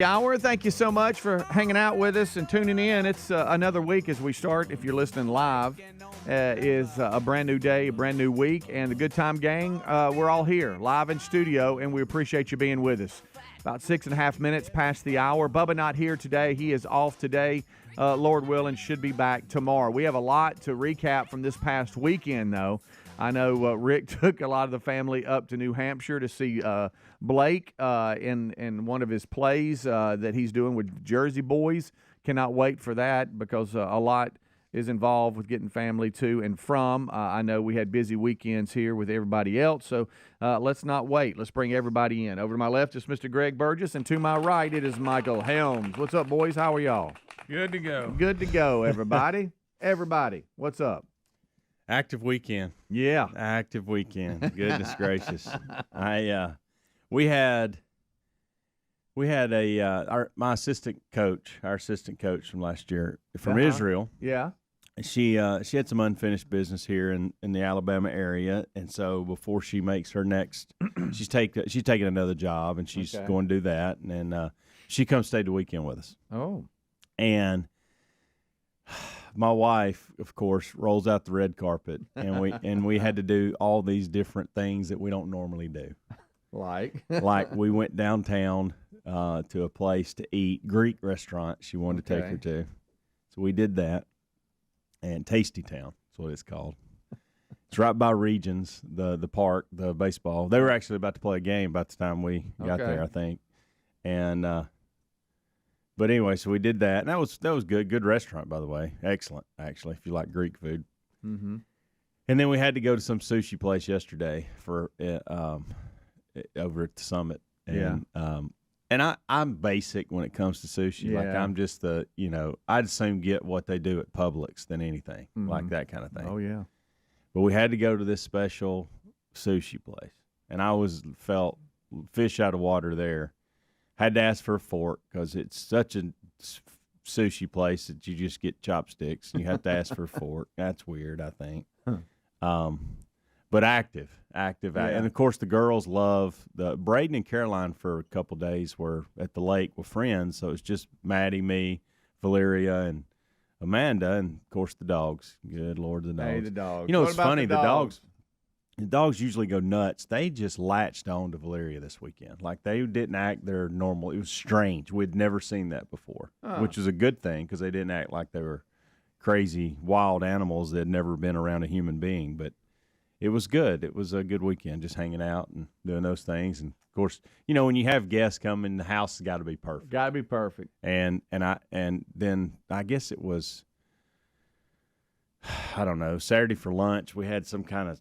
Hour. Thank you so much for hanging out with us and tuning in. It's another week as we start. If you're listening live, is a brand new day, a brand new week, and the Good Time Gang, we're all here live in studio, and we appreciate you being with us. About 6.5 minutes past the hour. Bubba not here today. He is off today. Lord willing, should be back tomorrow. We have a lot to recap from this past weekend, though. I know Rick took a lot of the family up to New Hampshire to see Blake in one of his plays that he's doing with Jersey Boys. Cannot wait for that because a lot is involved with getting family to and from. I know we had busy weekends here with everybody else, so let's not wait. Let's bring everybody in. Over to my left is Mr. Greg Burgess, and to my right it is Michael Helms. What's up, boys? How are y'all? Good to go. Good to go, everybody. Everybody, what's up? Active weekend. Yeah. Active weekend. Goodness gracious. We had my assistant coach, our assistant coach from last year from Israel. Yeah. She had some unfinished business here in the Alabama area, and so before she makes her next, she's taking another job, and she's going to do that, and then she comes stay the weekend with us. Oh. And my wife, of course, rolls out the red carpet, and we had to do all these different things that we don't normally do. Like we went downtown to a place to eat, Greek restaurant she wanted to take her to. So we did that. And Tasty Town, that's what it's called. It's right by Regions, the park, the baseball. They were actually about to play a game by the time we got there, I think. And but anyway, so we did that, and that was good. Good restaurant, by the way. Excellent, actually, if you like Greek food. Mm-hmm. And then we had to go to some sushi place yesterday for over at the Summit. And, and I'm basic when it comes to sushi. Yeah. Like I'm just I'd assume get what they do at Publix than anything, like that kind of thing. Oh, yeah. But we had to go to this special sushi place, and I felt fish out of water there. Had to ask for a fork because it's such a sushi place that you just get chopsticks. You have to ask for a fork. That's weird, I think. But active. And, of course, the girls love Braden and Caroline for a couple days were at the lake with friends. So it's just Maddie, me, Valeria, and Amanda, and, of course, the dogs. Good Lord, the dogs. Hey, the dogs. You know, it's funny. The dogs usually go nuts. They just latched on to Valeria this weekend. Like, they didn't act their normal. It was strange. We'd never seen that before, which was a good thing because they didn't act like they were crazy, wild animals that had never been around a human being. But it was good. It was a good weekend, just hanging out and doing those things. And, of course, you know, when you have guests coming, the house has got to be perfect. Got to be perfect. And then I guess it was, I don't know, Saturday for lunch, we had some kind of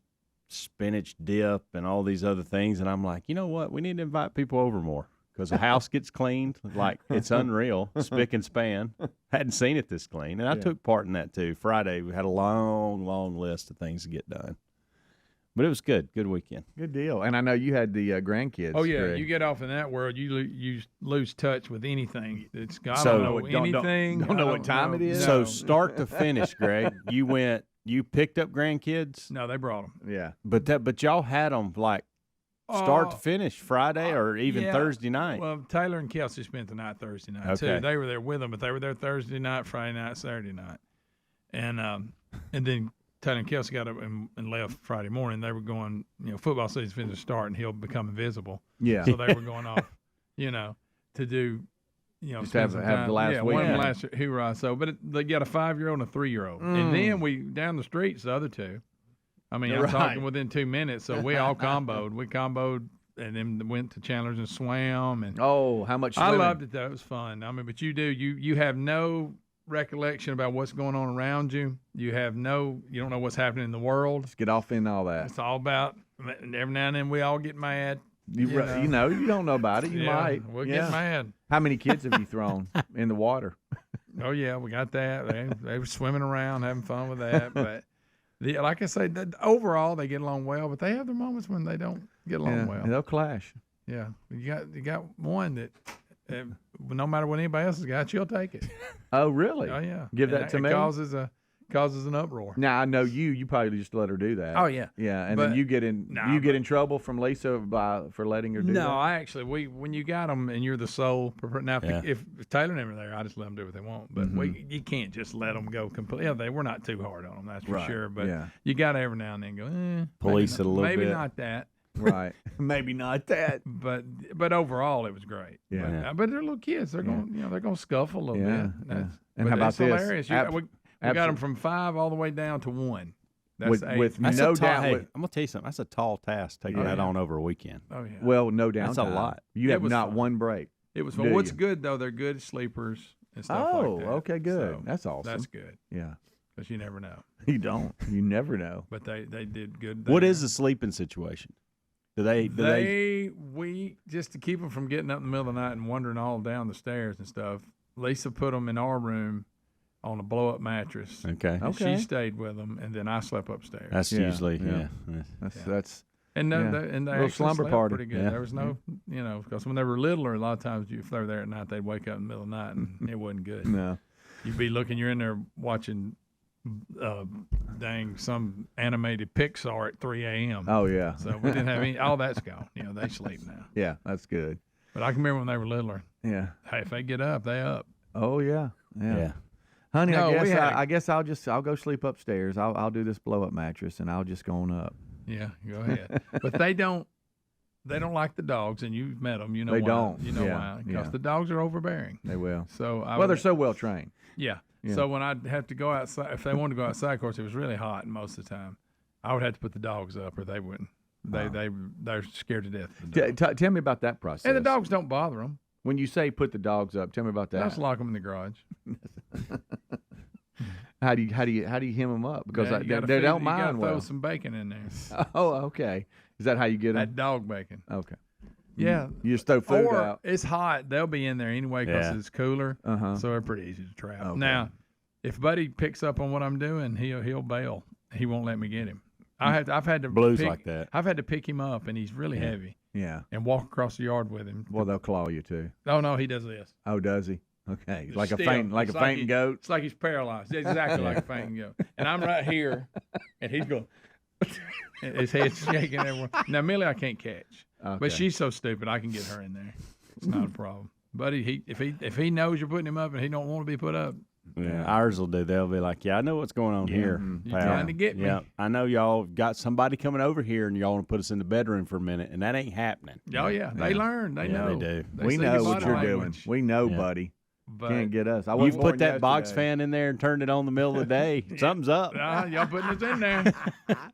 spinach dip and all these other things, and I'm like, you know what, we need to invite people over more because the house gets cleaned like it's unreal, spick and span. Hadn't seen it this clean, and I took part in that too. Friday we had a long list of things to get done, but it was good weekend. Good deal. And I know you had the grandkids. Oh yeah, Greg. you get off in that world, you lose touch with anything. It's I So- don't know anything. Don't know what time it is? So start to finish, Greg, you picked up grandkids. No, they brought them. Yeah. But y'all had them like start to finish Friday or even Thursday night. Well, Taylor and Kelsey spent the night Thursday night too. They were there with them, but they were there Thursday night, Friday night, Saturday night, and then Taylor and Kelsey got up and left Friday morning. They were going, football season's finna start, and he'll become invisible. Yeah. So they were going off, to do. Just have the last one weekend. last hoorah. So, but they got a 5-year-old and a 3-year-old, and then we down the streets the other two. I mean, I'm talking within 2 minutes. So we all comboed. We comboed and then went to Chandler's and swam. And how much swimming? I loved it though. It was fun. I mean, but you have no recollection about what's going on around you. You don't know what's happening in the world. Just get off in all that. It's all about. Every now and then we all get mad. You don't know about it. You might. We'll get mad. How many kids have you thrown in the water? Oh yeah, we got that. They were swimming around, having fun with that. But like I say, overall they get along well. But they have their moments when they don't get along well. They'll clash. Yeah, you got one that no matter what anybody else has got, she'll take it. Oh really? Oh yeah. Give that to me. It causes a causes an uproar. Now I know you probably just let her do that. Oh yeah, yeah, and then you get in trouble from Lisa for letting her do that. No, I actually when you got them and you're the sole. Now if Taylor and them are there, I just let them do what they want. But you can't just let them go completely. Yeah, we're not too hard on them, that's for sure. But you got to every now and then go police it a little bit. Maybe not that. Right. Maybe not that. But overall, it was great. Yeah. But they're little kids. They're going to scuffle a little bit. And how about this? Hilarious. We got them from 5 all the way down to 1. That's 8. With no doubt. Hey, I'm gonna tell you something. That's a tall task taking that on over a weekend. Oh yeah. Well, no downtime. That's a lot. You have not one break. It was fun. What's good though? They're good sleepers and stuff like that. Oh, okay, good. So that's awesome. That's good. Yeah. Because you never know. You don't. You never know. But they did good. What is the sleeping situation? We just to keep them from getting up in the middle of the night and wandering all down the stairs and stuff. Lisa put them in our room on a blow-up mattress. Okay. She stayed with them, and then I slept upstairs. That's usually That's and they little slumber party. Pretty good. There was no, because when they were littler, a lot of times if they were there at night, they'd wake up in the middle of the night, and it wasn't good. No. You'd be looking. You're in there watching. Some animated Pixar at 3 a.m. Oh yeah. So we didn't have any. All that's gone. They sleep now. Yeah, that's good. But I can remember when they were littler. Yeah. Hey, if they get up, they up. Oh yeah. Honey, No, I guess I'll go sleep upstairs. I'll do this blow up mattress and I'll just go on up. Yeah, go ahead. But they don't like the dogs, and you've met them. You know they why. don't. You know why? Because the dogs are overbearing. They will. So they're so well trained. Yeah. So when I'd have to go outside, if they wanted to go outside, of course, it was really hot most of the time. I would have to put the dogs up, or they wouldn't. They're scared to death of the dogs. Tell me about that process. And the dogs don't bother them. When you say put the dogs up, tell me about that. Let's lock them in the garage. How do you hem them up? Because they don't mind. You gotta throw some bacon in there. Oh, okay. Is that how you get them? That dog bacon. Okay. Yeah. You just throw food out. It's hot. They'll be in there anyway because it's cooler. So they're pretty easy to trap. Okay. Now, if Buddy picks up on what I'm doing, he'll bail. He won't let me get him. I've had to blues like that. I've had to pick him up, and he's really heavy. Yeah. And walk across the yard with him. Well, they'll claw you too. Oh no, he does this. Oh, does he? Okay. Like a fainting goat. It's like he's paralyzed. Exactly like a fainting goat. And I'm right here, and he's going. His head's shaking everywhere. Now Millie, I can't catch, but she's so stupid I can get her in there. It's not a problem. But if he knows you're putting him up and he don't want to be put up, ours will do. They'll be like, I know what's going on here. You're trying to get me. Yeah, I know y'all got somebody coming over here and y'all want to put us in the bedroom for a minute, and that ain't happening. Oh yeah, they learn. They know. They do. We know what you're doing. We know, buddy. But can't get us. You've put that box fan in there and turned it on the middle of the day. Something's up. Y'all putting us in there.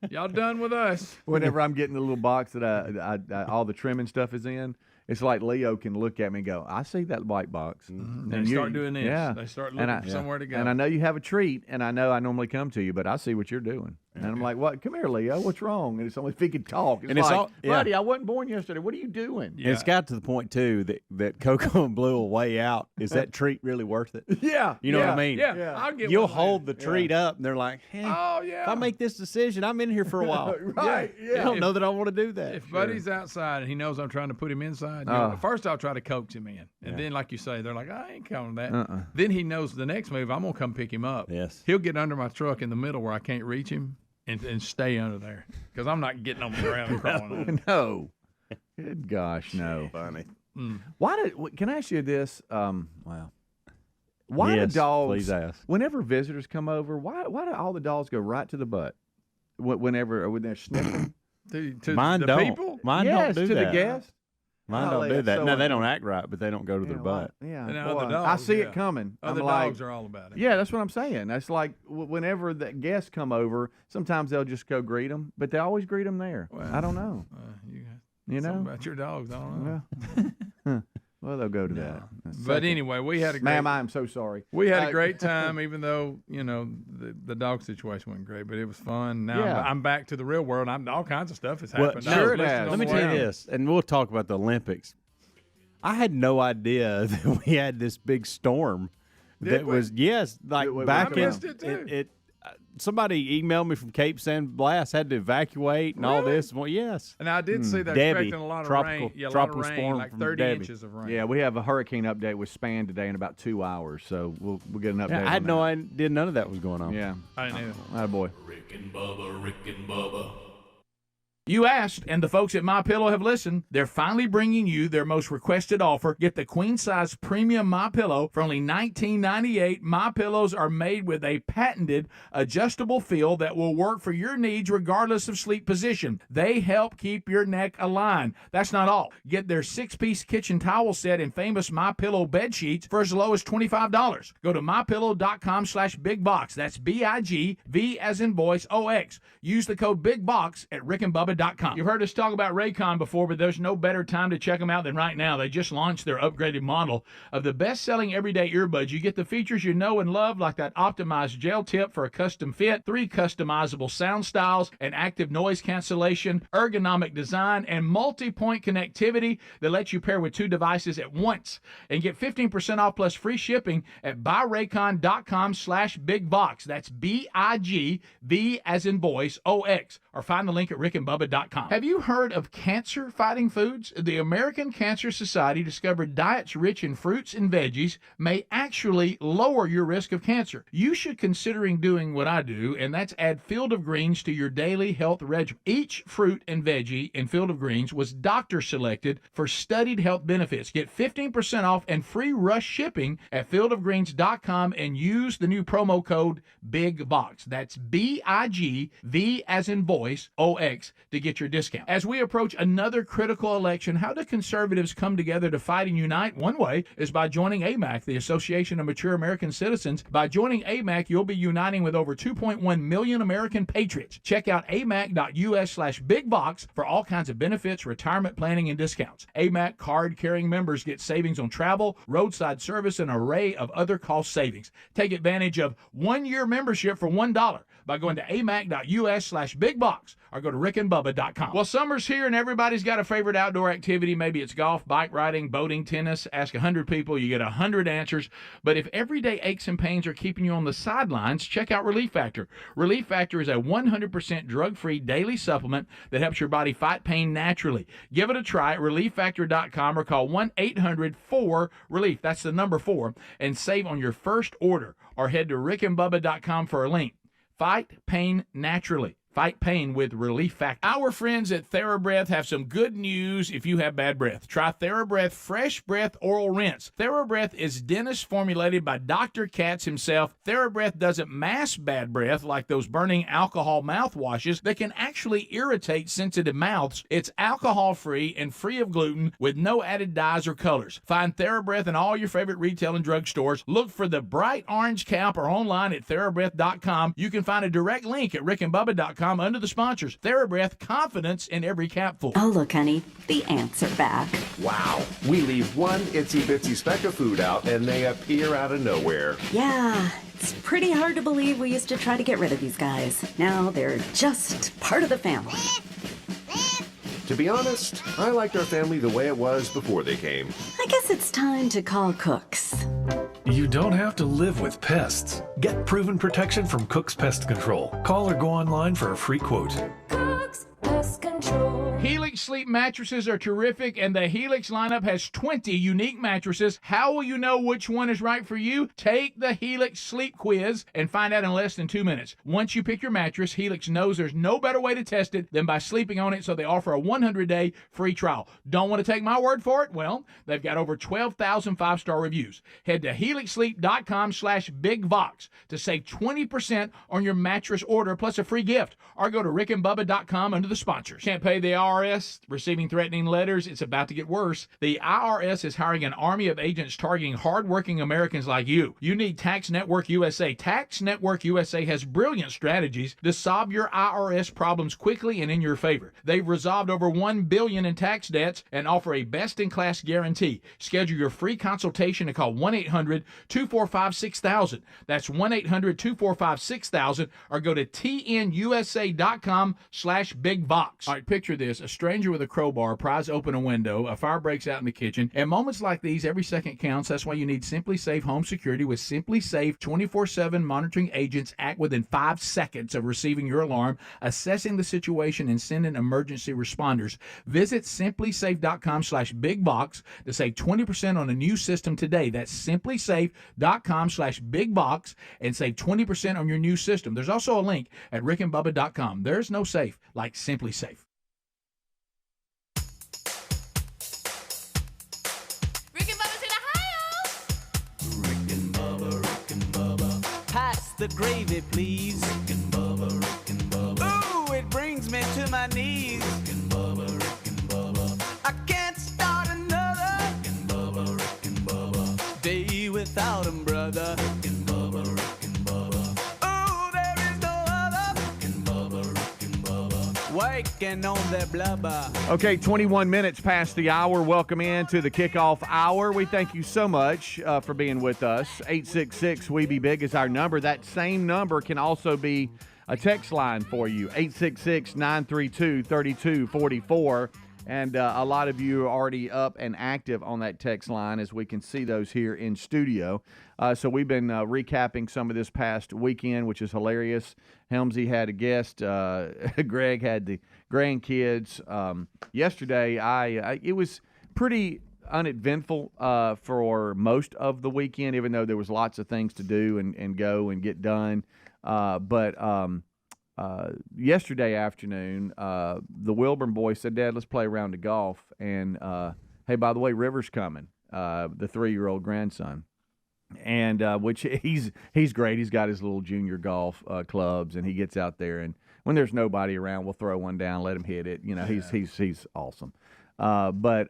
Y'all done with us. Whenever I'm getting the little box that I all the trimming stuff is in, it's like Leo can look at me and go, I see that white box. And they start doing this. Yeah. They start looking for somewhere to go. And I know you have a treat, and I know I normally come to you, but I see what you're doing. And I'm like, what? Come here, Leo. What's wrong? And it's only if he could talk. It's like, buddy, I wasn't born yesterday. What are you doing? Yeah. It's got to the point, too, that Coco and Blue will weigh out. Is that treat really worth it? Yeah. You know what I mean? Yeah. I'll get You'll hold the treat up, and they're like, hey, oh, yeah. if I make this decision, I'm in here for a while. Right. Yeah. I don't know that I want to do that. If Buddy's outside and he knows I'm trying to put him inside, first I'll try to coax him in. And then, like you say, they're like, I ain't coming to that. Then he knows the next move, I'm going to come pick him up. Yes. He'll get under my truck in the middle where I can't reach him and stay under there because I'm not getting on the ground and crawling out. No. Good gosh, no. Funny. Can I ask you this? Wow. Why do dogs, please ask. Whenever visitors come over, why do all the dogs go right to the butt? When they're sniffing? Mine the don't. people? Mine don't do to that. the guests? Mine don't do that. No, they don't act right, but they don't go to their butt. Yeah, And boy, other dogs, I see it coming. Other dogs are all about it. Yeah, that's what I'm saying. That's like whenever the guests come over, sometimes they'll just go greet them, but they always greet them there. Well, I don't know. You know about your dogs, I don't know. Well, they'll go to that. But anyway, we had a great. Ma'am, I am so sorry. We had a great time, even though the dog situation wasn't great, but it was fun. Now I'm back to the real world. All kinds of stuff has happened. Sure it has. Let me tell you this, and we'll talk about the Olympics. I had no idea that we had this big storm. That was back in it too. somebody emailed me from Cape San Blas, had to evacuate and all this. Well, yes. And I did see they're Debbie, expecting a lot of tropical, rain. Yeah, a lot of tropical rain, storm like from 30 Debbie. inches of rain. Yeah, we have a hurricane update with Span today in about 2 hours, so we'll get an update. I had no idea none of that was going on. Yeah. I didn't either. Attaboy. Rick and Bubba. You asked, and the folks at MyPillow have listened. They're finally bringing you their most requested offer. Get the queen-size premium MyPillow for only $19.98. MyPillows are made with a patented adjustable feel that will work for your needs regardless of sleep position. They help keep your neck aligned. That's not all. Get their 6-piece kitchen towel set and famous MyPillow bed sheets for as low as $25. Go to MyPillow.com/BigBox. That's BIGV as in voice OX. Use the code BIGBOX at rickandbubba.com. You've heard us talk about Raycon before, but there's no better time to check them out than right now. They just launched their upgraded model of the best-selling everyday earbuds. You get the features you know and love, like that optimized gel tip for a custom fit, 3 customizable sound styles, and active noise cancellation, ergonomic design, and multi-point connectivity that lets you pair with 2 devices at once. And get 15% off plus free shipping at buyraycon.com/bigbox. That's BIGV as in voice OX. Or find the link at rickandbubba.com. Have you heard of cancer-fighting foods? The American Cancer Society discovered diets rich in fruits and veggies may actually lower your risk of cancer. You should considering doing what I do, and that's add Field of Greens to your daily health regimen. Each fruit and veggie in Field of Greens was doctor-selected for studied health benefits. Get 15% off and free rush shipping at fieldofgreens.com and use the new promo code BIGBOX. That's BIGV as in voice OX to get your discount. As we approach another critical election, how do conservatives come together to fight and unite? One way is by joining AMAC, the Association of Mature American Citizens. By joining AMAC, you'll be uniting with over 2.1 million American patriots. Check out amac.us/bigbox for all kinds of benefits, retirement planning, and discounts. AMAC card-carrying members get savings on travel, roadside service, and an array of other cost savings. Take advantage of 1-year membership for $1 by going to amac.us/bigbox or go to rickandbubba.com. Well, summer's here and everybody's got a favorite outdoor activity. Maybe it's golf, bike riding, boating, tennis. Ask 100 people, you get 100 answers. But if everyday aches and pains are keeping you on the sidelines, check out Relief Factor. Relief Factor is a 100% drug-free daily supplement that helps your body fight pain naturally. Give it a try at relieffactor.com or call 1-800-4-RELIEF. That's the number 4, and save on your first order. Or head to rickandbubba.com for a link. Fight pain naturally. Fight pain with Relief Factor. Our friends at TheraBreath have some good news if you have bad breath. Try TheraBreath Fresh Breath Oral Rinse. TheraBreath is dentist formulated by Dr. Katz himself. TheraBreath doesn't mask bad breath like those burning alcohol mouthwashes that can actually irritate sensitive mouths. It's alcohol-free and free of gluten with no added dyes or colors. Find TheraBreath in all your favorite retail and drug stores. Look for the bright orange cap or online at TheraBreath.com. You can find a direct link at rickandbubba.com under the sponsors. TheraBreath, confidence in every capful. Oh, look, honey, the ants are back. Wow. We leave one itsy-bitsy speck of food out, and they appear out of nowhere. Yeah, it's pretty hard to believe we used to try to get rid of these guys. Now they're just part of the family. To be honest, I liked our family the way it was before they came. I guess it's time to call Cooks. You don't have to live with pests. Get proven protection from Cook's Pest Control. Call or go online for a free quote. Cook's Pest Control. Helix sleep mattresses are terrific, and the Helix lineup has 20 unique mattresses. How will you know which one is right for you? Take the Helix sleep quiz and find out in less than 2 minutes. Once you pick your mattress, Helix knows there's no better way to test it than by sleeping on it, so they offer a 100-day free trial. Don't want to take my word for it? Well, they've got over 12,000 5-star reviews. Head to helixsleep.com/bigbox to save 20% on your mattress order plus a free gift, or go to rickandbubba.com under the sponsors. Can't pay the IRS, receiving threatening letters. It's about to get worse. The IRS is hiring an army of agents targeting hardworking Americans like you. You need Tax Network USA. Tax Network USA has brilliant strategies to solve your IRS problems quickly and in your favor. They've resolved over $1 billion in tax debts and offer a best-in-class guarantee. Schedule your free consultation and call 1-800-245-6000. That's 1-800-245-6000, or go to tnusa.com/bigbox. All right, picture this. a stranger with a crowbar pries open a window, a fire breaks out in the kitchen. At moments like these, every second counts. That's why you need Simply Safe Home Security. With Simply Safe 24/7 monitoring agents act within 5 seconds of receiving your alarm, assessing the situation, and sending emergency responders. Visit simplysafe.com/bigbox to save 20% on a new system today. That's simplysafe.com/bigbox and save 20% on your new system. There's also a link at rickandbubba.com. There's no safe like Simply Safe. Rick and Bubba's in Ohio. Rick and Bubba. Pass the gravy, please. Rick and Bubba. Ooh, it brings me to my knees. Rick and Bubba. I can't start another. Rick and Bubba. Day without 'em, brother. Rick and Bubba. Ooh, there is no other. Rick and Bubba. Waking on their blubber. Okay, 21 minutes past the hour. Welcome in to the kickoff hour. We thank you so much for being with us. 866-WE-BE-BIG is our number. That same number can also be a text line for you, 866-932-3244. And a lot of you are already up and active on that text line, as we can see those here in studio. So we've been recapping some of this past weekend, which is hilarious. Helmsy had a guest. Greg had the grandkids. Yesterday, it was pretty uneventful for most of the weekend, even though there was lots of things to do and go and get done. But yesterday afternoon, the Wilburn boy said, "Dad, let's play a round of golf." And hey, by the way, River's coming, the 3-year-old grandson, and which he's great. He's got his little junior golf clubs, and he gets out there, and when there's nobody around, we'll throw one down, let him hit it. You know, he's awesome. But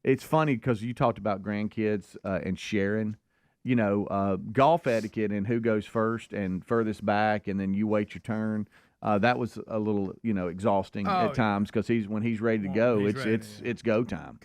it's funny because you talked about grandkids and sharing. You know, golf etiquette and who goes first and furthest back, and then you wait your turn. That was a little, exhausting at times because when he's ready to go, it's go time.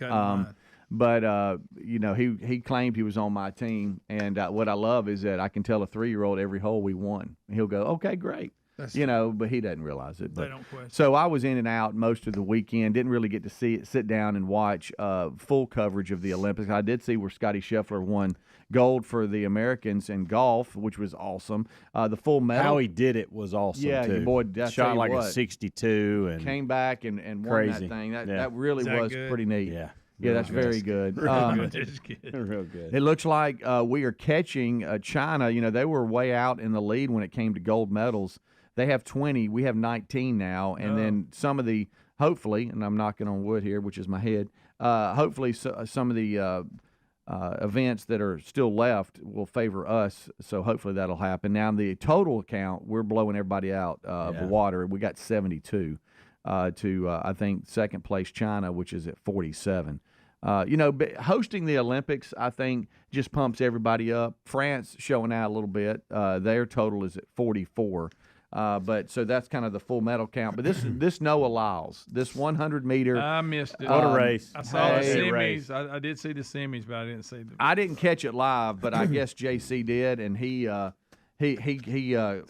But he claimed he was on my team, and what I love is that I can tell a 3-year-old every hole we won. And he'll go, "Okay, great." But he doesn't realize it. But, they don't question. So I was in and out most of the weekend. Didn't really get to sit down and watch full coverage of the Olympics. I did see where Scotty Scheffler won gold for the Americans in golf, which was awesome. The full medal. How he did it was awesome, yeah, too. Boy, shot like a 62 and came back and won crazy. that thing. That really was good? pretty neat. Yeah. Yeah, that's very good. Real good. It looks like we are catching China. They were way out in the lead when it came to gold medals. They have 20. We have 19 now. And then some of the, hopefully, and I'm knocking on wood here, which is my head, hopefully some of the events that are still left will favor us. So hopefully that'll happen. Now, in the total count, we're blowing everybody out of the water. We got 72 to, I think, second place China, which is at 47. Hosting the Olympics, I think, just pumps everybody up. France showing out a little bit. Their total is at 44. But so that's kind of the full medal count. But this Noah Lyles, this 100-meter. I missed it. What a race. I saw the semis. I did see the semis, but I didn't see the. I didn't catch it live, but I guess JC did, and he so he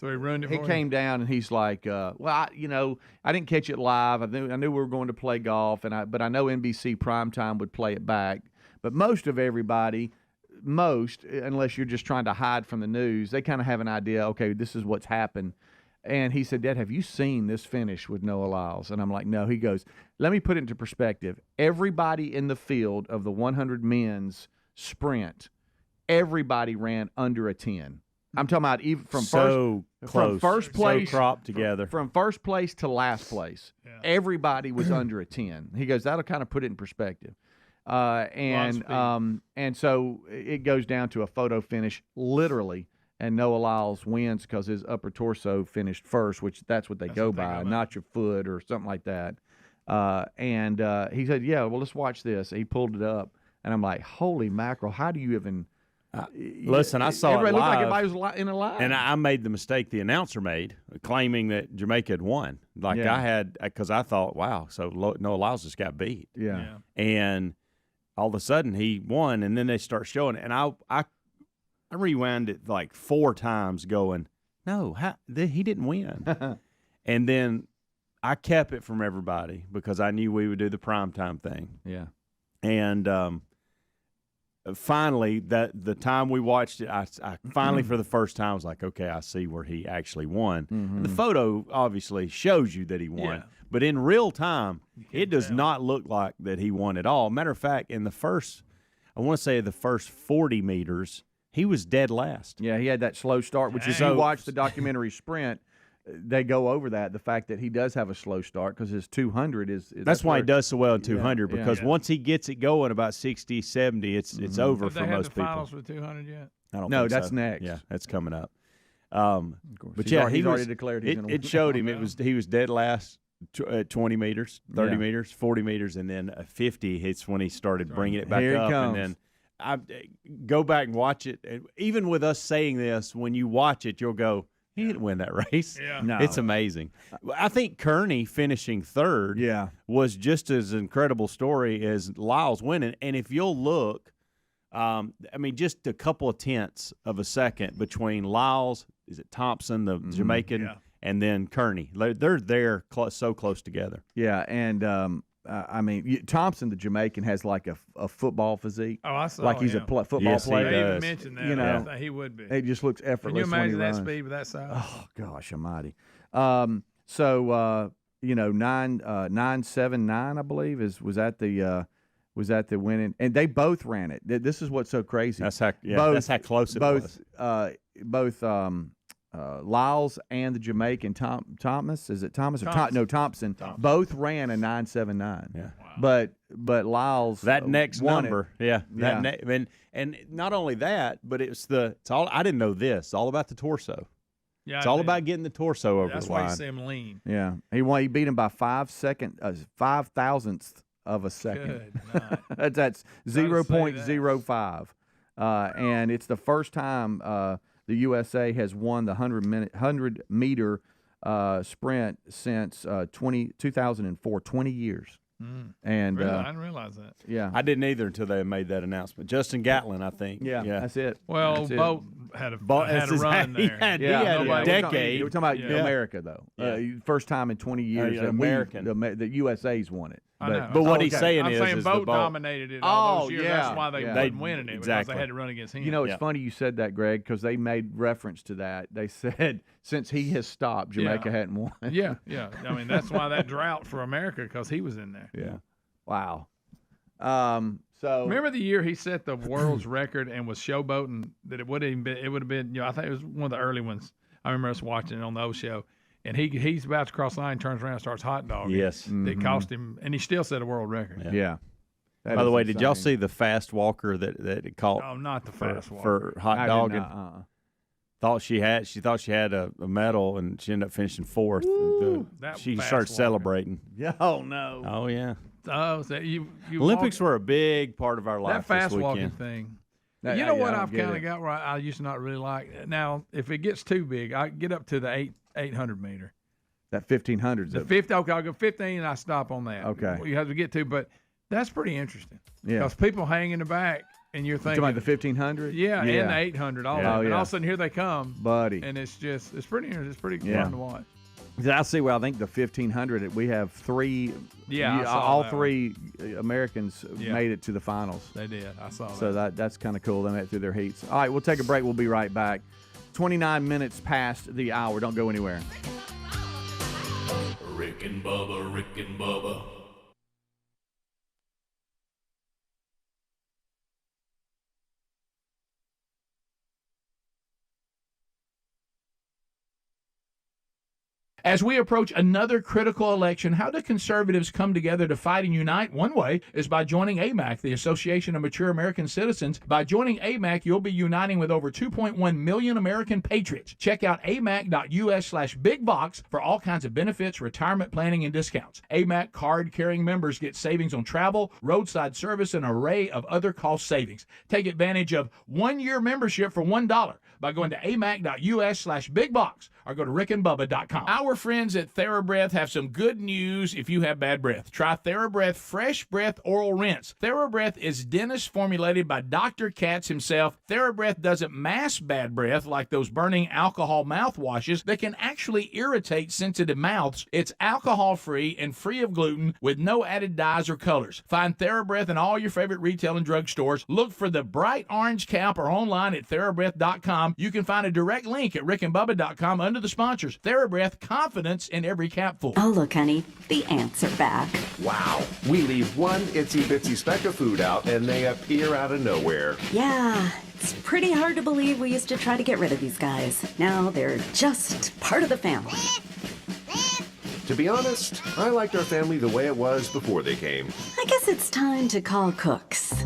ruined it. He came down and he's like, I didn't catch it live. I knew we were going to play golf, but I know NBC Primetime would play it back. But most of everybody, unless you're just trying to hide from the news, they kind of have an idea. Okay, this is what's happened. And he said, "Dad, have you seen this finish with Noah Lyles?" And I'm like, "No." He goes, "Let me put it into perspective. Everybody in the field of the 100 men's sprint, everybody ran under a 10. I'm talking about even from first place, so cropped together. From first place to last place, everybody was under a 10. He goes, that'll kind of put it in perspective. And so it goes down to a photo finish, literally. And Noah Lyles wins because his upper torso finished first, which that's what they go by, not your foot or something like that. And he said, "Yeah, well, let's watch this." He pulled it up, and I'm like, "Holy mackerel! How do you even?" Listen, I saw it live. Looked like everybody was in a line. And I made the mistake the announcer made, claiming that Jamaica had won. Like I had, because I thought, wow, so Noah Lyles just got beat. Yeah. And all of a sudden he won, and then they start showing it. And I rewound it like 4 times going, no, he didn't win. And then I kept it from everybody because I knew we would do the primetime thing. Yeah. And finally, the time we watched it, I finally for the first time was like, okay, I see where he actually won. Mm-hmm. The photo obviously shows you that he won, but in real time, it does not look like that he won at all. Matter of fact, in the first, I want to say the first 40 meters, he was dead last. Yeah, he had that slow start, which is, you watch the documentary Sprint, they go over that, the fact that he does have a slow start because his 200 is that's why he does so well in 200 because once he gets it going about 60, 70, it's over for most people. Have they had the finals with 200 yet? I don't No, think that's so. next. Yeah, that's coming up. But He's already declared he's going to win. It showed him. He was dead last at 20 meters, 30 meters, 40 meters, and then 50 hits when he started bringing it back up. Comes. And then I go back and watch it. And even with us saying this, when you watch it, you'll go, he didn't win that race. Yeah. No. It's amazing. I think Kearney finishing third was just as incredible story as Lyles winning. And if you'll look, just a couple of tenths of a second between Lyles, is it Thompson, the Jamaican, and then Kearney. They're there so close together. Yeah, and Thompson, the Jamaican, has like a football physique. Oh, I saw like he's a football player. They even mentioned that. I thought he would be. It just looks effortless. Can you imagine when he that runs. speed with that size? Oh gosh, almighty. 9.79, I believe, was at the winning, and they both ran it. This is what's so crazy. That's how close it was. Both Lyles and the Jamaican Thomas, is it Thomas or Thompson. Both ran a 9.79. Yeah. Wow. But Lyles that next won number, it. and not only that, but it's all. I didn't know this. It's all about the torso. Yeah, it's all about getting the torso over the line. That's why you see him lean. Yeah, he beat him by 5 thousandths of a second. Good. That's 0.05, and it's the first time the USA has won the 100-meter sprint since 2004, 20 years. And really? I didn't realize that. Yeah, I didn't either until they made that announcement. Justin Gatlin, I think. Yeah, that's it. Well, Boat had a run there. He had a decade. We're talking about America, though. First time in 20 years that the USA's won it. But what he's saying is Boat dominated it all those years. That's why they weren't winning it, because they had to run against him. You know, it's funny you said that, Greg, because they made reference to that. They said since he has stopped, Jamaica hadn't won. Yeah. I mean, that's why that drought for America, because he was in there. Yeah. Wow. So remember the year he set the world's record and was showboating that it would have been, I think it was one of the early ones. I remember us watching it on the old show. And he's about to cross the line, turns around, starts hot dogging. Yes. It cost him, and he still set a world record. Yeah. By the way, did y'all see the fast walker that it caught? Oh, not the fast walker. For hot dogging. Thought she had a medal, and she ended up finishing fourth. She started celebrating. Yeah. Oh no. Oh yeah. Oh, so you Olympics were a big part of our life. That fast this walking thing. You know what I've kind of got where I used to not really like. Now, if it gets too big, I get up to the 800 meter. That 1500. The 50. Okay, I'll go 15 and I stop on that. Okay. You have to get to, but that's pretty interesting. Yeah. Because people hang in the back, and you're thinking about the 1500. Yeah, and the 800. And all of a sudden here they come, buddy. And it's pretty fun to watch. I see. Well, I think the 1500. We have three. Yeah, all three Americans made it to the finals. They did. I saw that. So that's kind of cool. They made it through their heats. All right, we'll take a break. We'll be right back. 29 minutes past the hour. Don't go anywhere. Rick and Bubba, Rick and Bubba. As we approach another critical election, how do conservatives come together to fight and unite? One way is by joining AMAC, the Association of Mature American Citizens. By joining AMAC, you'll be uniting with over 2.1 million American patriots. Check out amac.us/bigbox for all kinds of benefits, retirement planning, and discounts. AMAC card-carrying members get savings on travel, roadside service, and an array of other cost savings. Take advantage of 1-year membership for $1 by going to amac.us/bigbox or go to rickandbubba.com. Our Our friends at TheraBreath have some good news if you have bad breath. Try TheraBreath Fresh Breath Oral Rinse. TheraBreath is dentist formulated by Dr. Katz himself. TheraBreath doesn't mask bad breath like those burning alcohol mouthwashes that can actually irritate sensitive mouths. It's alcohol-free and free of gluten with no added dyes or colors. Find TheraBreath in all your favorite retail and drug stores. Look for the bright orange cap or online at TheraBreath.com. You can find a direct link at rickandbubba.com under the sponsors. TheraBreath, confidence in every capful. Oh, look, honey, the ants are back. Wow. We leave one itsy-bitsy speck of food out, and they appear out of nowhere. Yeah, it's pretty hard to believe we used to try to get rid of these guys. Now they're just part of the family. To be honest, I liked our family the way it was before they came. I guess it's time to call Cooks.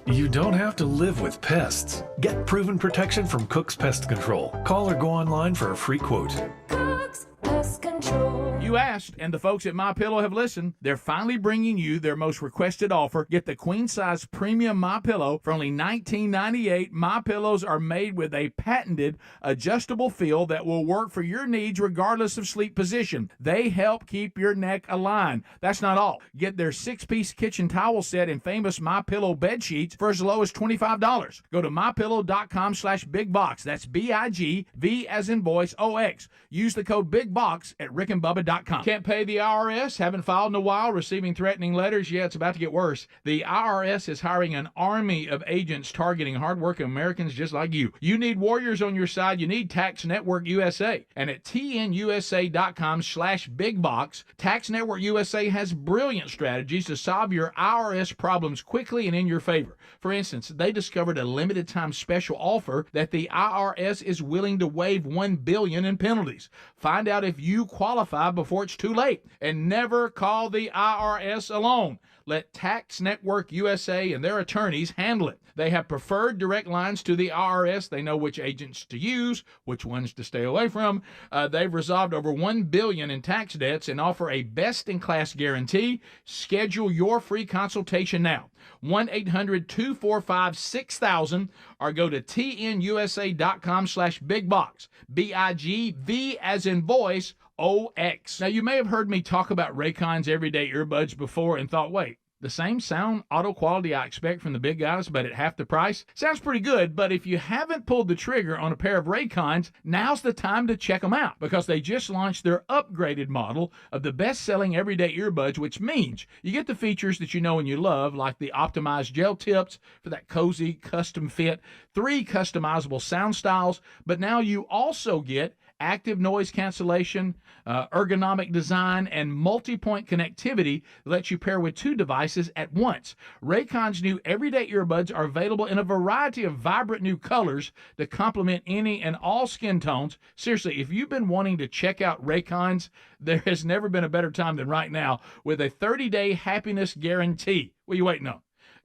You don't have to live with pests. Get proven protection from Cook's Pest Control. Call or go online for a free quote. Cook's Pest Control. You asked, and the folks at MyPillow have listened. They're finally bringing you their most requested offer. Get the queen-size premium MyPillow for only $19.98. MyPillows are made with a patented adjustable feel that will work for your needs regardless of sleep position. They help keep your neck aligned. That's not all. Get their 6-piece kitchen towel set and famous MyPillow bed sheets for as low as $25. Go to mypillow.com/bigbox. That's B-I-G-V as in voice, O-X. Use the code BIGBOX at rickandbubba.com. Can't pay the IRS? Haven't filed in a while? Receiving threatening letters? Yeah, it's about to get worse. The IRS is hiring an army of agents targeting hardworking Americans just like you. You need warriors on your side. You need Tax Network USA. And at tnusa.com/bigbox, Tax Network USA has brilliant strategies to solve your IRS problems quickly and in your favor. For instance, they discovered a limited time special offer that the IRS is willing to waive $1 billion in penalties. Find out if you qualify before it's too late, and never call the IRS alone. Let Tax Network USA and their attorneys handle it. They have preferred direct lines to the IRS. They know which agents to use, which ones to stay away from. They've resolved over $1 billion in tax debts and offer a best-in-class guarantee. Schedule your free consultation now. 1-800-245-6000 or go to tnusa.com/bigbox. B-I-G-V as in voice, O-X. Now, you may have heard me talk about Raycon's everyday earbuds before and thought, wait, the same sound auto quality I expect from the big guys, but at half the price? Sounds pretty good, but if you haven't pulled the trigger on a pair of Raycons, now's the time to check them out, because they just launched their upgraded model of the best-selling everyday earbuds, which means you get the features that you know and you love, like the optimized gel tips for that cozy custom fit, 3 customizable sound styles, but now you also get active noise cancellation, ergonomic design, and multi-point connectivity that lets you pair with 2 devices at once. Raycon's new everyday earbuds are available in a variety of vibrant new colors to complement any and all skin tones. Seriously, if you've been wanting to check out Raycon's, there has never been a better time than right now with a 30-day happiness guarantee. What are you waiting on?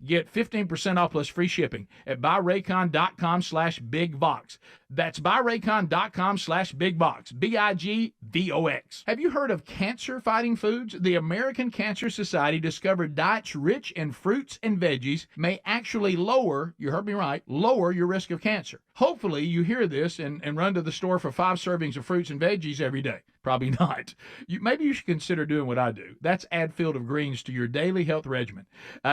Get 15% off plus free shipping at buyraycon.com/bigbox. That's buyraycon.com/bigbox. B-I-G-V-O-X. Have you heard of cancer-fighting foods? The American Cancer Society discovered diets rich in fruits and veggies may actually lower, you heard me right, lower your risk of cancer. Hopefully you hear this and run to the store for 5 servings of fruits and veggies every day. Probably not. Maybe you should consider doing what I do. That's add Field of Greens to your daily health regimen.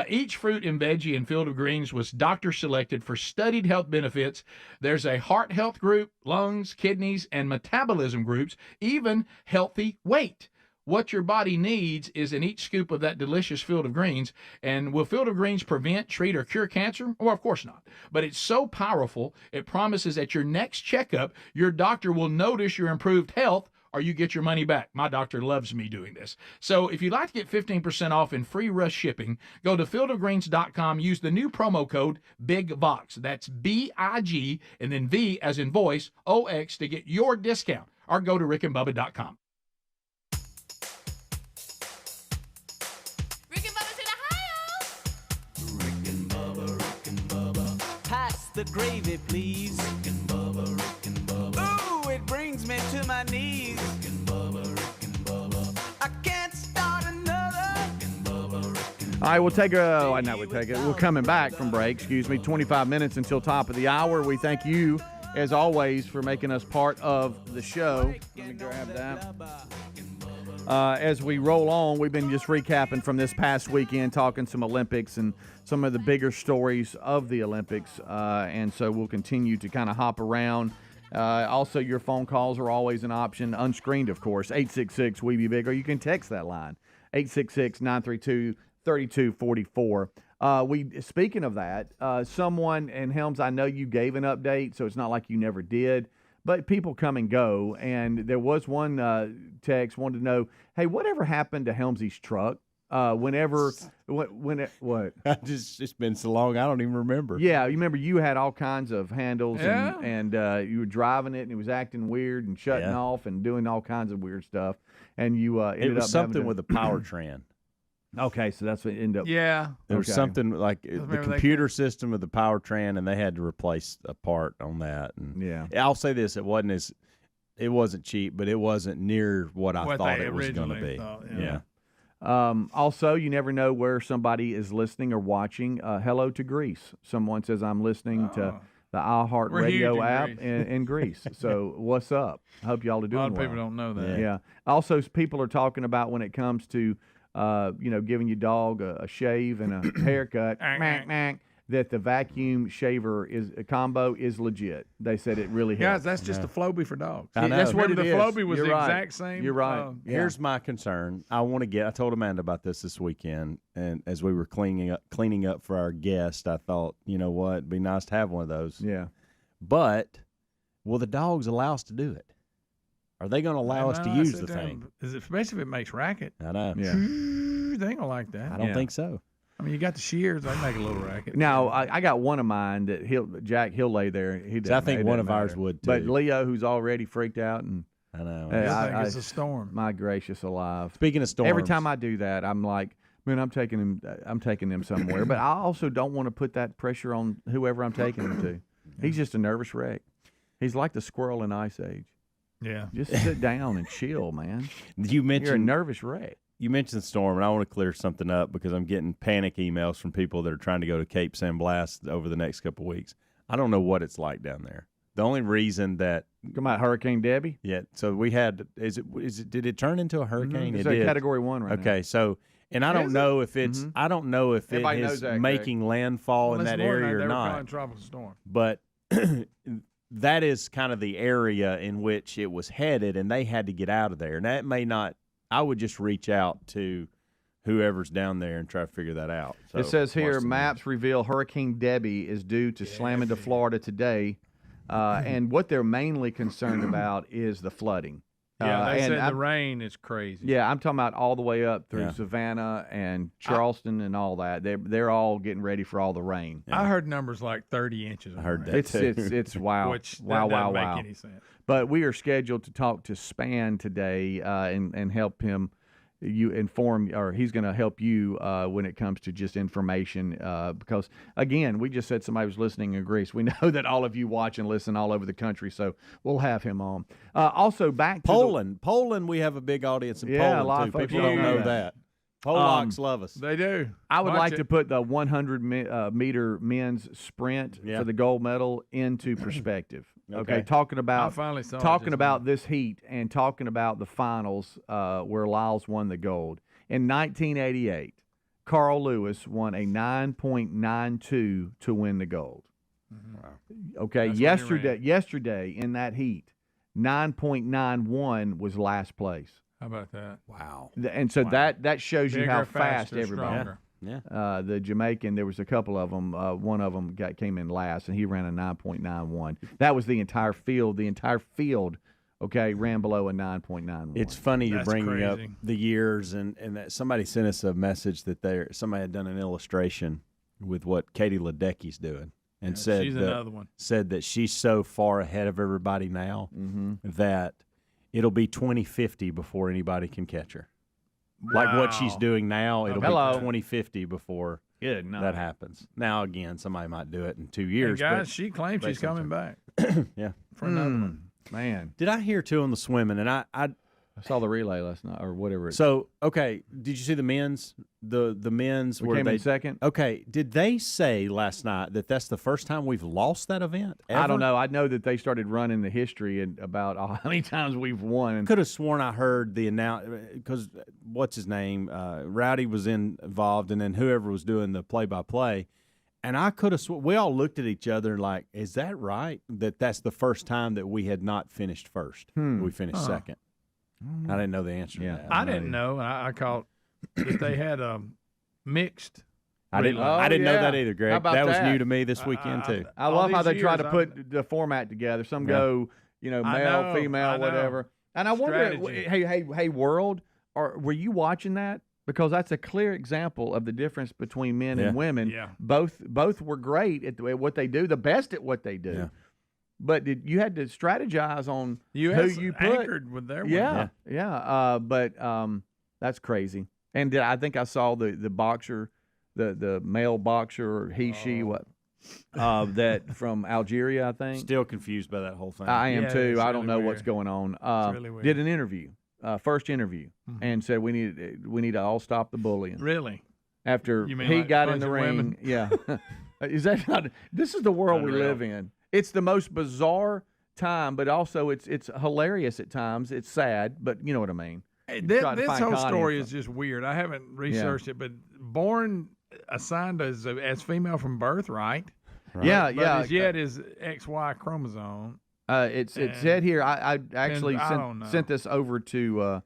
Each fruit and veggie in Field of Greens was doctor selected for studied health benefits. There's a heart health group, lungs, kidneys, and metabolism groups, even healthy weight. What your body needs is in each scoop of that delicious Field of Greens. And will Field of Greens prevent, treat, or cure cancer? Well, of course not. But it's so powerful, it promises at your next checkup, your doctor will notice your improved health, or you get your money back. My doctor loves me doing this. So if you'd like to get 15% off and free rush shipping, go to fieldofgreens.com, use the new promo code BIGVOX. That's B-I-G and then V as in voice, O-X to get your discount. Or go to rickandbubba.com. Rick and Bubba's in Ohio. Rick and Bubba. Pass the gravy, please. Rick and Bubba. Ooh, it brings me to my knees. Rick and Bubba. I can't start another. Rick and Bubba. All right, we'll take a, we're coming back from break, 25 minutes until top of the hour. We thank you as always, for making us part of the show. Let me grab that. As we roll on, we've been just recapping from this past weekend, talking some Olympics and some of the bigger stories of the Olympics. And so we'll continue to kind of hop around. Also, your phone calls are always an option, unscreened, of course, 866-WE-BE-BIG, or you can text that line, 866-932-3244. Speaking of that, someone, and Helms, I know you gave an update, so it's not like you never did, but people come and go, and there was one text wanted to know, hey, whatever happened to Helmsy's truck? It's been so long, I don't even remember. Yeah, you remember you had all kinds of handles, and you were driving it, and it was acting weird and shutting off and doing all kinds of weird stuff, and you ended up it was something with a powertrain. Okay, so that's what ended up. Yeah, there was something like the computer system of the powertrain, and they had to replace a part on that. And I'll say this: it wasn't cheap, but it wasn't near what I thought it was going to be. Also, you never know where somebody is listening or watching. Hello to Greece. Someone says, I'm listening to the iHeart Radio app in Greece. So what's up? I hope y'all are doing well. A lot of people don't know that. Yeah. Also, people are talking about when it comes to, giving your dog a shave and a haircut, that the vacuum shaver combo is legit. They said it really helps. Guys, that's just a Flowbee for dogs. I know. That's what it is. The Flowbee was You're the right. exact same. You're right. Here's my concern. I told Amanda about this weekend, and as we were cleaning up for our guest, I thought, you know what, it'd be nice to have one of those. Yeah. But will the dogs allow us to do it? Are they going to allow us to use the thing? Especially if it makes racket. I know. Yeah. They ain't gonna like that. I don't think so. I mean, you got the shears; they make a little racket. Now, I got one of mine that he'll lay there. I think one of ours would too. But Leo, who's already freaked out, and I know. I think it's a storm. My gracious alive! Speaking of storms, every time I do that, I'm like, man, I'm taking him somewhere. But I also don't want to put that pressure on whoever I'm taking him to. He's just a nervous wreck. He's like the squirrel in Ice Age. Yeah, just sit down and chill, man. You're a nervous wreck. You mentioned storm, and I want to clear something up because I'm getting panic emails from people that are trying to go to Cape San Blas over the next couple of weeks. I don't know what it's like down there. The only reason that come out Hurricane Debbie. Yeah, so we had. Is it? Did it turn into a hurricane? It's a Category 1 right now. Okay, so and I don't know if it's. I don't know if it is making landfall in that area or not. Tropical storm. But that is kind of the area in which it was headed, and they had to get out of there. And that may not. I would just reach out to whoever's down there and try to figure that out. So, it says here, maps reveal Hurricane Debbie is due to slam into Florida today, and what they're mainly concerned about is the flooding. Yeah, they said the rain is crazy. Yeah, I'm talking about all the way up through Savannah and Charleston and all that. They're all getting ready for all the rain. I heard numbers like 30 inches. I heard that too. It's wow. Which wow. Doesn't make any sense. But we are scheduled to talk to Span today and help him. He's going to help you when it comes to just information because, again, we just said somebody was listening in Greece. We know that all of you watch and listen all over the country, so we'll have him on. Also, back to Poland. Poland, we have a big audience in Poland, a lot too. of folks People don't know that. Polacks love us. They do. I would like to put the 100-meter men's sprint for the gold medal into perspective. Okay, talking about this heat and talking about the finals where Lyles won the gold. In 1988, Carl Lewis won a 9.92 to win the gold. Wow. Okay, yesterday in that heat, 9.91 was last place. How about that? Wow. And so that shows you how fast everybody. Stronger. Yeah. The Jamaican, there was a couple of them. One of them came in last, and he ran a 9.91. That was the entire field. The entire field, ran below a 9.91. It's funny you're bringing crazy. up the years, and that somebody sent us a message that somebody had done an illustration with what Katie Ledecky's doing, and said she's another one. Said that she's so far ahead of everybody now that it'll be 2050 before anybody can catch her. Wow. Like what she's doing now, it'll be 2050 before that happens. Now, again, somebody might do it in 2 years. Hey guys, she claims she's coming back. Yeah. For another one. Man. Did I hear, too, on the swimming, and I I saw the relay last night, or whatever. So, okay, did you see the men's? The men's we came in second. Okay, did they say last night that that's the first time we've lost that event? Ever? I don't know. I know that they started running the history and about how many times we've won. Could have sworn I heard the announcement because what's his name? Rowdy was involved, and then whoever was doing the play-by-play. And I could have we all looked at each other like, is that right? That's the first time that we had not finished first. We finished second. I didn't know the answer to that. I didn't know. I caught that they had mixed. I didn't know that either, Greg. How about that was that? new to me this weekend, too. I love how they try to put the format together. Some go, male, female, whatever. And I wonder, hey, world, were you watching that? Because that's a clear example of the difference between men and women. Yeah. Both were great at what they do, the best at what they do. Yeah. But you had to strategize on who you put. Anchored with their one. But that's crazy. And I think I saw the boxer, the male boxer, she that from Algeria, I think. Still confused by that whole thing. I am too. I don't know what's going on. Really weird. Did an interview. First interview, and said we need to all stop the bullying. Really? After you mean he like got in the women? ring, yeah. Is that not? This is the world we live in. It's the most bizarre time, but also it's hilarious at times. It's sad, but you know what I mean. Hey, this whole story is just weird. I haven't researched it, but born assigned as female from birth, right? Yeah, but yet is XY chromosome. It's said here. I actually sent this over to.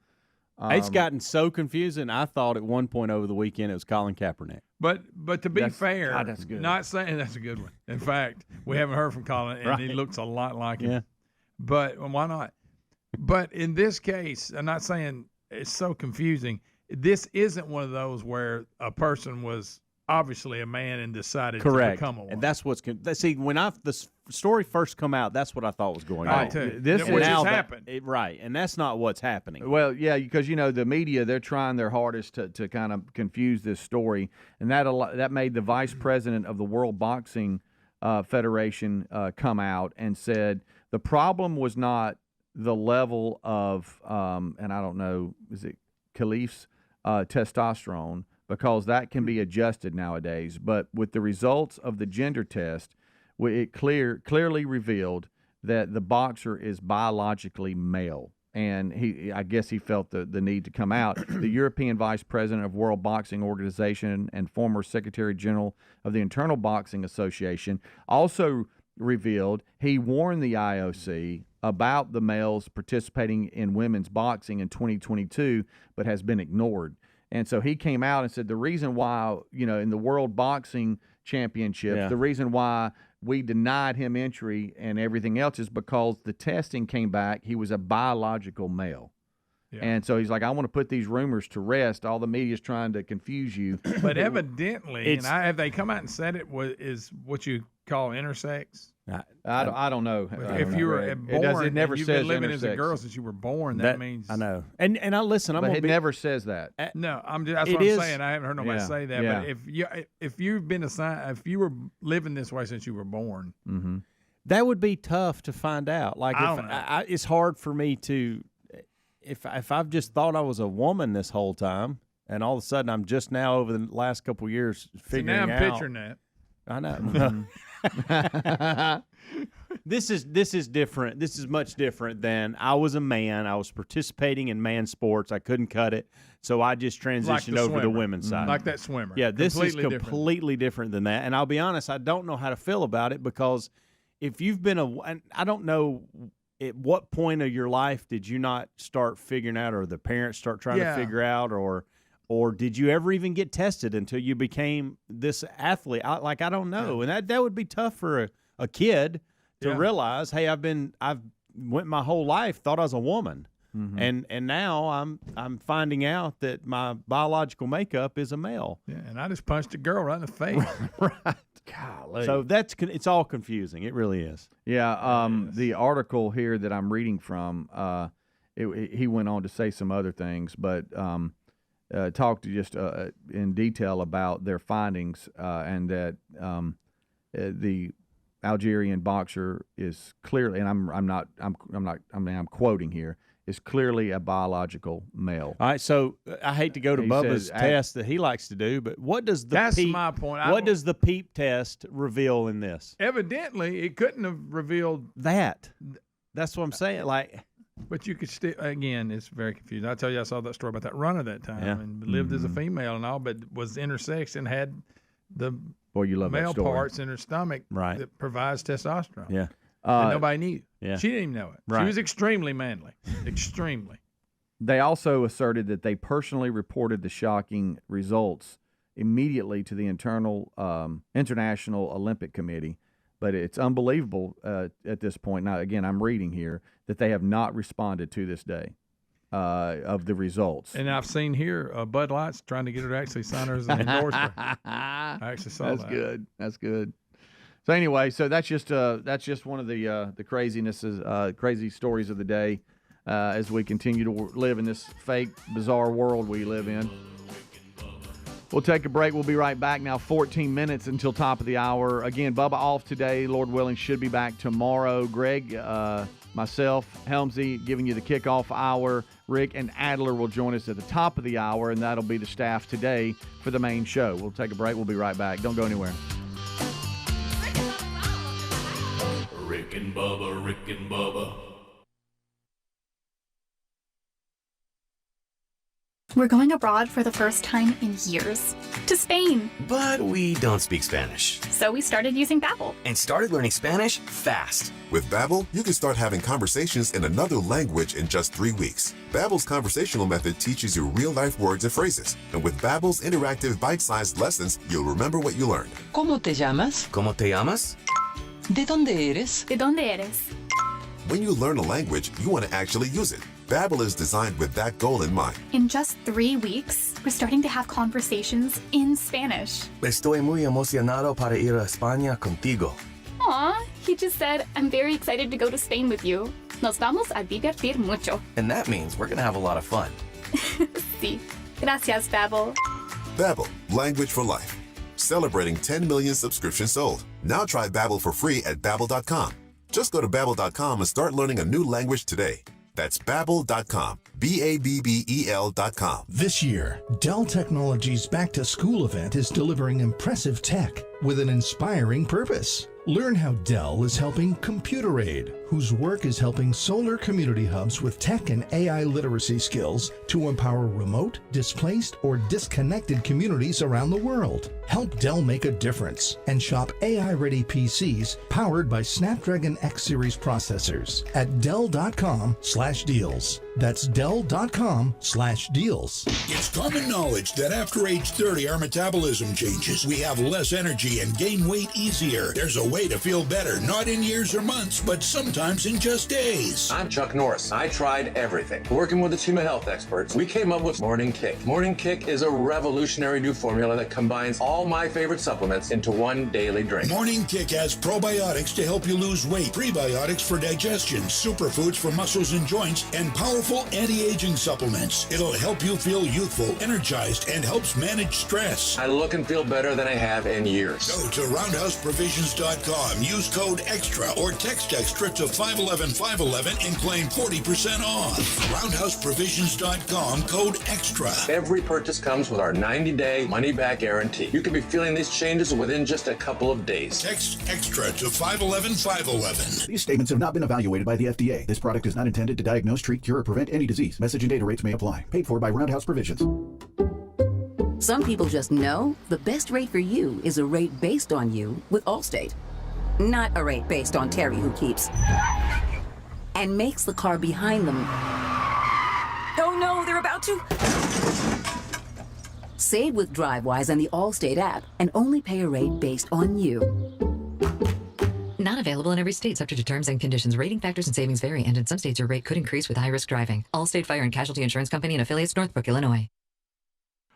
It's gotten so confusing. I thought at one point over the weekend it was Colin Kaepernick. But to be fair, God, that's good. Not saying that's a good one. In fact, we haven't heard from Colin, and he looks a lot like him. But why not? But in this case, I'm not saying it's so confusing. This isn't one of those where a person was obviously a man and decided to become a woman. And that's what's see when the story first come out, that's what I thought was going on. Which has happened, right? And that's not what's happening. Well, yeah, because the media, they're trying their hardest to kind of confuse this story, and that made the vice president of the World Boxing Federation come out and said the problem was not the level of and I don't know, is it Khalif's testosterone, because that can be adjusted nowadays. But with the results of the gender test, it clearly revealed that the boxer is biologically male. And I guess he felt the need to come out. The European Vice President of World Boxing Organization and former Secretary General of the International Boxing Association also revealed he warned the IOC about the males participating in women's boxing in 2022, but has been ignored. And so he came out and said the reason why, in the World Boxing Championships, the reason why we denied him entry and everything else is because the testing came back. He was a biological male. Yeah. And so he's like, I want to put these rumors to rest. All the media's trying to confuse you. But evidently, have they come out and said is what you call intersex? I don't know. If you were born, it never you've says been living intersex. as a girl since you were born. That means I know. And I listen. But it never says that. No, that's what I'm saying. I haven't heard nobody say that. Yeah. But if you've been assigned, if you were living this way since you were born, that would be tough to find out. Like it's hard for me to, if I've just thought I was a woman this whole time, and all of a sudden I'm just now over the last couple of years figuring out. Now I'm picturing that. I know. This is different. This is much different than I was a man. I was participating in man sports. I couldn't cut it, so I just transitioned over to the women's side. Like that swimmer. Yeah, this is completely different than that. And I'll be honest, I don't know how to feel about it because if you've been and I don't know at what point of your life did you not start figuring out, or the parents start trying to figure out, or did you ever even get tested until you became this athlete? I don't know. And that would be tough for a kid to realize, hey, I've went my whole life, thought I was a woman. And now I'm finding out that my biological makeup is a male. Yeah, and I just punched a girl right in the face. Right. Golly. So it's all confusing. It really is. Yeah. The article here that I'm reading from, he went on to say some other things, but talked just in detail about their findings and that the Algerian boxer is clearly, and I'm quoting here, is clearly a biological male. All right, so I hate to go to Bubba's test that he likes to do, but what does the That's PEEP, my point. What does the PEEP test reveal in this? Evidently, it couldn't have revealed that. That's what I'm saying. But you could still, again, it's very confusing. I tell you, I saw that story about that runner that time and lived as a female and all, but was intersex and had the male parts in her stomach that provides testosterone. Yeah. And nobody knew. Yeah. She didn't even know it. Right. She was extremely manly. Extremely. They also asserted that they personally reported the shocking results immediately to the International Olympic Committee. But it's unbelievable at this point. Now, again, I'm reading here that they have not responded to this day of the results. And I've seen here Bud Light's trying to get her to actually sign her as an endorser. I actually saw that. That's good. That's good. So anyway, that's just one of the crazinesses, crazy stories of the day as we continue to live in this fake, bizarre world we live in. We'll take a break. We'll be right back now. 14 minutes until top of the hour. Again, Bubba off today. Lord willing, should be back tomorrow. Greg, myself, Helmsy, giving you the kickoff hour. Rick and Adler will join us at the top of the hour, and that'll be the staff today for the main show. We'll take a break. We'll be right back. Don't go anywhere. Rick and Bubba, Rick and Bubba. We're going abroad for the first time in years. To Spain. But we don't speak Spanish. So we started using Babbel. And started learning Spanish fast. With Babbel, you can start having conversations in another language in just 3 weeks. Babbel's conversational method teaches you real-life words and phrases. And with Babbel's interactive bite-sized lessons, you'll remember what you learned. ¿Cómo te llamas? ¿Cómo te llamas? ¿De dónde eres? ¿De dónde eres? When you learn a language, you want to actually use it. Babbel is designed with that goal in mind. In just 3 weeks, we're starting to have conversations in Spanish. Estoy muy emocionado para ir a España contigo. Aw, he just said, I'm very excited to go to Spain with you. Nos vamos a divertir mucho. And that means we're going to have a lot of fun. Sí. Gracias, Babbel. Babbel, language for life. Celebrating 10 million subscriptions sold. Now try Babbel for free at Babbel.com. Just go to Babbel.com and start learning a new language today. That's Babbel.com. Babbel.com. This year, Dell Technologies' Back to School event is delivering impressive tech with an inspiring purpose. Learn how Dell is helping Computer Aid, whose work is helping solar community hubs with tech and AI literacy skills to empower remote, displaced, or disconnected communities around the world. Help Dell make a difference and shop AI-ready PCs powered by Snapdragon X Series processors at Dell.com/deals. That's Dell.com/deals. It's common knowledge that after age 30, our metabolism changes. We have less energy and gain weight easier. There's a way to feel better, not in years or months, but sometimes in just days. I'm Chuck Norris. I tried everything. Working with the team of health experts, we came up with Morning Kick. Morning Kick is a revolutionary new formula that combines all my favorite supplements into one daily drink. Morning Kick has probiotics to help you lose weight, prebiotics for digestion, superfoods for muscles and joints, and powerful anti-aging supplements. It'll help you feel youthful, energized, and helps manage stress. I look and feel better than I have in years. Go to roundhouseprovisions.com, use code EXTRA or text EXTRA to 511-511 and claim 40% off. Roundhouseprovisions.com, code EXTRA. Every purchase comes with our 90-day money-back guarantee. You could be feeling these changes within just a couple of days. Text EXTRA to 511-511. These statements have not been evaluated by the FDA. This product is not intended to diagnose, treat, cure, or prevent any disease. Message and data rates may apply. Paid for by Roundhouse Provisions. Some people just know the best rate for you is a rate based on you with Allstate. Not a rate based on Terry who keeps and makes the car behind them. Oh no, they're about to. Save with DriveWise and the Allstate app and only pay a rate based on you. Not available in every state, subject to terms and conditions. Rating factors and savings vary, and in some states your rate could increase with high-risk driving. Allstate Fire and Casualty Insurance Company and affiliates, Northbrook, Illinois.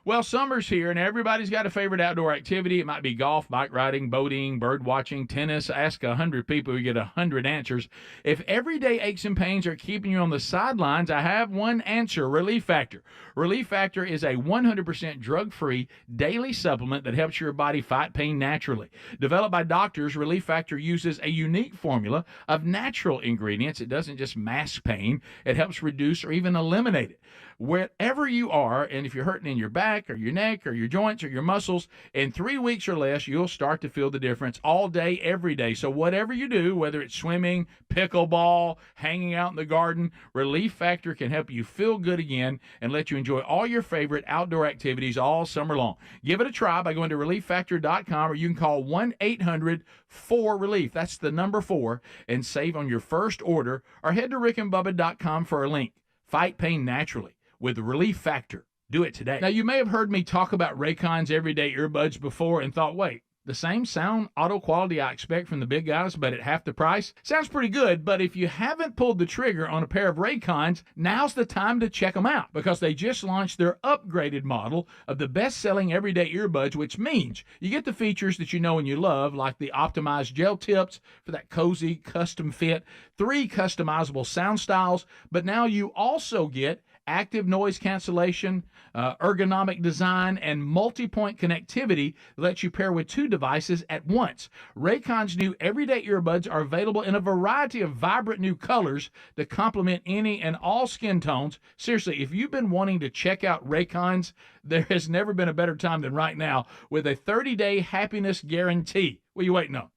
Well, summer's here, and everybody's got a favorite outdoor activity. It might be golf, bike riding, boating, bird watching, tennis. Ask 100 people, you get 100 answers. If everyday aches and pains are keeping you on the sidelines, I have one answer, Relief Factor. Relief Factor is a 100% drug-free daily supplement that helps your body fight pain naturally. Developed by doctors, Relief Factor uses a unique formula of natural ingredients. It doesn't just mask pain. It helps reduce or even eliminate it. Wherever you are, and if you're hurting in your back or your neck or your joints or your muscles, in 3 weeks or less, you'll start to feel the difference all day, every day. So whatever you do, whether it's swimming, pickleball, hanging out in the garden, Relief Factor can help you feel good again and let you enjoy all your favorite outdoor activities all summer long. Give it a try by going to ReliefFactor.com, or you can call 1-800-4RELIEF. That's the number 4, and save on your first order, or head to rickandbubba.com for a link. Fight pain naturally with Relief Factor. Do it today. Now, you may have heard me talk about Raycon's everyday earbuds before and thought, wait, the same sound auto quality I expect from the big guys, but at half the price? Sounds pretty good, but if you haven't pulled the trigger on a pair of Raycons, now's the time to check them out, because they just launched their upgraded model of the best-selling everyday earbuds, which means you get the features that you know and you love, like the optimized gel tips for that cozy custom fit, 3 customizable sound styles, but now you also get active noise cancellation, ergonomic design, and multi-point connectivity that lets you pair with 2 devices at once. Raycon's new everyday earbuds are available in a variety of vibrant new colors to complement any and all skin tones. Seriously, if you've been wanting to check out Raycon's, there has never been a better time than right now with a 30-day happiness guarantee. What are you waiting on?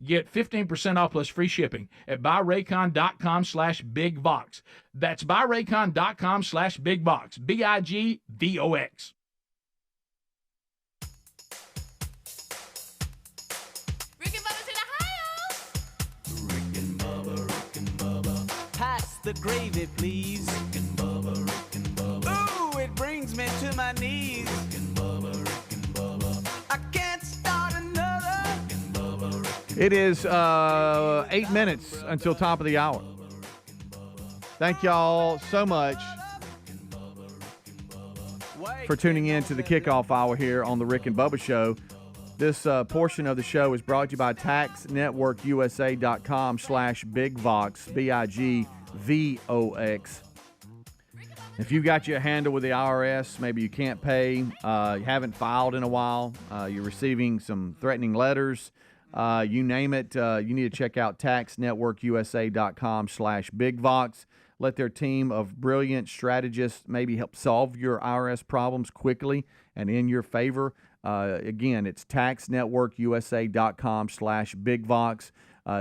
Get 15% off plus free shipping at buyraycon.com/bigvox. That's buyraycon.com/bigvox. BIGVOX. Rick and Bubba's in Ohio. Pass the gravy, please. Rick and Bubba, Rick and Bubba. Ooh, it brings me to my knees. Rick and Bubba, Rick and Bubba. I can't start another. Rick and Bubba, Rick and It is 8 minutes until top of the hour. Thank y'all so much for tuning in to the kickoff hour here on the Rick and Bubba Show. This portion of the show is brought to you by TaxNetworkUSA.com/BigVox, BIGVOX. If you got you a handle with the IRS, maybe you can't pay, you haven't filed in a while, you're receiving some threatening letters, you name it, you need to check out TaxNetworkUSA.com/BigVox. Let their team of brilliant strategists maybe help solve your IRS problems quickly and in your favor. Again, it's TaxNetworkUSA.com/BigVox.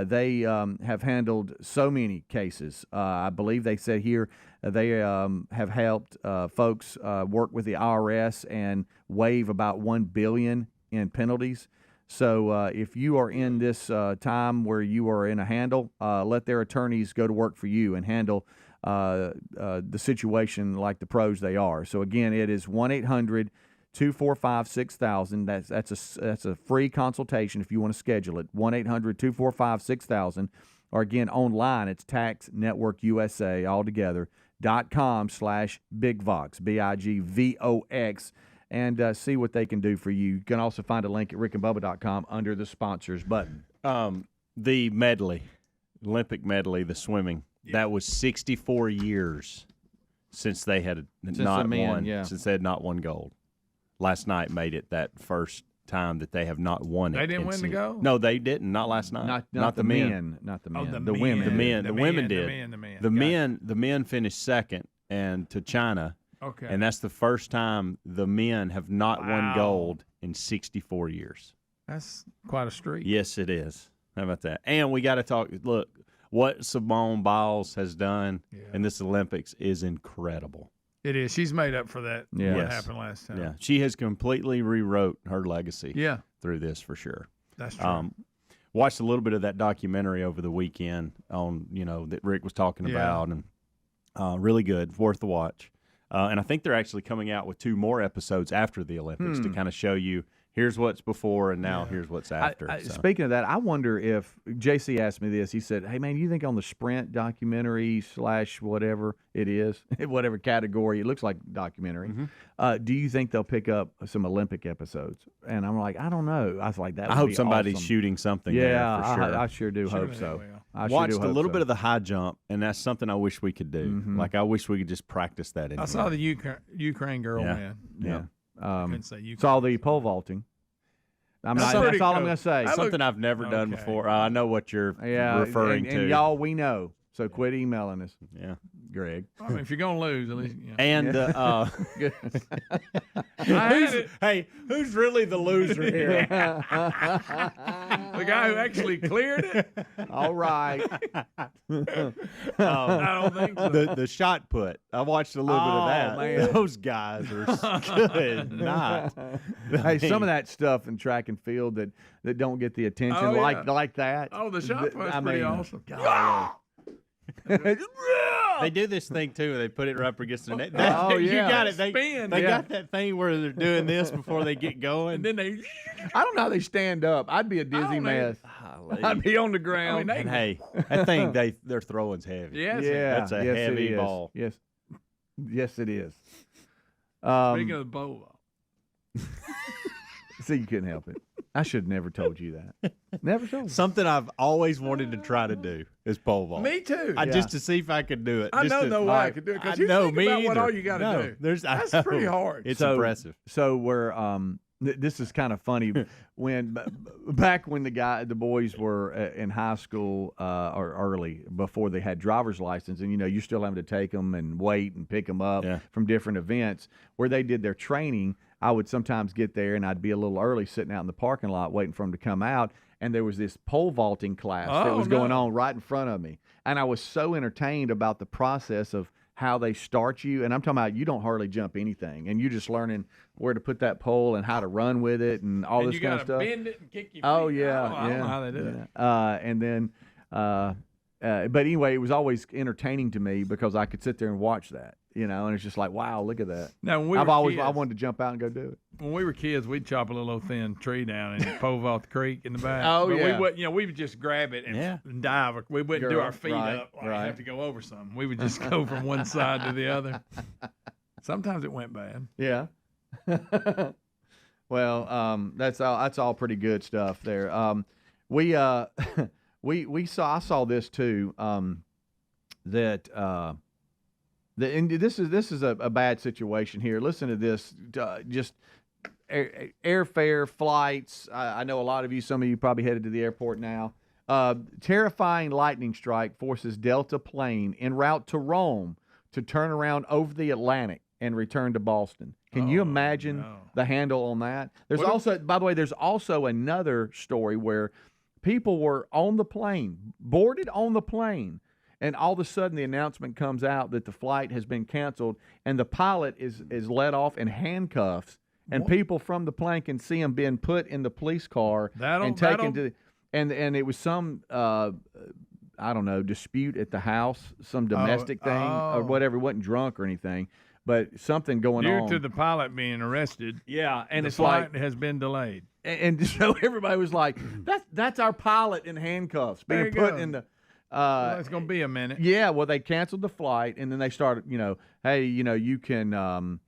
They have handled so many cases. I believe they said here they have helped folks work with the IRS and waive about $1 billion in penalties. So if you are in this time where you are in a handle, let their attorneys go to work for you and handle the situation like the pros they are. So again, it is 1-800-245-6000. That's a free consultation if you want to schedule it. 1-800-245-6000. Or again, online, it's TaxNetworkUSA altogether.com/BigVox, BIGVOX. And see what they can do for you. You can also find a link at rickandbubba.com under the sponsors button. The medley, Olympic medley, the swimming, that was 64 years since they had not won gold. Last night made it that first time that they have not won it. They didn't win the gold? No, they didn't. Not last night. Not the men. Not the men. Oh, the women. The women did. The men finished second and to China. Okay. And that's the first time the men have not won gold in 64 years. That's quite a streak. Yes, it is. How about that? And we got to talk. Look, what Simone Biles has done in this Olympics is incredible. It is. She's made up for that. Yeah. What happened last time? Yeah. She has completely rewrote her legacy. Yeah. Through this for sure. That's true. Watched a little bit of that documentary over the weekend on that Rick was talking about, and really good, worth the watch. And I think they're actually coming out with 2 more episodes after the Olympics to kind of show you here's what's before and now here's what's after. Speaking of that, I wonder if JC asked me this. He said, "Hey man, you think on the Sprint documentary / whatever it is, whatever category, it looks like documentary. Do you think they'll pick up some Olympic episodes?" And I'm like, I don't know. I was like, that. I hope somebody's shooting something. Yeah, there for sure. I sure do hope so. I watched sure a little bit of the high jump, and that's something I wish we could do. Like I wish we could just practice that. I saw the Ukraine girl, man. Yeah. You saw the pole vaulting. That's all I'm going to say. Something I've never done before. I know what you're referring to. And y'all, we know. So quit emailing us. Yeah. Greg. I mean, if you're going to lose, at least. And who's really the loser here? The guy who actually cleared it? All right. I don't think so. The shot put. I watched a little bit of that. Man. Those guys are good. Not. Hey, some of that stuff in track and field that don't get the attention like that. Oh, the shot put's pretty awesome. They do this thing too. They put it right up against the net. You got it. They spin. got that thing where they're doing this before they get going. And then they. I don't know how they stand up. I'd be a dizzy mess. I'd be on the ground. And hey, that thing their throwing's heavy. Yes, that's a heavy ball. Yes, it is. Speaking of the bowl. See, you couldn't help it. I should have never told you that. Never told you. Something I've always wanted to try to do is pole vault. Me too. Just to see if I could do it. I know no way I could do it because you think about what all you got to do. That's pretty hard. It's impressive. So we're this is kind of funny back when the boys were in high school or early before they had driver's license, and you're still having to take them and wait and pick them up from different events where they did their training. I would sometimes get there and I'd be a little early sitting out in the parking lot waiting for them to come out. And there was this pole vaulting class that was going on right in front of me. And I was so entertained about the process of how they start you. And I'm talking about you don't hardly jump anything. And you're just learning where to put that pole and how to run with it and all this kind of stuff. Bend it and kick your feet. Oh, yeah. I don't know how they do it. And then, but anyway, it was always entertaining to me because I could sit there and watch that. And it's just like, wow, look at that. Now, when I wanted to jump out and go do it. When we were kids, we'd chop a little old thin tree down and pole vault the creek in the back. Oh, but yeah. we would just grab it and dive. We wouldn't do our feet up or have to go over something. We would just go from one side to the other. Sometimes it went bad. Yeah. Well, that's all pretty good stuff there. I saw this too. And this is a bad situation here. Listen to this. Just airfare, flights. I know a lot of you, some of you probably headed to the airport now. Terrifying lightning strike forces Delta plane en route to Rome to turn around over the Atlantic and return to Boston. Can you imagine the handle on that? By the way, there's also another story where people were on the plane, boarded on the plane, and all of a sudden the announcement comes out that the flight has been canceled, and the pilot is let off in handcuffs, and people from the plane can see him being put in the police car and taken to and it was some I don't know, dispute at the house, some domestic thing or whatever. It wasn't drunk or anything, but something going on. Due to the pilot being arrested. Yeah, and the flight has been delayed. And so everybody was like, that's our pilot in handcuffs being put in the well, it's going to be a minute. Yeah, well, they canceled the flight, and then they started, hey, you can,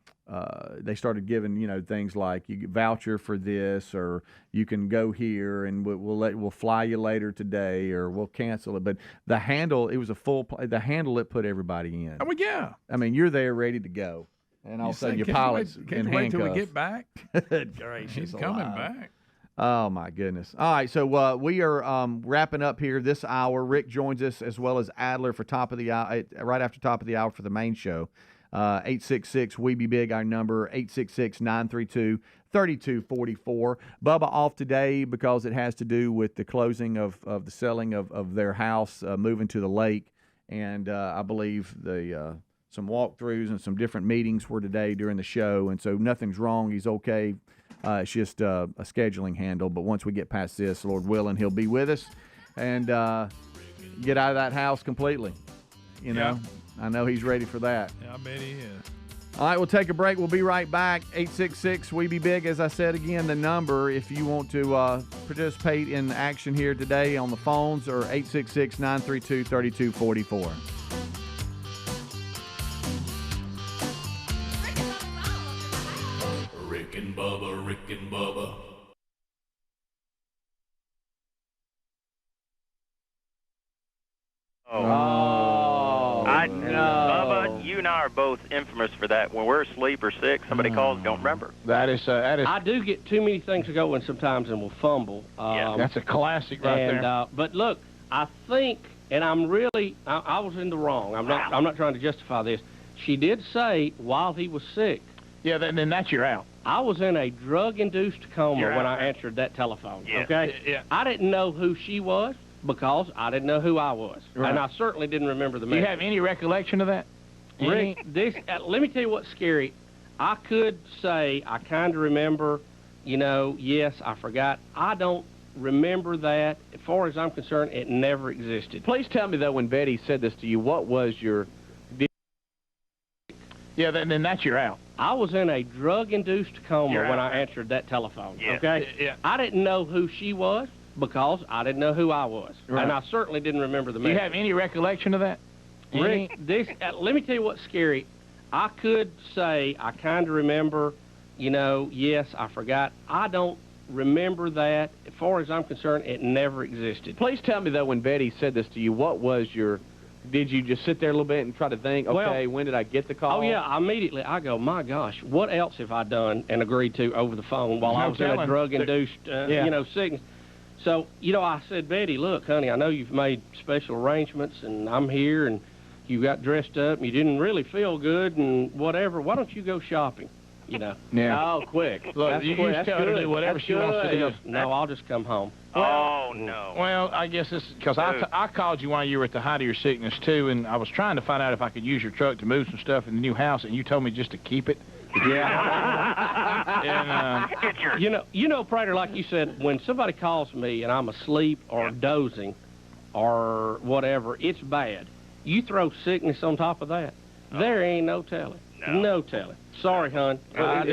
they started giving, things like you get voucher for this, or you can go here, and we'll fly you later today, or we'll cancel it. But the handle, it was a full, the handle it put everybody in. Oh, well, yeah. I mean, you're there ready to go, and all of a sudden your pilot's in handcuffs. Wait till we get back. Good gracious, he's coming back. Oh, my goodness. All right, so we are wrapping up here this hour. Rick joins us as well as Adler for top of the hour, right after top of the hour for the main show. 866-WE-BE-BIG, our number, 866-932-3244. Bubba off today because it has to do with the closing of the selling of their house, moving to the lake. And I believe some walkthroughs and some different meetings were today during the show. And so nothing's wrong. He's okay. It's just a scheduling handle. But once we get past this, Lord willing, he'll be with us and get out of that house completely. You know, I know he's ready for that. Yeah, I bet he is. All right, we'll take a break. We'll be right back. 866 We Be Big, as I said again, the number if you want to participate in action here today on the phones, or 866-932-3244. Rick and Bubba, Rick and Bubba. I Bubba, you and I are both infamous for that. When we're asleep or sick, somebody calls, don't remember. That is. I do get too many things going sometimes and will fumble. That's a classic right there. But look, I think, and I'm really, I was in the wrong. I'm not trying to justify this. She did say while he was sick. Yeah, then that's your out. I was in a drug-induced coma You're when out. I answered that telephone. Yeah. Okay. Yeah. I didn't know who she was because I didn't know who I was, Right. and I certainly didn't remember the Do you message. have any recollection of that? Rick, let me tell you what's scary. I could say I kind of remember, yes, I forgot. I don't remember that. As far as I'm concerned, it never existed. Please tell me, though, when Betty said this to you, what was your... Yeah, then that's your out. I was in a drug-induced coma You're when out. I answered that telephone, Yeah. okay? Yeah. I didn't know who she was because I didn't know who I was, Right. and I certainly didn't remember the Do you message. have any recollection of that? Rick, let me tell you what's scary. I could say I kind of remember, yes, I forgot. I don't remember that. As far as I'm concerned, it never existed. Please tell me, though, when Betty said this to you, what was your... Did you just sit there a little bit and try to think, okay, when did I get the call? Oh, yeah, immediately I go, my gosh, what else have I done and agreed to over the phone while I was in a drug-induced, sickness? So, I said, Betty, look, honey, I know you've made special arrangements, and I'm here, and you got dressed up, and you didn't really feel good, and whatever. Why don't you go shopping? Yeah. Oh, quick. Look, That's you quick. just tell her to do whatever she wants to do. No, I'll just come home. Oh, no. Well, I guess this because I called you while you were at the height of your sickness too, and I was trying to find out if I could use your truck to move some stuff in the new house, and you told me just to keep it. Yeah. And Prater, like you said, when somebody calls me and I'm asleep or dozing or whatever, it's bad. You throw sickness on top of that, there ain't no telling. No telling. Sorry, hon. I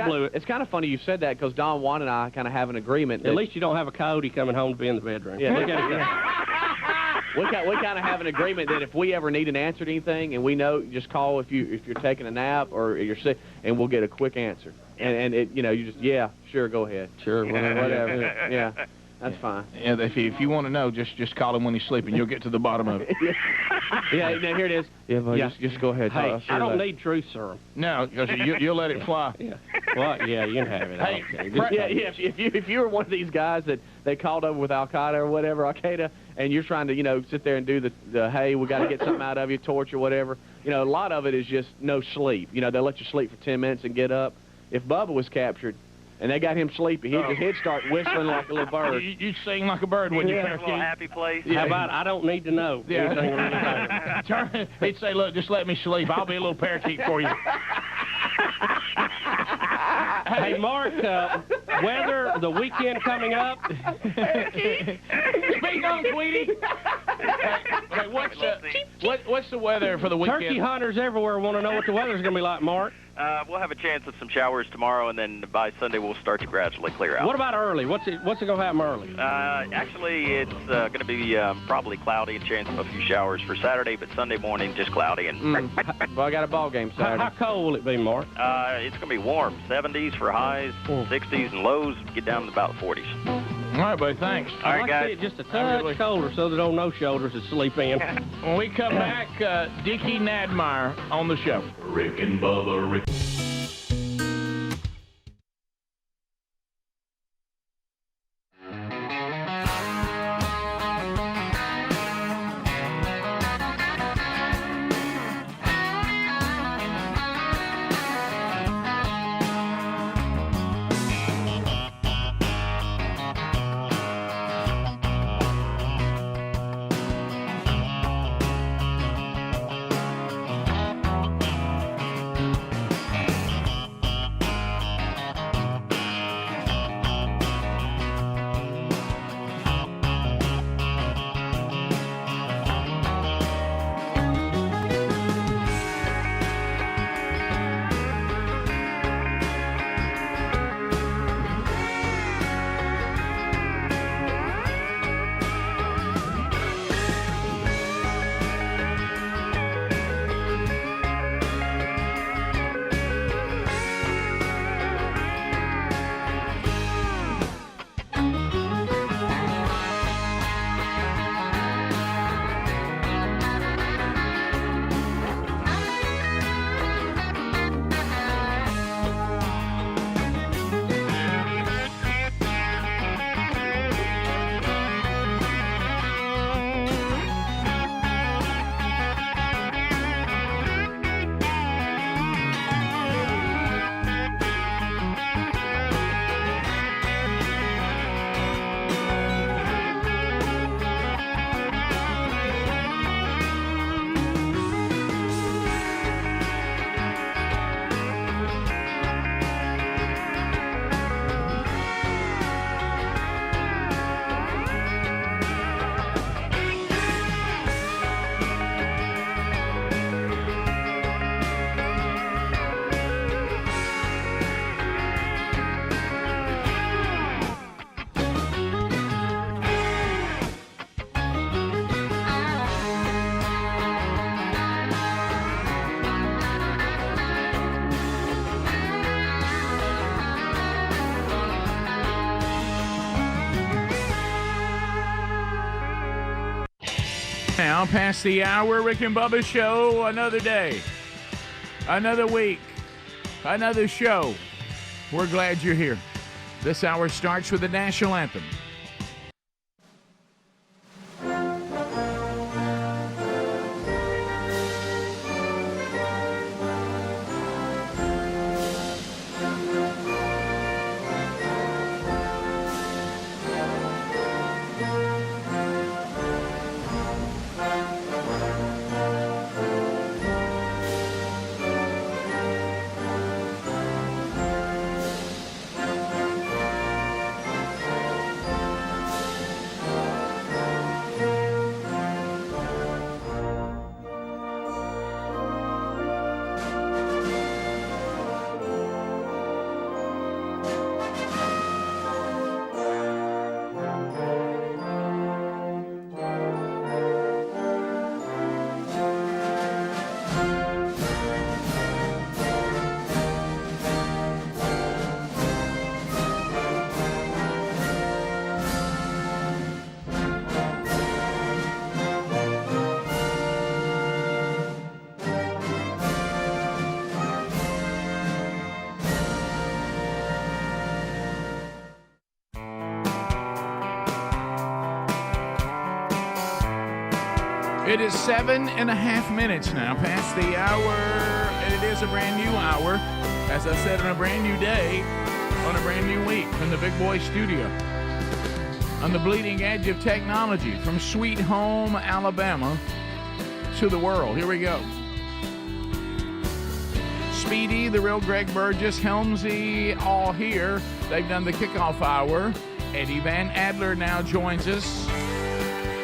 blew it. It's kind of funny you said that because Don Juan and I kind of have an agreement. At least you don't have a coyote coming home to be in the bedroom. Yeah. Look at it. We kind of have an agreement that if we ever need an answer to anything, and we know, just call if you're taking a nap or you're sick, and we'll get a quick answer. And it, you just sure, go ahead. Sure, whatever. Yeah, that's fine. Yeah, if you want to know, just call him when he's sleeping. You'll get to the bottom of it. Yeah, now here it is. Yeah, just go ahead. Hey, I don't need truth serum. No, because you'll let it fly. Yeah. Well, yeah, you can have it. Hey, if you were one of these guys that they called over with Al Qaeda or whatever, Al Qaeda, and you're trying to sit there and do the hey, we got to get something out of you, torch or whatever. A lot of it is just no sleep. They'll let you sleep for 10 minutes and get up. If Bubba was captured and they got him sleepy, he'd start whistling like a little bird. You'd sing like a bird, wouldn't you? A little happy place. How about I don't need to know anything really. He'd say, look, just let me sleep. I'll be a little parakeet for you. Hey, Mark, weather, the weekend coming up. Speak on, Tweety. Hey, what's the weather for the weekend? Turkey hunters everywhere want to know what the weather's going to be like, Mark. We'll have a chance of some showers tomorrow, and then by Sunday we'll start to gradually clear out. What about early? What's it going to happen early? Actually, it's going to be probably cloudy and chance of a few showers for Saturday, but Sunday morning just cloudy. And Well, I got a ball game Saturday. How cold will it be, Mark? It's going to be warm, 70s for highs, 60s and lows, get down to about 40s. All right, buddy, thanks. All right, I'd guys. like to see it just a touch colder so that old no-shoulders to sleep in. When we come back, Dickie Nadmeyer on the show. Rick and Bubba, Rick. now, past the hour. Rick and Bubba Show, another day, another week, another show. We're glad you're here. This hour starts with the national anthem. It is 7.5 minutes now past the hour, and it is a brand new hour, as I said, on a brand new day, on a brand new week from the Big Boy Studio. On the bleeding edge of technology, from Sweet Home, Alabama, to the world. Here we go. Speedy, the real Greg Burgess, Helmsy, all here. They've done the kickoff hour. Eddie Van Adler now joins us.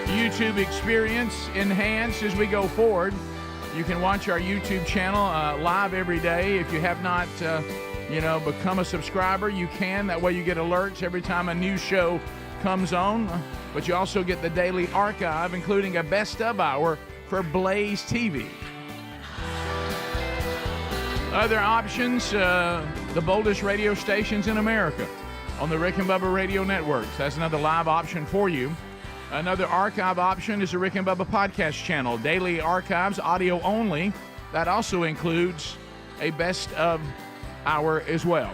YouTube experience enhanced as we go forward. You can watch our YouTube channel live every day. If you have not, become a subscriber, you can. That way you get alerts every time a new show comes on. But you also get the daily archive, including a best of hour for Blaze TV. Other options, the boldest radio stations in America on the Rick and Bubba radio networks. That's another live option for you. Another archive option is the Rick and Bubba podcast channel. Daily archives, audio only. That also includes a best of hour as well.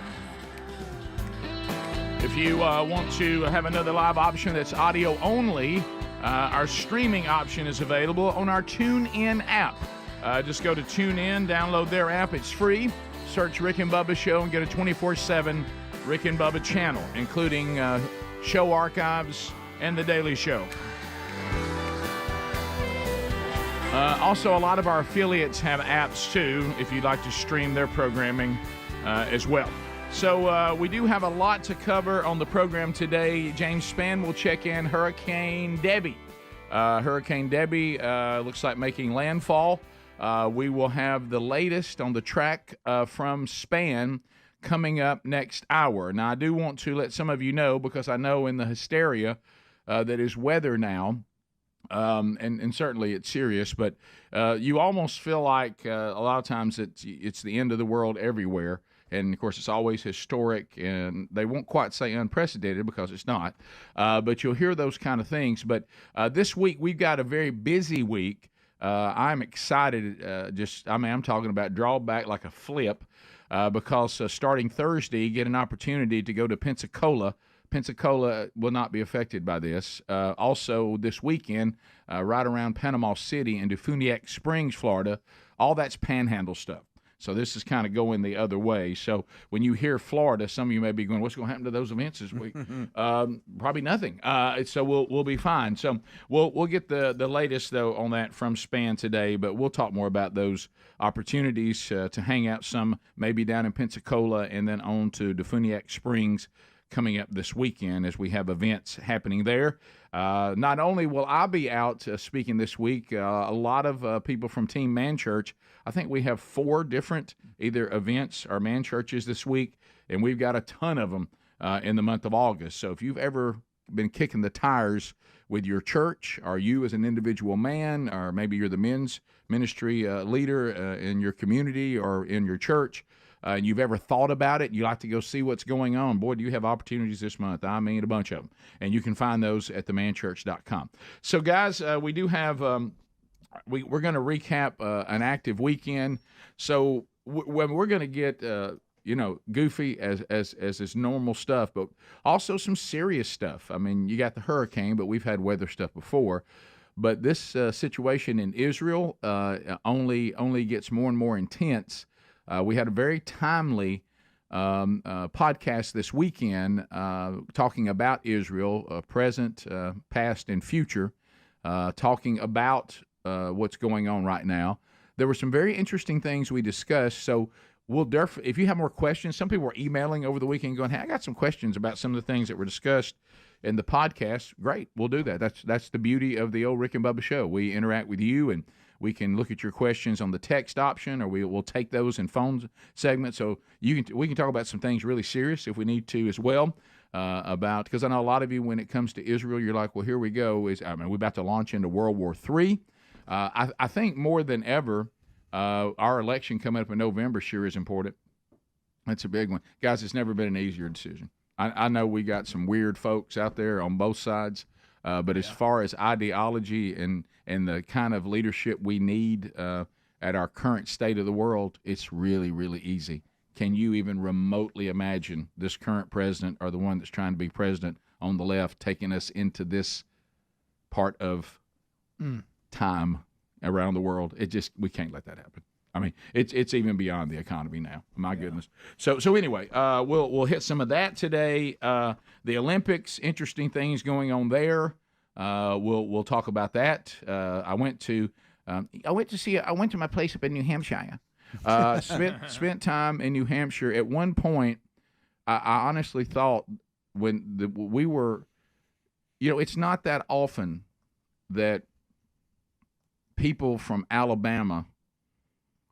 If you want to have another live option that's audio only, our streaming option is available on our TuneIn app. Just go to TuneIn, download their app. It's free. Search Rick and Bubba Show and get a 24/7 Rick and Bubba channel, including show archives and The Daily Show. Also, a lot of our affiliates have apps, too, if you'd like to stream their programming as well. So we do have a lot to cover on the program today. James Spann will check in Hurricane Debbie. Hurricane Debbie looks like making landfall. We will have the latest on the track from Spann coming up next hour. Now, I do want to let some of you know, because I know in the hysteria that is weather now, and certainly it's serious, but you almost feel like a lot of times it's the end of the world everywhere. And, of course, it's always historic, and they won't quite say unprecedented because it's not. But you'll hear those kind of things. But this week we've got a very busy week. I'm excited. I'm talking about draw back like a flip because starting Thursday, get an opportunity to go to Pensacola. Pensacola will not be affected by this. Also, this weekend, right around Panama City into Funiac Springs, Florida, all that's panhandle stuff. So this is kind of going the other way. So when you hear Florida, some of you may be going, what's going to happen to those events this week? Probably nothing. So we'll be fine. So we'll get the latest, though, on that from Spann today, but we'll talk more about those opportunities to hang out some, maybe down in Pensacola and then on to Funiac Springs coming up this weekend as we have events happening there. Not only will I be out speaking this week, a lot of people from Team Man Church. I think we have 4 different either events or man churches this week, and we've got a ton of them in the month of August. So if you've ever been kicking the tires with your church, or you as an individual man, or maybe you're the men's ministry leader in your community or in your church, and you've ever thought about it, you like to go see what's going on, boy, do you have opportunities this month. I mean, a bunch of them. And you can find those at themanchurch.com. So, guys, we do have we're going to recap an active weekend. So when we're going to get goofy as is normal stuff, but also some serious stuff. I mean, you got the hurricane, but we've had weather stuff before. But this situation in Israel only gets more and more intense. We had a very timely podcast this weekend talking about Israel, present, past, and future, talking about what's going on right now. There were some very interesting things we discussed, so if you have more questions, some people were emailing over the weekend going, hey, I got some questions about some of the things that were discussed in the podcast. Great, we'll do that. That's the beauty of the old Rick and Bubba show. We interact with you, and we can look at your questions on the text option, or we'll take those in phone segments. So we can talk about some things really serious if we need to as well, because I know a lot of you, when it comes to Israel, you're like, well, here we go. We're about to launch into World War III. I think more than ever, our election coming up in November sure is important. That's a big one. Guys, it's never been an easier decision. I know we got some weird folks out there on both sides, but as far as ideology and the kind of leadership we need at our current state of the world, it's really, really easy. Can you even remotely imagine this current president or the one that's trying to be president on the left taking us into this part of time around the world? We can't let that happen. I mean, it's even beyond the economy now. My goodness. So anyway, we'll hit some of that today. The Olympics, interesting things going on there. We'll talk about that. I went to my place up in New Hampshire. Spent time in New Hampshire. At one point, I honestly thought we were, it's not that often that people from Alabama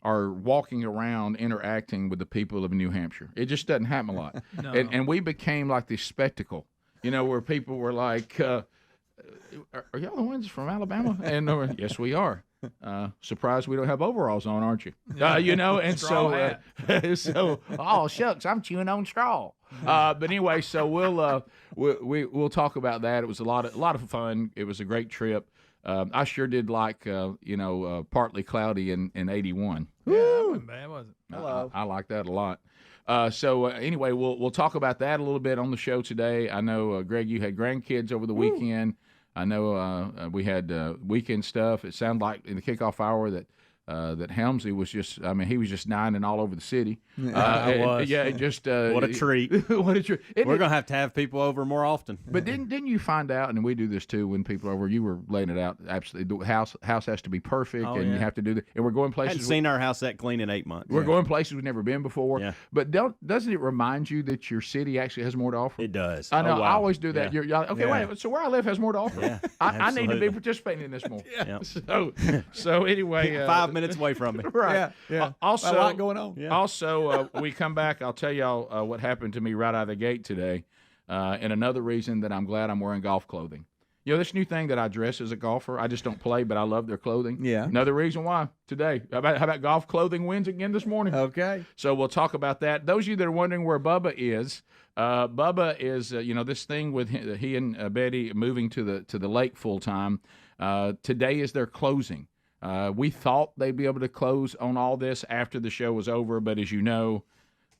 are walking around interacting with the people of New Hampshire. It just doesn't happen a lot. No. And we became like this spectacle, where people were like, are y'all the ones from Alabama? And yes, we are. Surprised we don't have overalls on, aren't you? And so, oh shucks, I'm chewing on straw. But anyway, so we'll talk about that. It was a lot of fun. It was a great trip. I sure did like, partly cloudy in 81. Yeah, that wasn't bad, was it? Hello. I like that a lot. So anyway, we'll talk about that a little bit on the show today. I know, Greg, you had grandkids over the weekend. I know we had weekend stuff. It sounded like in the kickoff hour that Helmsley was he was just dining all over the city. I was. What a treat. What a treat. We're going to have people over more often. But didn't you find out, and we do this too when people are over, you were laying it out, absolutely, the house has to be perfect, you have to do that. And we're going places. I hadn't seen our house that clean in 8 months. We're going places we've never been before. Yeah. But doesn't it remind you that your city actually has more to offer? It does. I know. Oh, wow. I always do that. Yeah. Wait, so where I live has more to offer? Yeah, I need to be participating in this more. Yeah. So anyway. 5 minutes away from me. Right. Yeah. Also, a lot going on. Yeah. Also, we come back. I'll tell y'all what happened to me right out of the gate today, and another reason that I'm glad I'm wearing golf clothing. This new thing that I dress as a golfer. I just don't play, but I love their clothing. Yeah. Another reason why today. How about golf clothing wins again this morning? Okay. So we'll talk about that. Those of you that are wondering where Bubba is this thing with he and Betty moving to the lake full time. Today is their closing. We thought they'd be able to close on all this after the show was over, but as you know,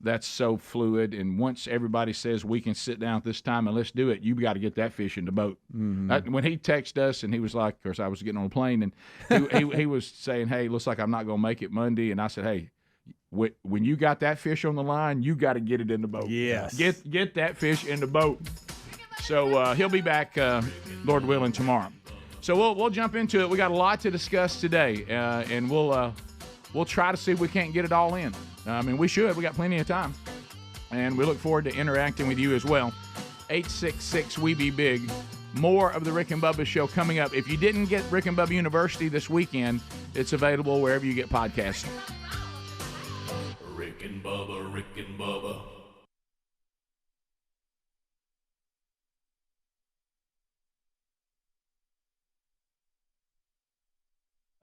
that's so fluid. And once everybody says we can sit down at this time and let's do it, you got to get that fish in the boat. Mm-hmm. When he texted us and he was like, of course, I was getting on a plane, and he was saying, hey, looks like I'm not going to make it Monday. And I said, hey, when you got that fish on the line, you got to get it in the boat. Yes. Get that fish in the boat. So he'll be back, Lord willing, tomorrow. So we'll jump into it. We got a lot to discuss today, and we'll try to see if we can't get it all in. We should. We got plenty of time, and we look forward to interacting with you as well. 866 We Be Big. More of the Rick and Bubba show coming up. If you didn't get Rick and Bubba University this weekend, it's available wherever you get podcasts. Rick and Bubba, Rick and Bubba.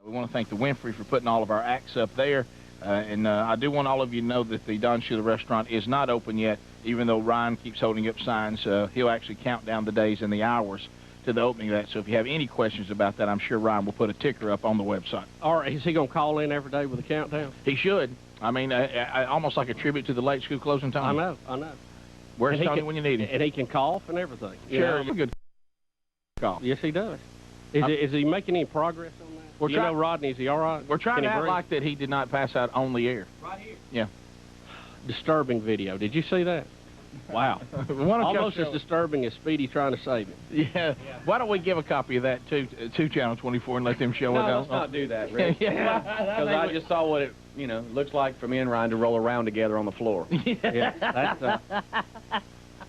We want to thank the Winfrey for putting all of our acts up there. And I do want all of you to know that the Don Shula restaurant is not open yet, even though Ryan keeps holding up signs. He'll actually count down the days and the hours to the opening of that. So if you have any questions about that, I'm sure Ryan will put a ticker up on the website. Or is he going to call in every day with a countdown? He should. I mean, almost like a tribute to the late school closing time. I know. Where's Tony when you need him? And he can cough and everything. Sure, he's a good call. Yes, he does. Is he making any progress on that? Do you know, Rodney, is he all right? We're trying to act like that he did not pass out on the air. Right here. Yeah. Disturbing video. Did you see that? Wow. Almost as disturbing as Speedy trying to save him. Yeah. Why don't we give a copy of that to Channel 24 and let them show it? No, let's not do that, Rick. Because I just saw what it looks like for me and Ryan to roll around together on the floor. Yeah.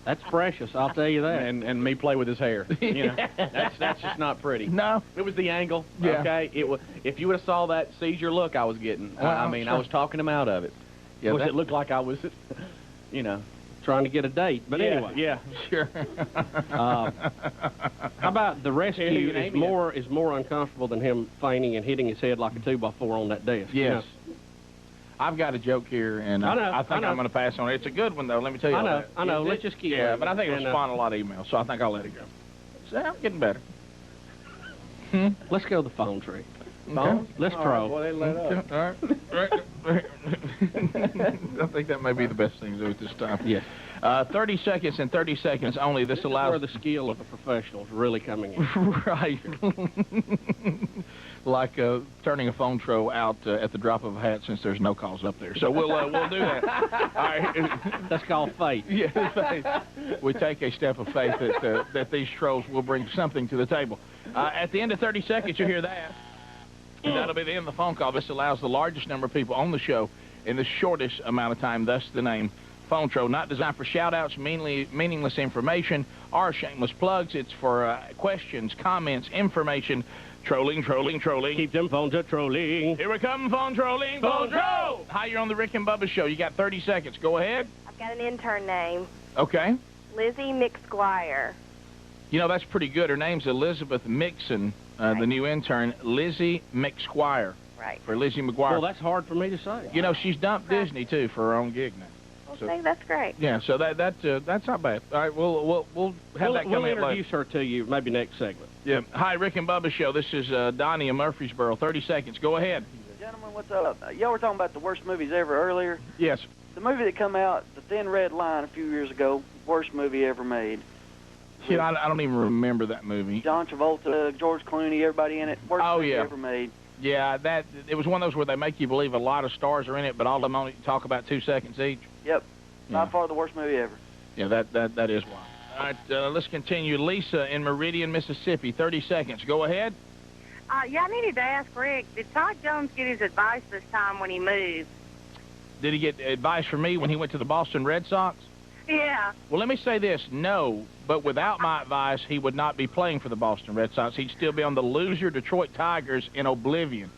That's precious, I'll tell you that. And me play with his hair. That's just not pretty. No. It was the angle. Yeah. Okay. It was. If you would have saw that seizure look I was getting, I was talking him out of it. Yeah. It looked like I was, trying to get a date. But anyway. Yeah. Sure. How about the rescue is more uncomfortable than him fainting and hitting his head like a 2x4 on that desk? Yes. I've got a joke here, and I think I'm going to pass on it. It's a good one, though. Let me tell you. I know. Let's just keep. Yeah, but I think it'll spawn a lot of emails, so I think I'll let it go. So I'm getting better. Let's go to the phone tree. Phone? Let's troll. Boy, they let up. All right. I think that may be the best thing to do at this time. Yes. 30 seconds and 30 seconds only. This allows where the skill of the professionals really coming in. Right. Like turning a phone tro out at the drop of a hat, since there's no calls up there. So we'll do that. All right. That's called faith. Yeah, faith. We take a step of faith that these trolls will bring something to the table. At the end of 30 seconds, you'll hear that. And that'll be the end of the phone call. This allows the largest number of people on the show in the shortest amount of time, thus the name Phone Tro. Not designed for shout-outs, meaningless information, or shameless plugs. It's for questions, comments, information, trolling. Keep them phones a-trolling. Here we come, phone trolling. Phone Tro! Hi, you're on the Rick and Bubba Show. You got 30 seconds. Go ahead. I've got an intern name. Okay. Lizzie McSquire. You know, that's pretty good. Her name's Elizabeth Mixon, the new intern, Lizzie McSquire. Right. For Lizzie McGuire. Well, that's hard for me to say. You know, she's dumped Disney, too, for her own gig now. Well, see, that's great. Yeah, so that's not bad. All right, we'll have that coming We'll up introduce later. her to you maybe next segment. Yeah. Hi, Rick and Bubba Show. This is Donnie in Murfreesboro. 30 seconds. Go ahead. Gentlemen, what's up? Y'all were talking about the worst movies ever earlier. Yes. The movie that come out, The Thin Red Line, a few years ago, worst movie ever made. You know, I don't even remember that movie. John Travolta, George Clooney, everybody in it. Worst movie ever made. Yeah, it was one of those where they make you believe a lot of stars are in it, but all of them only talk about 2 seconds each. Yep. By far the worst movie ever. Yeah, that is why. All right, let's continue. Lisa in Meridian, Mississippi. 30 seconds. Go ahead. Yeah, I needed to ask Rick, did Todd Jones get his advice this time when he moved? Did he get advice from me when he went to the Boston Red Sox? Yeah. Well, let me say this. No, but without my advice, he would not be playing for the Boston Red Sox. He'd still be on the loser Detroit Tigers in oblivion.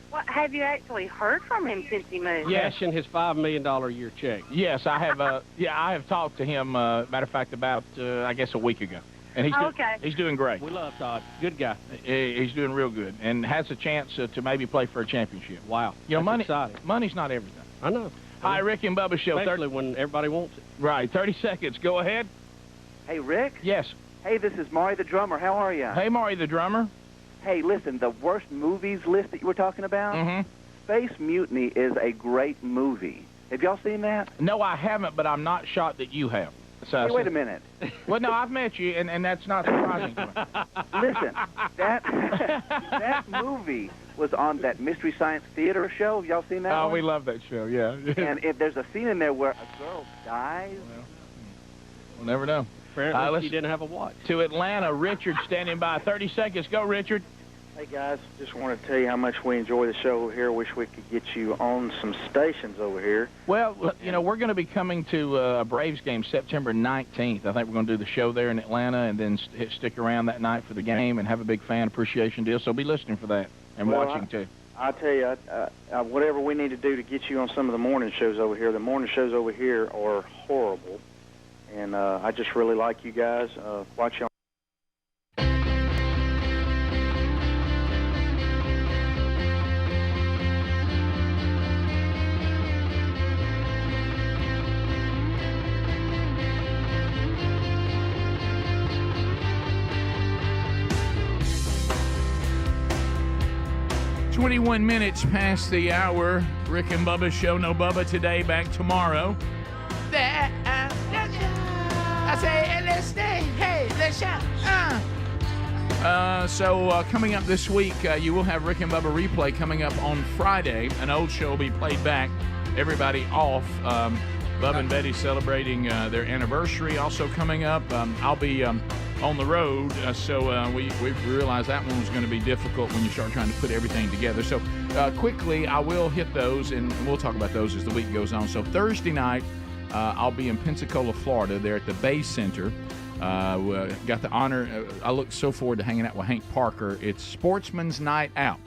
What, have you actually heard from him since he moved? Yes. Cashing his $5 million a year check. Yes, I have. I have talked to him. Matter of fact, about I guess a week ago, and he's doing great. We love Todd. Good guy. He's doing real good, and has a chance to maybe play for a championship. Wow. You know, exciting. Money's not everything. I know. Hi, Rick and Bubba Show. Especially when everybody wants it. Right. 30 seconds. Go ahead. Hey, Rick? Yes. Hey, this is Maury the drummer. How are you? Hey, Maury the drummer. Hey, listen, the worst movies list that you were talking about? Mm-hmm. Space Mutiny is a great movie. Have y'all seen that? No, I haven't, but I'm not shocked that you have. So, hey, wait a minute. Well, no, I've met you, and that's not surprising to me. Listen, that movie was on that Mystery Science Theater show. Have y'all seen that one? We love that show, yeah. And if there's a scene in there where a girl dies. We'll never know. Apparently she didn't have a watch. To Atlanta, Richard standing by. 30 seconds. Go, Richard. Hey, guys, just wanted to tell you how much we enjoy the show over here. Wish we could get you on some stations over here. Well, you know, we're going to be coming to a Braves game September 19th. I think we're going to do the show there in Atlanta and then stick around that night for the game and have a big fan appreciation deal. So be listening for that and watching, too. I tell you, whatever we need to do to get you on some of the morning shows over here, the morning shows over here are horrible. And I just really like you guys. Watch you on. 21 minutes past the hour. Rick and Bubba show. No Bubba today. Back tomorrow. I say, let's stay. Hey, let's shout. So coming up this week, you will have Rick and Bubba replay coming up on Friday. An old show will be played back. Everybody off. Bubba and Betty celebrating their anniversary also coming up. I'll be on the road, so we realized that one was going to be difficult when you start trying to put everything together. So quickly, I will hit those, and we'll talk about those as the week goes on. So Thursday night, I'll be in Pensacola, Florida, there at the Bay Center. Got the honor. I look so forward to hanging out with Hank Parker. It's Sportsman's Night Out.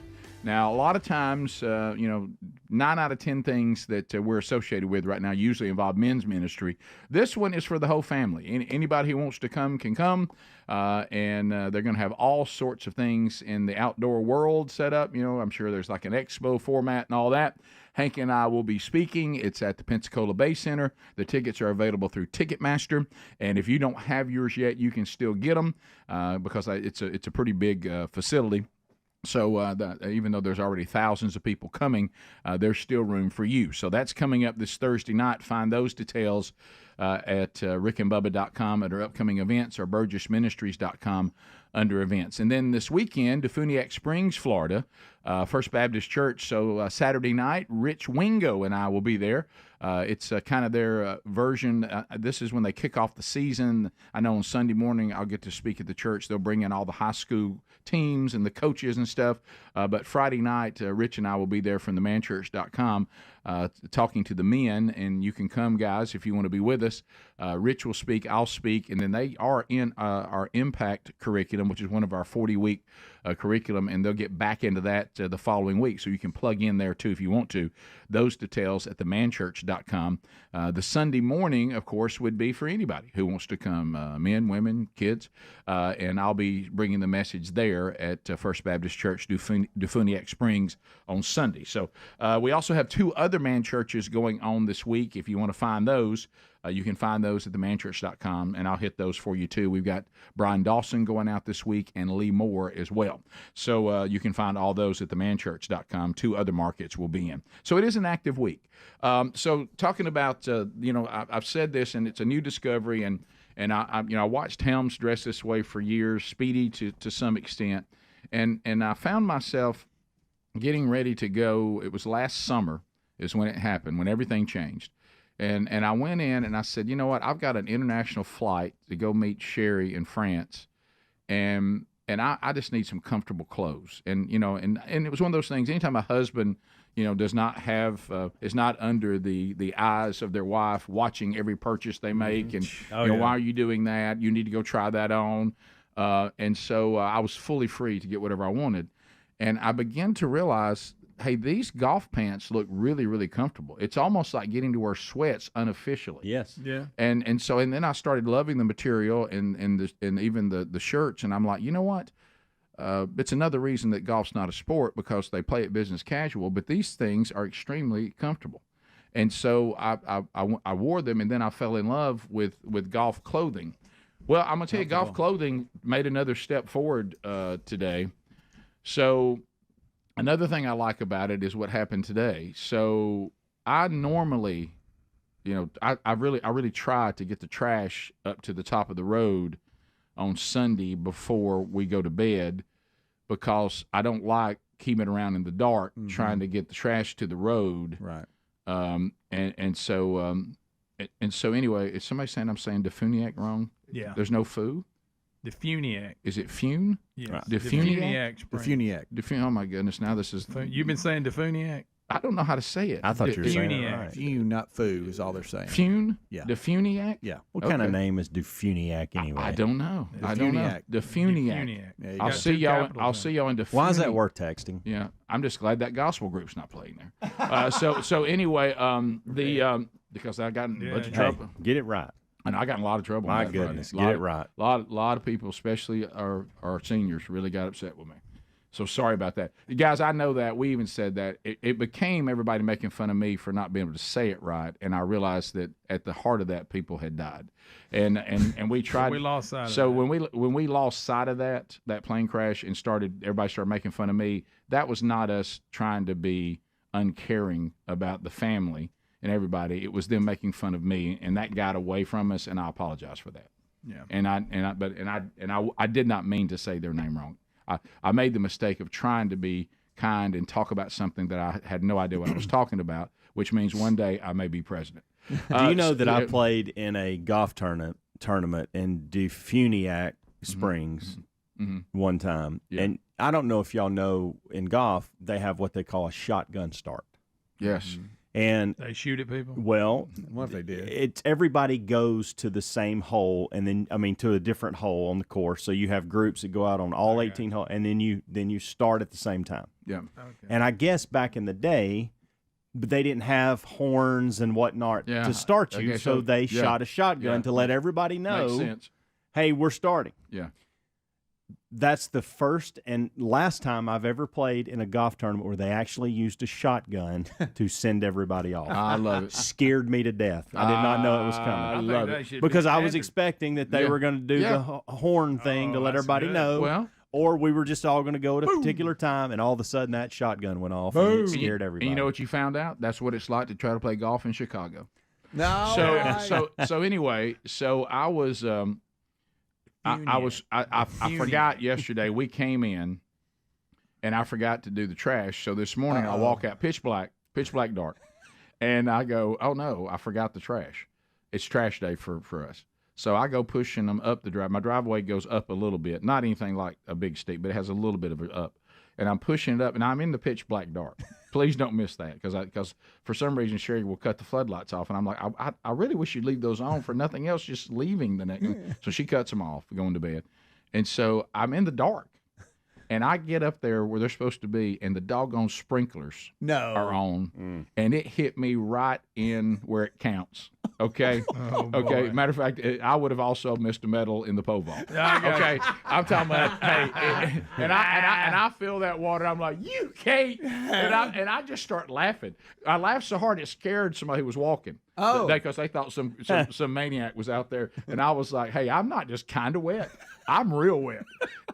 Now, a lot of times, 9 out of 10 things that we're associated with right now usually involve men's ministry. This one is for the whole family. Anybody who wants to come can come, and they're going to have all sorts of things in the outdoor world set up. I'm sure there's like an expo format and all that. Hank and I will be speaking. It's at the Pensacola Bay Center. The tickets are available through Ticketmaster, and if you don't have yours yet, you can still get them because it's a pretty big facility. So even though there's already thousands of people coming, there's still room for you. So that's coming up this Thursday night. Find those details at rickandbubba.com under upcoming events or burgessministries.com under events. And then this weekend, Defuniak Springs, Florida, First Baptist Church. So Saturday night, Rich Wingo and I will be there. It's kind of their version. This is when they kick off the season. I know on Sunday morning I'll get to speak at the church. They'll bring in all the high school teams and the coaches and stuff. But Friday night, Rich and I will be there from themanchurch.com talking to the men, and you can come, guys, if you want to be with us. Rich will speak, I'll speak, and then they are in our Impact curriculum, which is one of our 40-week curriculum, and they'll get back into that the following week, so you can plug in there, too, if you want to. Those details at themanchurch.com. The Sunday morning, of course, would be for anybody who wants to come, men, women, kids, and I'll be bringing the message there at First Baptist Church, Defuniak Springs on Sunday. So we also have 2 other man churches going on this week. If you want to find those, you can find those at themanchurch.com, and I'll hit those for you, too. We've got Brian Dawson going out this week and Lee Moore as well. So you can find all those at themanchurch.com. 2 other markets will be in. So it is an active week. So talking about, I've said this, and it's a new discovery, and I watched Helms dress this way for years, Speedy to some extent, and I found myself getting ready to go. It was last summer is when it happened, when everything changed. And I went in and I said, you know what, I've got an international flight to go meet Sherry in France, and I just need some comfortable clothes. And it was one of those things, anytime a husband, does not have, is not under the eyes of their wife watching every purchase they make, and why are you doing that? You need to go try that on. And so I was fully free to get whatever I wanted. And I began to realize, hey, these golf pants look really, really comfortable. It's almost like getting to wear sweats unofficially. Yes. Yeah. And then I started loving the material and even the shirts, and I'm like, you know what? It's another reason that golf's not a sport, because they play it business casual, but these things are extremely comfortable. And so I wore them, and then I fell in love with golf clothing. Well, I'm going to tell you, golf clothing made another step forward today. So another thing I like about it is what happened today. So I normally, I really try to get the trash up to the top of the road on Sunday before we go to bed, because I don't like keeping around in the dark trying to get the trash to the road. Right. And so anyway, is somebody saying I'm saying Defuniak wrong? Yeah. There's no foo? Defuniak. Is it Fune? Yes. Right. Defuniak. Defuniak. Oh my goodness! Now this is. You've been saying Defuniak. I don't know how to say it. I thought you were saying it right. Fune, not foo, is all they're saying. Fune? Yeah. Defuniak? Yeah. What kind of name is Defuniak anyway? I don't know. Defuniak. Yeah, I'll see y'all in Defuniak. Why is that worth texting? Yeah. I'm just glad that gospel group's not playing there. So anyway, because I got in a bunch of trouble. Get it right. And I got in a lot of trouble. My goodness, get it right. A lot of people, especially our seniors, really got upset with me. So sorry about that. Guys, I know that. We even said that. It became everybody making fun of me for not being able to say it right, and I realized that at the heart of that, people had died. And we tried. So we lost sight of that. So when we lost sight of that plane crash and everybody started making fun of me, that was not us trying to be uncaring about the family and everybody. It was them making fun of me, and that got away from us, and I apologize for that. Yeah. And I did not mean to say their name wrong. I made the mistake of trying to be kind and talk about something that I had no idea what I was talking about, which means one day I may be president. Do you know that I played in a golf tournament in Defuniak Springs one time? Yeah. And I don't know if y'all know, in golf, they have what they call a shotgun start. Yes. And they shoot at people? Well, what if they did? It's everybody goes to the same hole, and then to a different hole on the course. So you have groups that go out on all 18 holes, and then you start at the same time. Yeah. Okay. And I guess back in the day, but they didn't have horns and whatnot to start you, Okay, so they shot a shotgun to let everybody know, Makes sense. hey, we're starting. Yeah. That's the first and last time I've ever played in a golf tournament where they actually used a shotgun to send everybody off. I love it. Scared me to death. I did not know it was coming. I love it. Because I was expecting that they were going to do the horn thing to let everybody know. Well, or we were just all going to go at a particular time, and all of a sudden that shotgun went off and it scared everybody. And you know what you found out? That's what it's like to try to play golf in Chicago. No. So anyway, so I was I forgot yesterday. We came in, and I forgot to do the trash. So this morning I walk out, pitch black dark, and I go, oh no, I forgot the trash. It's trash day for us. So I go pushing them up the drive. My driveway goes up a little bit, not anything like a big steep, but it has a little bit of it up. And I'm pushing it up, and I'm in the pitch black dark. Please don't miss that, because for some reason Sherry will cut the floodlights off, and I'm like, I really wish you'd leave those on for nothing else, just leaving the next. So she cuts them off, going to bed, and so I'm in the dark, and I get up there where they're supposed to be, and the doggone sprinklers are on, and it hit me right in where it counts. Okay, okay. Matter of fact, I would have also missed a medal in the pole vault. Okay, I'm talking about and I feel that water. I'm like, you can't, and I just start laughing. I laughed so hard it scared somebody who was walking. Oh, because they thought some maniac was out there, and I was like, hey, I'm not just kind of wet, I'm real wet,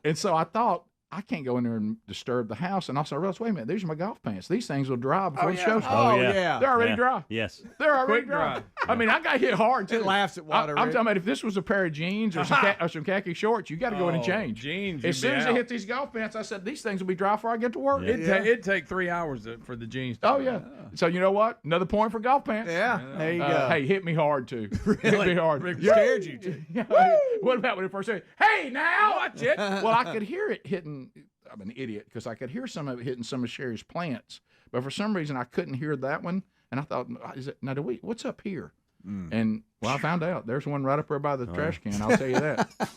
and so I thought, I can't go in there and disturb the house. And also I realized, wait a minute, these are my golf pants. These things will dry before the show starts. Oh, yeah. They're already dry. Yes. They're already dry. I mean, I got hit hard, too. It laughs at water. I'm talking about if this was a pair of jeans or some khaki shorts, you got to go in and change. Jeans. As soon as I hit these golf pants, I said, these things will be dry before I get to work. Yeah. It'd take 3 hours for the jeans to yeah. So you know what? Another point for golf pants. Yeah. There you go. Hey, hit me hard, too. Really? Hit me hard. Rick scared you. What about when it first said, hey, now? Watch it. Well, I could hear it hitting. I'm an idiot because I could hear some of it hitting some of Sherry's plants, but for some reason I couldn't hear that one, and I thought, what's up here? And well, I found out there's one right up there by the trash can. I'll tell you that.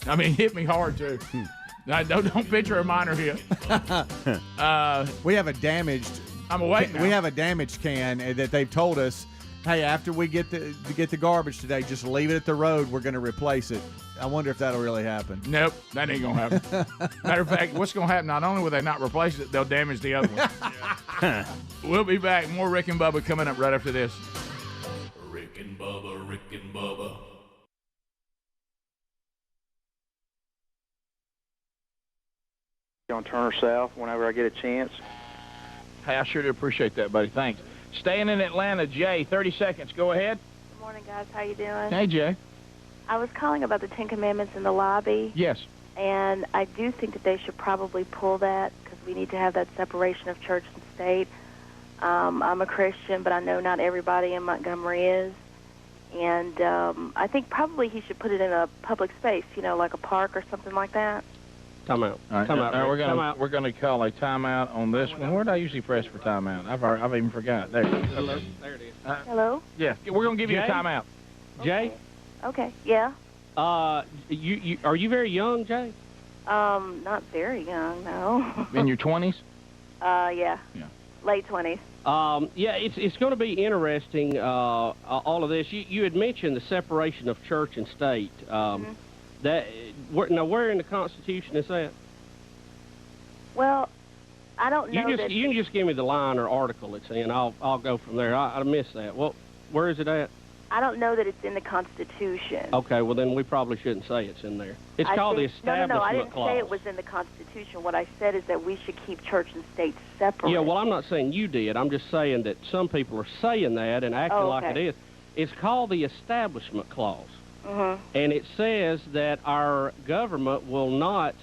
I mean, hit me hard too. Don't picture a minor hit. We have a damaged. I'm awake now. We have a damaged can that they've told us, hey, after we get the garbage today, just leave it at the road. We're going to replace it. I wonder if that'll really happen. Nope, that ain't going to happen. Matter of fact, what's going to happen, not only will they not replace it, they'll damage the other one. We'll be back. More Rick and Bubba coming up right after this. Rick and Bubba, Rick and Bubba. On Turner South whenever I get a chance. Hey, I sure do appreciate that, buddy. Thanks. Staying in Atlanta, Jay, 30 seconds. Go ahead. Good morning, guys. How you doing? Hey, Jay. I was calling about the Ten Commandments in the lobby. Yes. And I do think that they should probably pull that because we need to have that separation of church and state. I'm a Christian, but I know not everybody in Montgomery is. And I think probably he should put it in a public space, like a park or something like that. Time out. All right, Time out. We're gonna call a timeout on this one. Where do I usually press for timeout? I've even forgot. There it is. Hello. There it is. Hello? Yeah, we're gonna give you a timeout. Jay? Okay, yeah. You are you very young, Jay? Not very young, no. In your 20s? Yeah. Late 20s. Yeah, it's going to be interesting, all of this. You had mentioned the separation of church and state. Where in the Constitution is that? Well, I don't know that... You can just give me the line or article it's in. I'll go from there. I missed that. Well, where is it at? I don't know that it's in the Constitution. Okay, well, then we probably shouldn't say it's in there. It's called the Establishment No, I didn't Clause. say it was in the Constitution. What I said is that we should keep church and state separate. Yeah, well, I'm not saying you did. I'm just saying that some people are saying that and acting like it is. It's called the Establishment Clause. And it says that our government will not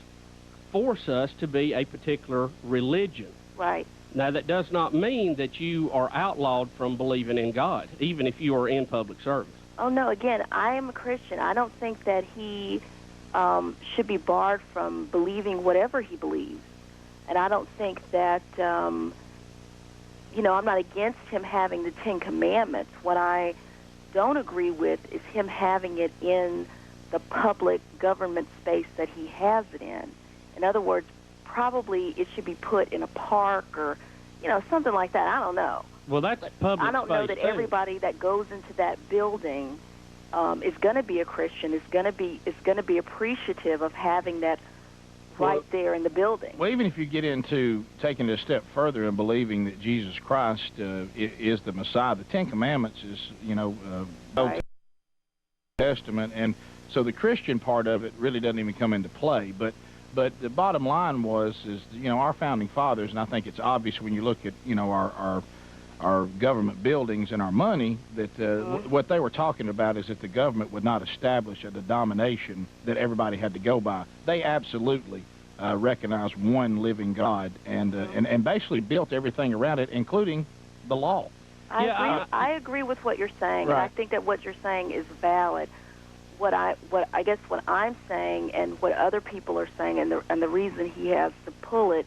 force us to be a particular religion. Right. Now, that does not mean that you are outlawed from believing in God, even if you are in public service. Oh, no, again, I am a Christian. I don't think that he should be barred from believing whatever he believes. And I don't think that, I'm not against him having the Ten Commandments. What I don't agree with is him having it in the public government space that he has it in. In other words, probably it should be put in a park or, something like that. I don't know. Well, that's public I don't know space that too. everybody that goes into that building is going to be a Christian. Is going to be appreciative of having that right there in the building. Well, even if you get into taking it a step further and believing that Jesus Christ is the Messiah, the Ten Commandments is, Old Testament, and so the Christian part of it really doesn't even come into play. But the bottom line is our founding fathers, and I think it's obvious when you look at our government buildings and our money that what they were talking about is that the government would not establish the domination that everybody had to go by. They absolutely recognized one living God and basically built everything around it, including the law. I agree with what you're saying, and I think that what you're saying is valid. What I'm saying and what other people are saying, and the reason he has to pull it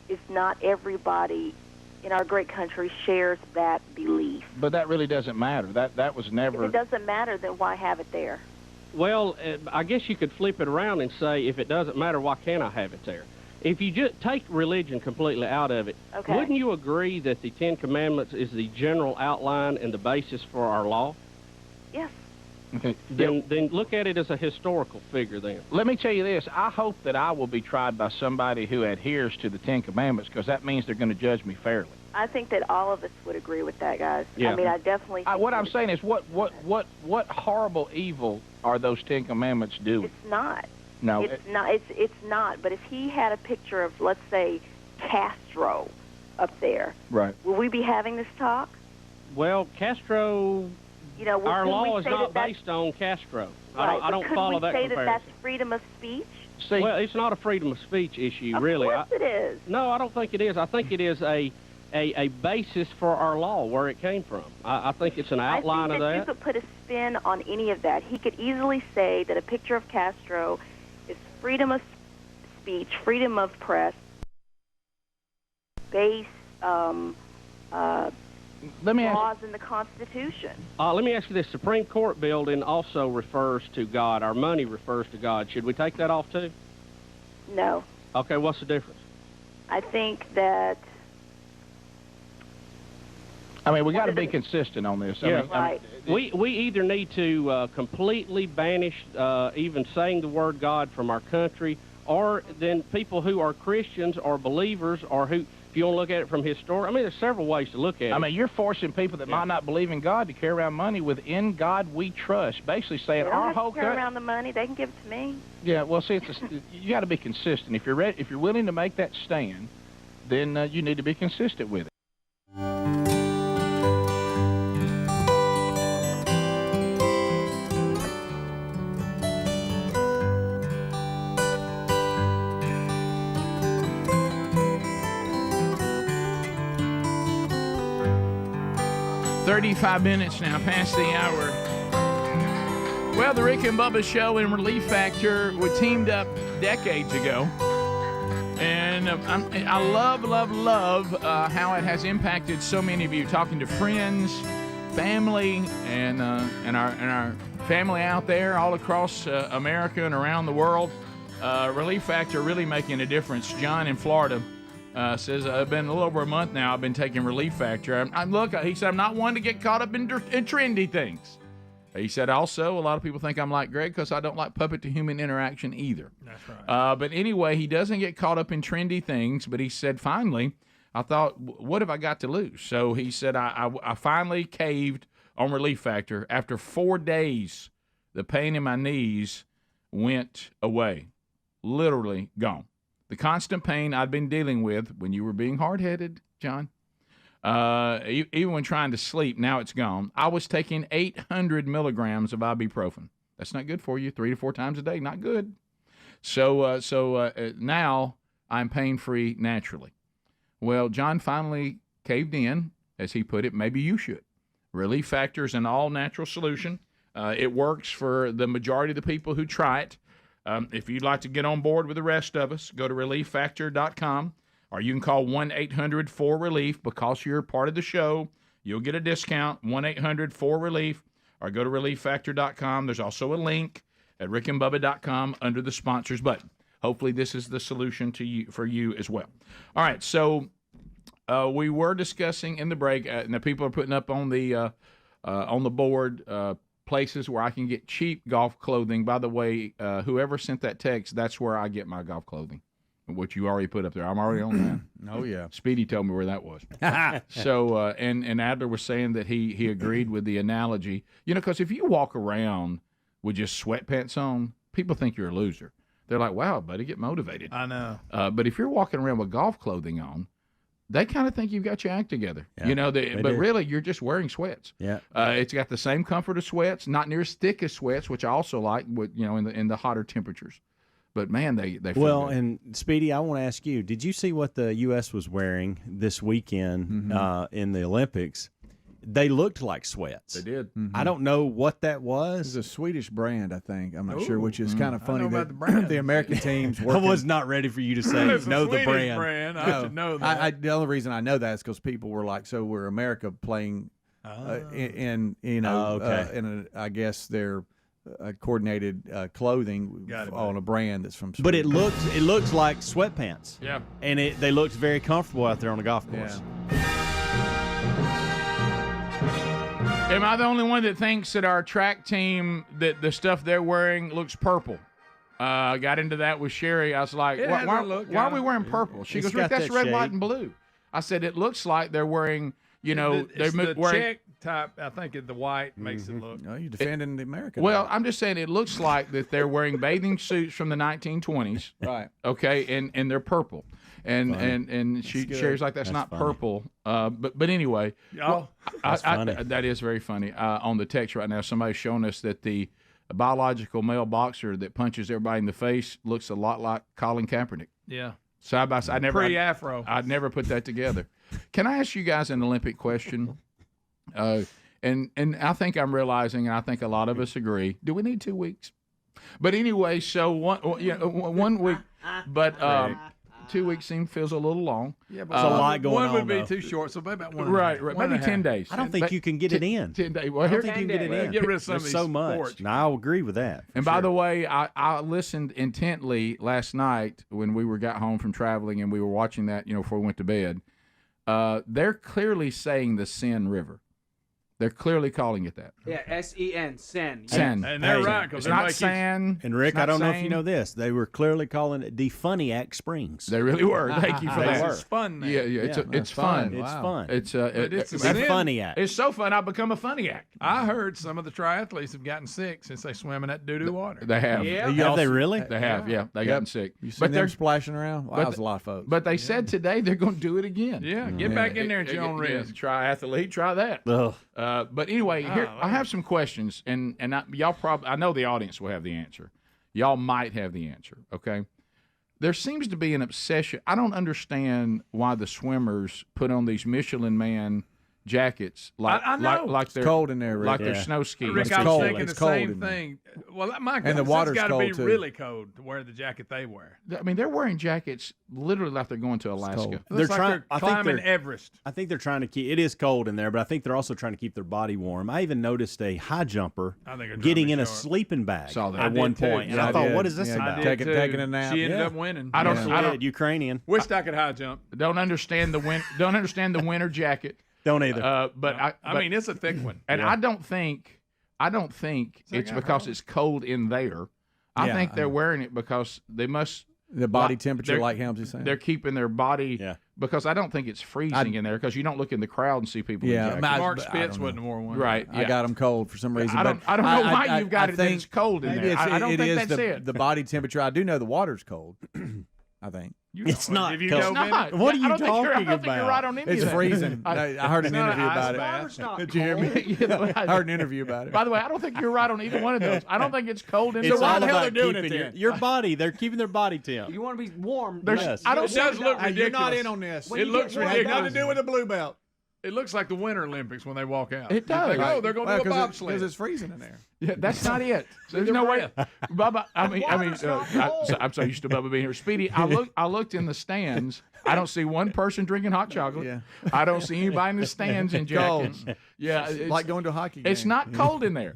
is not everybody in our great country shares that belief. But that really doesn't matter. That was never... If it doesn't matter, then why have it there? Well, I guess you could flip it around and say, if it doesn't matter, why can't I have it there? If you just take religion completely out of it, wouldn't you agree that the Ten Commandments is the general outline and the basis for our law? Yes. Okay. Then look at it as a historical figure then. Let me tell you this. I hope that I will be tried by somebody who adheres to the Ten Commandments, because that means they're going to judge me fairly. I think that all of us would agree with that, guys. Yeah. I mean, I definitely... What I'm saying is what horrible evil are those Ten Commandments doing? It's not. No. It's not. But if he had a picture of, let's say, Castro up there, right, will we be having this talk? Well, Castro... our law is not based on Castro. Right, I don't follow that comparison. Could we say that that's freedom of speech? Well, it's not a freedom of speech issue, really. Of course it is. No, I don't think it is. I think it is a basis for our law, where it came from. I think it's an outline of that. I think that you could put a spin on any of that. He could easily say that a picture of Castro is freedom of speech, freedom of press, base laws in the Constitution. Let me ask you this. Supreme Court building also refers to God. Our money refers to God. Should we take that off, too? No. Okay, what's the difference? I think that... I mean, we got to be consistent on this. Yeah, right. We either need to completely banish even saying the word God from our country, or then people who are Christians or believers, or who... If you want to look at it from historic, I mean, there's several ways to look at it. I mean, you're forcing people that might not believe in God to carry around money with "In God We Trust," basically saying our whole carry around the money. They can give it to me. Yeah, well, see, you got to be consistent. If you're ready, if you're willing to make that stand, then you need to be consistent with it. "35 minutes now past the hour." Well, the Rick and Bubba Show and Relief Factor were teamed up decades ago. And I love how it has impacted so many of you, talking to friends, family, and our family out there all across America and around the world. Relief Factor really making a difference. John in Florida says, I've been a little over a month now, I've been taking Relief Factor. He said, I'm not one to get caught up in trendy things. He said also, a lot of people think I'm like Greg because I don't like puppet-to-human interaction either. That's right. But anyway, he doesn't get caught up in trendy things, but he said, finally, I thought, what have I got to lose? So he said, I finally caved on Relief Factor. After 4 days, the pain in my knees went away, literally gone. The constant pain I'd been dealing with when you were being hard-headed, John, even when trying to sleep, now it's gone. I was taking 800 milligrams of ibuprofen. That's not good for you, 3 to 4 times a day, not good. So now I'm pain-free naturally. Well, John finally caved in, as he put it. Maybe you should. Relief Factor is an all-natural solution. It works for the majority of the people who try it. If you'd like to get on board with the rest of us, go to ReliefFactor.com, or you can call 1-800-4RELIEF because you're part of the show. You'll get a discount, 1-800-4RELIEF, or go to ReliefFactor.com. There's also a link at rickandbubba.com under the sponsors button. Hopefully this is the solution for you as well. All right, so we were discussing in the break, now people are putting up on the board places where I can get cheap golf clothing. By the way, whoever sent that text, that's where I get my golf clothing, which you already put up there. I'm already on that. Oh, yeah. Speedy told me where that was. So, and Adler was saying that he agreed with the analogy. You know, because if you walk around with just sweatpants on, people think you're a loser. They're like, wow, buddy, get motivated. I know. But if you're walking around with golf clothing on, they kind of think you've got your act together. Yeah, you know, but do. really, you're just wearing sweats. Yeah. It's got the same comfort of sweats, not near as thick as sweats, which I also like, with in the hotter temperatures. But man, they feel well, good. and Speedy, I want to ask you: did you see what the U.S. was wearing this weekend in the Olympics? They looked like sweats. They did. Mm-hmm. I don't know what that was. It's a Swedish brand, I think. I'm not sure, which is kind of I funny know that about the brand. the American teams I working. was not ready for you to say It's a know the Swedish brand. I should know that. The only reason I know that is because people were like, so we're America playing in in I guess their coordinated clothing on a brand that's from Sweden. But it looks like sweatpants. Yeah. And they looked very comfortable out there on the golf course. Am I the only one that thinks that our track team, that the stuff they're wearing looks purple? Got into that with Sherry. I was like, why are we wearing purple? She goes, Rick, that's red, white, and blue. I said, it looks like they're wearing, the check type. I think the white makes it look. No, you're defending the American. Well, I'm just saying it looks like that they're wearing bathing suits from the 1920s. Right. Okay, and they're purple. And Sherry's like, that's not funny. purple. But anyway, that is very funny. On the text right now, somebody's showing us that the biological male boxer that punches everybody in the face looks a lot like Colin Kaepernick. Yeah. Side by side. Pre-afro. I'd never put that together. Can I ask you guys an Olympic question? And I think I'm realizing, and I think a lot of us agree, do we need 2 weeks? But anyway, so 1 week. But 2 weeks feels a little long. Yeah, but there's a lot going on. One would be too short, so maybe about one. Right. Maybe 10 days. I don't think you can get it in. 10 days. Well, I don't think you can get it in. Get rid of some There's of these so much. sports. Now, I'll agree with that. And by the way, I listened intently last night when we got home from traveling and we were watching that, before we went to bed. They're clearly saying the Seine River. They're clearly calling it that. Yeah, S-E-N, Seine. Seine. And they're right, because It's not Seine. And Rick, I don't know if you know this. They were clearly calling it Defuniac Springs. They really were. Thank you for that. It's fun. Yeah. It's fun. It's fun. It's it's a Defuniac. It's so fun. I've become a funniac. I heard some of the triathletes have gotten sick since they swim in that doo-doo water. They have. Yeah. Have they really? They have. Yeah. They gotten sick. You seen them splashing around? Wow, that was a lot of folks. But they said today they're going to do it again. Yeah. Get back in there at your own risk. Triathlete, try that. But anyway, here I have some questions, and y'all probably, I know the audience will have the answer. Y'all might have the answer. Okay. There seems to be an obsession. I don't understand why the swimmers put on these Michelin Man jackets like they're cold in there, Rick. like they're snow skis. Rick, I was thinking the same thing. Well, my and the water's got to cold be too. really cold to wear the jacket they wear. I mean, they're wearing jackets literally like they're going to Alaska. They're climbing Everest. I think they're trying to keep. It is cold in there, but I think they're also trying to keep their body warm. I even noticed a high jumper getting in a sleeping bag at one point, and I thought, "What is this about?" Taking a nap. She ended up winning. I don't Ukrainian. Wished I could high jump. Don't understand the winter jacket. Don't either. But I mean, it's a thick one. And I don't think I don't think it's because it's cold in there. I think they're wearing it because they must. The body temperature, like Helmsy's saying. They're keeping their body because I don't think it's freezing in there because you don't look in the crowd and see people. Yeah, Mark Spitz wasn't worn one. Right. I got them cold for some reason. I don't know why you've got it that it's cold in there. I don't think that's it. The body temperature. I do know the water's cold. I think. It's not cold. It's not. What are you talking about? I don't think you're right on any of that. It's freezing. I heard an interview about it. Did you hear me? I heard an interview about it. By the way, I don't think you're right on either one of those. I don't think it's cold in It's there. all Why the hell about they're doing keeping it then? your body. They're keeping their body temp. You want to be warm. Yes. I don't. It does look ridiculous. You're not in on this. It looks It ridiculous. has nothing to do with the blue belt. It looks like the Winter Olympics when they walk out. It does. You think, oh, they're going to do a bobsled. Because it's freezing in there. Yeah, that's not it. There's no way, Bubba. I'm so used to Bubba being here. Speedy, I looked in the stands. I don't see one person drinking hot chocolate. Yeah. I don't see anybody in the stands in jackets. Yeah, it's like going to a hockey game. It's not cold in there.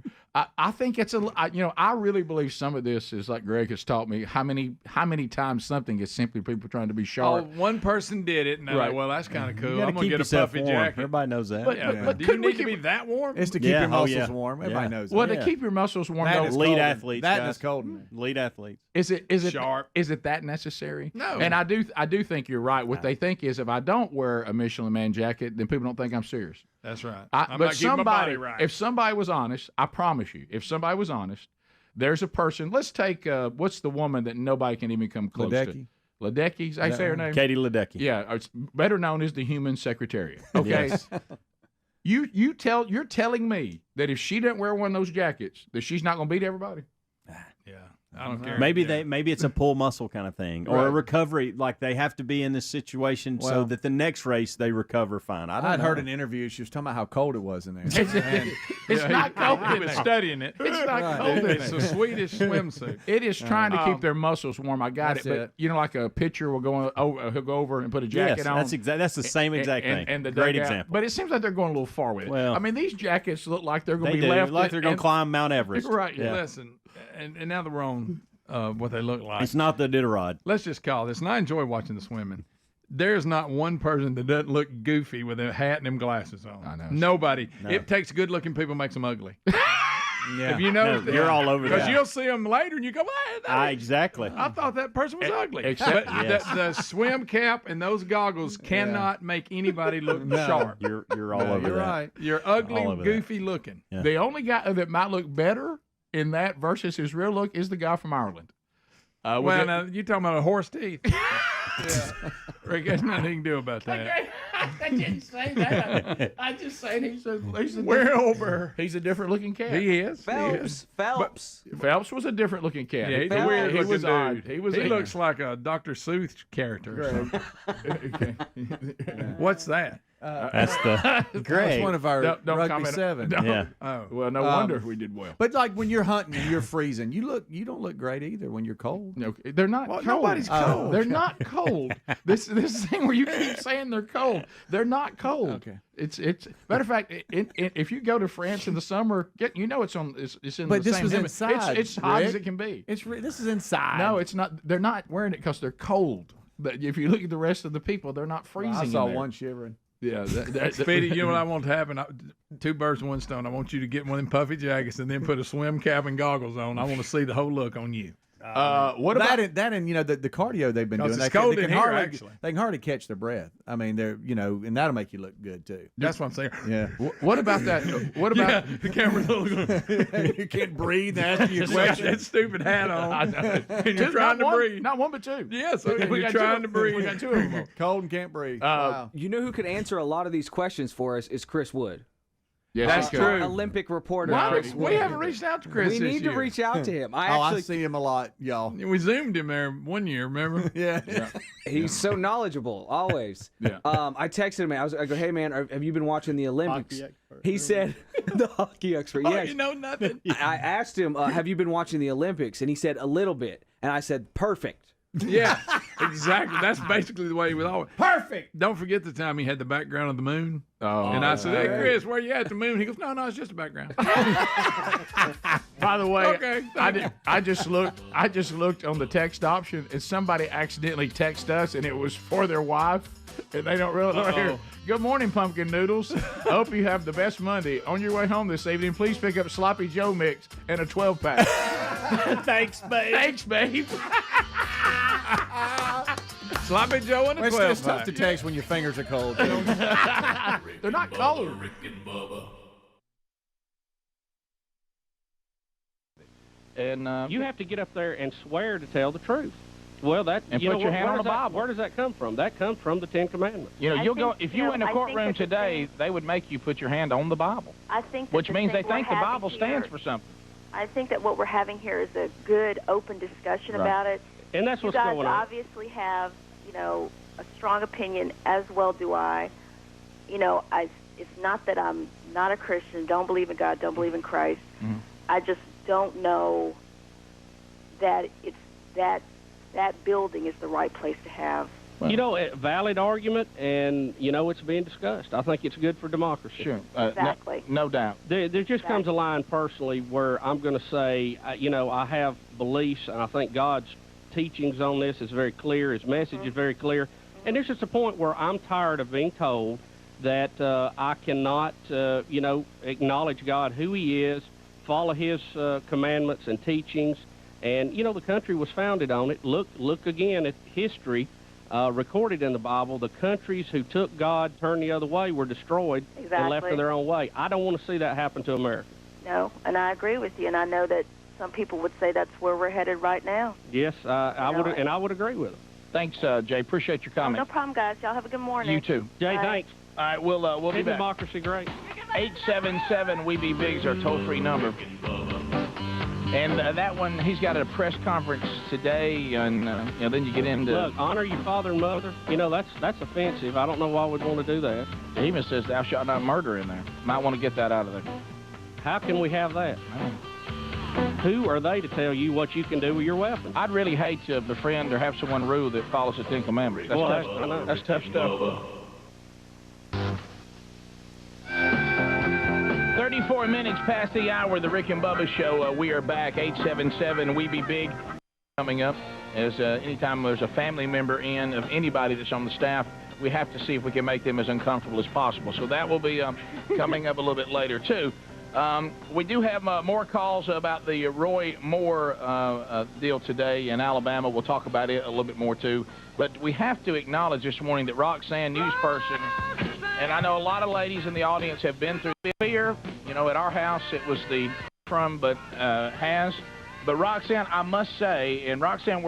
I think it's I really believe some of this is like Greg has taught me how many times something is simply people trying to be sharp. Oh, one person did it, and they're like, well, that's kind of cool. I'm going to get a yourself puffy warm. jacket. Everybody knows that. But do you need to be that warm? It's to keep your muscles warm. Everybody knows that. Well, to keep your muscles warm, That though, is Elite cold. athletes. That guys. is cold in there. Elite athletes. Is it sharp? Is it that necessary? No. And I do think you're right. What they think is if I don't wear a Michelin Man jacket, then people don't think I'm serious. That's right. But I'm not keeping my body right. If somebody was honest, I promise you, if somebody was honest, there's a person. Let's take what's the woman that nobody can even come close to? Ledecky. I say her name. Katie Ledecky. Yeah, it's better known as the Human Secretariat. Okay. Yes. You're telling me that if she didn't wear one of those jackets, that she's not going to beat everybody? Yeah. I don't care. Maybe it's a pull muscle kind of thing, or a recovery. Like they have to be in this situation so that the next race they recover fine. I'd heard an interview. She was talking about how cold it was in there. It's not cold in He was there. studying it. It's not cold in there. It's a Swedish swimsuit. It is trying to keep their muscles warm. I got it. That's But it. you know, like a pitcher will go over, he'll go over and put a jacket on. That's the same exact thing. And the Great dugout. example. But it seems like they're going a little far with it. Well, I mean, these jackets look like they're going They to be do. left. Like they're going to climb Mount Everest. Right. Yeah. Listen, and now that we're on what they look like. It's not the Iditarod. Let's just call this. And I enjoy watching the swimming. There's not one person that doesn't look goofy with a hat and them glasses on. I know. Nobody. No. It takes good-looking people, makes them ugly. Yeah. If you notice No, you're all over that. Because you'll see them later and you go, Exactly. I thought that person was ugly. Except- But the swim cap and those goggles cannot make anybody look sharp. You're all over You're that. right. You're All ugly, over goofy looking. Yeah. The only guy that might look better in that versus his real look is the guy from Ireland. Well, now, you're talking about a horse teeth. Yeah. Rick, there's nothing you can do about that. I didn't say that. I just said he's a Wilbur. He's a different looking cat. He is. Phelps. Phelps was a different looking cat. Yeah, he's a Phelps- weird he looking was dude. odd. He looks like a Dr. Seuss character. Or something. What's that? That's the Greg. That's one of our Don't rugby comment. seven. Don't. Yeah. Oh. Well, no wonder we did well. But like when you're hunting and you're freezing, you don't look great either when you're cold. No, they're not Well, cold. nobody's cold. They're not cold. This thing where you keep saying they're cold. They're not cold. Okay. It's matter of fact, if you go to France in the summer, it's in But the this same was hemi- inside, It's hot as Rick. it can be. This is inside. No, it's not. They're not wearing it because they're cold. But if you look at the rest of the people, they're not freezing. I saw in there. one shivering. Yeah, Speedy, you know what I want to happen? Two birds with one stone. I want you to get one of them puffy jackets and then put a swim cap and goggles on. I want to see the whole look on you. What about that? And the cardio they've been doing. It's They cold can in here, hardly, actually. They can hardly catch their breath. I mean, they're and that'll make you look good too. That's what I'm saying. Yeah. What about that? What about the camera's looking. You can't breathe. Asking you You got questions. that stupid hat on. I know. And you're trying to breathe. Not one, but two. Yes, We you're got trying two. to breathe. We got two of them. Cold and can't breathe. Wow. You know who could answer a lot of these questions for us is Chris Wood. Yes, That's he could. true. Olympic reporter. Why Chris we Wood. haven't reached out to Chris We this need year. to reach out to him. I I actually, see him a lot, y'all. We zoomed him there one year, remember? Yeah. he's so knowledgeable, always. Yeah. I texted him. I go, hey man, have you been watching the Olympics? Hockey expert. He said, the hockey expert. Oh, Yes. you know nothing. I asked him, have you been watching the Olympics? And he said a little bit. And I said, perfect. Yeah, exactly. That's basically the way he was always. Perfect. Don't forget the time he had the background of the moon. Oh, and I said, "Hey, Chris, where you at the moon?" He goes, "No, it's just a background." By the way, Okay, I just looked on the text option, and somebody accidentally texted us, and it was for their wife, and they don't really know here. Good morning, pumpkin noodles. I hope you have the best Monday. On your way home this evening, please pick up Sloppy Joe mix and a 12-pack. Thanks, babe. Thanks, babe. Sloppy Joe and a 12-pack. It's tough to text when your fingers are cold. They're not cold. Rick and Bubba. And you have to get up there and swear to tell the truth. Well, that And you put know, your where- hand where on does the that- Bible. Where does that come from? That comes from the Ten Commandments. You know, I you'll think, go if you you know, were in a I think courtroom that the today, thing- they would make you put your hand on the Bible, I think that which the means they thing we're think the having Bible here- stands for something. I think that what we're having here is a good, open discussion Right. about it. And that's you what's guys going on. obviously have, you know, a strong opinion, as well do I. You know, it's not that I'm not a Christian, don't believe in God, don't believe in Christ. Mhm. I just don't know that it's that building is the right place to have. You know, a valid argument, and, you know, it's being discussed. I think it's good for democracy. Sure. Exactly. No doubt. There just comes a line personally where I'm going to say, you know, I have beliefs, and I think God's teachings on this is very clear. His message is very clear. And there's just a point where I'm tired of being told that I cannot, you know, acknowledge God, who he is, follow his commandments and teachings. And, you know, the country was founded on it. Look again at history. Recorded in the Bible, the countries who took God, turned the other way, were destroyed and left to their own way. I don't want to see that happen to America. No, and I agree with you, and I know that some people would say that's where we're headed right now. Yes, I would, and I would agree with them. Thanks, Jay. Appreciate your Oh, comment. no problem, guys. Y'all have a good morning. You too. Jay, Bye. thanks. All right, we'll be back. Democracy, great. 877-WE-BE-BIG is our toll-free number. And that one, he's got a press conference today, and you know, then you get into... Look, honor your father and mother. You know, that's offensive. I don't know why we'd want to do that. It even says thou shalt not murder in there. Might want to get that out of there. How can we have that? Who are they to tell you what you can do with your weapon? I'd really hate to befriend or have someone rule that follows the Ten Commandments. That's, Well, tough. I know. That's tough stuff. 34 minutes past the hour, the Rick and Bubba Show. We are back, 877-WE-BE-BIG. Coming up, as anytime there's a family member in of anybody that's on the staff, we have to see if we can make them as uncomfortable as possible. So that will be coming up a little bit later, too. We do have more calls about the Roy Moore deal today in Alabama. We'll talk about it a little bit more, too. But we have to acknowledge this morning that Roxan, news person, and I know a lot of ladies in the audience have been through fear. You know, at our house, it was the from, but has. But Roxanne, I must say, and Roxanne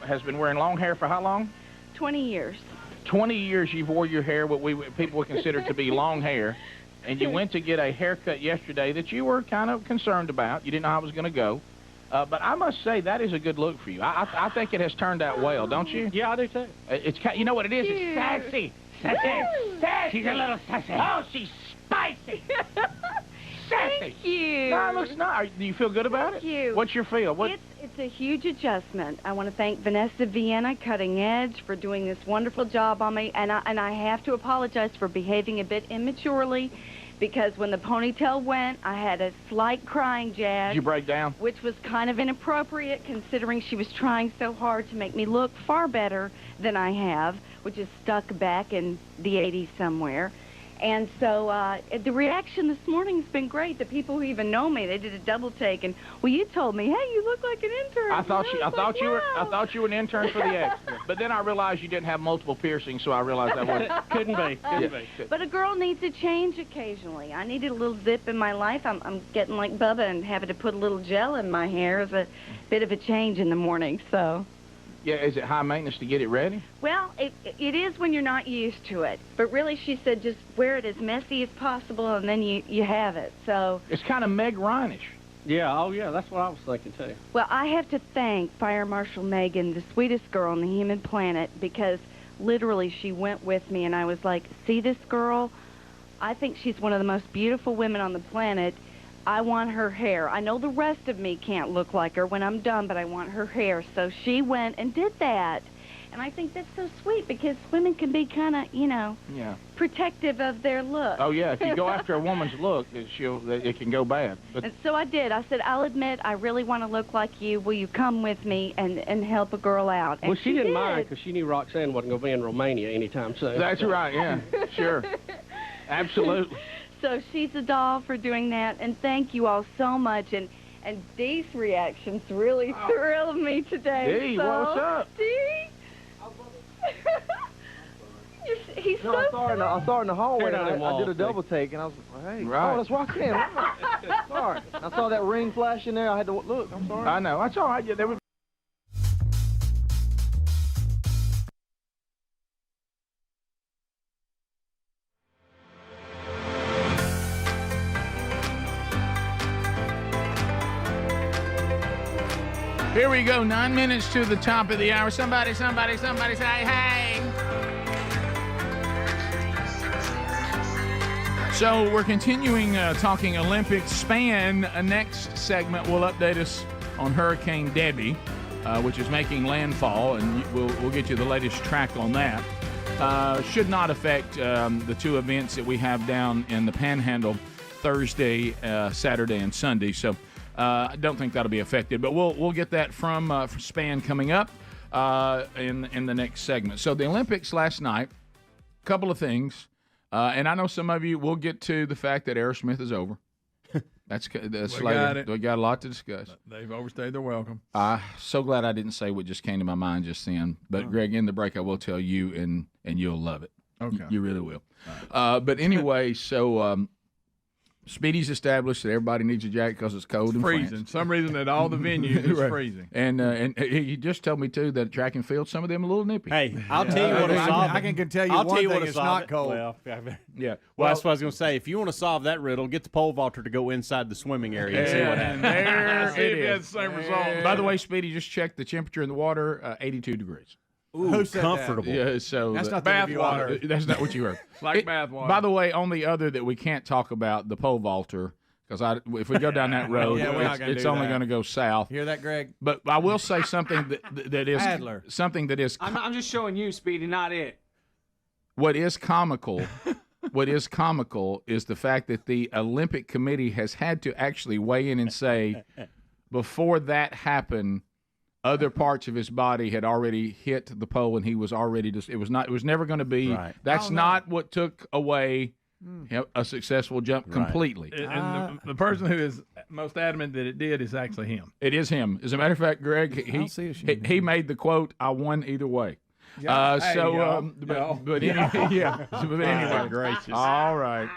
has been wearing long hair for how long? 20 years. 20 years you've wore your hair, what people would consider to be long hair. And you went to get a haircut yesterday that you were kind of concerned about. You didn't know how it was going to go. But I must say, that is a good look for you. I think it has turned out well, don't you? Yeah, I do, too. It's you know what it is? It's sassy. Sassy. She's a little sassy. Oh, she's spicy. Sassy. Thank you. No, it looks nice. Do you feel good about it? Thank you. What's your feel? What? It's a huge adjustment. I want to thank Vanessa Vienna, Cutting Edge, for doing this wonderful job on me. And I have to apologize for behaving a bit immaturely, because when the ponytail went, I had a slight crying jag. Did you break down? Which was kind of inappropriate, considering she was trying so hard to make me look far better than I have, which is stuck back in the 80s somewhere. And so the reaction this morning has been great. The people who even know me, they did a double take, and well, you told me, hey, you look like an intern. I thought you were an intern for the X. Yeah. But then I realized you didn't have multiple piercings, so I realized that wasn't. Couldn't be. But a girl needs a change occasionally. I needed a little zip in my life. I'm getting like Bubba and having to put a little gel in my hair is a bit of a change in the morning. So. Yeah, is it high maintenance to get it ready? Well, it is when you're not used to it. But really, she said just wear it as messy as possible, and then you have it. So. It's kind of Meg Ryan-ish. Yeah, oh yeah, that's what I was thinking too. Well, I have to thank Fire Marshal Megan, the sweetest girl on the human planet, because literally she went with me, and I was like, see this girl? I think she's one of the most beautiful women on the planet. I want her hair. I know the rest of me can't look like her when I'm done, but I want her hair. So she went and did that. And I think that's so sweet because women can be kind of, protective of their look. Oh, yeah. If you go after a woman's look, it can go bad. But and so I did. I said, I'll admit, I really want to look like you. Will you come with me and help a girl out? And well, she didn't mind because she knew Roxanne wasn't going to be in Romania anytime soon. That's right, yeah. Sure. Absolutely. So she's a doll for doing that. And thank you all so much. And Dee's reactions really thrilled me today. Dee, what's up? Dee? He's no, I saw her in the hallway. And I did a double take, and I was like, hey, right. Oh, that's Roxanne. Sorry. I saw that ring flash in there. I had to look. I'm sorry. I know. That's all right. Yeah, there was. Here we go, 9 minutes to the top of the hour. Somebody say, hey. So we're continuing talking Olympics. Span, next segment will update us on Hurricane Debbie, which is making landfall, and we'll get you the latest track on that. Should not affect the two events that we have down in the Panhandle Thursday, Saturday, and Sunday. So I don't think that'll be affected, but we'll get that from Span coming up in the next segment. So the Olympics last night, a couple of things, and I know some of you will get to the fact that Aerosmith is over. That's later. We got a lot to discuss. They've overstayed their welcome. So glad I didn't say what just came to my mind just then. But Greg, in the break, I will tell you, and you'll love it. Okay, you really will. But anyway, so. Speedy's established that everybody needs a jacket because it's cold and freezing. Some reason at all the venues it's freezing. And he just told me too that track and field, some of them a little nippy. Hey, I'll tell you what. I can tell you one thing: it's not cold. Well, yeah. Well, that's what I was going to say. If you want to solve that riddle, get the pole vaulter to go inside the swimming area and see what happens. There it is. The same result. By the way, Speedy just checked the temperature in the water, 82 degrees. Ooh, who said comfortable. That? Yeah, so that's not bath water. That's not what you heard. Like bath water. By the way, on the other that we can't talk about, the pole vaulter. Because if we go down that road, it's only going to go south. Hear that, Greg? But I will say something that is Adler. Something that is. I'm just showing you, Speedy, not it. What is comical? What is comical is the fact that the Olympic Committee has had to actually weigh in and say, before that happened, other parts of his body had already hit the pole, and he was already. It was never going to be. Right. That's not what took away a successful jump completely. And the person who is most adamant that it did is actually him. It is him. As a matter of fact, Greg, he made the quote, "I won either way." Yeah. But anyway, gracious. All right.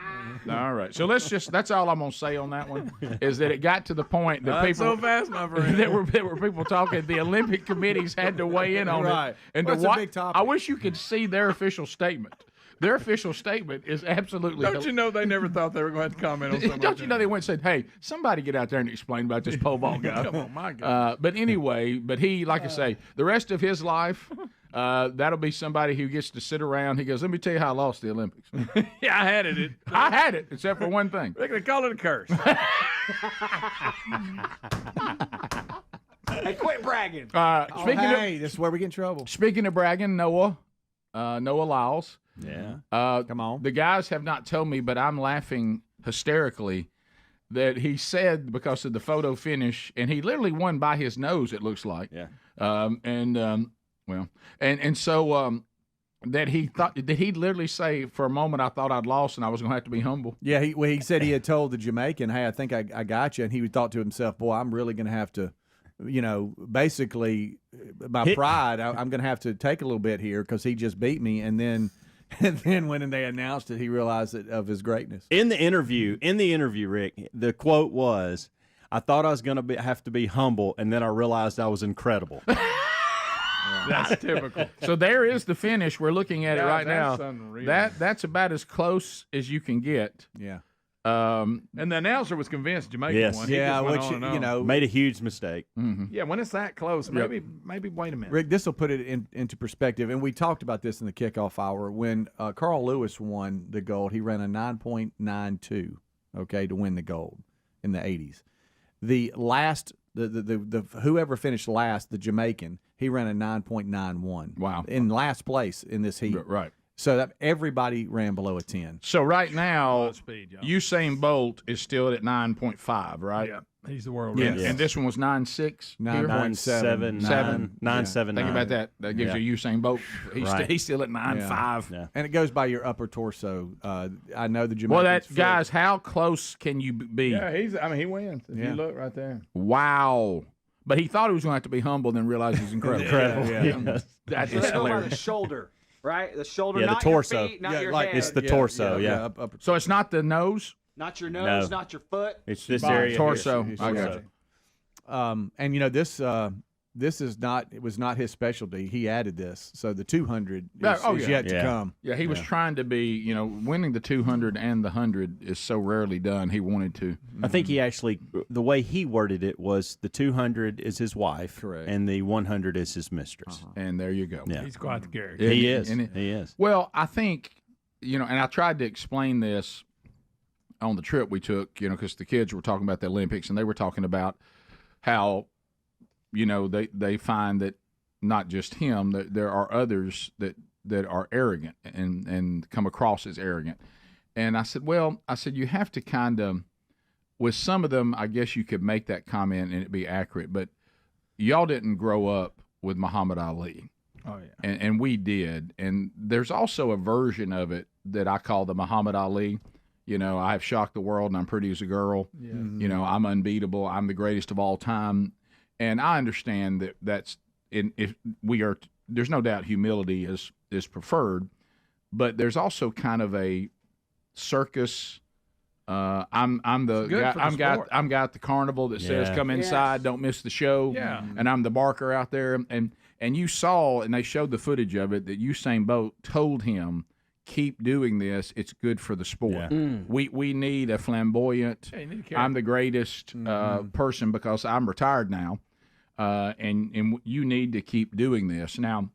So that's all I'm gonna say on that one is that it got to the point that people so fast, my friend. there were people talking. The Olympic committees had to weigh in on it. And well, it's a big topic. I wish you could see their official statement. Their official statement is absolutely. Don't you know they never thought they were going to comment on something? Don't you know they went and said, "Hey, somebody get out there and explain about this pole vault guy." Come on, my God. But anyway, he, like I say, the rest of his life, that'll be somebody who gets to sit around. He goes, "Let me tell you how I lost the Olympics." Yeah, I had it. I had it, except for one thing. They call it a curse. Hey, quit bragging. This is where we get in trouble. Speaking of bragging, Noah Lyles. Yeah. Come on. The guys have not told me, but I'm laughing hysterically that he said because of the photo finish, and he literally won by his nose, it looks like. Yeah. So that he thought, did he literally say, for a moment, I thought I'd lost and I was going to have to be humble? Yeah, he said he had told the Jamaican, "Hey, I think I got you," and he thought to himself, "Boy, I'm really going to have to, basically, my pride, I'm going to have to take a little bit here because he just beat me," and then when they announced it, he realized of his greatness. In the interview, Rick, the quote was, "I thought I was going to have to be humble, and then I realized I was incredible." That's typical. So there is the finish. We're looking at it right now. Unreal. That's about as close as you can get. Yeah. And the announcer was convinced Jamaican won. He just went on and on. Made a huge mistake. Mm-hmm. Yeah, when it's that close, maybe wait a minute. Rick, this will put it into perspective, and we talked about this in the kickoff hour. When Carl Lewis won the gold, he ran a 9.92, to win the gold. in the 80s. The last, the whoever finished last, the Jamaican, he ran a 9.91. Wow. In last place in this heat. Right. So that everybody ran below a 10. So right now, Usain Bolt is still at 9.5, right? Yeah. He's the world Yeah. record. And this one was 9.6? 9.7. 9.7. Think about that. That gives you Usain Bolt. He's still at 9.5. Yeah. And it goes by your upper torso. I know the Jamaicans. Well, guys, how close can you be? Yeah, he wins. If you look right there. Wow. But he thought he was going to have to be humble, then realized he's incredible. Incredible. That So is they go by hilarious. the shoulder, right? The shoulder, Yeah, the not torso. your feet, not your head. It's the torso, So it's not the nose? Not your nose, No. not your foot. It's this area. Torso. Here. I got you. And you know this is not. It was not his specialty. He added this, so the 200 is yet to come. Yeah, he was trying to be. Winning the 200 and the 100 is so rarely done. He wanted to. I think he actually, the way he worded it was the 200 is his wife, correct, and the 100 is his mistress. And there you go. Yeah. He's quite the character. He is. He is. Well, I think and I tried to explain this on the trip we took. Because the kids were talking about the Olympics, and they were talking about how. They find that not just him, that there are others that are arrogant and come across as arrogant. And I said, you have to kind of, with some of them, I guess you could make that comment and it'd be accurate, but y'all didn't grow up with Muhammad Ali. Oh, yeah. And we did. And there's also a version of it that I call the Muhammad Ali. I have shocked the world and I'm pretty as a girl. Yeah. I'm unbeatable. I'm the greatest of all time. And I understand that's if we are. There's no doubt humility is preferred, but there's also kind of a circus. I'm the guy. I'm guy at the carnival that says come inside, don't miss the show. Yeah. And I'm the barker out there. And you saw, and they showed the footage of it, that Usain Bolt told him, keep doing this. It's good for the sport. Yeah. We need a flamboyant. Yeah, you need to I'm the greatest person because I'm retired now, and you need to keep doing this now.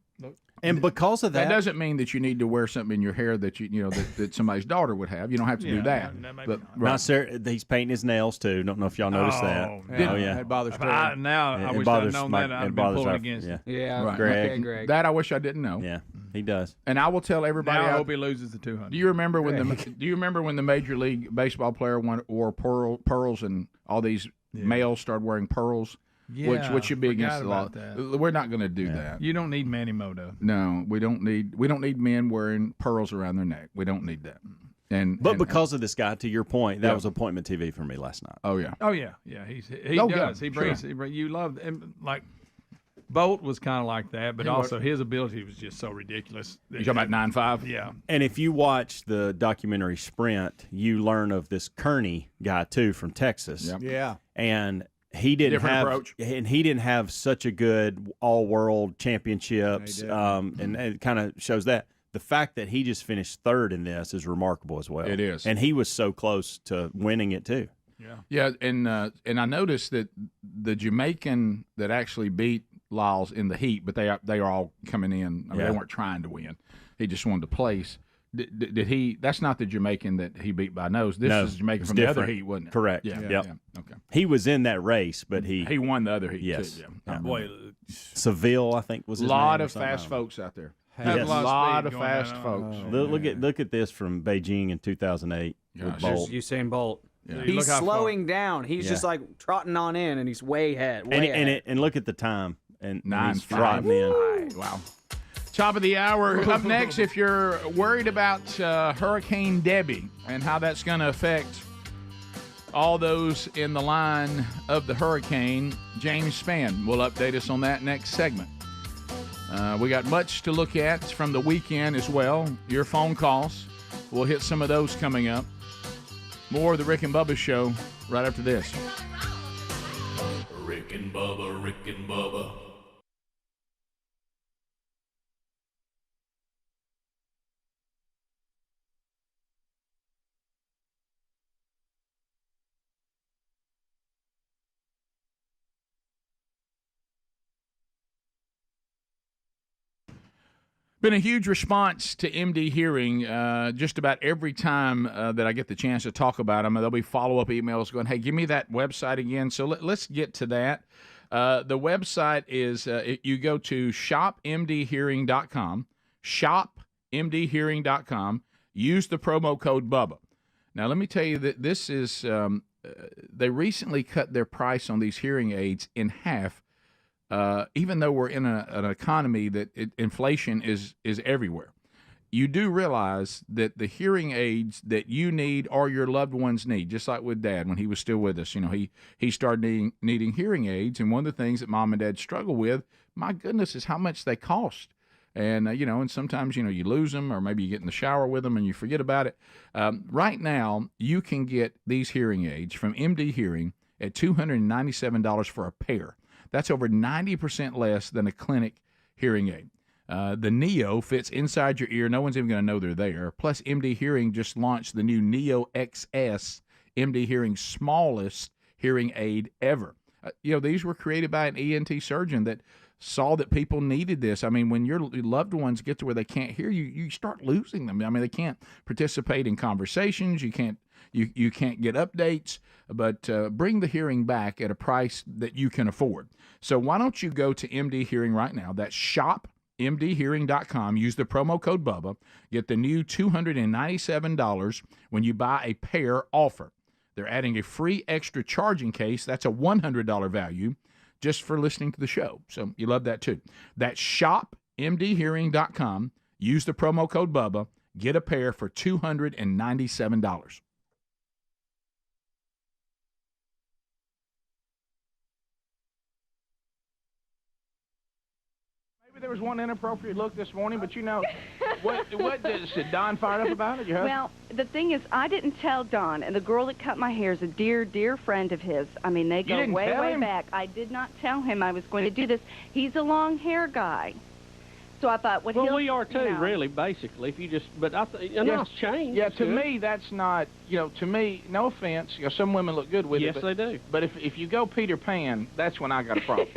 And because of that, doesn't mean that you need to wear something in your hair that that somebody's daughter would have. You don't have to do that. But sir, he's painting his nails too. Don't know if y'all noticed that. It bothers me. I wish I'd known that. I'd been pulling against it. Yeah, Right. Greg. Okay, Greg. That I wish I didn't know. Yeah, he does. And I will tell everybody. Now I hope he loses the 200. Do you remember when the Major League Baseball player wore pearls and all these males started wearing pearls? Yeah, which should be against the law. about that. We're not going to do that. You don't need Manny Moto. No, we don't need men wearing pearls around their neck. We don't need that. But because of this guy, to your point, that was appointment TV for me last night. Oh yeah. Oh yeah. He does. He brings. You love and like. Bolt was kind of like that, but also his ability was just so ridiculous. You talking about 9.5? Yeah. And if you watch the documentary Sprint, you learn of this Kearney guy too from Texas. Yep. Yeah. And he didn't he didn't have such a good all-world championships, and it kind of shows that. The fact that he just finished third in this is remarkable as well. It is. And he was so close to winning it too. Yeah, and I noticed that the Jamaican that actually beat Lyles in the heat, but they are all coming in. I mean, they weren't trying to win. He just wanted to place. Did he? That's not the Jamaican that he beat by nose. This is Jamaican from the other heat, wasn't it? Correct. Yeah. Okay. He was in that race, but he won the other heat. Yes. Too, yeah. Boy, Seville, I think was his name. A lot of fast folks out there. Yes. A lot of fast folks. Look at this from Beijing in 2008 with Bolt. Usain Bolt. Yeah. He's slowing down. He's just like trotting on in, and he's way ahead. And look at the time. And 9.5. trotting in. Wow. Top of the hour. Up next, if you're worried about Hurricane Debbie and how that's going to affect all those in the line of the hurricane, James Spann will update us on that next segment. We got much to look at from the weekend as well. Your phone calls. We'll hit some of those coming up. More of the Rick and Bubba Show right after this. Rick and Bubba, Rick and Bubba. Been a huge response to MD Hearing. Just about every time that I get the chance to talk about them, there'll be follow-up emails going, hey, give me that website again. So let's get to that. The website is, you go to shopmdhearing.com, shopmdhearing.com, use the promo code Bubba. Now, let me tell you that this is, they recently cut their price on these hearing aids in half. Even though we're in an economy that inflation is everywhere, you do realize that the hearing aids that you need or your loved ones need, just like with Dad when he was still with us, he started needing hearing aids, and one of the things that Mom and Dad struggle with, my goodness, is how much they cost. And, and sometimes, you lose them, or maybe you get in the shower with them and you forget about it. Right now, you can get these hearing aids from MD Hearing at $297 for a pair. That's over 90% less than a clinic hearing aid. The Neo fits inside your ear. No one's even going to know they're there. Plus, MD Hearing just launched the new Neo XS, MD Hearing's smallest hearing aid ever. These were created by an ENT surgeon that saw that people needed this. I mean, when your loved ones get to where they can't hear you, you start losing them. I mean, they can't participate in conversations. You can't get updates, but bring the hearing back at a price that you can afford. So why don't you go to MD Hearing right now? That's shopmdhearing.com. Use the promo code Bubba. Get the new $297 when you buy a pair offer. They're adding a free extra charging case. That's a $100 value just for listening to the show. So you love that too. That's shopmdhearing.com. Use the promo code Bubba. Get a pair for $297. There was one inappropriate look this morning, but what did Don fired up about it? Your husband? Well, the thing is, I didn't tell Don, and the girl that cut my hair is a dear, dear friend of his. I mean, they go way, way back. I did not tell him I was going to do this. He's a long hair guy. So I thought, well, we are too, really, basically. If you just, but I nice change. Yeah, to me, that's not, to me, no offense, some women look good with it. Yes, they do. But if you go Peter Pan, that's when I got a problem.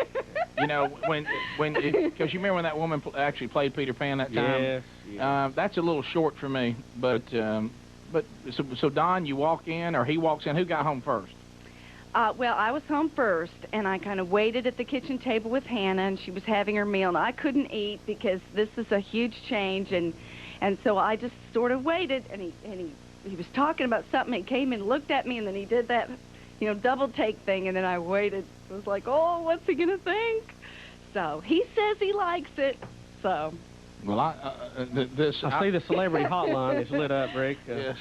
Because you remember when that woman actually played Peter Pan that time? Yes. That's a little short for me. But so Don, you walk in, or he walks in. Who got home first? Well, I was home first, and I kind of waited at the kitchen table with Hannah, and she was having her meal, and I couldn't eat because this is a huge change, and so I just sort of waited, and he was talking about something. He came and looked at me, and then he did that, double take thing, and then I waited. It was like, oh, what's he gonna think? So he says he likes it. So. Well, I see the celebrity hotline is lit up, Rick. Yes,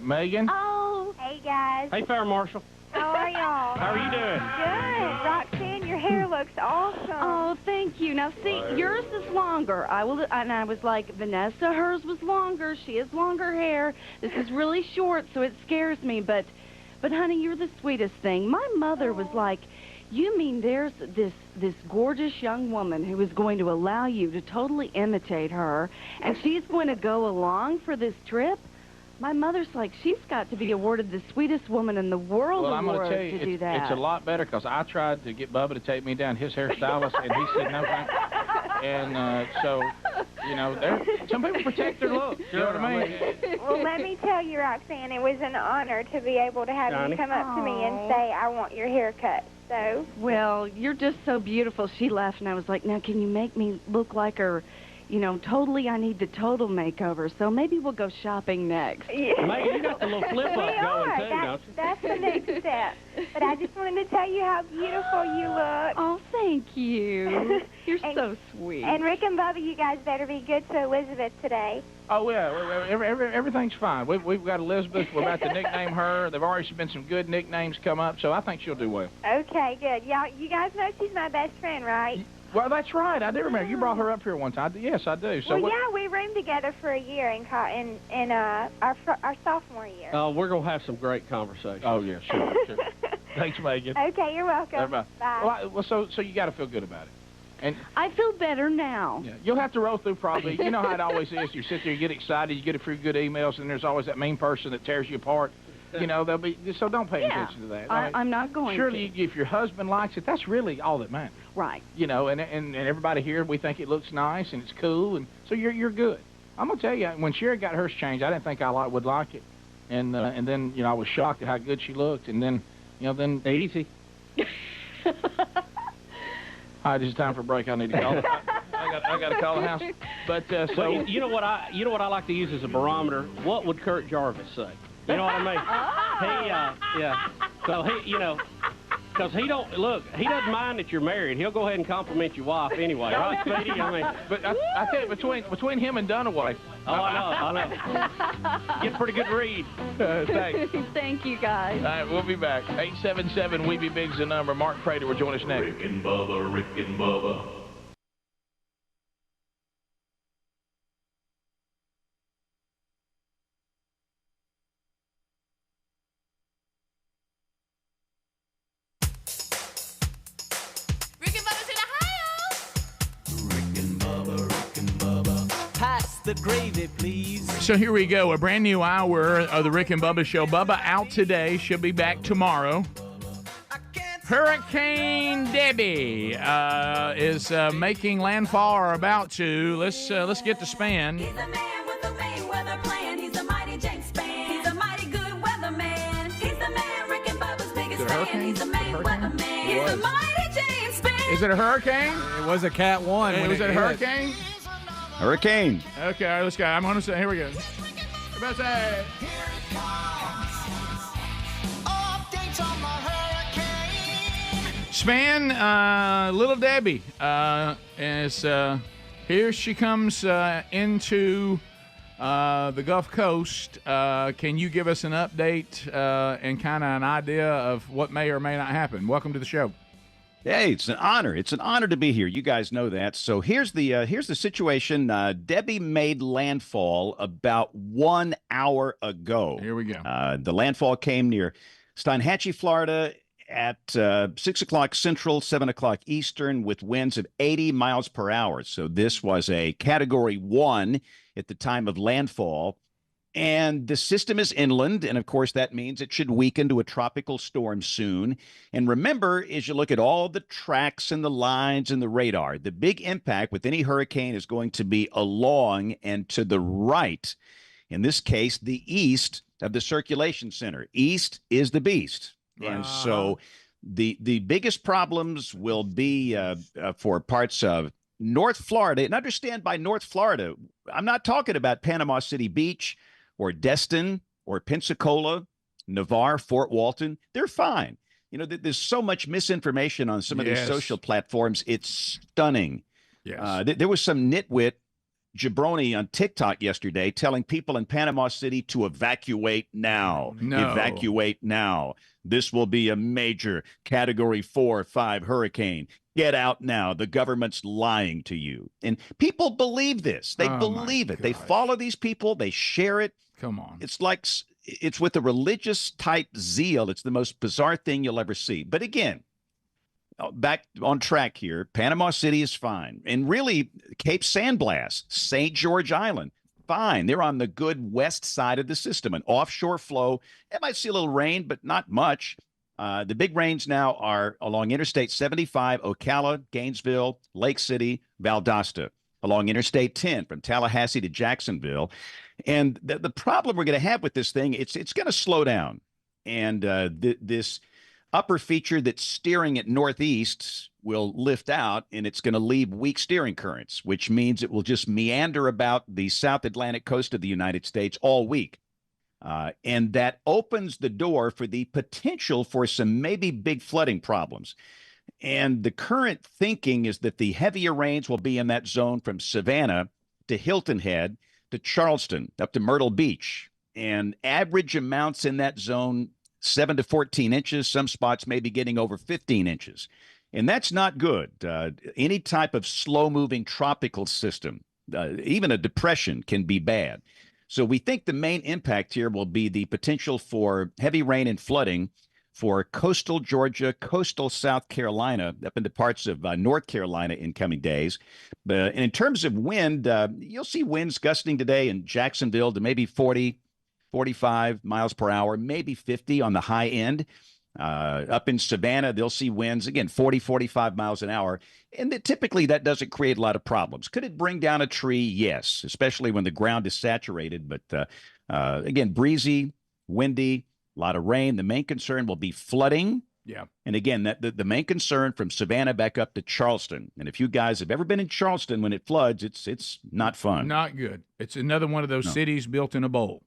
Megan. Oh, hey guys. Hey, Fair Marshal. How are y'all? How are you doing? Good. Roxanne, your hair looks awesome. Oh, thank you. Now, see, yours is longer. And I was like, Vanessa, hers was longer. She has longer hair. This is really short, so it scares me. But honey, you're the sweetest thing. My mother was like, you mean there's this gorgeous young woman who is going to allow you to totally imitate her, and she's going to go along for this trip? My mother's like, she's got to be awarded the sweetest woman in the world I'm award tell you, to do that. It's a lot better because I tried to get Bubba to take me down his hairstylist, and he said no thank you. And so, some people protect their look. You know what I mean? Well, let me tell you, Roxanne, it was an honor to be able to have you come up to me and say, I want your haircut. So. Well, you're just so beautiful. She laughed, and I was like, now can you make me look like her? Totally, I need the total makeover, so maybe we'll go shopping next. Yeah. Megan, you got the little flip-up going, too, don't you? That's the next step. But I just wanted to tell you how beautiful you look. Oh, thank you. You're so sweet. And Rick and Bubba, you guys better be good to Elizabeth today. Oh, yeah, everything's fine. We've got Elizabeth. We're about to nickname her. There've already been some good nicknames come up, so I think she'll do well. Okay, good. You guys know she's my best friend, right? Well, that's right. I do remember. You brought her up here one time. Yes, I do. So yeah, we roomed together for a year in our sophomore year. Oh, we're going to have some great conversations. Oh, yeah, sure. Thanks, Megan. Okay, you're welcome. Bye. Well, so you got to feel good about it. And I feel better now. Yeah, you'll have to roll through probably. You know how it always is. You sit there, you get excited, you get a few good emails, and there's always that mean person that tears you apart. You know, they'll be, so don't pay attention to that. I'm not going Surely, to. if your husband likes it, that's really all that matters. Right. You know, and everybody here, we think it looks nice and it's cool, and so you're good. I'm gonna tell you, when Sherry got hers changed, I didn't think I would like it, and then I was shocked at how good she looked, and then then easy. All right, it's time for a break. I need to call. I got to call the house. But so you know what I like to use as a barometer. What would Kurt Jarvis say? You know what I mean? Yeah. So because he doesn't mind that you're married. He'll go ahead and compliment your wife anyway, right, Speedy? I mean, but I tell you, between him and Dunaway. Oh, I know. Get a pretty good read. Thanks. Thank you, guys. All right, we'll be back. 877 We Be Big's the number. Mark Prater will join us next. Rick and Bubba, Rick and Bubba. The gravy, please. So here we go, a brand new hour of the Rick and Bubba Show. Bubba out today, she'll be back tomorrow. Hurricane Debbie is making landfall or about to. Let's get the span. He's a man with a Mayweather plan. He's a mighty James Span. He's a mighty good weatherman. He's the man Rick and Bubba's biggest fan. He's a Mayweather man. He's a mighty James Span. Is it a hurricane? It was a Cat 1. Was it a hurricane? Hurricane. Okay, all right, let's go. I'm going to say, here we go. About to say. Span, Little Debbie is here. She comes into the Gulf Coast. Can you give us an update and kind of an idea of what may or may not happen? Welcome to the show. Hey, it's an honor. It's an honor to be here. You guys know that. So here's the situation. Debbie made landfall about 1 hour ago. Here we go. The landfall came near Steinhatchee, Florida, at 6 o'clock Central, 7 o'clock Eastern, with winds of 80 miles per hour. So this was a Category 1 at the time of landfall. And the system is inland, and of course that means it should weaken to a tropical storm soon. And remember, as you look at all the tracks and the lines and the radar, the big impact with any hurricane is going to be along and to the right. In this case, the east of the circulation center. East is the beast. And so the biggest problems will be for parts of North Florida. And understand, by North Florida, I'm not talking about Panama City Beach or Destin or Pensacola, Navarre, Fort Walton. They're fine. You know, there's so much misinformation on some of these social platforms. It's stunning. Yes. There was some nitwit jabroni on TikTok yesterday telling people in Panama City to evacuate now. No. Evacuate now. This will be a major Category 4 or 5 hurricane. Get out now. The government's lying to you. And people believe this. They believe it. They follow these people. They share it. Come on. It's with a religious type zeal. It's the most bizarre thing you'll ever see. But again, back on track here, Panama City is fine. And really, Cape Sandblast, St. George Island, fine. They're on the good west side of the system, an offshore flow. It might see a little rain, but not much. The big rains now are along Interstate 75, Ocala, Gainesville, Lake City, Valdosta, along Interstate 10 from Tallahassee to Jacksonville. And the problem we're going to have with this thing, it's going to slow down. And this upper feature that's steering it northeast will lift out, and it's going to leave weak steering currents, which means it will just meander about the South Atlantic coast of the United States all week. And that opens the door for the potential for some maybe big flooding problems. And the current thinking is that the heavier rains will be in that zone from Savannah to Hilton Head to Charleston up to Myrtle Beach. And average amounts in that zone, 7 to 14 inches. Some spots may be getting over 15 inches. And that's not good. Any type of slow-moving tropical system, even a depression, can be bad. So we think the main impact here will be the potential for heavy rain and flooding for coastal Georgia, coastal South Carolina, up into parts of North Carolina in coming days. But in terms of wind, you'll see winds gusting today in Jacksonville to maybe 40, 45 miles per hour, maybe 50 on the high end. Up in Savannah, they'll see winds, again, 40, 45 miles an hour. And typically that doesn't create a lot of problems. Could it bring down a tree? Yes, especially when the ground is saturated. But again, breezy, windy, a lot of rain. The main concern will be flooding. Yeah. And again, the main concern from Savannah back up to Charleston. And if you guys have ever been in Charleston when it floods, it's not fun. Not good. It's another one of those cities built in a bowl.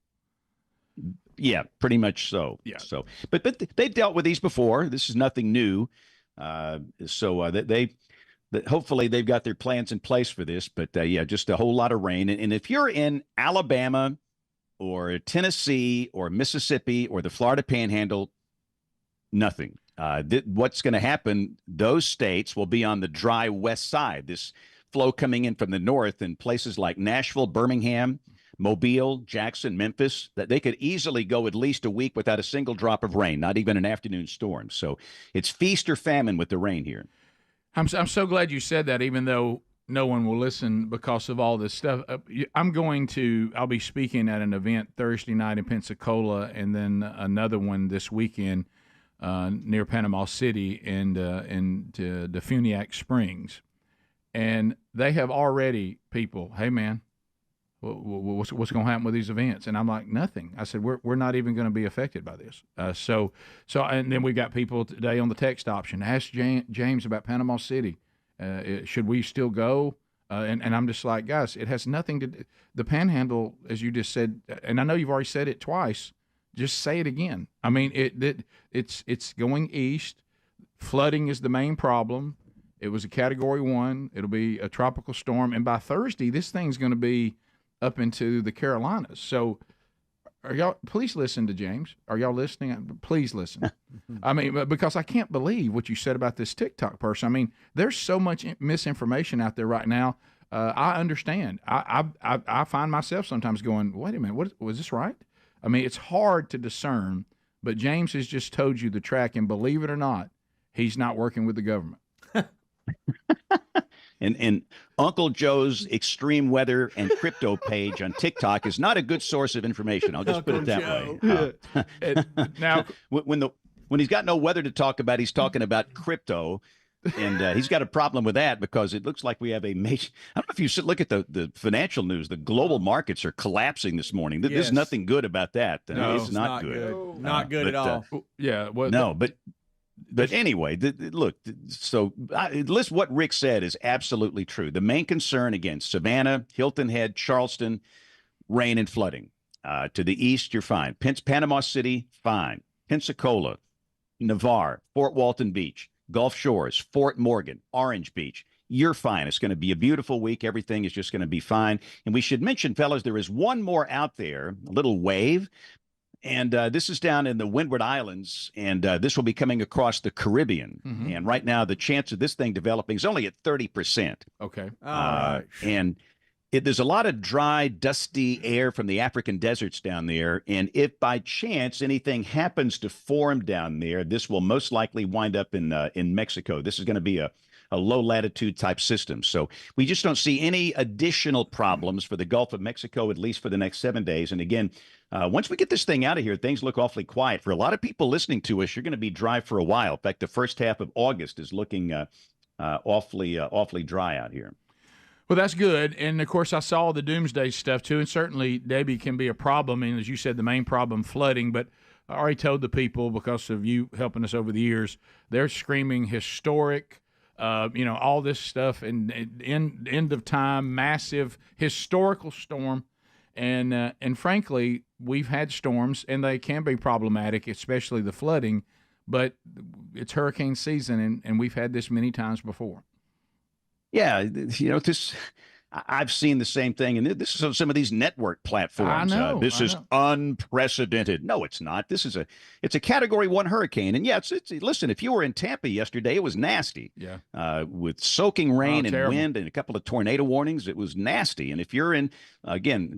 Yeah, pretty much so. Yeah. So, but they've dealt with these before. This is nothing new. Hopefully they've got their plans in place for this. But yeah, just a whole lot of rain. And if you're in Alabama or Tennessee or Mississippi or the Florida Panhandle, nothing. What's going to happen? Those states will be on the dry west side. This flow coming in from the north in places like Nashville, Birmingham, Mobile, Jackson, Memphis, that they could easily go at least a week without a single drop of rain, not even an afternoon storm. So it's feast or famine with the rain here. I'm so glad you said that, even though no one will listen because of all this stuff. I'll be speaking at an event Thursday night in Pensacola, and then another one this weekend near Panama City and the Funiac Springs. And they have already people, hey man, what's going to happen with these events? And I'm like, nothing. I said, we're not even going to be affected by this. So and then we got people today on the text option. Ask James about Panama City. Should we still go? And I'm just like, guys, it has nothing to do. The Panhandle, as you just said, and I know you've already said it twice. Just say it again. I mean, it's going east. Flooding is the main problem. It was a Category 1. It'll be a tropical storm, and by Thursday, this thing's going to be up into the Carolinas. So please listen to James. Are y'all listening? Please listen. I mean, because I can't believe what you said about this TikTok person. I mean, there's so much misinformation out there right now. I understand. I find myself sometimes going, wait a minute, was this right? I mean, it's hard to discern, but James has just told you the track, and believe it or not, he's not working with the government. And Uncle Joe's extreme weather and crypto page on TikTok is not a good source of information. I'll just put it that way. Now, when he's got no weather to talk about, he's talking about crypto, and he's got a problem with that because it looks like we have a major. I don't know if you look at the financial news. The global markets are collapsing this morning. There's nothing good about that. No, it's not good. Not good at all. Yeah. Well, no, But anyway, look, so list what Rick said is absolutely true. The main concern, again, Savannah, Hilton Head, Charleston, rain and flooding. To the east, you're fine. Panama City, fine. Pensacola, Navarre, Fort Walton Beach, Gulf Shores, Fort Morgan, Orange Beach. You're fine. It's going to be a beautiful week. Everything is just going to be fine. And we should mention, fellas, there is one more out there, a little wave. And this is down in the Windward Islands, and this will be coming across the Caribbean. Mm-hmm. And right now, the chance of this thing developing is only at 30%. Okay. And there's a lot of dry, dusty air from the African deserts down there. And if by chance anything happens to form down there, this will most likely wind up in Mexico. This is going to be a low latitude type system. So we just don't see any additional problems for the Gulf of Mexico, at least for the next 7 days. And again, once we get this thing out of here, things look awfully quiet. For a lot of people listening to us, you're going to be dry for a while. In fact, the first half of August is looking awfully dry out here. Well, that's good. And, of course, I saw the doomsday stuff, too. And certainly, Debbie, can be a problem. And as you said, the main problem, flooding. But I already told the people, because of you helping us over the years, they're screaming historic, all this stuff, and end of time, massive historical storm. And frankly, we've had storms, and they can be problematic, especially the flooding. But it's hurricane season, and we've had this many times before. Yeah, I've seen the same thing, and this is on some of these network platforms. I know. This is unprecedented. No, it's not. It's a Category 1 hurricane, and yeah, listen. If you were in Tampa yesterday, it was nasty. Yeah, with soaking rain and terrible. wind and a couple of tornado warnings, it was nasty. And if you're in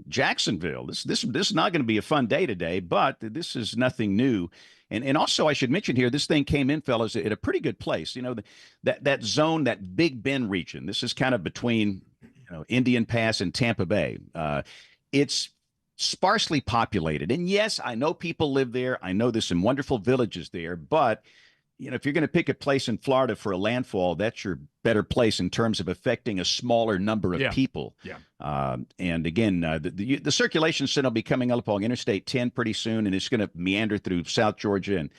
Jacksonville, this is not going to be a fun day today. But this is nothing new. And also, I should mention here, this thing came in, fellas, at a pretty good place. That zone, that Big Bend region. This is kind of between Indian Pass and Tampa Bay. It's sparsely populated. And yes, I know people live there. I know there's some wonderful villages there, but if you're going to pick a place in Florida for a landfall, that's your better place in terms of affecting a smaller number of people. Yeah. And again, the circulation center will be coming up along Interstate 10 pretty soon, and it's going to meander through South Georgia and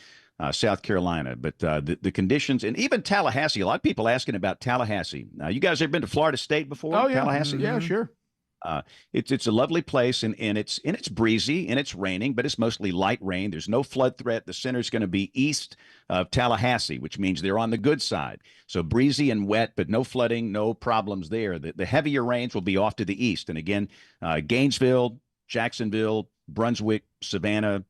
South Carolina. But the conditions, and even Tallahassee, a lot of people asking about Tallahassee. You guys ever been to Florida State before? Oh, yeah. Tallahassee? Yeah, sure. It's a lovely place, and it's breezy and it's raining, but it's mostly light rain. There's no flood threat. The center's going to be east of Tallahassee, which means they're on the good side. So breezy and wet, but no flooding, no problems there. The heavier rains will be off to the east. And again, Gainesville, Jacksonville, Brunswick, Savannah,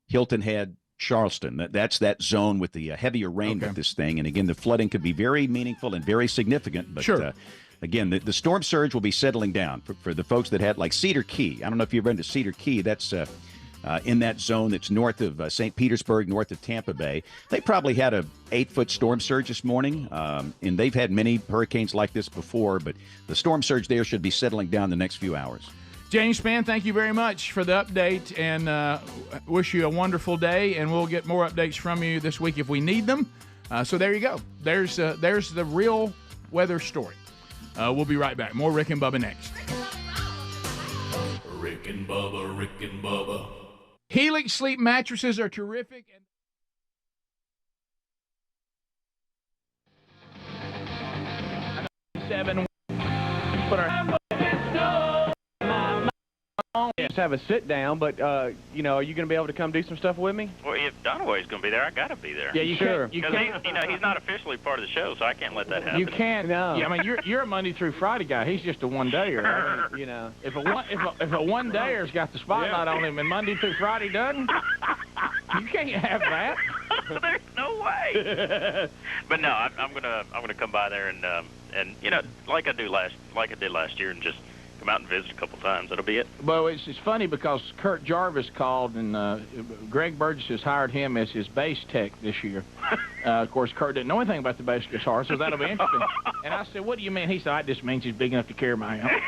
Hilton Head, Charleston. That's that zone with the heavier rain with this thing. And again, the flooding could be very meaningful and very significant. But sure. Again, the storm surge will be settling down for the folks that had, like Cedar Key. I don't know if you've been to Cedar Key. That's in that zone that's north of St. Petersburg, north of Tampa Bay. They probably had a 8-foot storm surge this morning, and they've had many hurricanes like this before, but the storm surge there should be settling down the next few hours. James Spann, thank you very much for the update, and wish you a wonderful day, and we'll get more updates from you this week if we need them. So there you go. There's the real weather story. We'll be right back. More Rick and Bubba next. Rick and Bubba, Rick and Bubba. Helix Sleep mattresses are terrific. 7. Put our just have a sit down, but are you going to be able to come do some stuff with me? Well, if Dunaway's going to be there, I got to be there. Yeah, you sure? Because he's not officially part of the show, so I can't let that happen. You can't. No. Yeah, I mean, you're a Monday through Friday guy. He's just a one-dayer. If a one-dayer's got the spotlight on him and Monday through Friday doesn't, you can't have that. There's no way. But no, I'm gonna come by there and like I did last year, and just come out and visit a couple times. That'll be it. Well, it's funny because Kurt Jarvis called, and Greg Burgess has hired him as his bass tech this year. Of course, Kurt didn't know anything about the bass guitar, so that'll be interesting. And I said, "What do you mean?" He said, "It just means he's big enough to carry my amp."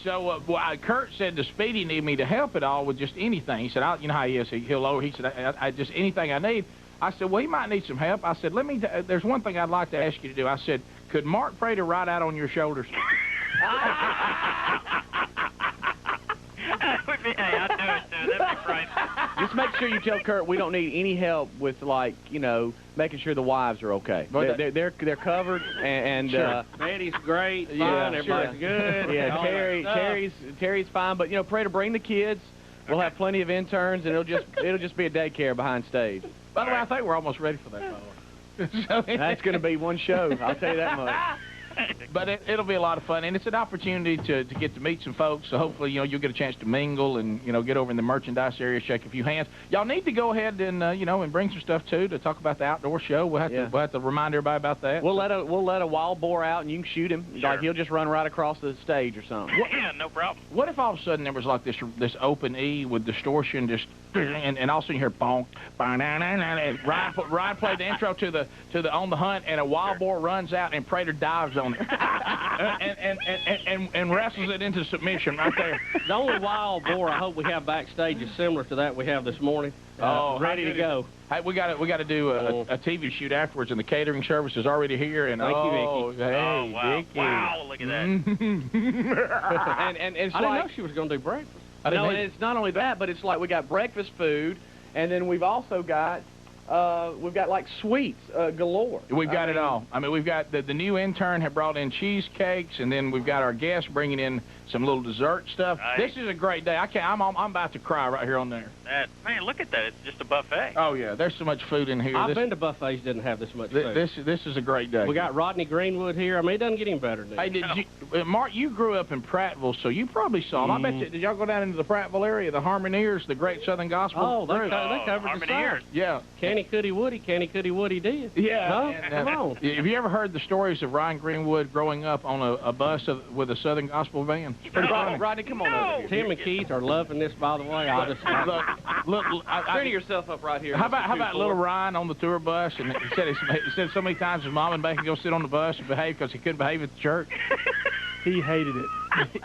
So Kurt said, "Does Speedy need me to help at all with just anything?" He said, "You know how he is. He'll lower." He said, I just anything I need." I said, "Well, he might need some help." I said, there's one thing I'd like to ask you to do. I said, "Could Mark Prater ride out on your shoulders?" Hey, I'd do it too. That'd be great. Just make sure you tell Kurt we don't need any help with making sure the wives are okay. They're covered, and sure. Betty's great, fine, everybody's good. Yeah, Terry's fine, but Prater, bring the kids. We'll have plenty of interns, and it'll just be a daycare behind stage. By the way, I think we're almost ready for that. That's going to be one show. I'll tell you that much. But it'll be a lot of fun, and it's an opportunity to get to meet some folks. So hopefully, you'll get a chance to mingle and get over in the merchandise area, shake a few hands. Y'all need to go ahead and and bring some stuff too to talk about the outdoor show. We'll have to remind everybody about that. We'll let a wild boar out, and you can shoot him. Sure. Like he'll just run right across the stage or something. Yeah, no problem. What if all of a sudden there was like this open E with distortion, just and all of a sudden you hear bonk, and Ryan played the intro to the On the Hunt, and a wild boar runs out and Prater dives on it and wrestles it into submission right there. The only wild boar I hope we have backstage is similar to that we have this morning. Ready to go. Hey, we got to do a TV shoot afterwards, and the catering service is already here. And thank you, Vicky. Hey, wow. Vicky. Wow, look at that. and it's I didn't know she was going to do breakfast. No, and it's not only that, but it's like we got breakfast food, and then we've also got like sweets galore. We've got it all. I mean, we've got the new intern have brought in cheesecakes, and then we've got our guests bringing in some little dessert stuff. Right. This is a great day. I'm about to cry right here on there. Man, look at that. It's just a buffet. Oh, yeah. There's so much food in here. I've been to buffets didn't have this much food. This is a great day. We got Rodney Greenwood here. I mean, it doesn't get any better than that. Hey, Mark, you grew up in Prattville, so you probably saw them. I bet you, did y'all go down into the Prattville area, the Harmoniers, the Great Southern Gospel? Oh, they covered the South. Yeah. Canny Cootie Woody did. Yeah. No? Come on. Have you ever heard the stories of Ryan Greenwood growing up on a bus with a Southern Gospel van? Rodney, come on over here. Tim and Keith are loving this, by the way. Look, Turn yourself up right here. How about little Ryan on the tour bus? And he said so many times his mom and back can go sit on the bus and behave because he couldn't behave at the church. He hated it.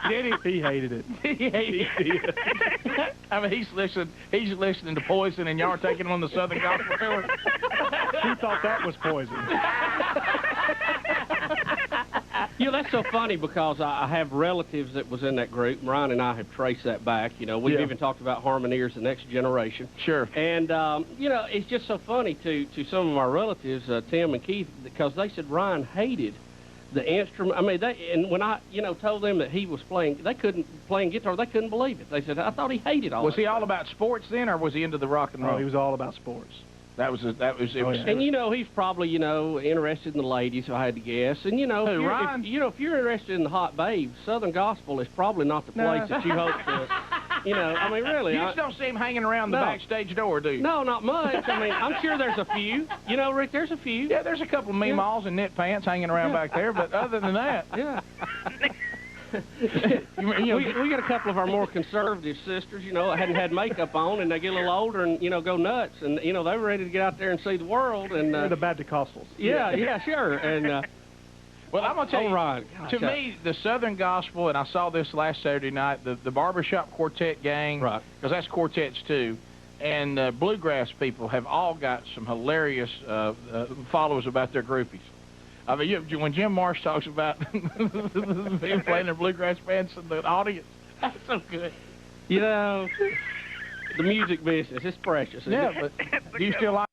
Did he? He hated it. He hated it. I mean, he's listening to Poison, and y'all are taking him on the Southern Gospel tour. He thought that was poison. That's so funny because I have relatives that was in that group. Ryan and I have traced that back. We've even talked about Harmoniers, the next generation. Sure. And, it's just so funny to some of my relatives, Tim and Keith, because they said Ryan hated the instrument. I mean, and when I, told them that he was playing guitar, they couldn't believe it. They said, I thought he hated all Was that he stuff. all about sports then, or was he into the rock and roll? Oh, he was all about sports. That was. And he's probably interested in the ladies, if I had to guess. And Ryan? if you're interested in the hot babes, Southern Gospel is probably not the place that you hope to. I mean, really. You just don't see him hanging around the backstage door, do you? No, not much. I mean, I'm sure there's a few. Rick, there's a few. Yeah, there's a couple of meemaws and knit pants hanging around back there, but other than that, yeah. We got a couple of our more conservative sisters, that hadn't had makeup on, and they get a little older and, go nuts. And, they were ready to get out there and see the world. And they're the Baptist-Costals. Yeah, sure. And, well, I'm going to tell you, Ryan, to me, the Southern Gospel, and I saw this last Saturday night, the Barbershop Quartet gang, right? Because that's quartets too, and bluegrass people have all got some hilarious followers about their groupies. I mean, when Jim Marsh talks about them playing their bluegrass bands in the audience, that's so good. The music business, it's precious. Isn't it? But do you still like?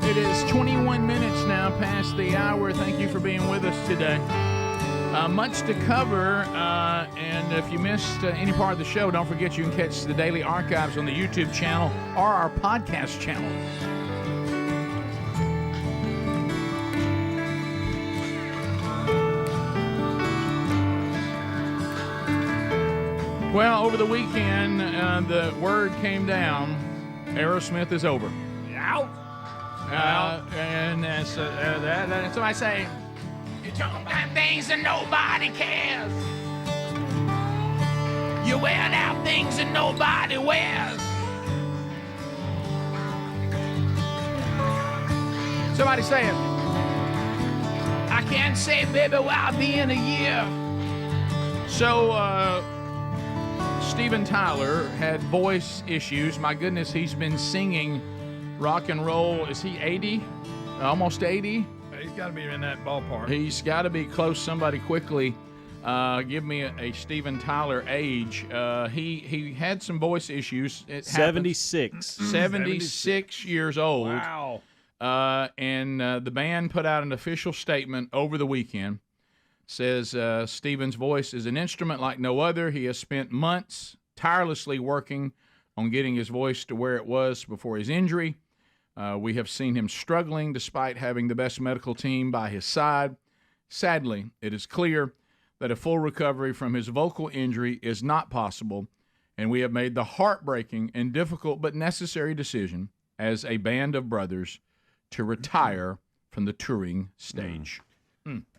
It is 21 minutes now past the hour. Thank you for being with us today. Much to cover, and if you missed any part of the show, don't forget you can catch the daily archives on the YouTube channel or our podcast channel. Well, over the weekend, the word came down, Aerosmith is over. Out. And somebody say, you talk about things that nobody cares. You're wearing out things that nobody wears. Somebody say it. I can't say, baby, where I'll be in a year. So, Steven Tyler had voice issues. My goodness, he's been singing rock and roll. Is he 80? Almost 80? He's got to be in that ballpark. He's got to be close. Somebody quickly give me a Steven Tyler age. He had some voice issues. 76. 76 years old. Wow. And the band put out an official statement over the weekend. Says Steven's voice is an instrument like no other. He has spent months tirelessly working on getting his voice to where it was before his injury. We have seen him struggling despite having the best medical team by his side. Sadly, it is clear that a full recovery from his vocal injury is not possible, and we have made the heartbreaking and difficult but necessary decision as a band of brothers to retire from the touring stage.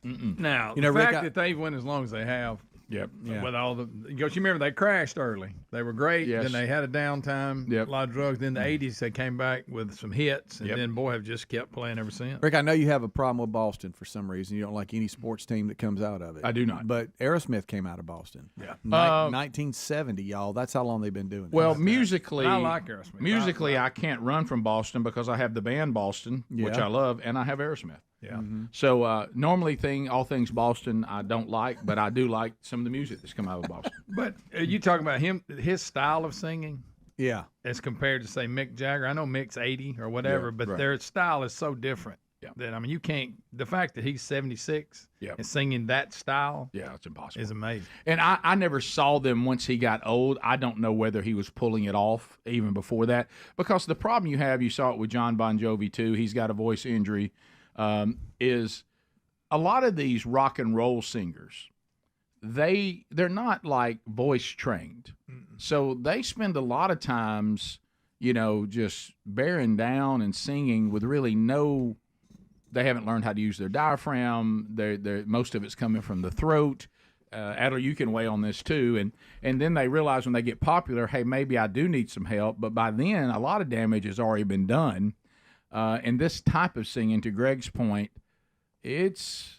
Now, the Rick, fact that they've went as long as they have, Yep. with all the, because you remember they crashed early. They were great. Yes. Then they had a downtime, Yep. a lot of drugs. Then the 80s, they came back with some hits, and Yep. then, boy, have just kept playing ever since. Rick, I know you have a problem with Boston for some reason. You don't like any sports team that comes out of it. I do not. But Aerosmith came out of Boston. Yeah. 1970, y'all. That's how long they've been doing it. Well, musically, I like Aerosmith. Musically, I can't run from Boston because I have the band Boston, which Yeah. I love, and I have Aerosmith. Yeah. Mm-hmm. So normally, all things Boston, I don't like, but I do like some of the music that's come out of Boston. But you talking about his style of singing? Yeah. As compared to, say, Mick Jagger. I know Mick's 80 or whatever, Yeah, but right. their style is so different. Yeah. That, I mean, you can't, the fact that he's 76 Yeah. and singing that style Yeah, it's impossible. is amazing. And I never saw them once he got old. I don't know whether he was pulling it off even before that, because the problem you saw it with John Bon Jovi too. He's got a voice injury. Is a lot of these rock and roll singers, they're not like voice trained. So they spend a lot of times, just bearing down and singing with really they haven't learned how to use their diaphragm. Most of it's coming from the throat. Adler, you can weigh on this too. And then they realize when they get popular, hey, maybe I do need some help. But by then, a lot of damage has already been done. And this type of singing, to Greg's point, it's,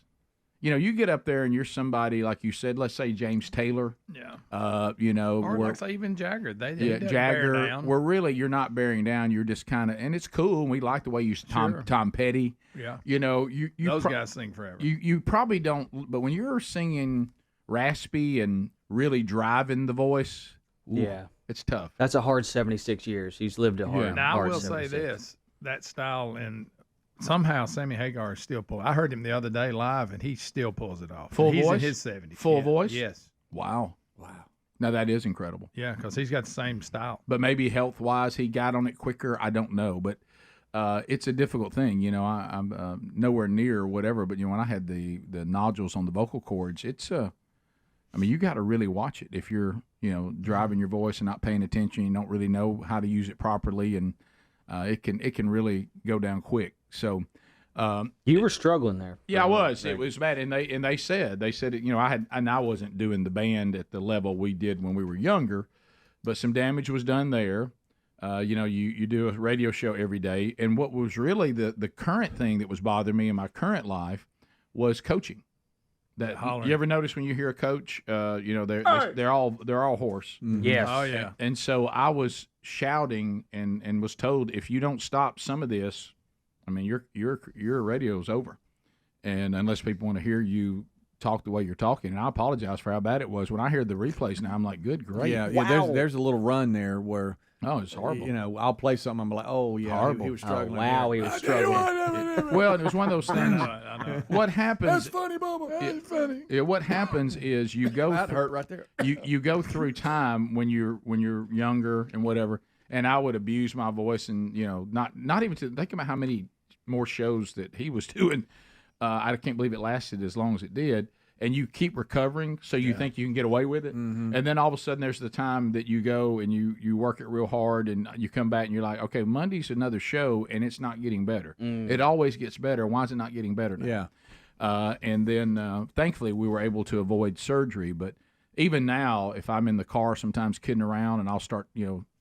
you get up there and you're somebody, like you said, let's say James Taylor. Yeah. Or like say even Jagger. Jagger. Where really you're not bearing down. You're just kind of, and it's cool. And we like the way you Tom Petty. Yeah. You those guys sing forever. You probably don't, but when you're singing raspy and really driving the voice, it's tough. That's a hard 76 years. He's lived a hard. Now hard I will 76. say this: that style and. Somehow Sammy Hagar is still pulling. I heard him the other day live, and he still pulls it off. Full he's voice? in his 70s. Full voice? Yes. Wow. Now, that is incredible. Yeah, because he's got the same style. But maybe health-wise he got on it quicker. I don't know. But it's a difficult thing. I'm nowhere near whatever. But, when I had the nodules on the vocal cords, it's you got to really watch it. If you're, driving your voice and not paying attention, you don't really know how to use it properly, and it can really go down quick. So you were struggling there. Yeah, I was. It was bad, and they said I wasn't doing the band at the level we did when we were younger, but some damage was done there. You do a radio show every day, and what was really the current thing that was bothering me in my current life was coaching. That you ever notice when you hear a coach, they're all hoarse. Mm-hmm. Yes. Oh yeah. And so I was shouting and was told, if you don't stop some of this, your radio's over, and unless people want to hear you talk the way you're talking, and I apologize for how bad it was. When I hear the replays now, I'm like, good grief. Yeah, wow. There's a little run there where it's horrible. I'll play something, I'm like, oh yeah, horrible. He was struggling. He was struggling. Well, it was one of those things. I know. What happens? That's funny, Bubba. That's funny. Yeah, what happens is you go. That hurt right there. You go through time when you're younger and whatever, and I would abuse my voice, and not even to think about how many more shows that he was doing. I can't believe it lasted as long as it did. And you keep recovering, so you think you can get away with it. Mm-hmm. And then all of a sudden there's the time that you go and you work it real hard, and you come back and you're like, okay, Monday's another show, and it's not getting better. It always gets better. Why is it not getting better now? Yeah. And then thankfully we were able to avoid surgery. But even now, if I'm in the car sometimes kidding around, and I'll start,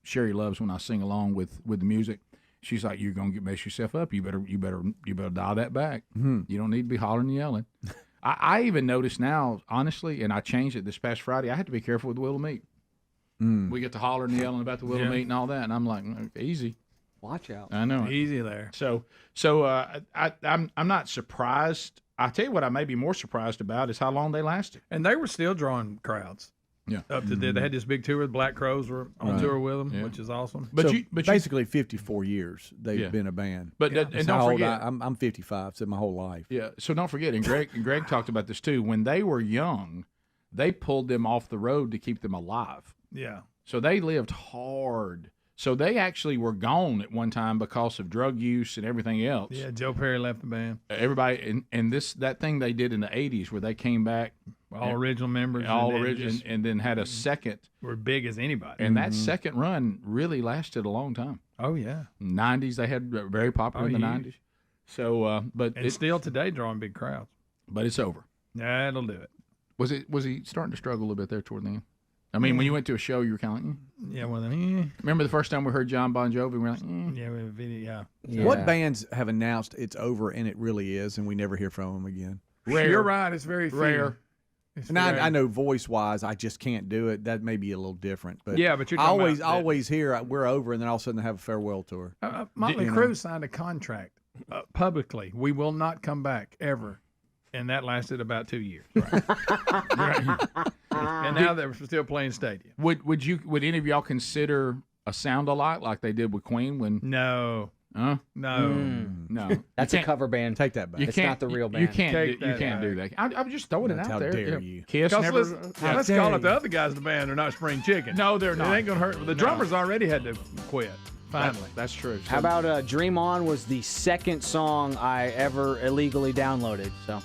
Sherry loves when I sing along with the music. She's like, "You're gonna mess yourself up. You better dial that back. Mm-hmm. You don't need to be hollering and yelling." I even notice now, honestly, and I changed it this past Friday. I had to be careful with the wheel of meat. We get to hollering and yelling about the wheel of meat and all that, and I'm like, easy. Watch out. I know. Easy there. So I'm not surprised. I tell you what, I may be more surprised about is how long they lasted. And they were still drawing crowds. Yeah. Up to they had this big tour. The Black Crowes were on tour with them, which is awesome. But basically 54 years they've been a band. But and don't forget, I'm 55, so my whole life. Yeah. So don't forget, and Greg talked about this too. When they were young, they pulled them off the road to keep them alive. Yeah. So they lived hard. So they actually were gone at one time because of drug use and everything else. Yeah. Joe Perry left the band. Everybody and that thing they did in the '80s where they came back. All original members. And then had a second. Were big as anybody. And that second run really lasted a long time. Oh, yeah. 90s, they had very popular in the 90s. So, but it's still today drawing big crowds. But it's over. Yeah, it'll do it. Was he starting to struggle a little bit there toward the end? I mean, when you went to a show, you were kind of like, yeah, well, then, Remember the first time we heard John Bon Jovi? We were like, yeah, we have a video, yeah. What bands have announced it's over and it really is, and we never hear from them again? Rare. You're right. It's very rare. And I know voice-wise, I just can't do it. That may be a little different, but yeah, but you're always hear we're over, and then all of a sudden they have a farewell tour. Motley Crue signed a contract publicly. We will not come back ever, and that lasted about 2 years. Right. And now they're still playing stadium. Would any of y'all consider a sound-alike like they did with Queen when? No. Huh? No. No. That's a cover band. Take that back. It's not the real band. You can't do that. I'm just throwing it out there. How dare you? Kiss never. Let's call it the other guys in the band are not spring chicken. No, they're not. It ain't gonna hurt. The drummers already had to quit. Finally. That's true. How about Dream On was the second song I ever illegally downloaded. So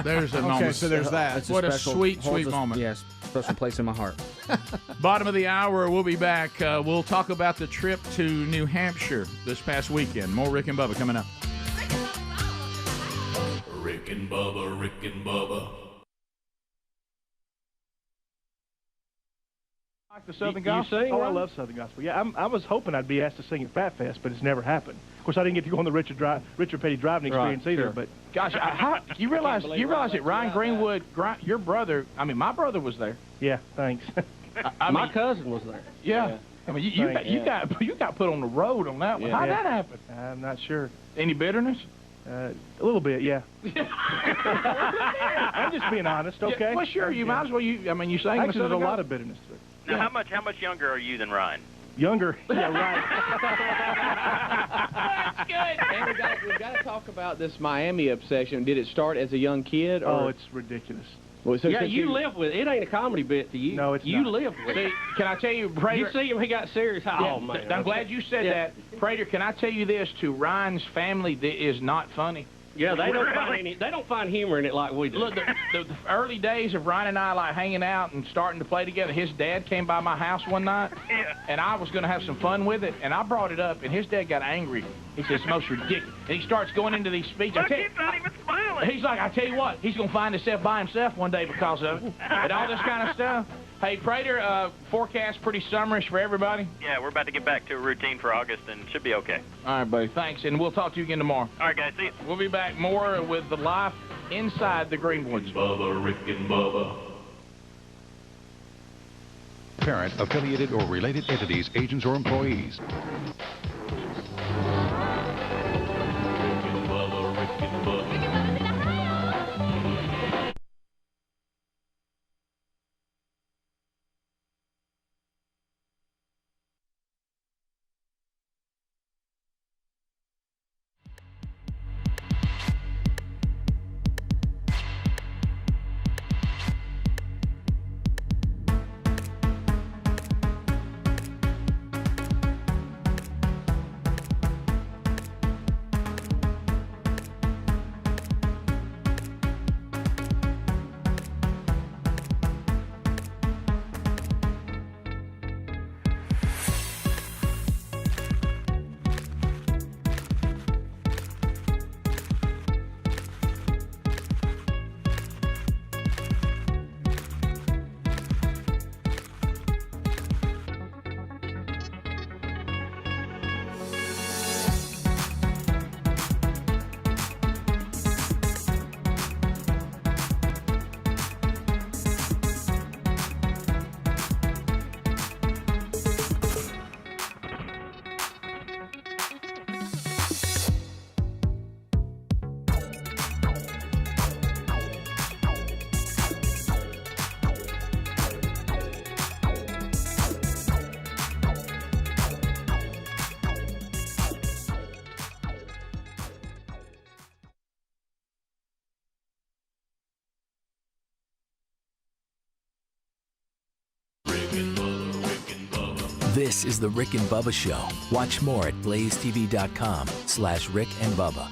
there's a moment. So there's that. What a sweet moment. Yes, special place in my heart. Bottom of the hour, we'll be back. We'll talk about the trip to New Hampshire this past weekend. More Rick and Bubba coming up. Rick and Bubba, Rick and Bubba. rock the Southern You gospel? sing? Oh, I love Southern gospel. Yeah, I was hoping I'd be asked to sing at Fat Fest, but it's never happened. Of course, I didn't get to go on the Richard Petty driving experience either. Sure. But gosh, you realize that Ryan Greenwood, your brother? I mean, my brother was there. Yeah, thanks. My cousin was there. Yeah. I mean, you got put on the road on that one. How'd that happen? I'm not sure. Any bitterness? A little bit, yeah. I'm just being honest, okay? Yeah, well, sure. You might as well. You sang. Actually, there's a lot of bitterness to it. Now, how much younger are you than Ryan? Younger, yeah, right. That's good. And we've got to talk about this Miami obsession. Did it start as a young kid? Or? Oh, it's ridiculous. Well, so you live with it. It ain't a comedy bit to you. No, it's you not. live with it. See, can I tell you, Prater? You see him, he got serious. Oh, man. I'm glad you said that. Prater, can I tell you this? To Ryan's family, that is not funny. Yeah, they don't find humor in it like we do. Look, the early days of Ryan and I like hanging out and starting to play together. His dad came by my house one night, and I was going to have some fun with it, and I brought it up, and his dad got angry. He says, "It's most ridiculous," and he starts going into these speeches. Look, he's not even smiling. He's like, "I tell you what, he's going to find himself by himself one day because of it," and all this kind of stuff. Hey, Prater, forecast pretty summerish for everybody? Yeah, we're about to get back to a routine for August, and should be okay. All right, buddy. Thanks, and we'll talk to you again tomorrow. All right, guys. See you. We'll be back more with the life inside the Greenwoods. Bubba, Rick and Bubba. Parent, affiliated, or related entities, agents, or employees. Rick and Bubba, Rick and Bubba. This is the Rick and Bubba Show. Watch more at blazetv.com/Rick and Bubba.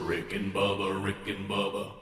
Rick and Bubba, Rick and Bubba.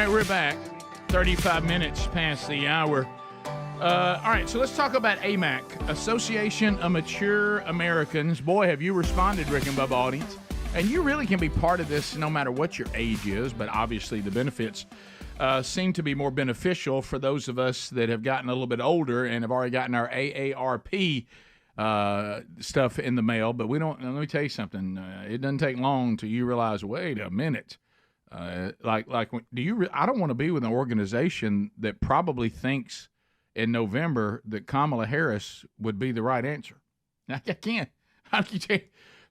right, we're back. 35 minutes past the hour. All right, so let's talk about AMAC, Association of Mature Americans. Boy, have you responded, Rick and Bubba audience. And you really can be part of this no matter what your age is, but obviously the benefits seem to be more beneficial for those of us that have gotten a little bit older and have already gotten our AARP stuff in the mail. But we don't. Let me tell you something. It doesn't take long till you realize, wait a minute. I don't want to be with an organization that probably thinks in November that Kamala Harris would be the right answer. I can't. How can you tell?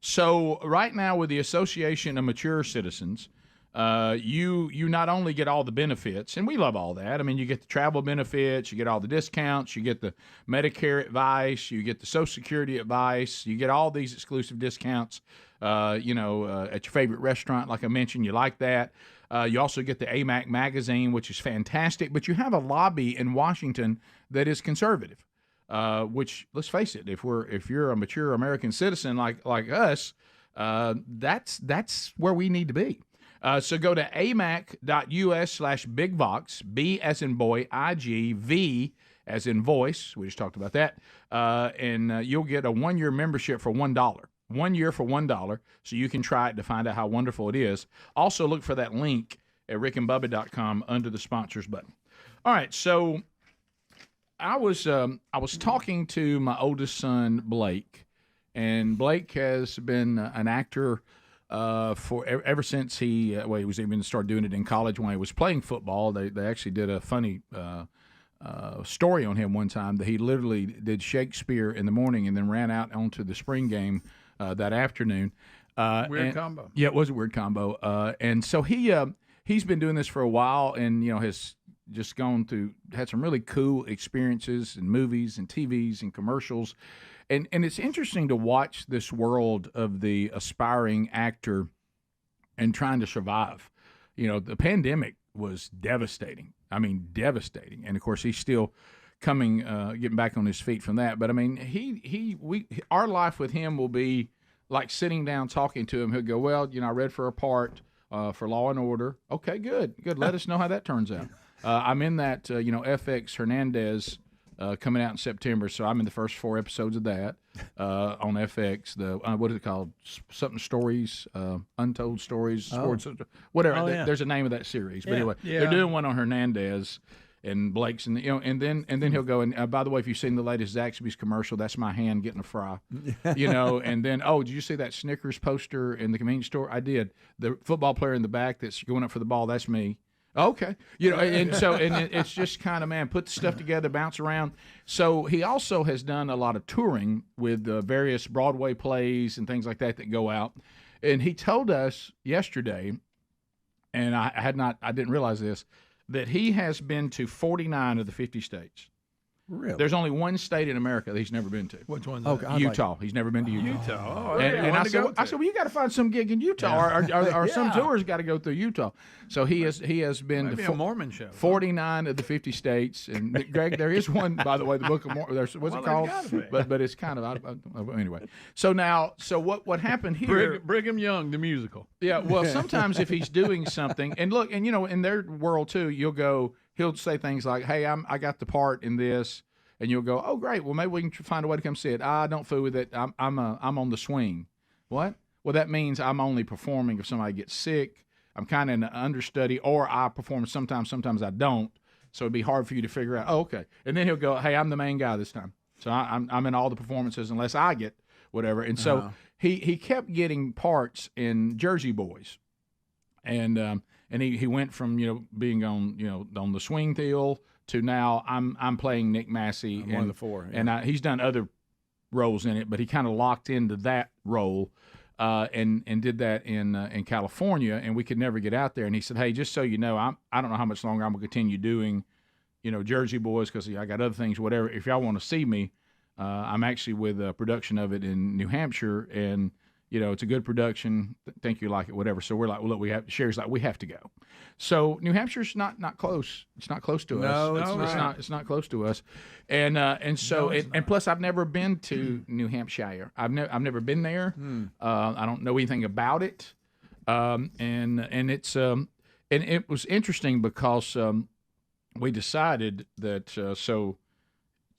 So right now with the Association of Mature Citizens, you not only get all the benefits, and we love all that. I mean, you get the travel benefits, you get all the discounts, you get the Medicare advice, you get the Social Security advice, you get all these exclusive discounts, at your favorite restaurant, like I mentioned, you like that. You also get the AMAC magazine, which is fantastic, but you have a lobby in Washington that is conservative. Which, let's face it, if you're a mature American citizen like us, that's where we need to be. So go to amac.us/bigvox, B as in boy, IG, V as in voice. We just talked about that. And you'll get a 1-year membership for $1. 1 year for $1, so you can try it to find out how wonderful it is. Also, look for that link at rickandbubba.com under the sponsors button. All right, so I was talking to my oldest son, Blake, and Blake has been an actor for ever since he was even started doing it in college when he was playing football. They actually did a funny story on him one time that he literally did Shakespeare in the morning and then ran out onto the spring game that afternoon. Weird combo. Yeah, it was a weird combo. And so he's been doing this for a while, and has just had some really cool experiences in movies and TVs and commercials. And it's interesting to watch this world of the aspiring actor and trying to survive. The pandemic was devastating. I mean, devastating. And of course, he's still getting back on his feet from that. But I mean, our life with him will be like sitting down talking to him. He'll go, well, I read for a part for Law and Order. Okay, good. Let us know how that turns out. I'm in that, FX Hernandez coming out in September, so I'm in the first 4 episodes of that on FX. What is it called? Something Stories, Untold Stories, Sports, whatever. Oh, yeah. There's a name of that series. But anyway, they're doing one on Hernandez and Blake's, and and then he'll go, and by the way, if you've seen the latest Zaxby's commercial, that's my hand getting a fry. And then, did you see that Snickers poster in the convenience store? I did. The football player in the back that's going up for the ball, that's me. Okay. And so it's just kind of, man, put the stuff together, bounce around. So he also has done a lot of touring with various Broadway plays and things like that go out. And he told us yesterday, and I didn't realize this, that he has been to 49 of the 50 states. Really? There's only one state in America that he's never been to. Which one's that? Utah. He's never been to Utah. Utah. Oh, And I said, well, you got to find some gig in Utah, or some tours got to go through Utah. So he has been Maybe to a Mormon show. 49 of the 50 states. And Greg, there is one, by the way, the Book of Mormon. What's it called? But it's kind of anyway. So what happened here? Brigham Young, the musical. Yeah. Well, sometimes if he's doing something, and look, and in their world too, he'll say things like, "Hey, I got the part in this." And you'll go, oh, great. Well, maybe we can find a way to come see it. Don't fool with it. I'm on the swing. What? Well, that means I'm only performing if somebody gets sick. I'm kind of an understudy, or I perform sometimes I don't. So it'd be hard for you to figure out. Oh, okay. And then he'll go, hey, I'm the main guy this time. So I'm in all the performances unless I get whatever. And so he kept getting parts in Jersey Boys, and he went from being on the swing deal to now I'm playing Nick Massey. One of the 4. Yeah. And he's done other roles in it, but he kind of locked into that role and did that in California, and we could never get out there. And he said, hey, just so you know, I don't know how much longer I'm going to continue doing, Jersey Boys, because I got other things, whatever. If y'all want to see me, I'm actually with a production of it in New Hampshire, and it's a good production. Think you like it, whatever. So we're like, well, look, Sherry's like, we have to go. So New Hampshire's not close. It's not close to us. No, it's not close to us. And so and plus I've never been to New Hampshire. I've never been there. I don't know anything about it. And it's And it was interesting because we decided that so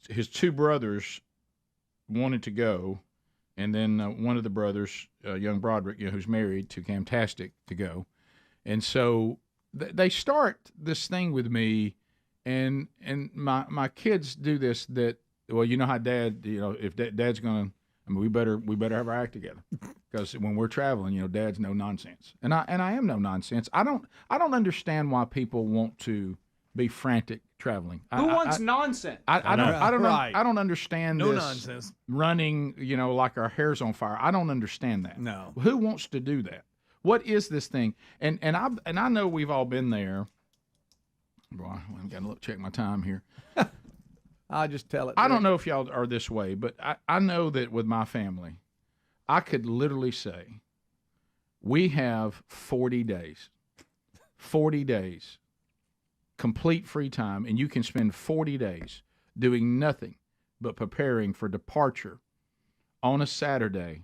his two brothers wanted to go, and then one of the brothers, young Broderick, who's married to Camtastic, to go. And so they start this thing with me, and my kids do this that, well, you know how Dad, if Dad's going to, I mean, we better have our act together, because when we're traveling, Dad's no nonsense, and I am no nonsense. I don't understand why people want to be frantic traveling. Who wants nonsense? I don't understand no this nonsense. Running, like our hair's on fire. I don't understand that. No. Who wants to do that? What is this thing? And I know we've all been there. Boy, I've got to check my time here. I'll just tell it. I don't know if y'all are this way, but I know that with my family, I could literally say we have 40 days. 40 days. Complete free time, and you can spend 40 days doing nothing but preparing for departure on a Saturday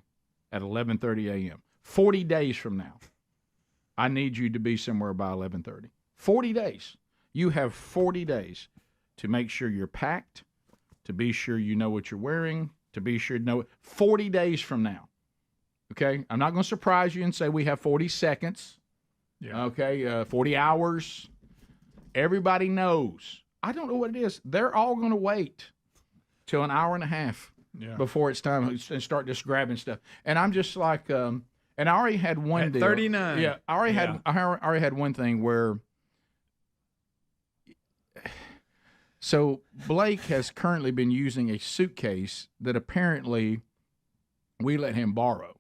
at 11:30 a.m. 40 days from now, I need you to be somewhere by 11:30. 40 days. You have 40 days to make sure you're packed, to be sure you know what you're wearing, to be sure you know it. 40 days from now. Okay? I'm not going to surprise you and say we have 40 seconds. Yeah. Okay? 40 hours. Everybody knows. I don't know what it is. They're all going to wait till an hour and a half before it's time and start just grabbing stuff. And I'm just like, and I already had one At deal. 39. Yeah, I already had one thing where. So Blake has currently been using a suitcase that apparently we let him borrow,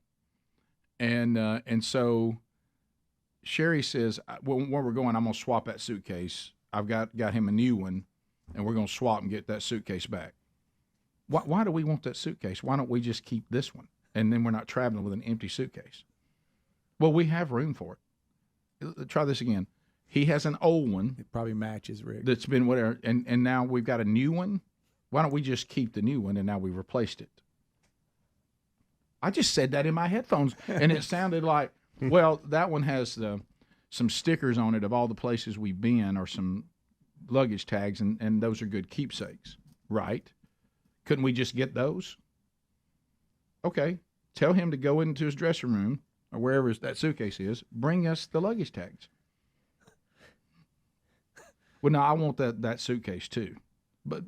and so Sherry says, when we're going, I'm going to swap that suitcase. I've got him a new one, and we're going to swap and get that suitcase back. Why do we want that suitcase? Why don't we just keep this one, and then we're not traveling with an empty suitcase? Well, we have room for it. Try this again. He has an old one. It probably matches, Rick. That's been whatever, and now we've got a new one. Why don't we just keep the new one, and now we've replaced it? I just said that in my headphones, and it sounded like, well, that one has some stickers on it of all the places we've been, or some luggage tags, and those are good keepsakes, right? Couldn't we just get those? Okay, tell him to go into his dressing room or wherever that suitcase is, bring us the luggage tags. Well, no, I want that suitcase too, but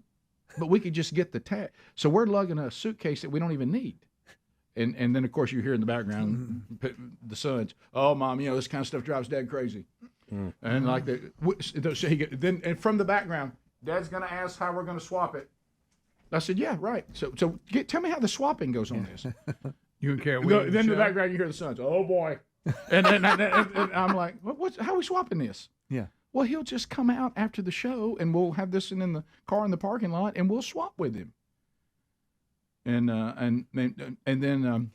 we could just get the tag. So we're lugging a suitcase that we don't even need. And then, of course, you hear in the background the sons, oh, Mom, this kind of stuff drives Dad crazy. And like then and from the background, Dad's going to ask how we're going to swap it. I said, yeah, right. So tell me how the swapping goes on this. You can carry. Then in the background, you hear the sons, oh, boy. And I'm like, how are we swapping this? Yeah. Well, he'll just come out after the show, and we'll have this in the car in the parking lot, and we'll swap with him. And then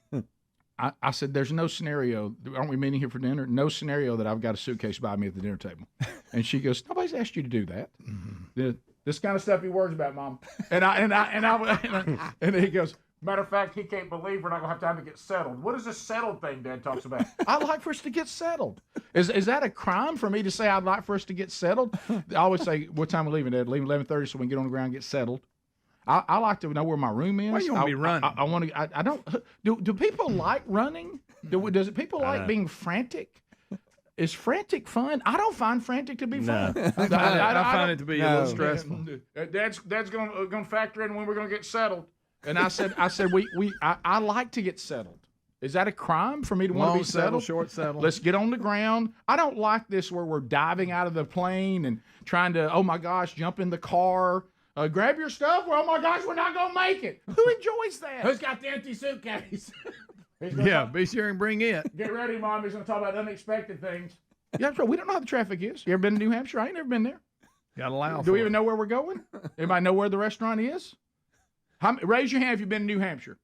I said, there's no scenario. Aren't we meeting here for dinner? No scenario that I've got a suitcase by me at the dinner table. And she goes, nobody's asked you to do that. Mm-hmm. This kind of stuff he worries about, Mom. And he goes, matter of fact, he can't believe we're not going to have time to get settled. What is this settled thing Dad talks about? I'd like for us to get settled. Is that a crime for me to say I'd like for us to get settled? I always say, what time are we leaving, Dad? Leaving 11:30 so we can get on the ground and get settled. I like to know where my room is. Why you want to be running? I want to. I don't. Do people like running? Does people like being frantic? Is frantic fun? I don't find frantic to be fun. I find it to be a little stressful. Dad's going to factor in when we're going to get settled. And I said I like to get settled. Is that a crime for me to want to be settled? Short settle. Let's get on the ground. I don't like this where we're diving out of the plane and trying to, oh my gosh, jump in the car. Grab your stuff. Well, oh my gosh, we're not going to make it. Who enjoys that? Who's got the empty suitcase? Be sure and bring it. Get ready, Mom. He's going to talk about unexpected things. Yeah, that's right. We don't know how the traffic is. You ever been to New Hampshire? I ain't never been there. Got to allow. Do we even know where we're going? Anybody know where the restaurant is? Raise your hand if you've been to New Hampshire.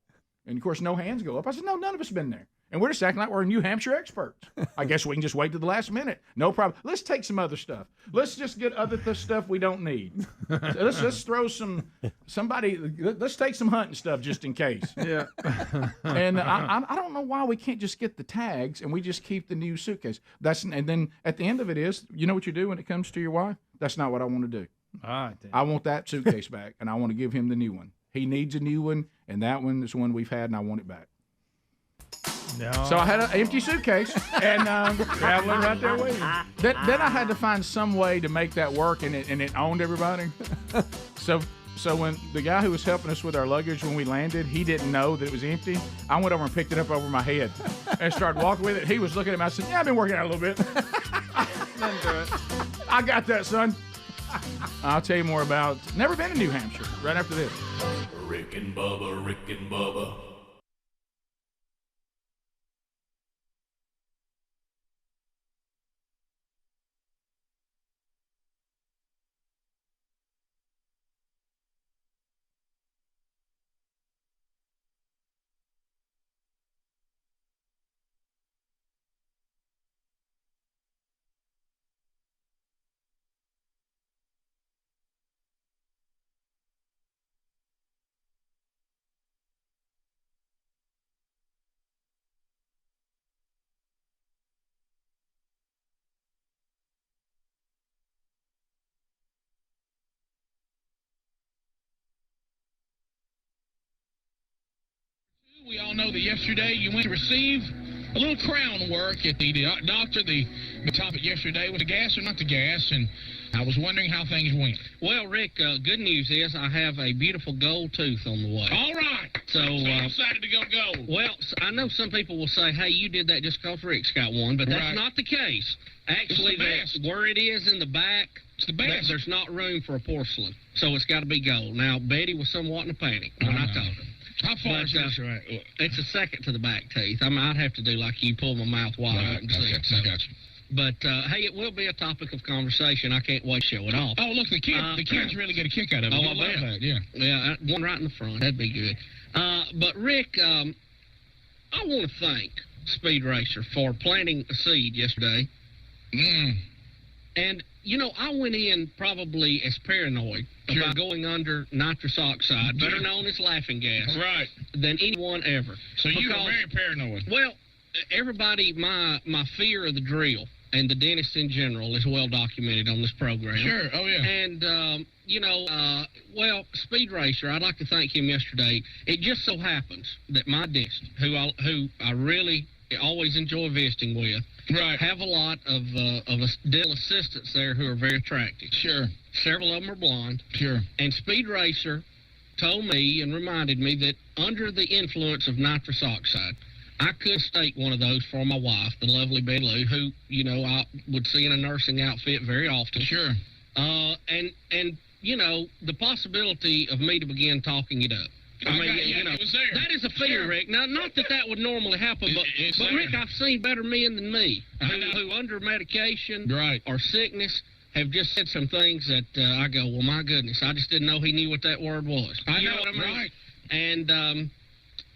And, of course, no hands go up. I said, no, none of us have been there. And we're just acting like we're New Hampshire experts. I guess we can just wait to the last minute. No problem. Let's take some other stuff. Let's just get other stuff we don't need. So let's throw let's take some hunting stuff just in case. Yeah. And I don't know why we can't just get the tags and we just keep the new suitcase. And then at the end of it is, you know what you do when it comes to your wife? That's not what I want to do. All right. Then. I want that suitcase back, and I want to give him the new one. He needs a new one, and that one is one we've had, and I want it back. No. So I had an empty suitcase and traveling right there with him. Then I had to find some way to make that work, and it owned everybody. So when the guy who was helping us with our luggage when we landed, he didn't know that it was empty. I went over and picked it up over my head and started walking with it. He was looking at me. I said, "Yeah, I've been working out a little bit." I got that, son. I'll tell you more about never been to New Hampshire right after this. Rick and Bubba, Rick and Bubba. We all know that yesterday you went to receive a little crown work at the doctor. The topic yesterday was the gas or not the gas, and I was wondering how things went. Well, Rick, good news is I have a beautiful gold tooth on the way. All right. So I'm excited to go gold. Well, I know some people will say, hey, you did that just because Rick's got one, but that's not the case. Actually, where it is in the back, it's the best. There's not room for a porcelain, so it's got to be gold. Now, Betty was somewhat in a panic when I told her. How far is this? Right? It's a second to the back teeth. I mean, I'd have to do like you, pull my mouth wide out and see it. I got you. But, hey, it will be a topic of conversation. I can't wait to show it off. Oh, look, the kids really get a kick out of it. Oh, I love that. Yeah. Yeah, one right in the front. That'd be good. But, Rick, I want to thank Speed Racer for planting a seed yesterday. And, you know, I went in probably as paranoid about going under nitrous oxide, better known as laughing gas, than anyone ever. So you were very paranoid. Well, everybody, my fear of the drill and the dentist in general is well documented on this program. Sure, oh yeah. And, you know, well, Speed Racer, I'd like to thank him yesterday. It just so happens that my dentist, who I really always enjoy visiting with, have a lot of dental assistants there who are very attractive. Sure. Several of them are blonde. Sure. And Speed Racer told me and reminded me that under the influence of nitrous oxide, I could stake one of those for my wife, the lovely Betty Lou, who, you know, I would see in a nursing outfit very often. Sure. And you know, the possibility of me to begin talking it up. I mean, you know, that is a fear, Rick. Now, not that would normally happen, but Rick, I've seen better men than me who under medication or sickness have just said some things that I go, well, my goodness, I just didn't know he knew what that word was. You know what I mean? Right. And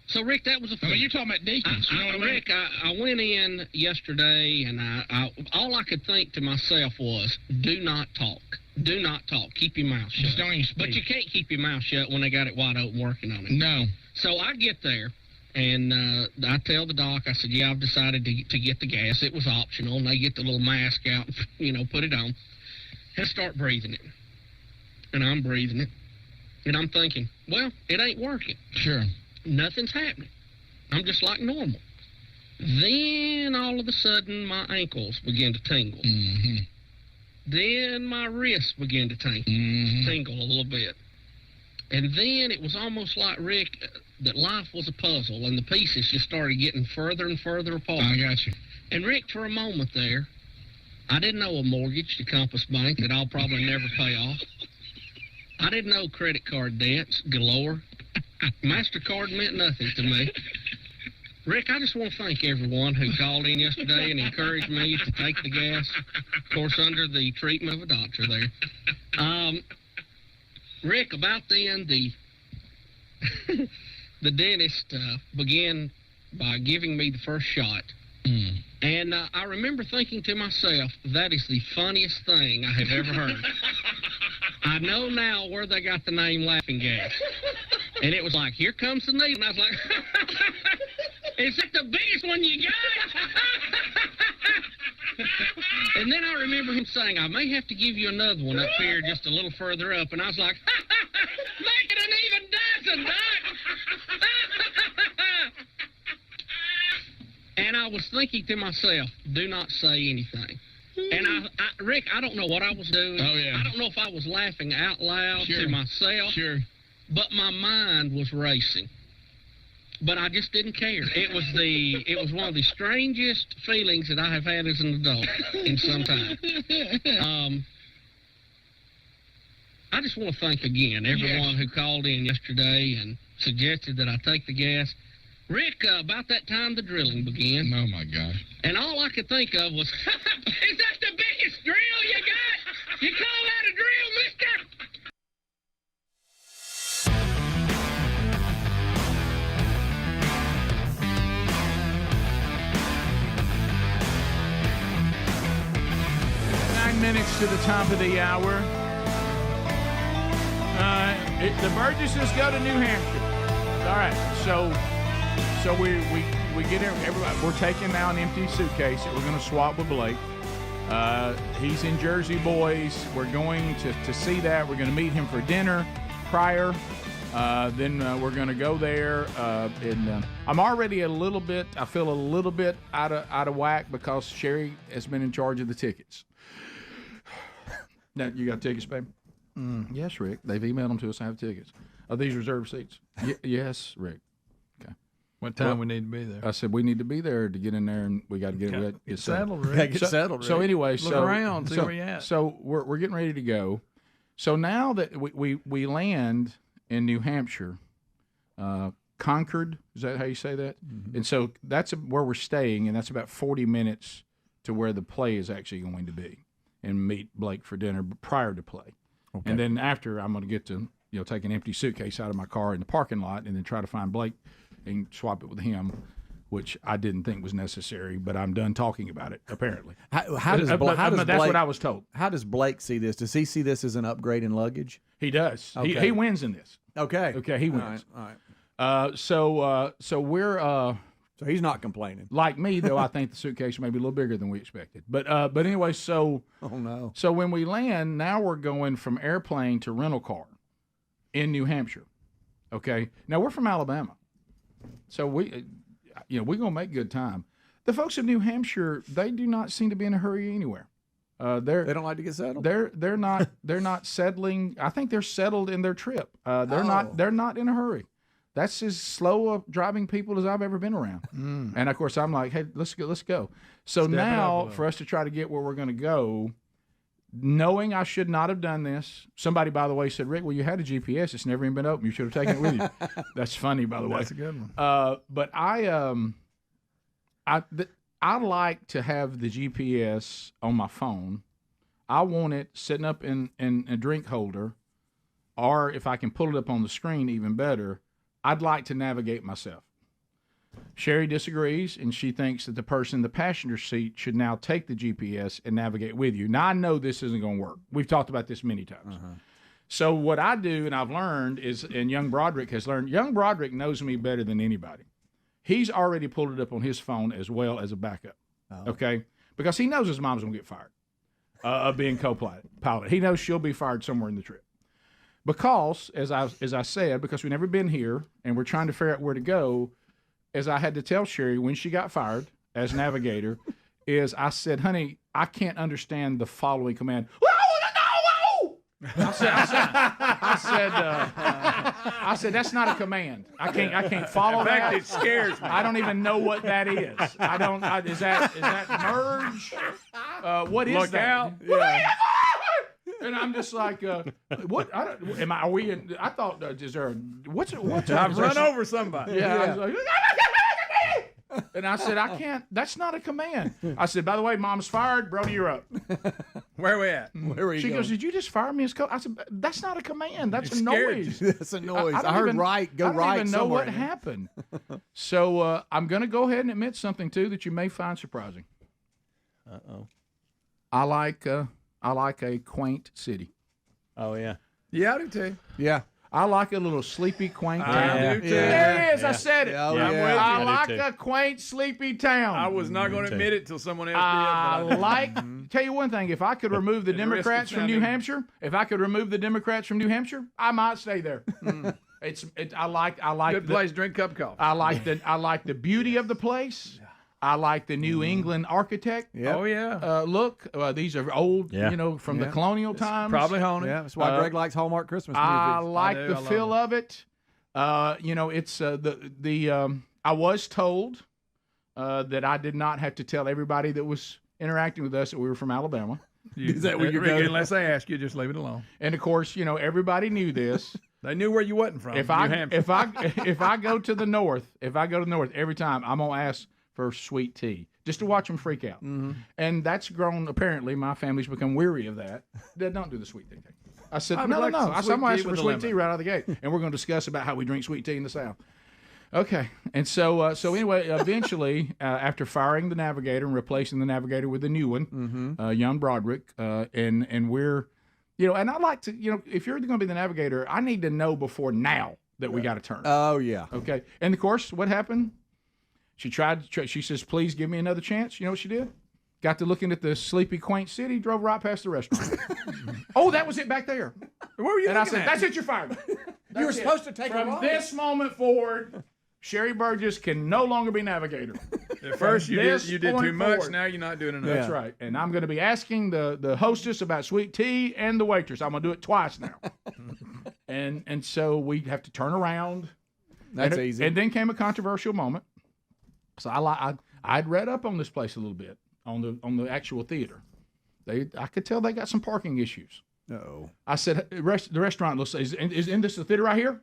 so, Rick, that was a fear. Well, you're talking about deacons. You know what I mean? Rick, I went in yesterday, and I all I could think to myself was, do not talk. Do not talk. Keep your mouth shut. Just don't even speak. But you can't keep your mouth shut when they got it wide open working on it. No. So I get there, and I tell the doc, I said, yeah, I've decided to get the gas. It was optional, and they get the little mask out, you know, put it on, and start breathing it. And I'm breathing it, and I'm thinking, well, it ain't working. Sure. Nothing's happening. I'm just like normal. Then, all of a sudden, my ankles begin to tingle. Mm-hmm. Then my wrists began to tingle a little bit. And then it was almost like, Rick, that life was a puzzle, and the pieces just started getting further and further apart. I got you. And, Rick, for a moment there, I didn't know a mortgage to Compass Bank that I'll probably never pay off. I didn't know credit card debts galore. MasterCard meant nothing to me. Rick, I just want to thank everyone who called in yesterday and encouraged me to take the gas, of course, under the treatment of a doctor there. Rick, about then, the dentist began by giving me the first shot. And I remember thinking to myself, that is the funniest thing I have ever heard. I know now where they got the name Laughing Gas. And it was like, here comes the needle. And I was like, is that the biggest one you got? And then I remember him saying, I may have to give you another one up here just a little further up. And I was like, make it an even dozen, Doc. And I was thinking to myself, do not say anything. And Rick, I don't know what I was doing. Oh, yeah. I don't know if I was laughing out loud to myself. Sure. But my mind was racing. But I just didn't care. It was one of the strangest feelings that I have had as an adult in some time. I just want to thank again everyone who called in yesterday and suggested that I take the gas. Rick, about that time the drilling began. Oh, my gosh. And all I could think of was, is that the biggest drill you got? You call that a drill, mister? Minutes to the top of the hour. The Burgesses go to New Hampshire. All right, so we get everybody. We're taking now an empty suitcase that we're going to swap with Blake. He's in Jersey, boys. We're going to see that. We're going to meet him for dinner prior. Then we're going to go there. And I'm already I feel a little bit out of whack because Sherry has been in charge of the tickets. Now, you got tickets, babe? Yes, Rick. They've emailed them to us. I have tickets. Are these reserved seats? Yes, Rick. Okay. What time we need to be there? I said we need to be there to get in there, and we got to get settled, Rick. Get settled, Rick. So anyway, look around, see where you at. So we're getting ready to go. So now that we land in New Hampshire, Concord, is that how you say that? Mm-hmm. And so that's where we're staying, and that's about 40 minutes to where the play is actually going to be. And meet Blake for dinner prior to play. Okay. And then after, I'm going to get to take an empty suitcase out of my car in the parking lot and then try to find Blake and swap it with him, which I didn't think was necessary, but I'm done talking about it, apparently. How does Blake, that's what I was told. How does Blake see this? Does he see this as an upgrade in luggage? He does. Okay. He wins in this. Okay. Okay, he wins. All right. So we're... So he's not complaining. Like me, though, I think the suitcase may be a little bigger than we expected. But anyway, so... Oh, no. So when we land, now we're going from airplane to rental car in New Hampshire. Okay? Now, we're from Alabama. So we're going to make good time. The folks of New Hampshire, they do not seem to be in a hurry anywhere. They don't like to get settled. They're not settling. I think they're settled in their trip. They're not in a hurry. That's as slow of driving people as I've ever been around. And of course, I'm like, hey, let's go. So now, for us to try to get where we're going to go, knowing I should not have done this. Somebody, by the way, said, Rick, well, you had a GPS. It's never even been open. You should have taken it with you. That's funny, by the way. That's a good one. But I like to have the GPS on my phone. I want it sitting up in a drink holder, or if I can pull it up on the screen, even better. I'd like to navigate myself. Sherry disagrees, and she thinks that the person in the passenger seat should now take the GPS and navigate with you. Now, I know this isn't going to work. We've talked about this many times. So what I do, and I've learned, is, and young Broderick has learned, young Broderick knows me better than anybody. He's already pulled it up on his phone as well as a backup, okay? Because he knows his mom's going to get fired of being co-pilot. He knows she'll be fired somewhere in the trip. Because, as I said, because we've never been here and we're trying to figure out where to go, as I had to tell Sherry when she got fired as navigator, is I said, honey, I can't understand the following command. I said, that's not a command. I can't follow that. It scares me. I don't even know what that is. Is that merge? What is Look that? out. Yeah. And I'm just like, what? Are we in? I thought, is there? What's? I've run over somebody. Yeah. I was like, and I said, I can't. That's not a command. I said, by the way, Mom's fired. Brody, you're up. Where are we at? Where are you She going? goes, "Did you just fire me as coach?" I said, "That's not a command. That's You a scared noise. That's a noise. I don't heard even- right. Go I don't right even know somewhere what in there. happened." So I'm going to go ahead and admit something too that you may find surprising. Uh-oh. I like a quaint city. Oh, yeah. Yeah, I do too. Yeah. I like a little sleepy, quaint I town. do too. There it is. Yeah. I said it. Oh, Yeah, I'm yeah. with you. I I like do too. a quaint, sleepy town. I was not going to admit it till someone else I did. but like. Tell you one thing: if I could remove the At the risk of Democrats from New sounding- Hampshire, I might stay there. I like Good place, drink a cup of coffee. I like the beauty of the place. I like the New England architect. Yep. Oh, yeah. Look, these are old, Yeah. from the Yeah. colonial times. Probably haunted. Yeah, that's why Greg likes Hallmark Christmas movies. I like do. the I love feel them. of it. It's I was told that I did not have to tell everybody that was interacting with us that we were from Alabama. Is that where you're Rick, going? unless they ask you, just leave it alone. And of course, everybody knew this. They knew where you wasn't from. if New I Hampshire. if I go to the north, every time I'm gonna ask for sweet tea just to watch them freak out. And that's grown. Apparently, my family's become weary of that. They don't do the sweet tea thing. I said I would no. like some I said sweet I'm gonna tea ask for with a sweet lemon. tea right out of the gate, and we're gonna discuss about how we drink sweet tea in the South. Okay, and so anyway, eventually, after firing the Navigator and replacing the Navigator with a new one, young Broderick, and we're, and I like to, if you're going to be the Navigator, I need to know before now that we got to turn. Oh, yeah. Okay, and of course, what happened? She she says, "Please give me another chance." You know what she did? Got to looking at the sleepy, quaint city, drove right past the restaurant. Oh, that was it back there. Where were you And I looking said, at? "That's it, you're fired." You were supposed to take a From walk. this moment forward, Sherry Burgess can no longer be Navigator. At first you this did too point much. forward. Now you're not doing enough. That's right. And I'm going to be asking the hostess about sweet tea and the waitress. I'm going to do it twice now. and so we have to turn around. That's and easy. And then came a controversial moment. So I'd read up on this place a little bit on the actual theater. I could tell they got some parking issues. Uh-oh. I said, the restaurant looks, isn't this the theater right here?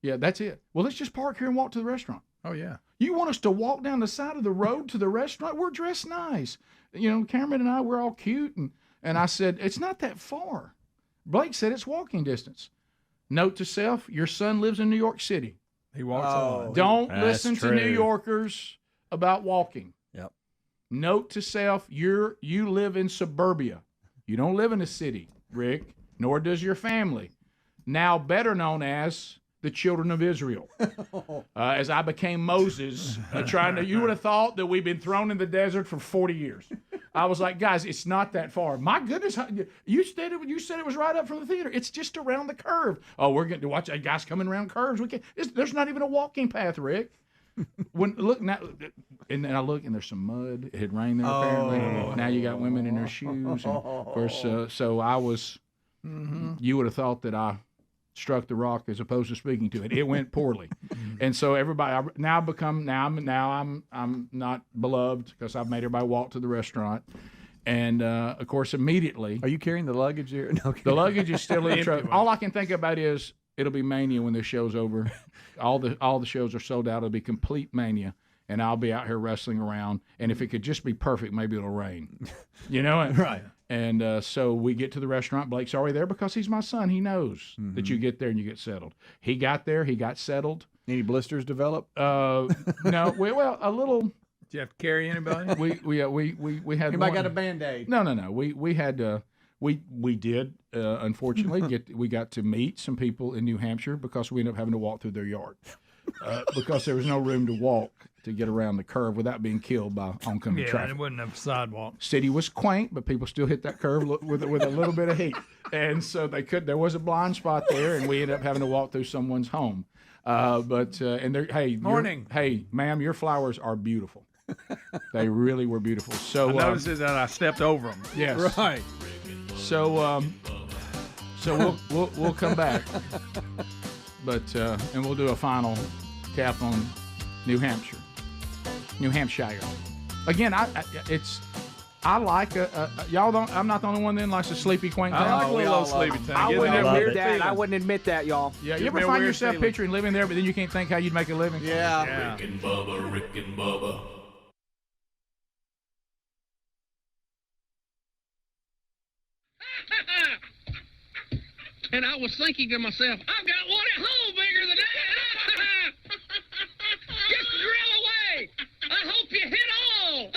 Yeah, that's it. Well, let's just park here and walk to the restaurant. Oh, yeah. You want us to walk down the side of the road to the restaurant? We're dressed nice. Cameron and I, we're all cute. And I said, it's not that far. Blake said it's walking distance. Note to self, your son lives in New York City. He walks a lot. Don't That's listen to true. New Yorkers about walking. Yep. Note to self, you live in suburbia. You don't live in a city, Rick, nor does your family. Now better known as the children of Israel. As I became Moses, you would have thought that we've been thrown in the desert for 40 years. I was like, guys, it's not that far. My goodness, you said it was right up from the theater. It's just around the curve. Oh, we're going to watch guys coming around curves. There's not even a walking path, Rick. Look now, and then I look, and there's some mud. It had rained there apparently. Now you got women in their shoes. And of course, so I was. You would have thought that I struck the rock as opposed to speaking to it. It went poorly, and so everybody I'm not beloved because I've made everybody walk to the restaurant, and of course immediately. Are you carrying the luggage here? No, the luggage is still in the truck. All I can think about is it'll be mania when this show's over. All the shows are sold out. It'll be complete mania, and I'll be out here wrestling around. And if it could just be perfect, maybe it'll rain. Right. And so we get to the restaurant. Blake's already there because he's my son. He knows that you get there and you get settled. He got there. He got settled. Any blisters develop? No. Well, a little. Did you have to carry anybody? We had. Anybody got a Band-Aid? No. We had. We did unfortunately we got to meet some people in New Hampshire because we ended up having to walk through their yard because there was no room to walk to get around the curve without being killed by oncoming traffic. It wasn't a sidewalk. City was quaint, but people still hit that curve with a little bit of heat, and so there was a blind spot there, and we ended up having to walk through someone's home. Morning. Hey, ma'am, your flowers are beautiful. They really were beautiful. So I noticed that I stepped over them. Yes. Right. So we'll come back, but and we'll do a final cap on New Hampshire. Again, I like y'all don't. I'm not the only one that likes a sleepy, quaint town. I like a little sleepy town. I I wouldn't admit that, y'all. Yeah, you ever find yourself picturing living there, but then you can't think how you'd make a living? Yeah. Rick and Bubba. And I was thinking to myself, I've got one at home bigger than that. Just drill away. I hope you hit all.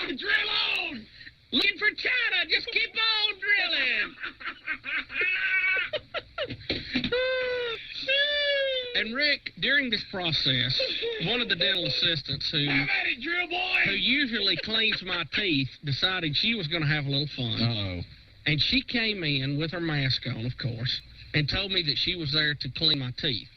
Drill on. Looking for China. Just keep on drilling. And Rick, during this process, one of the dental assistants who usually cleans my teeth decided she was going to have a little fun. Uh-oh. And she came in with her mask on, of course, and told me that she was there to clean my teeth.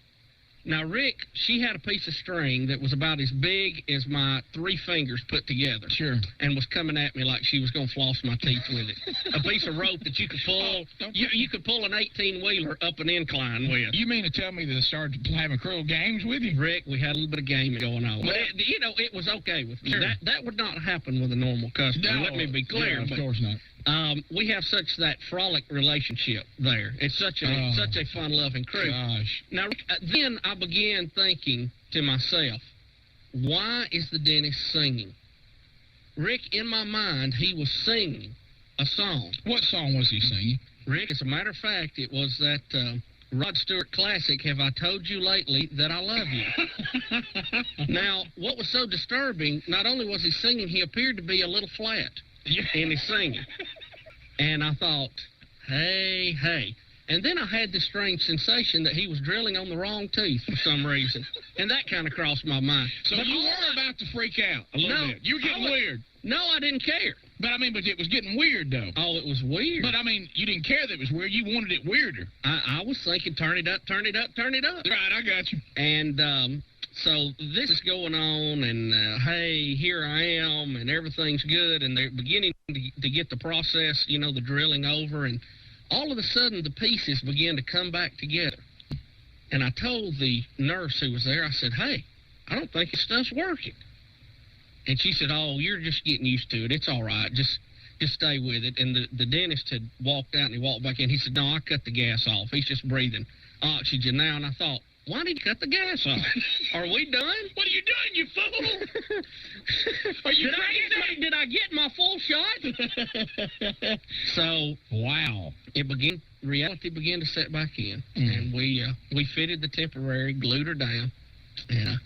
Now, Rick, she had a piece of string that was about as big as my 3 fingers put together. Sure. And was coming at me like she was going to floss my teeth with it. A piece of rope that you could pull. You could pull an 18-wheeler up an incline with. You mean to tell me that they started having cruel games with you? Rick, we had a little bit of gaming going on. But, it was okay with me. Sure. That would not happen with a normal customer. No, let me be clear. Yeah, of course not. We have such that frolic relationship there. It's such a fun-loving crew. Gosh. Now, then I began thinking to myself, why is the dentist singing? Rick, in my mind, he was singing a song. What song was he singing? Rick, as a matter of fact, it was that Rod Stewart classic, Have I Told You Lately That I Love You? Now, what was so disturbing, not only was he singing, he appeared to be a little flat in his singing. And I thought, hey. And then I had this strange sensation that he was drilling on the wrong teeth for some reason. And that kind of crossed my mind. So you were about to freak out a little bit. You were getting weird. No, I didn't care. But it was getting weird, though. Oh, it was weird. But, you didn't care that it was weird. You wanted it weirder. I was thinking, turn it up. Right, I got you. And so this is going on, and hey, here I am, and everything's good, and they're beginning to get the process, the drilling over, and all of a sudden the pieces began to come back together. And I told the nurse who was there, I said, hey, I don't think this stuff's working. And she said, oh, you're just getting used to it. It's all right. Just stay with it. And the dentist had walked out, and he walked back in. He said, no, I cut the gas off. He's just breathing oxygen now. And I thought, why did you cut the gas off? Are we done? What are you doing, you fool? Are you did I get my full shot? So, wow. Reality began to set back in. And we fitted the temporary, glued her down. And,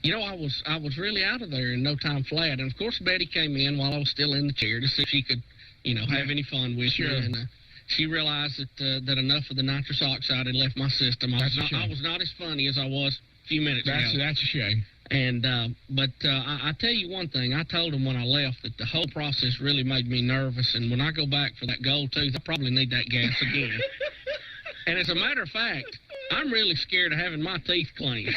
I was really out of there in no time flat. And, of course, Betty came in while I was still in the chair to see if she could, have any fun with me. And she realized that enough of the nitrous oxide had left my system. I was not as funny as I was a few minutes ago. That's a shame. And but I tell you one thing. I told him when I left that the whole process really made me nervous. And when I go back for that gold tooth, I probably need that gas again. And as a matter of fact, I'm really scared of having my teeth cleaned.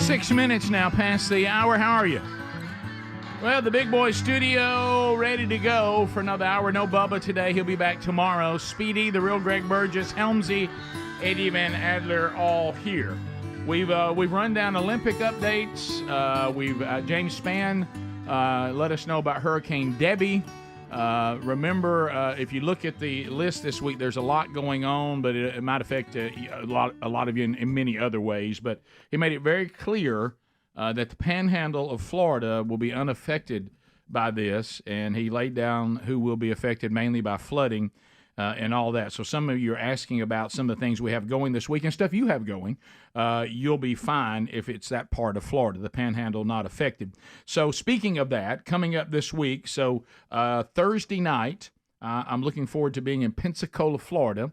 6 minutes now past the hour. How are you? Well, the Big Boy Studio ready to go for another hour. No Bubba today. He'll be back tomorrow. Speedy, the real Greg Burgess, Helmsy, Eddie Van Adler, all here. We've run down Olympic updates. James Spann let us know about Hurricane Debbie. Remember, if you look at the list this week, there's a lot going on, but it might affect a lot of you in many other ways. But he made it very clear that the panhandle of Florida will be unaffected by this, and he laid down who will be affected mainly by flooding and all that. So some of you are asking about some of the things we have going this week and stuff you have going. You'll be fine if it's that part of Florida, the panhandle not affected. So speaking of that, coming up this week, so Thursday night, I'm looking forward to being in Pensacola, Florida.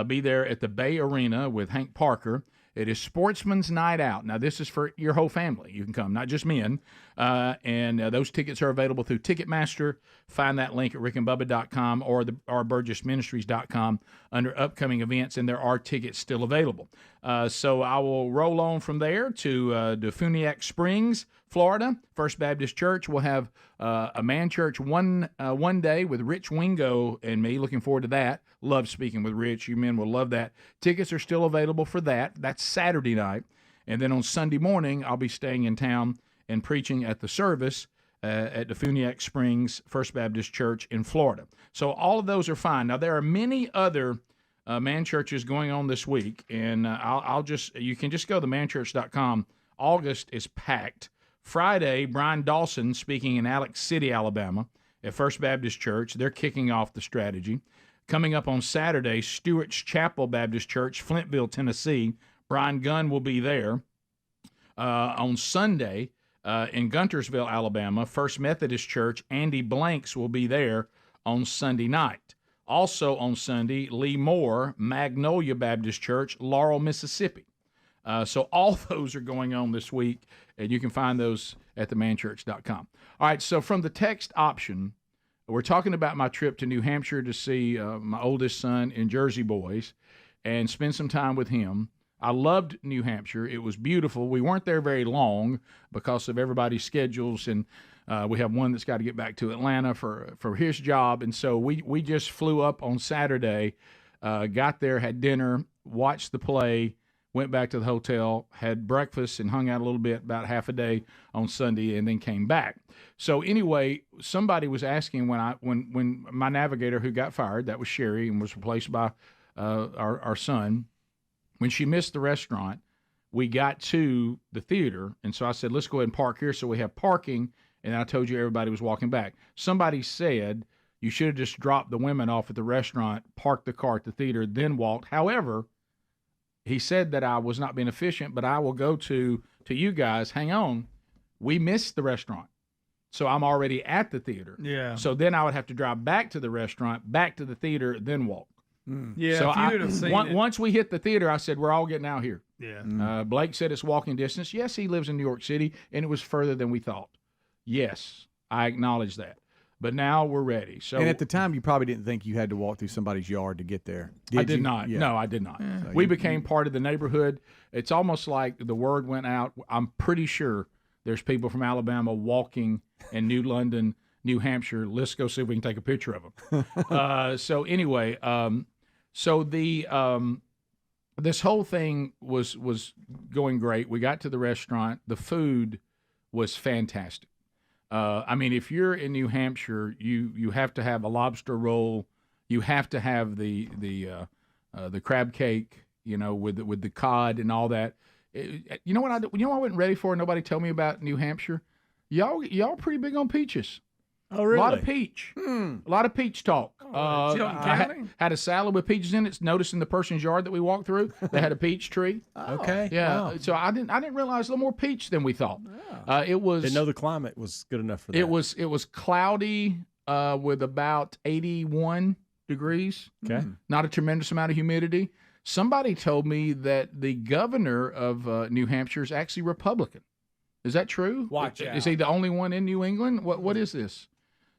Be there at the Bay Arena with Hank Parker. It is Sportsman's Night Out. Now, this is for your whole family. You can come, not just men. And those tickets are available through Ticketmaster. Find that link at rickandbubba.com or burgessministries.com under upcoming events, and there are tickets still available. So I will roll on from there to Defuniak Springs, Florida. First Baptist Church will have a man church one day with Rich Wingo and me. Looking forward to that. Love speaking with Rich. You men will love that. Tickets are still available for that. That's Saturday night. And then on Sunday morning, I'll be staying in town and preaching at the service at Defuniak Springs First Baptist Church in Florida. So all of those are fine. Now, there are many other man churches going on this week, and you can just go to manchurch.com. August is packed. Friday, Brian Dawson speaking in Alex City, Alabama at First Baptist Church. They're kicking off the strategy. Coming up on Saturday, Stewart's Chapel Baptist Church, Flintville, Tennessee. Brian Gunn will be there. On Sunday, in Guntersville, Alabama, First Methodist Church, Andy Blanks will be there on Sunday night. Also on Sunday, Lee Moore, Magnolia Baptist Church, Laurel, Mississippi. So all those are going on this week, and you can find those at themanchurch.com. All right, so from the text option, we're talking about my trip to New Hampshire to see my oldest son in Jersey Boys and spend some time with him. I loved New Hampshire. It was beautiful. We weren't there very long because of everybody's schedules, and we have one that's got to get back to Atlanta for his job. And so we just flew up on Saturday, got there, had dinner, watched the play, went back to the hotel, had breakfast, and hung out a little bit, about half a day on Sunday, and then came back. So anyway, somebody was asking when my navigator who got fired, that was Sherry, and was replaced by our son, when she missed the restaurant, we got to the theater, and so I said, let's go ahead and park here so we have parking, and I told you everybody was walking back. Somebody said you should have just dropped the women off at the restaurant, parked the car at the theater, then walked. However, he said that I was not being efficient, but I will go to you guys. Hang on. We missed the restaurant. So I'm already at the theater. Yeah. So then I would have to drive back to the restaurant, back to the theater, then walk. Yeah, so if you would have seen it. Once we hit the theater, I said, we're all getting out here. Yeah. Blake said it's walking distance. Yes, he lives in New York City, and it was further than we thought. Yes, I acknowledge that. But now we're ready. So, and at the time, you probably didn't think you had to walk through somebody's yard to get there. I did not. Yeah. No, I did not. So we became part of the neighborhood. It's almost like the word went out. I'm pretty sure there's people from Alabama walking in New London, New Hampshire. Let's go see if we can take a picture of them. So anyway, so the this whole thing was going great. We got to the restaurant. The food was fantastic. I mean, if you're in New Hampshire, you have to have a lobster roll. You have to have the crab cake, with the cod and all that. You know what I wasn't ready for? Nobody told me about New Hampshire. Y'all pretty big on peaches. Oh, really? A lot of peach. A lot of peach talk. I had a salad with peaches in it. Noticed in the person's yard that we walked through, they had a peach tree. Okay. Yeah. Wow. So I didn't realize a little more peach than we thought. It was. Didn't know the climate was good enough for that. It was cloudy with about 81 degrees. Okay. Not a tremendous amount of humidity. Somebody told me that the governor of New Hampshire is actually Republican. Is that true? Watch out. Is he the only one in New England? What is this?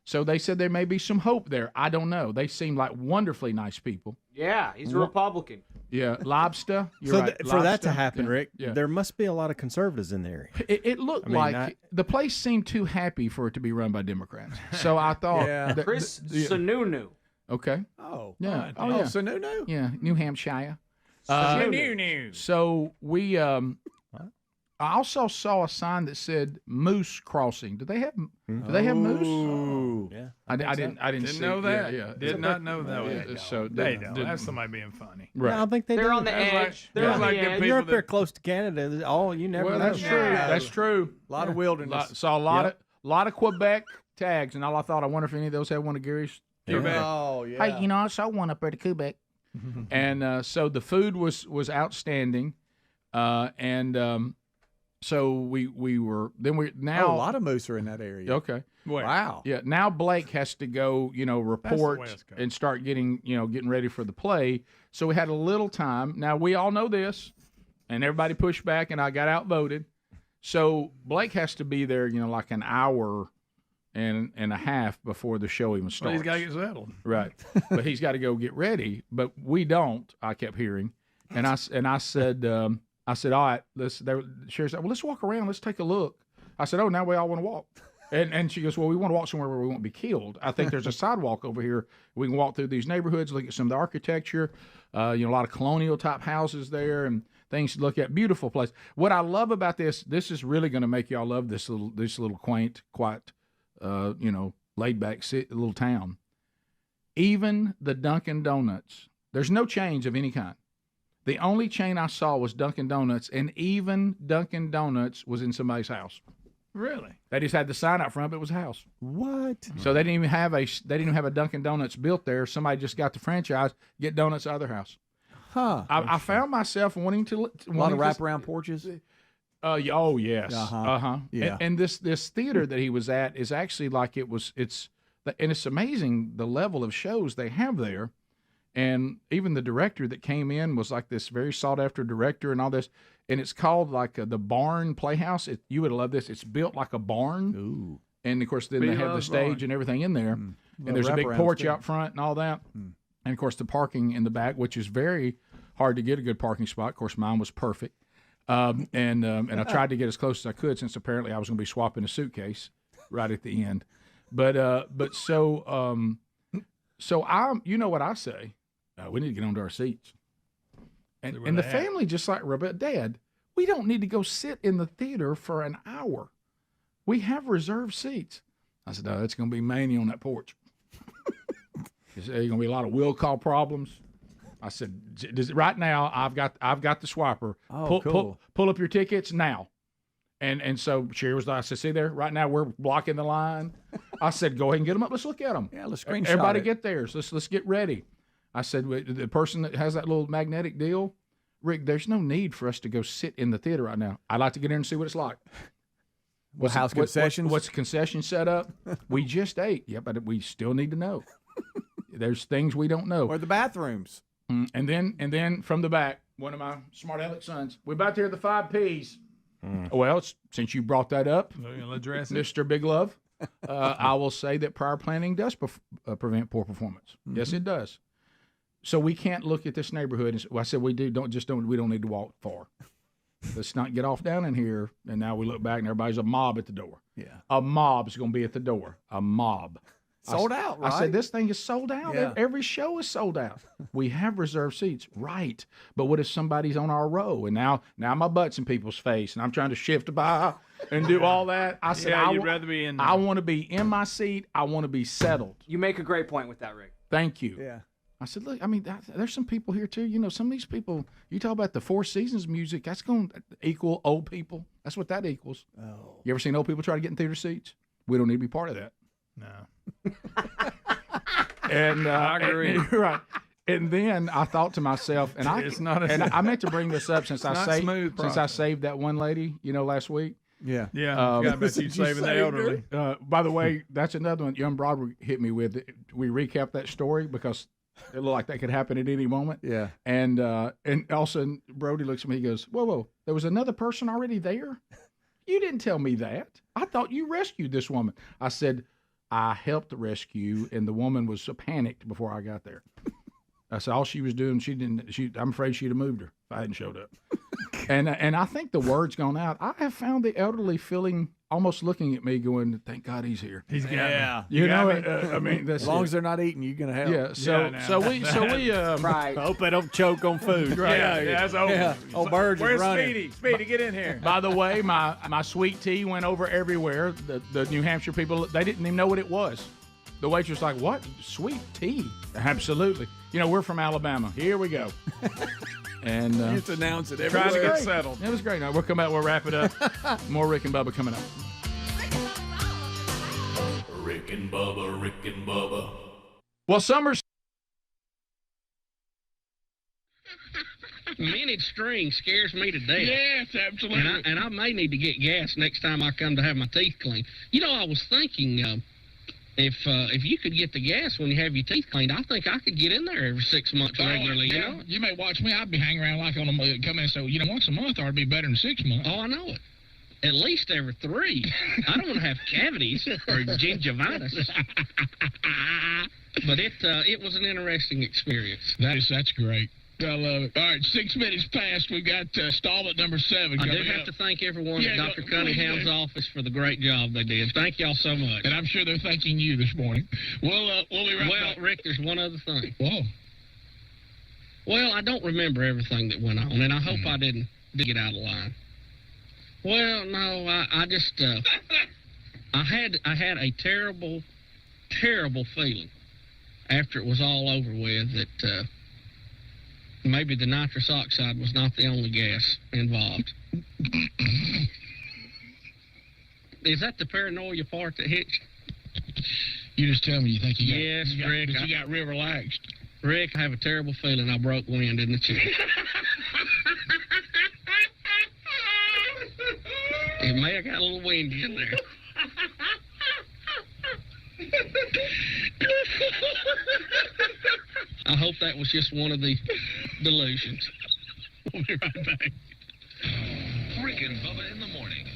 So they said there may be some hope there. I don't know. They seem like wonderfully nice people. Yeah, he's a Republican. Yeah, lobster. You're So right. for that to lobster. happen, Yeah, Rick, yeah. there must be a lot of conservatives in the area. It looked the place seemed too happy for it to be run by Democrats. So I thought, Chris Sununu. Okay. Oh, yeah. Oh, yeah. Sununu. Yeah, New Hampshire. Sununu. So we. I also saw a sign that said Moose Crossing. Do they have moose? Yeah. I didn't see know that. Yeah. Did not know that. Yeah, so They don't. That's somebody being funny. Right. I don't think they They're do. on the edge. They're on the edge. You're up there close to Canada. You never Well, know. that's true. That's true. A lot of wilderness. Saw a lot of Quebec tags, and all I thought, I wonder if any of those had one of Gary's. Quebec. Oh, yeah. Hey, I saw one up there to Quebec. And so the food was outstanding, so we were now a lot of moose are in that area. Okay. Wow. Yeah. Now Blake has to go, report West Coast. and start getting ready for the play. So we had a little time. Now we all know this, and everybody pushed back, and I got outvoted. So Blake has to be there, like an hour and a half before the show even starts. Well, he's got to get settled. Right. But he's got to go get ready. But we don't, I kept hearing. And I said, all right, Sherry said, well, let's walk around. Let's take a look. I said, oh, now we all want to walk. And she goes, well, we want to walk somewhere where we won't be killed. I think there's a sidewalk over here. We can walk through these neighborhoods, look at some of the architecture, a lot of colonial type houses there and things to look at. Beautiful place. What I love about this is really going to make y'all love this little quaint, quiet, laid back little town. Even the Dunkin' Donuts, there's no chains of any kind. The only chain I saw was Dunkin' Donuts, and even Dunkin' Donuts was in somebody's house. Really? They just had the sign out front, but it was a house. What? So they didn't even have a Dunkin' Donuts built there. Somebody just got the franchise, get donuts out of their house. Huh. I found myself wanting to a lot of wraparound porches. Oh yes. Yeah. And this theater that he was at is actually like it's amazing the level of shows they have there. And even the director that came in was like this very sought-after director and all this. And it's called like the Barn Playhouse. You would love this. It's built like a barn. Ooh. And, of course, then they have the stage and everything in there. And there's a big porch out front and all that. And, of course, the parking in the back, which is very hard to get a good parking spot. Of course, mine was perfect. And I tried to get as close as I could since apparently I was going to be swapping a suitcase right at the end. So I'm, what I say? We need to get onto our seats. And the family just like, Dad, we don't need to go sit in the theater for an hour. We have reserved seats. I said, no, it's going to be mania on that porch. There's going to be a lot of will call problems. I said, right now, I've got the swiper. Oh, cool. Pull up your tickets now. And so Sherry was like, I said, see there, right now we're blocking the line. I said, go ahead and get them up. Let's look at them. Yeah, let's screenshot Everybody it. Get theirs. Let's get ready. I said, the person that has that little magnetic deal, Rick, there's no need for us to go sit in the theater right now. I'd like to get in and see what it's like. Concessions? What's the concession set up? We just ate. Yeah, but we still need to know. There's things we don't know. Or the bathrooms. And then from the back, one of my smart aleck sons, we're about to hear the 5 Ps. Well, since you brought that up, Mr. Big Love, I will say that prior planning does prevent poor performance. Yes, it does. So we can't look at this neighborhood and I said we don't need to walk far. Let's not get off down in here. And now we look back and everybody's a mob at the door. Yeah. A mob's going to be at the door. A mob. Sold out, right? I said, this thing is sold out. Yeah. Every show is sold out. We have reserved seats. Right. But what if somebody's on our row? And now my butt's in people's face, and I'm trying to shift by and do all that. I said, you'd rather be in there. I want to be in my seat. I want to be settled. You make a great point with that, Rick. Thank you. Yeah. I said, look, there's some people here, too. Some of these people, you talk about the Four Seasons music, that's going to equal old people. That's what that equals. Oh. You ever seen old people try to get in theater seats? We don't need to be part of that. No. And I agree. Right. And then I thought to myself, I meant to bring this up since I saved that one lady, last week. Yeah. Yeah. I bet you saving the elderly. By the way, that's another one Young Broadway hit me with. We recapped that story because it looked like that could happen at any moment. Yeah. And all of a sudden, Brody looks at me. He goes, whoa, there was another person already there? You didn't tell me that. I thought you rescued this woman. I said, I helped rescue, and the woman was panicked before I got there. That's all she was doing. I'm afraid she'd have moved her if I hadn't showed up. and I think the word's gone out. I have found the elderly feeling almost looking at me going, thank God he's here. He's got me. You know, I mean, that's as long as they're not eating, you're gonna help. Yeah. So we right. I hope they don't choke on food. Right. Yeah, that's over. Yeah. Oh, Burgess Where's running. Speedy, get in here. By the way, my sweet tea went over everywhere. The New Hampshire people, they didn't even know what it was. The waitress was like, what? Sweet tea? Absolutely. You know, we're from Alabama. Here we go. And you to announce it trying everywhere. to get settled. It was great. Now, we'll come out. We'll wrap it up. More Rick and Bubba coming up. Rick and Bubba, Rick and Bubba. Well, summer's Minute string scares me to death. Yes, absolutely. And I may need to get gas next time I come to have my teeth cleaned. You know, I was thinking, if you could get the gas when you have your teeth cleaned, I think I could get in there every 6 months regularly. Yeah, You know? you may watch me. I'd be hanging around like on them, come in. So once a month, I'd be better than 6 months. Oh, I know it. At least every 3. I don't want to have cavities or gingivitis. But it was an interesting experience. That's great. I love it. All right, 6 minutes past. We've got installment number 7 I coming do have up. to thank everyone at Dr. Cunningham's office for the great job they did. Thank y'all so much. And I'm sure they're thanking you this morning. We'll be right back. Well, Rick, there's one other thing. Whoa. Well, I don't remember everything that went on, and I hope I didn't get out of line. Well, no, I just I had a terrible, terrible feeling after it was all over with that maybe the nitrous oxide was not the only gas involved. Is that the paranoia part that hits you? You just tell me you think you got. Yes, Rick. You got real relaxed. Rick, I have a terrible feeling I broke wind in the chair. It may have got a little windy in there. I hope that was just one of the delusions. We'll be right back. Rick and Bubba in the morning.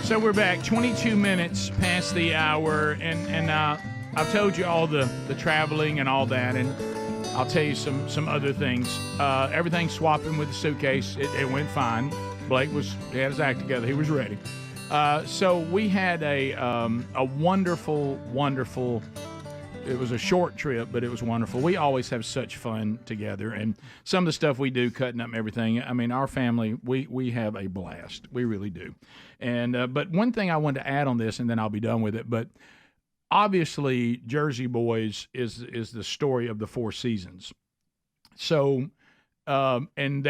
So we're back 22 minutes past the hour, and I've told you all the traveling and all that, and I'll tell you some other things. Everything's swapping with the suitcase. It went fine. Blake he had his act together. He was ready. So we had a wonderful, it was a short trip, but it was wonderful. We always have such fun together, and some of the stuff we do, cutting up and everything. I mean, our family, we have a blast. We really do. And but one thing I wanted to add on this, and then I'll be done with it. But obviously, Jersey Boys is the story of the Four Seasons. So, and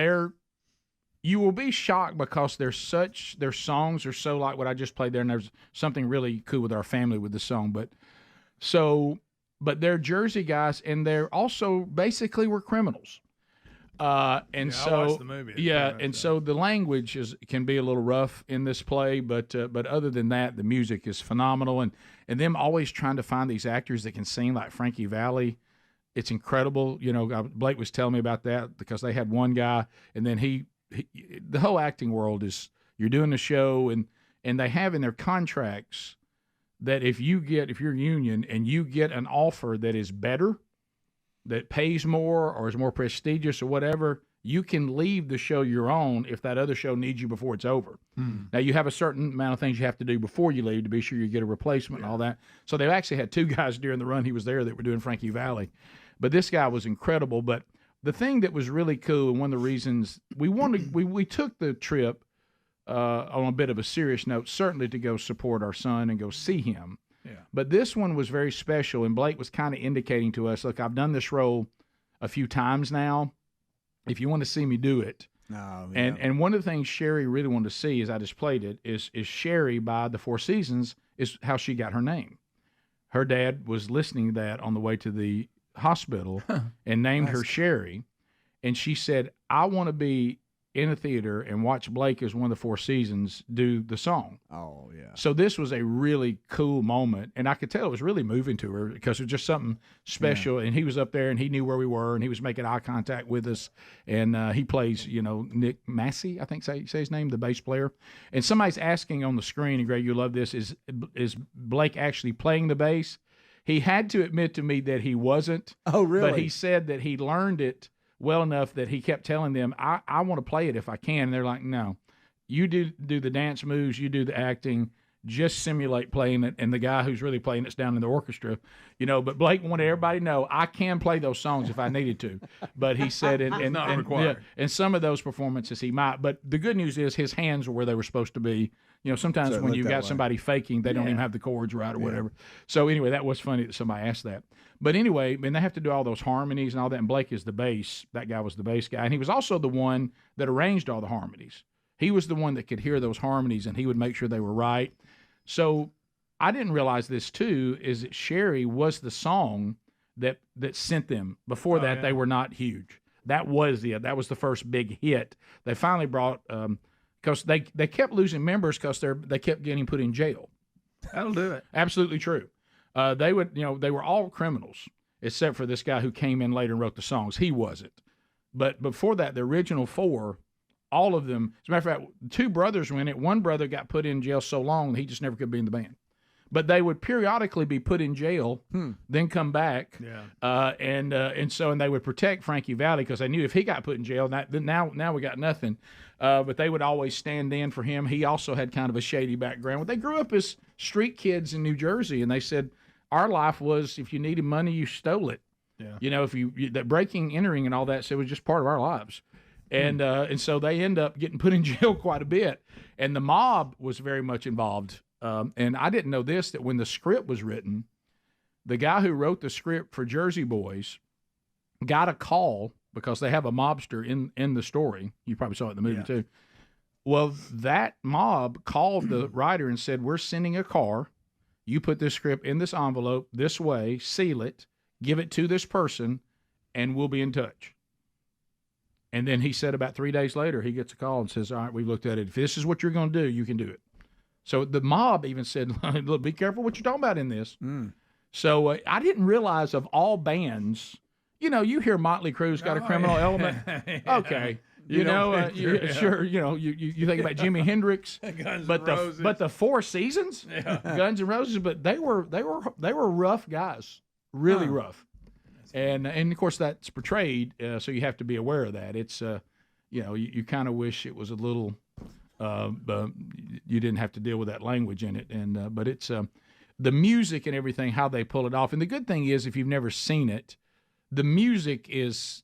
you will be shocked because their songs are so like what I just played there, and there's something really cool with our family with the song. But they're Jersey guys, and they're also basically were criminals. I watched the movie. So the language can be a little rough in this play, but other than that, the music is phenomenal, and them always trying to find these actors that can sing like Frankie Valli. It's incredible. Blake was telling me about that because they had one guy, and then the whole acting world is you're doing the show, and they have in their contracts that if you're union and you get an offer that is better, that pays more or is more prestigious or whatever, you can leave the show you're on if that other show needs you before it's over. Now, you have a certain amount of things you have to do before you leave to be sure you get a replacement and all that. So they actually had two guys during the run he was there that were doing Frankie Valli. But this guy was incredible. But the thing that was really cool, and one of the reasons we took the trip on a bit of a serious note, certainly to go support our son and go see him. Yeah. But this one was very special, and Blake was kind of indicating to us, look, I've done this role a few times now. If you want to see me do it. And one of the things Sherry really wanted to see, as I just played it, is Sherry by the Four Seasons is how she got her name. Her dad was listening to that on the way to the hospital and named her Sherry. And she said, I want to be in a theater and watch Blake as one of the Four Seasons do the song. Oh, yeah. So this was a really cool moment, and I could tell it was really moving to her because it was just something special, and he was up there, and he knew where we were, and he was making eye contact with us, and he plays, Nick Massey, I think say his name, the bass player, and somebody's asking on the screen, and Greg, you love this, is Blake actually playing the bass? He had to admit to me that he wasn't. Oh, really? But he said that he learned it well enough that he kept telling them, I want to play it if I can. And they're like, no, you do the dance moves, you do the acting, just simulate playing it. And the guy who's really playing it's down in the orchestra, but Blake wanted everybody to know I can play those songs if I needed to. But he said, and some of those performances he might. But the good news is his hands were where they were supposed to be. Sometimes when you've got somebody faking, they don't even have the chords right or whatever. So anyway, that was funny that somebody asked that. But anyway, they have to do all those harmonies and all that, and Blake is the bass. That guy was the bass guy, and he was also the one that arranged all the harmonies. He was the one that could hear those harmonies, and he would make sure they were right. So I didn't realize this, too, is that Sherry was the song that sent them. Before that, they were not huge. That was the first big hit. They finally brought because they kept losing members because they kept getting put in jail. That'll do it. Absolutely true. They were all criminals except for this guy who came in later and wrote the songs. He wasn't. But before that, the original four, all of them, as a matter of fact, two brothers were in it. One brother got put in jail so long he just never could be in the band. But they would periodically be put in jail, then come back, and they would protect Frankie Valli because they knew if he got put in jail, now we got nothing. But they would always stand in for him. He also had kind of a shady background. They grew up as street kids in New Jersey, and they said our life was if you needed money, you stole it. Yeah. If that breaking, entering, and all that, so it was just part of our lives. And so they end up getting put in jail quite a bit, and the mob was very much involved. And I didn't know this, that when the script was written, the guy who wrote the script for Jersey Boys got a call because they have a mobster in the story. You probably saw it in the movie too. Well, that mob called the writer and said, we're sending a car. You put this script in this envelope this way, seal it, give it to this person, and we'll be in touch. And then he said about 3 days later, he gets a call and says, all right, we've looked at it. If this is what you're going to do, you can do it. So the mob even said, look, be careful what you're talking about in this. So I didn't realize of all bands, you hear Motley Crue's got a criminal element. Okay. You know, sure. You know, you think about Jimi Hendrix, but the Four Seasons, Guns N' Roses, but they were rough guys, really rough, and of course that's portrayed, so you have to be aware of that. It's you know, you kind of wish it was a little, you didn't have to deal with that language in it, and but it's the music and everything, how they pull it off, and the good thing is if you've never seen it, the music is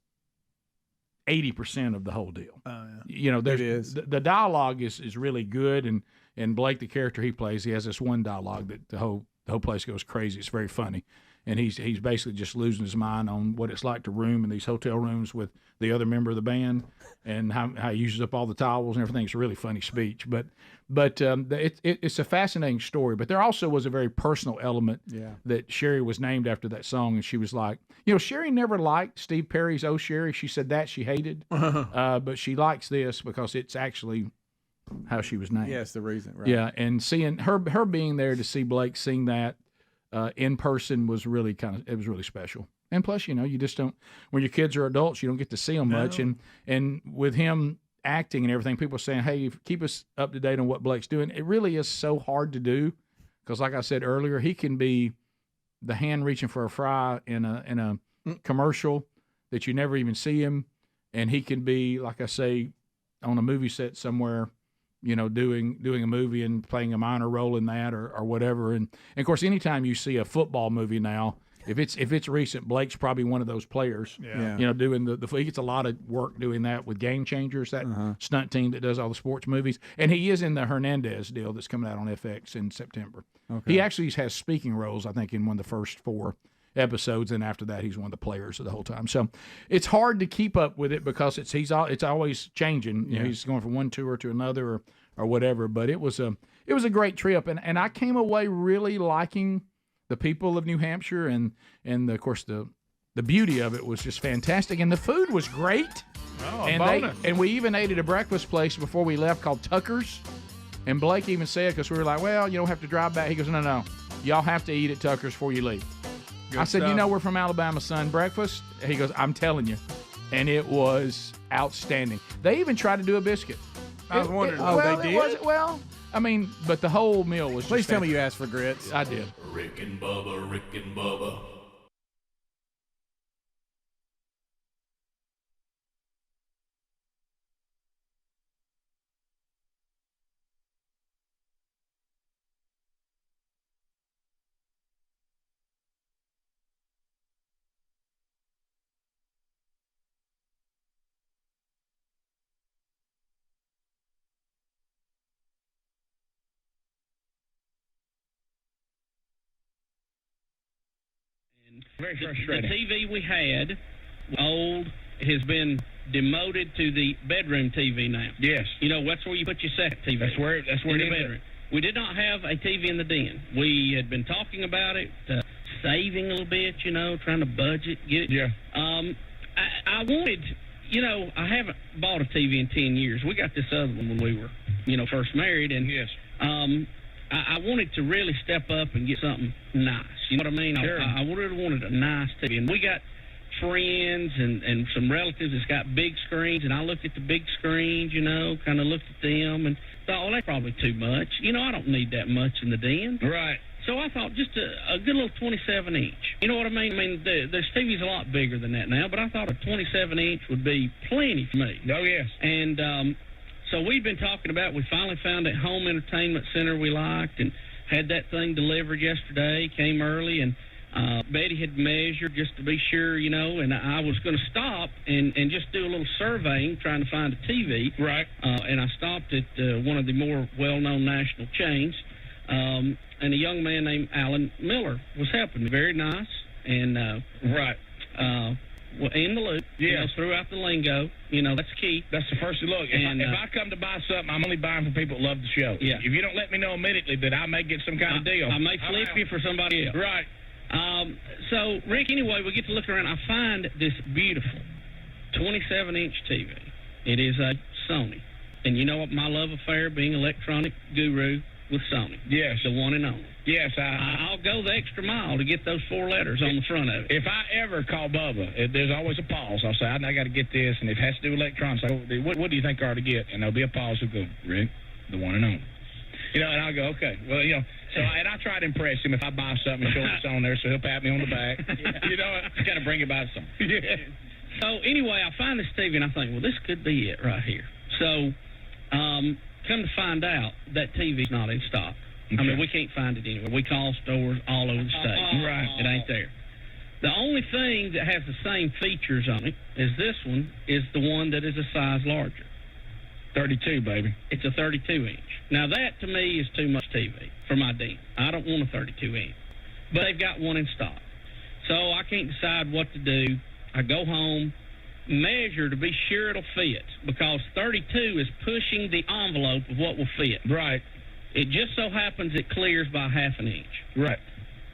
80% of the whole deal. You know, the dialogue is really good, and Blake, the character he plays, he has this one dialogue that the whole place goes crazy. It's very funny, and he's basically just losing his mind on what it's like to room in these hotel rooms with the other member of the band, and how he uses up all the towels and everything. It's a really funny speech, but it's a fascinating story. But there also was a very personal element that Sherry was named after that song, and she was like, you know, Sherry never liked Steve Perry's "Oh Sherry." She said that she hated, but she likes this because it's actually how she was named. Yeah, it's the reason. Right. Yeah, and seeing her being there to see Blake sing that in person was really it was really special. And plus, you know, you just don't, when your kids are adults, you don't get to see them much. And with him acting and everything, people are saying, hey, keep us up to date on what Blake's doing. It really is so hard to do because, like I said earlier, he can be the hand reaching for a fry in a commercial that you never even see him. And he can be, like I say, on a movie set somewhere, you know, doing a movie and playing a minor role in that or whatever. And of course, anytime you see a football movie now, if it's recent, Blake's probably one of those players. Yeah. You know, doing he gets a lot of work doing that with Game Changers, that stunt team that does all the sports movies. And he is in the Hernandez deal that's coming out on FX in September. Okay. He actually has speaking roles, I think, in one of the first 4 episodes, and after that, he's one of the players of the whole time. So it's hard to keep up with it because it's always changing. You know, he's going from one tour to another or whatever. But it was a great trip, and I came away really liking the people of New Hampshire, and of course the beauty of it was just fantastic, and the food was great. Oh, and we even ate at a breakfast place before we left called Tucker's, and Blake even said, because we were like, well, you don't have to drive back. He goes, no, y'all have to eat at Tucker's before you leave. Good I said, stuff. You know, we're from Alabama, son. Breakfast? He goes, I'm telling you, and it was outstanding. They even tried to do a biscuit. I was wondering. They did? I mean, but the whole meal was Please tell me you asked for grits. I did. Rick and Bubba, Rick and Bubba. Very frustrating. The TV we had, old, has been demoted to the bedroom TV now. Yes. You know, that's where you put your second TV. That's where in the bedroom. We did not have a TV in the den. We had been talking about it, saving a little bit, you know, trying to budget, get it. Yeah. I wanted, you know, I haven't bought a TV in 10 years. We got this other one when we were, you know, first married, and yes. I wanted to really step up and get something nice. You know what I mean? Sure. I wanted a nice TV. And we got friends and some relatives that's got big screens, and I looked at the big screens, you know, kind of looked at them and thought, well, that's probably too much. You know, I don't need that much in the den. Right. So I thought just a good little 27-inch. You know what I mean? I mean, there's TVs a lot bigger than that now, but I thought a 27-inch would be plenty for me. Oh, yes. And so we've been talking about, we finally found that home entertainment center we liked and had that thing delivered yesterday, came early, and Betty had measured just to be sure, you know, and I was going to stop and just do a little surveying, trying to find a TV. Right. And I stopped at one of the more well-known national chains, and a young man named Alan Miller was helping me. Very nice, and right. In the loop, yes. You know, throughout the lingo, you know, that's key. That's the first look. If I come to buy something, I'm only buying for people that love the show. Yeah. If you don't let me know immediately that I may get some kind of deal. I may flip you for somebody else. Right. So, Rick, anyway, we get to look around. I find this beautiful 27-inch TV. It is a Sony. And you know what my love affair, being electronic guru, with Sony. Yes. The one and only. Yes, I'll go the extra mile to get those 4 letters on the front of it. If I ever call Bubba, there's always a pause. I'll say, I got to get this, and if it has to do with electronics, I go, what do you think I ought to get? And there'll be a pause. He'll go, Rick, the one and only. And I'll go, okay. Well, so and I try to impress him if I buy something and show him it's on there, so he'll pat me on the back. Kind of bring about something. Yeah. So anyway, I find this TV, and I think, well, this could be it right here. So come to find out, that TV's not in stock. Okay. I mean, we can't find it anywhere. We call stores all over the state. Right. It ain't there. The only thing that has the same features on it as this one is the one that is a size larger. 32, baby. It's a 32-inch. Now, that, to me, is too much TV for my den. I don't want a 32-inch. But they've got one in stock. So I can't decide what to do. I go home, measure to be sure it'll fit, because 32 is pushing the envelope of what will fit. Right. It just so happens it clears by half an inch. Right.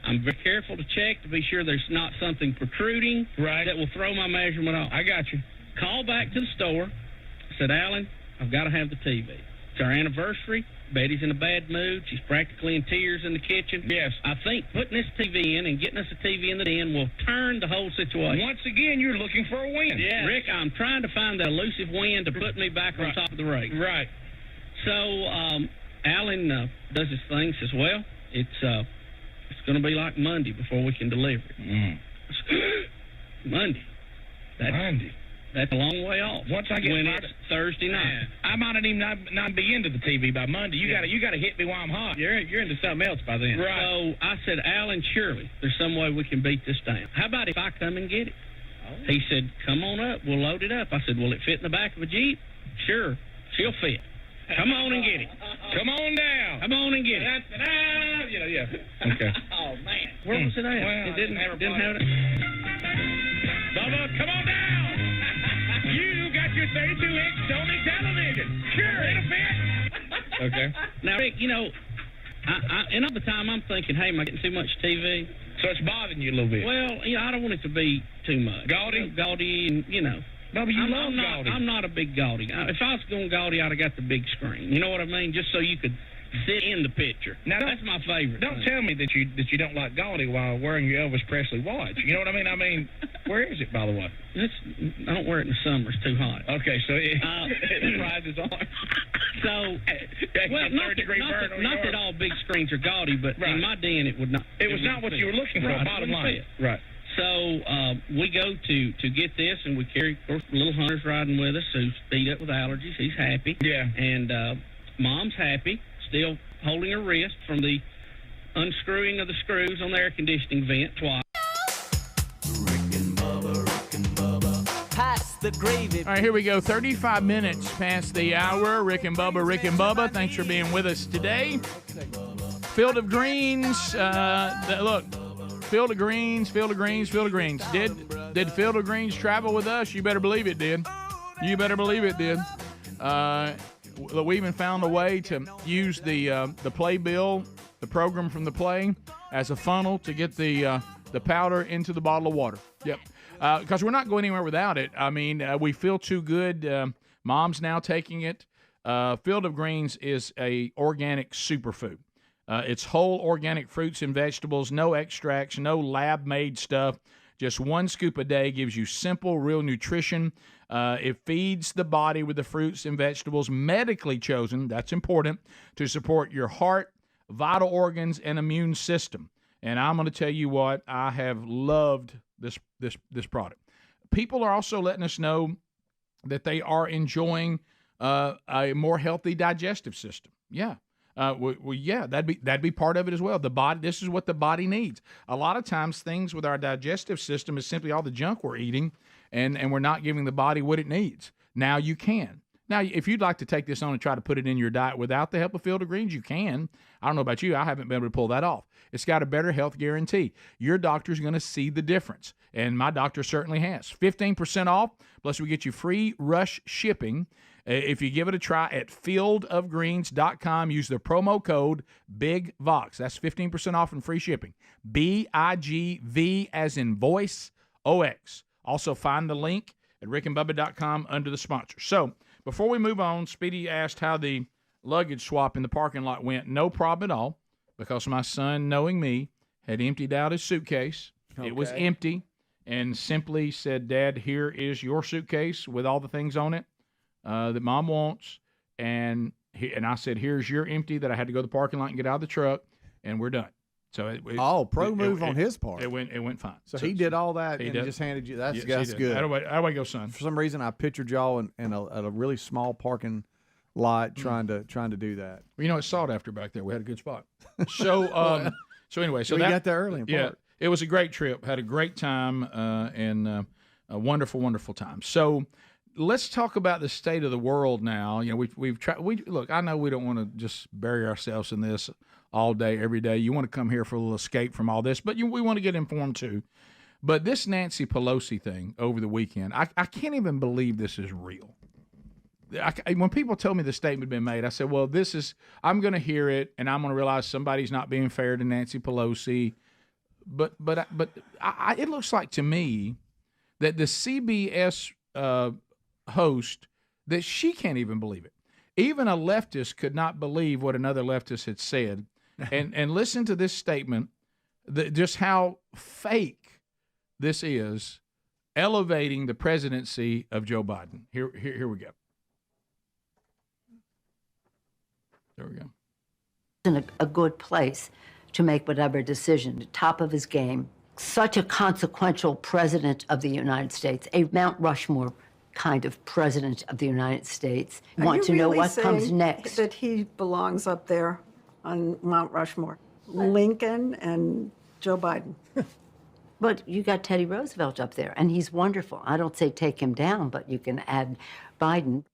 I'm very careful to check to be sure there's not something protruding that will throw my measurement off. I got you. Call back to the store. I said, Alan, I've got to have the TV. It's our anniversary. Betty's in a bad mood. She's practically in tears in the kitchen. Yes. I think putting this TV in and getting us a TV in the den will turn the whole situation. Once again, you're looking for a win. Yeah. Rick, I'm trying to find the elusive win to put me back on top of the race. Right. So Alan does his thing, says, well, it's going to be like Monday before we can deliver it. Monday. Monday. That's a long way off. Once I get when it's Thursday night, I might not even not be into the TV by Monday. You got to hit me while I'm hot. You're into something else by then. Right. So I said, Alan, surely there's some way we can beat this down. How about if I come and get it? Oh. He said, come on up. We'll load it up. I said, will it fit in the back of a Jeep? Sure. She'll fit. Come on and get it. Come on down. Come on and get it. Yeah. Okay. Oh man, where was it at? Well, it didn't have it. Bubba, come on down. You got your 32-inch Sony television. Sure, it'll fit. Okay. Now, Rick, and all the time I'm thinking, hey, am I getting too much TV? So it's bothering you a little bit. Well, I don't want it to be too much. Gaudy? Gaudy, and Bubba, you love gaudy. I'm not a big gaudy. If I was going gaudy, I'd have got the big screen. You know what I mean? Just so you could sit in the picture. Now, that's my favorite. Don't tell me that you don't like gaudy while wearing your Elvis Presley watch. You know what I mean? I mean, where is it, by the way? I don't wear it in the summer. It's too hot. Okay, so it rises on. So, well, not that all big screens are gaudy, but in my den it would not. It was not what you were looking for. Bottom line, right? So we go to get this, and we carry, of course, little Hunter's riding with us, who's beat up with allergies. He's happy. Yeah. And Mom's happy, still holding her wrist from the unscrewing of the screws on the air conditioning vent twice. Pass the gravy. All right, here we go. 35 minutes past the hour. Rick and Bubba. Thanks for being with us today. Field of Greens. Look. Field of Greens. Did Field of Greens travel with us? You better believe it did. We even found a way to use the playbill, the program from the play, as a funnel to get the powder into the bottle of water. Yep. Because we're not going anywhere without it. I mean, we feel too good. Mom's now taking it. Field of Greens is a organic superfood. It's whole organic fruits and vegetables, no extracts, no lab-made stuff. Just 1 scoop a day gives you simple, real nutrition. It feeds the body with the fruits and vegetables medically chosen, that's important, to support your heart, vital organs, and immune system. And I'm going to tell you what, I have loved this product. People are also letting us know that they are enjoying a more healthy digestive system. Yeah. Yeah, that'd be part of it as well. The body, this is what the body needs. A lot of times, things with our digestive system is simply all the junk we're eating, and we're not giving the body what it needs. Now you can. Now, if you'd like to take this on and try to put it in your diet without the help of Field of Greens, you can. I don't know about you. I haven't been able to pull that off. It's got a better health guarantee. Your doctor's going to see the difference, and my doctor certainly has. 15% off, plus we get you free rush shipping. If you give it a try at fieldofgreens.com, use the promo code BIGVOX. That's 15% off and free shipping. BIGV as in voice, OX. Also find the link at rickandbubba.com under the sponsor. So before we move on, Speedy asked how the luggage swap in the parking lot went. No problem at all, because my son, knowing me, had emptied out his suitcase. Okay. It was empty, and simply said, Dad, here is your suitcase with all the things on it that Mom wants. And I said, here's your empty that I had to go to the parking lot and get out of the truck, and we're done. So pro move on his part. It went fine. So he did all that and just handed you. That's good. How do I go, son? For some reason, I pictured y'all in a really small parking lot trying to do that. Well, it's sought after back there. We had a good spot. So anyway, we got there early. Yeah, it was a great trip. Had a great time and a wonderful, wonderful time. So let's talk about the state of the world now. We've tried. Look, I know we don't want to just bury ourselves in this all day, every day. You want to come here for a little escape from all this, but we want to get informed too. But this Nancy Pelosi thing over the weekend, I can't even believe this is real. When people tell me the statement had been made, I said, well, I'm going to hear it, and I'm going to realize somebody's not being fair to Nancy Pelosi. But it looks like to me that the CBS host, that she can't even believe it. Even a leftist could not believe what another leftist had said. And listen to this statement, just how fake this is, elevating the presidency of Joe Biden. Here we go. There we go. In a good place to make whatever decision, the top of his game. Such a consequential president of the United States, a Mount Rushmore kind of president of the United States. Want to know what comes next. That he belongs up there on Mount Rushmore. Lincoln and Joe Biden. But you got Teddy Roosevelt up there, and he's wonderful. I don't say take him down, but you can add Biden.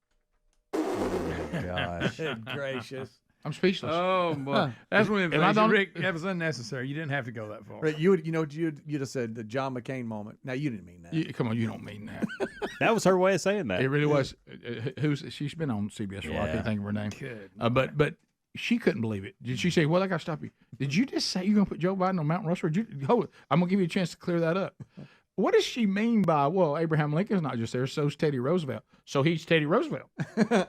Gosh. Gracious. I'm speechless. Oh, boy. That's one of the things, Rick, that was unnecessary. You didn't have to go that far. Rick, you'd have said the John McCain moment. Now, you didn't mean that. Come on, you don't mean that. That was her way of saying that. It really was. She's been on CBS for a while. I can't think of her name. Good. But she couldn't believe it. Did she say, well, I got to stop you. Did you just say you're going to put Joe Biden on Mount Rushmore? Hold it. I'm going to give you a chance to clear that up. What does she mean by, well, Abraham Lincoln's not just there, so's Teddy Roosevelt. So he's Teddy Roosevelt.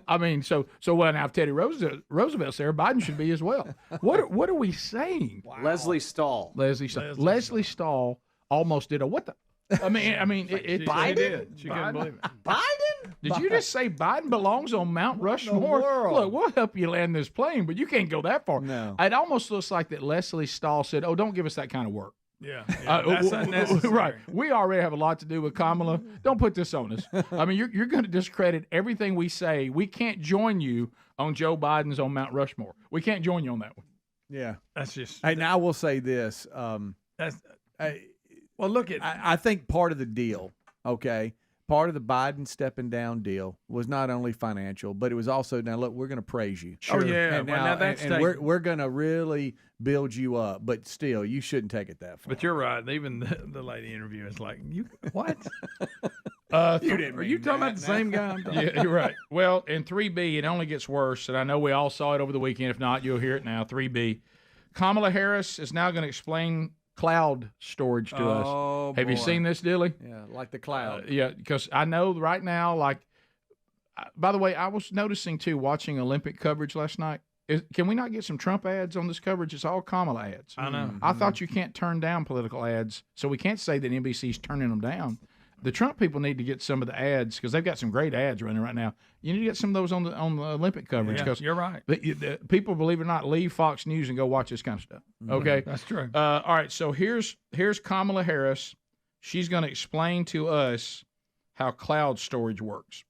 I mean, so well, now if Teddy Roosevelt's there, Biden should be as well. What are we saying? Wow. Leslie Stahl. Leslie Stahl almost did a what the? I mean, Biden did. She couldn't believe it. Biden? Did you just say Biden belongs on Mount Rushmore? Look, we'll help you land this plane, but you can't go that far. No. It almost looks like that Leslie Stahl said, "Oh, don't give us that kind of work." Yeah, that's unnecessary. Right. We already have a lot to do with Kamala. Don't put this on us. I mean, you're going to discredit everything we say. We can't join you on Joe Biden's on Mount Rushmore. We can't join you on that one. Yeah. That's just. Hey, now I will say this. Look at. I think part of the deal, okay, part of the Biden stepping down deal was not only financial, but it was also, now look, we're going to praise you. Sure. Oh yeah. And now that's and we're going to really build you up, but still, you shouldn't take it that far. But you're right. Even the lady interview is like, you what? You didn't. Are you talking about the same guy? Yeah, you're right. Well, in 3B, it only gets worse, and I know we all saw it over the weekend. If not, you'll hear it now. 3B. Kamala Harris is now going to explain cloud storage to us. Have you seen this, Dilly? Yeah, like the cloud. Yeah, because I know right now, like, by the way, I was noticing, too, watching Olympic coverage last night. Can we not get some Trump ads on this coverage? It's all Kamala ads. I know. I thought you can't turn down political ads, so we can't say that NBC's turning them down. The Trump people need to get some of the ads because they've got some great ads running right now. You need to get some of those on the Olympic coverage. Yeah, you're right. The people, believe it or not, leave Fox News and go watch this kind of stuff. Okay, that's true. All right, so here's Kamala Harris. She's going to explain to us how cloud storage works.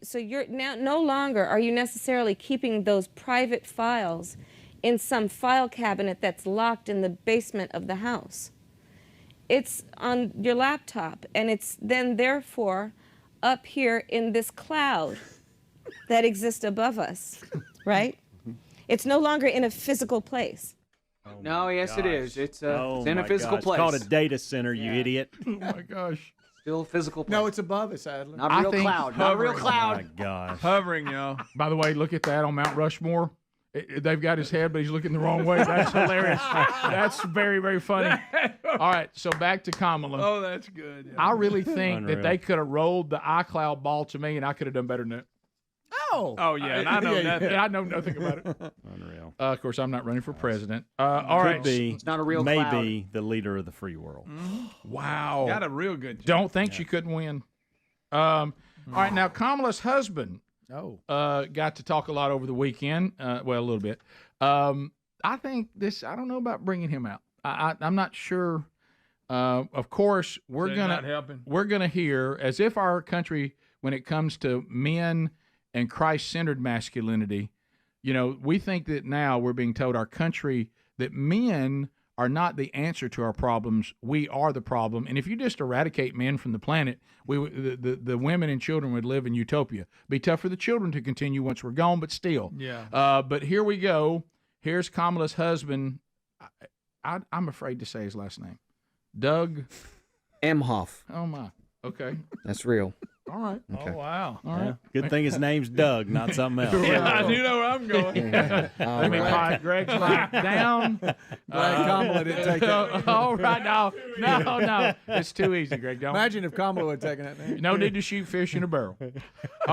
So you're now no longer are you necessarily keeping those private files in some file cabinet that's locked in the basement of the house. It's on your laptop, and it's then therefore up here in this cloud that exists above us, right? It's no longer in a physical place. No, yes, it is. It's in a physical place. It's called a data center, you idiot. Oh my gosh. Still a physical place. No, it's above us, Adler. Not a real cloud. Not a real cloud. Oh my gosh. Hovering, y'all. By the way, look at that on Mount Rushmore. They've got his head, but he's looking the wrong way. That's hilarious. That's very, very funny. All right, so back to Kamala. Oh, that's good. Yeah. I really think that they could have rolled the iCloud ball to me, and I could have done better than that. Oh yeah, and I know nothing. I know nothing about it. Unreal. Of course, I'm not running for president. All right, It's not a real maybe the leader of the free world. Wow, Got a real good job. Don't think she couldn't win. All right, now Kamala's husband got to talk a lot over the weekend. Well, a little bit. I think this. I don't know about bringing him out. I'm not sure. Of course, we're gonna hear as if our country, when it comes to men and Christ-centered masculinity, we think that now we're being told our country that men are not the answer to our problems. We are the problem. And if you just eradicate men from the planet, the women and children would live in utopia. Be tough for the children to continue once we're gone, but still. Yeah. But here we go. Here's Kamala's husband. I'm afraid to say his last name. Doug Emhoff. Oh, my. Okay. That's real. All right. Okay. Oh, wow. All right. Good thing his name's Doug, not something else. Yeah, I do know where I'm going. Let me pipe Greg's mic down. Glad Kamala didn't take that. All right. No. It's too easy, Greg. Don't. Imagine if Kamala had taken that name. No need to shoot fish in a barrel. All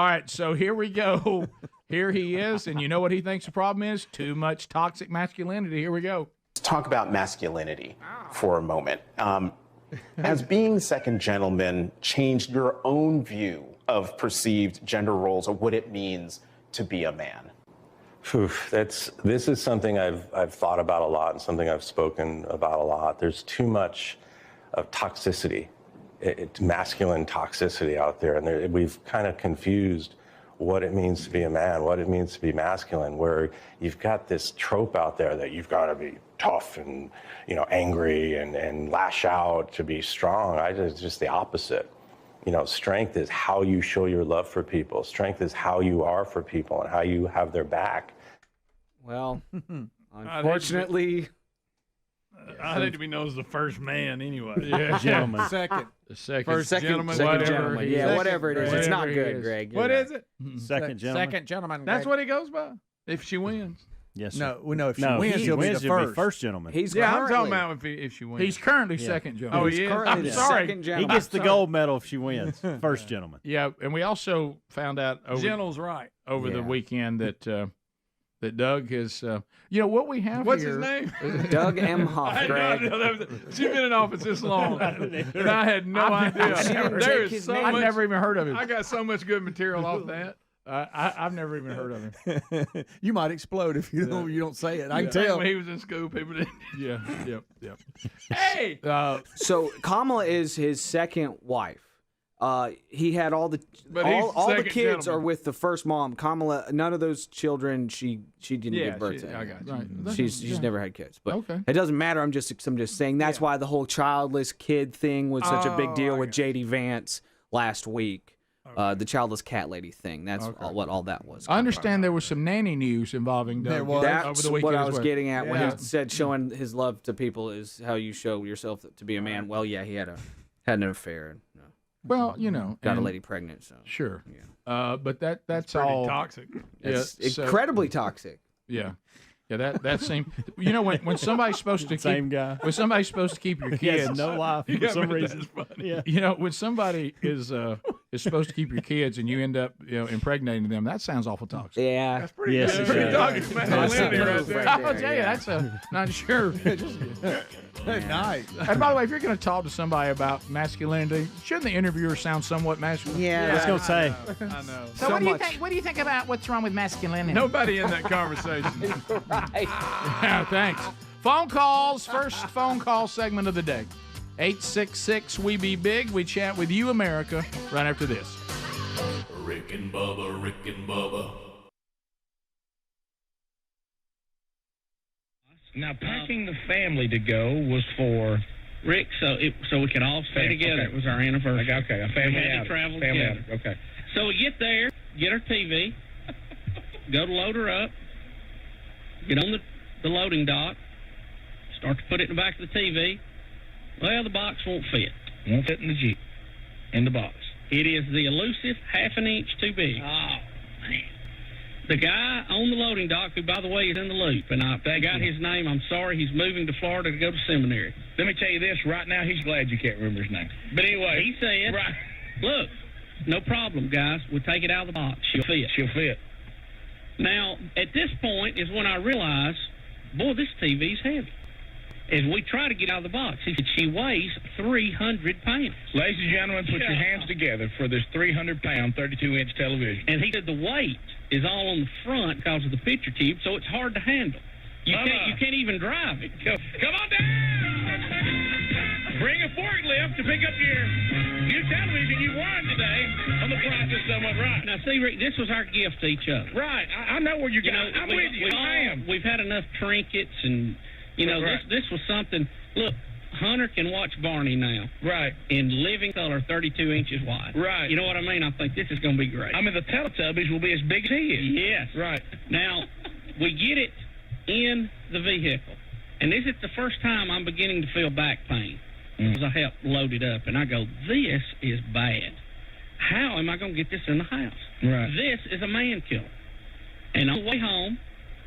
right. So here we go. Here he is. And you know what he thinks the problem is? Too much toxic masculinity. Here we go. Let's talk about masculinity for a moment. Has being the second gentleman changed your own view of perceived gender roles or what it means to be a man? This is something I've thought about a lot and something I've spoken about a lot. There's too much of toxicity, masculine toxicity out there, and we've kind of confused what it means to be a man, what it means to be masculine, where you've got this trope out there that you've got to be tough and angry and lash out to be strong. It's just the opposite. Strength is how you show your love for people. Strength is how you are for people and how you have their back. Well, unfortunately, I need to be known as the first man anyway. Yeah. Gentleman. Second. The second. First gentleman, second whatever gentleman. he is. Yeah, whatever it is. It's not Whatever he good, is. Greg. What is it? Second gentleman. Second gentleman. That's Greg. what he goes by. If she wins. Yes, sir. No, we know if she No, wins, if she she'll wins, be she'll the be first gentleman. He's Yeah, I'm talking currently, about if she wins. He's currently second gentleman. Oh, he's he is? currently I'm the sorry. second He gentleman. gets the gold medal if she wins. First gentleman. Yeah, and we also found out Gentle's right. over the weekend that that Doug has, what we have What's here. his name? Doug Emhoff, Greg. She's been in office this long, and I had no idea. She didn't There take is his so name. much. I've never even heard of him. I got so much good material off that. I've never even heard of him. You might explode if you don't say it. I can Back tell. when he was in school, people didn't. Yeah, yep. Hey, So Kamala is his second wife. He had all the But he's all the second kids gentleman. are with the first mom. Kamala, none of those children she didn't Yeah, give birth she- to. I got you. Right. She's never had kids, but Okay. it doesn't matter. I'm just saying that's why the whole childless kid thing was such a big deal with JD Vance last week. The childless cat lady thing. That's what all that was. I understand there was some nanny news involving Doug There was. over That's the weekend what I as was well. getting at when Yeah. he said showing his love to people is how you show yourself to be a man. Well, yeah, he had an affair and Well, got a and- lady pregnant. So Sure. Yeah. But that's pretty all toxic. it's Yeah, so- incredibly toxic. Yeah. Yeah, that seemed. When somebody's supposed to Same keep, guy. when somebody's supposed to keep your He has kids, no life for some reason. Yeah. when somebody is supposed to keep your kids and you end up impregnating them, that sounds awful toxic. Yeah, That's pretty Yes, good. it Pretty does. toxic masculinity right there. I'll tell you, that's not sure. Nice. And by the way, if you're going to talk to somebody about masculinity, shouldn't the interviewer sound somewhat masculine? Yeah. I was going to say. I know. So, what do you think? What do you think about what's wrong with masculinity? Nobody in that conversation. Yeah, thanks. Phone calls. First phone call segment of the day. 866 We Be Big. We chat with you, America, right after this. Rick and Bubba, Rick and Bubba. Now, packing the family to go was for Rick, so we could all stay together. Okay. It was our anniversary. Okay, a family We had to outing. travel Family together. outing. Okay. So we get there, get our TV, go to load her up, get on the loading dock, start to put it in the back of the TV. Well, the box won't fit. Won't fit in the Jeep. In the box. It is the elusive half an inch too big. Oh, man. The guy on the loading dock, who, by the way, is in the loop, and I got his name. I'm sorry, he's moving to Florida to go to seminary. Let me tell you this. Right now, he's glad you can't remember his name. But anyway. He said, Right. look, No problem, guys. We'll take it out of the box. She'll fit. Now, at this point is when I realized, boy, this TV's heavy. As we try to get out of the box, he said she weighs 300 pounds. Ladies and gentlemen, put your hands together for this 300-pound, 32-inch television. And he said the weight is all on the front because of the picture tube, so it's hard to handle. You can't even drive it. Come on down! Bring a forklift to pick up your new television you won today on the price of someone right. Now, see, Rick, this was our gift to each other. Right. I know where you're going. I'm with you. I am. We've had enough trinkets and... this was something. Look, Hunter can watch Barney now. Right. In living color, 32 inches wide. Right. You know what I mean? I think this is going to be great. I mean, the Teletubbies will be as big as he is. Yes. Right. Now, we get it in the vehicle. And this is the first time I'm beginning to feel back pain. Because I helped load it up. And I go, this is bad. How am I going to get this in the house? Right. This is a man killer. And on the way home,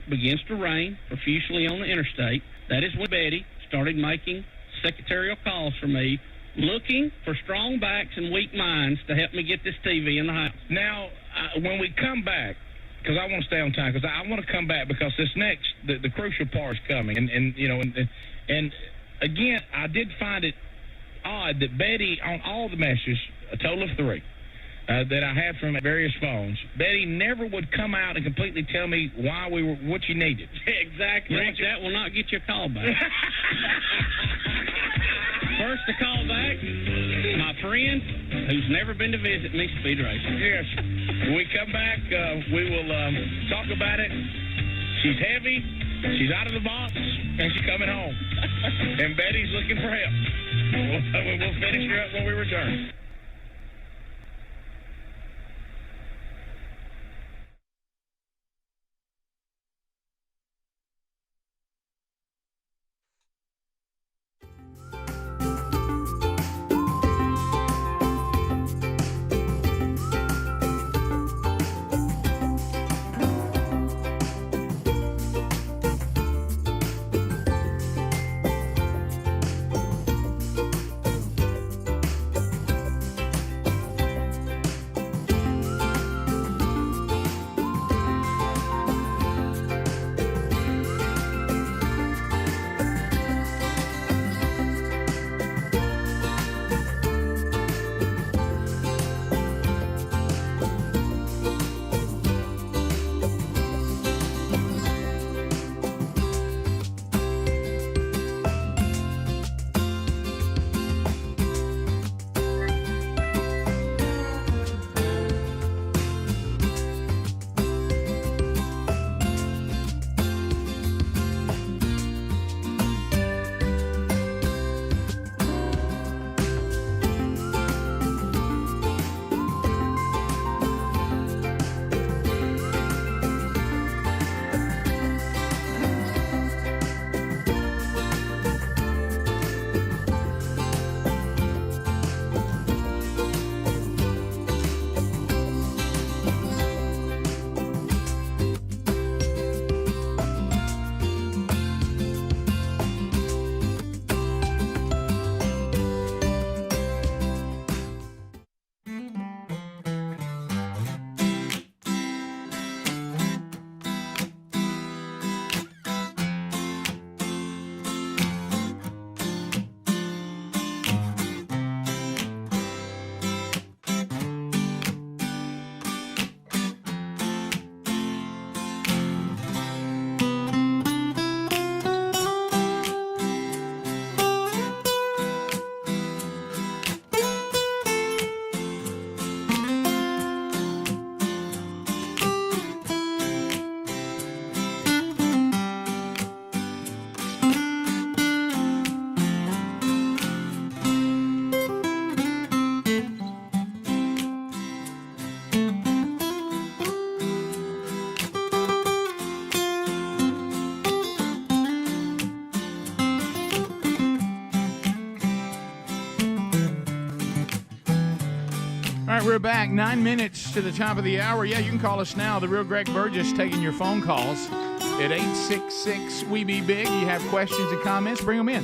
begins to rain profusely on the interstate. That is when Betty started making secretarial calls for me, looking for strong backs and weak minds to help me get this TV in the house. Now, when we come back, because I want to stay on time, because I want to come back because this next, the crucial part is coming. And again, I did find it odd that Betty, on all the messages, a total of 3, that I had from various phones, Betty never would come out and completely tell me what you needed. Exactly. That will not get you a call back. First to call back, my friend who's never been to visit me, Speed Racing. Yes. When we come back, we will talk about it. She's heavy, she's out of the box, and she's coming home. And Betty's looking for help. We'll finish her up when we return. All right, we're back. 9 minutes to the top of the hour. Yeah, you can call us now. The real Greg Burgess taking your phone calls at 866-WE-BE-BIG. You have questions and comments, bring them in.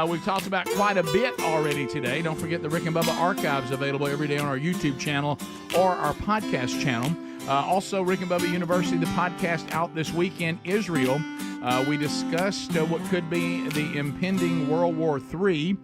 We've talked about quite a bit already today. Don't forget the Rick and Bubba archives available every day on our YouTube channel or our podcast channel. Also, Rick and Bubba University, the podcast out this week in Israel. We discussed what could be the impending World War III,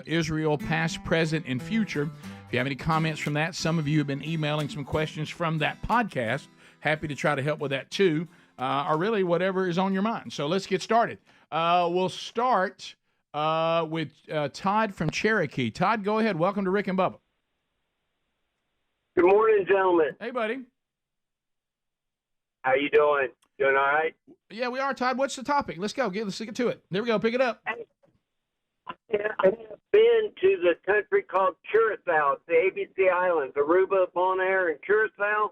Israel past, present, and future. If you have any comments from that, some of you have been emailing some questions from that podcast. Happy to try to help with that too, or really whatever is on your mind. So let's get started. We'll start with Todd from Cherokee. Todd, go ahead. Welcome to Rick and Bubba. Good morning, gentlemen. Hey, buddy. How you doing? Doing all right? Yeah, we are, Todd. What's the topic? Let's go. Let's get to it. There we go. Pick it up. Yeah, I have been to the country called Curacao, the ABC Islands, Aruba, Bonaire, and Curacao,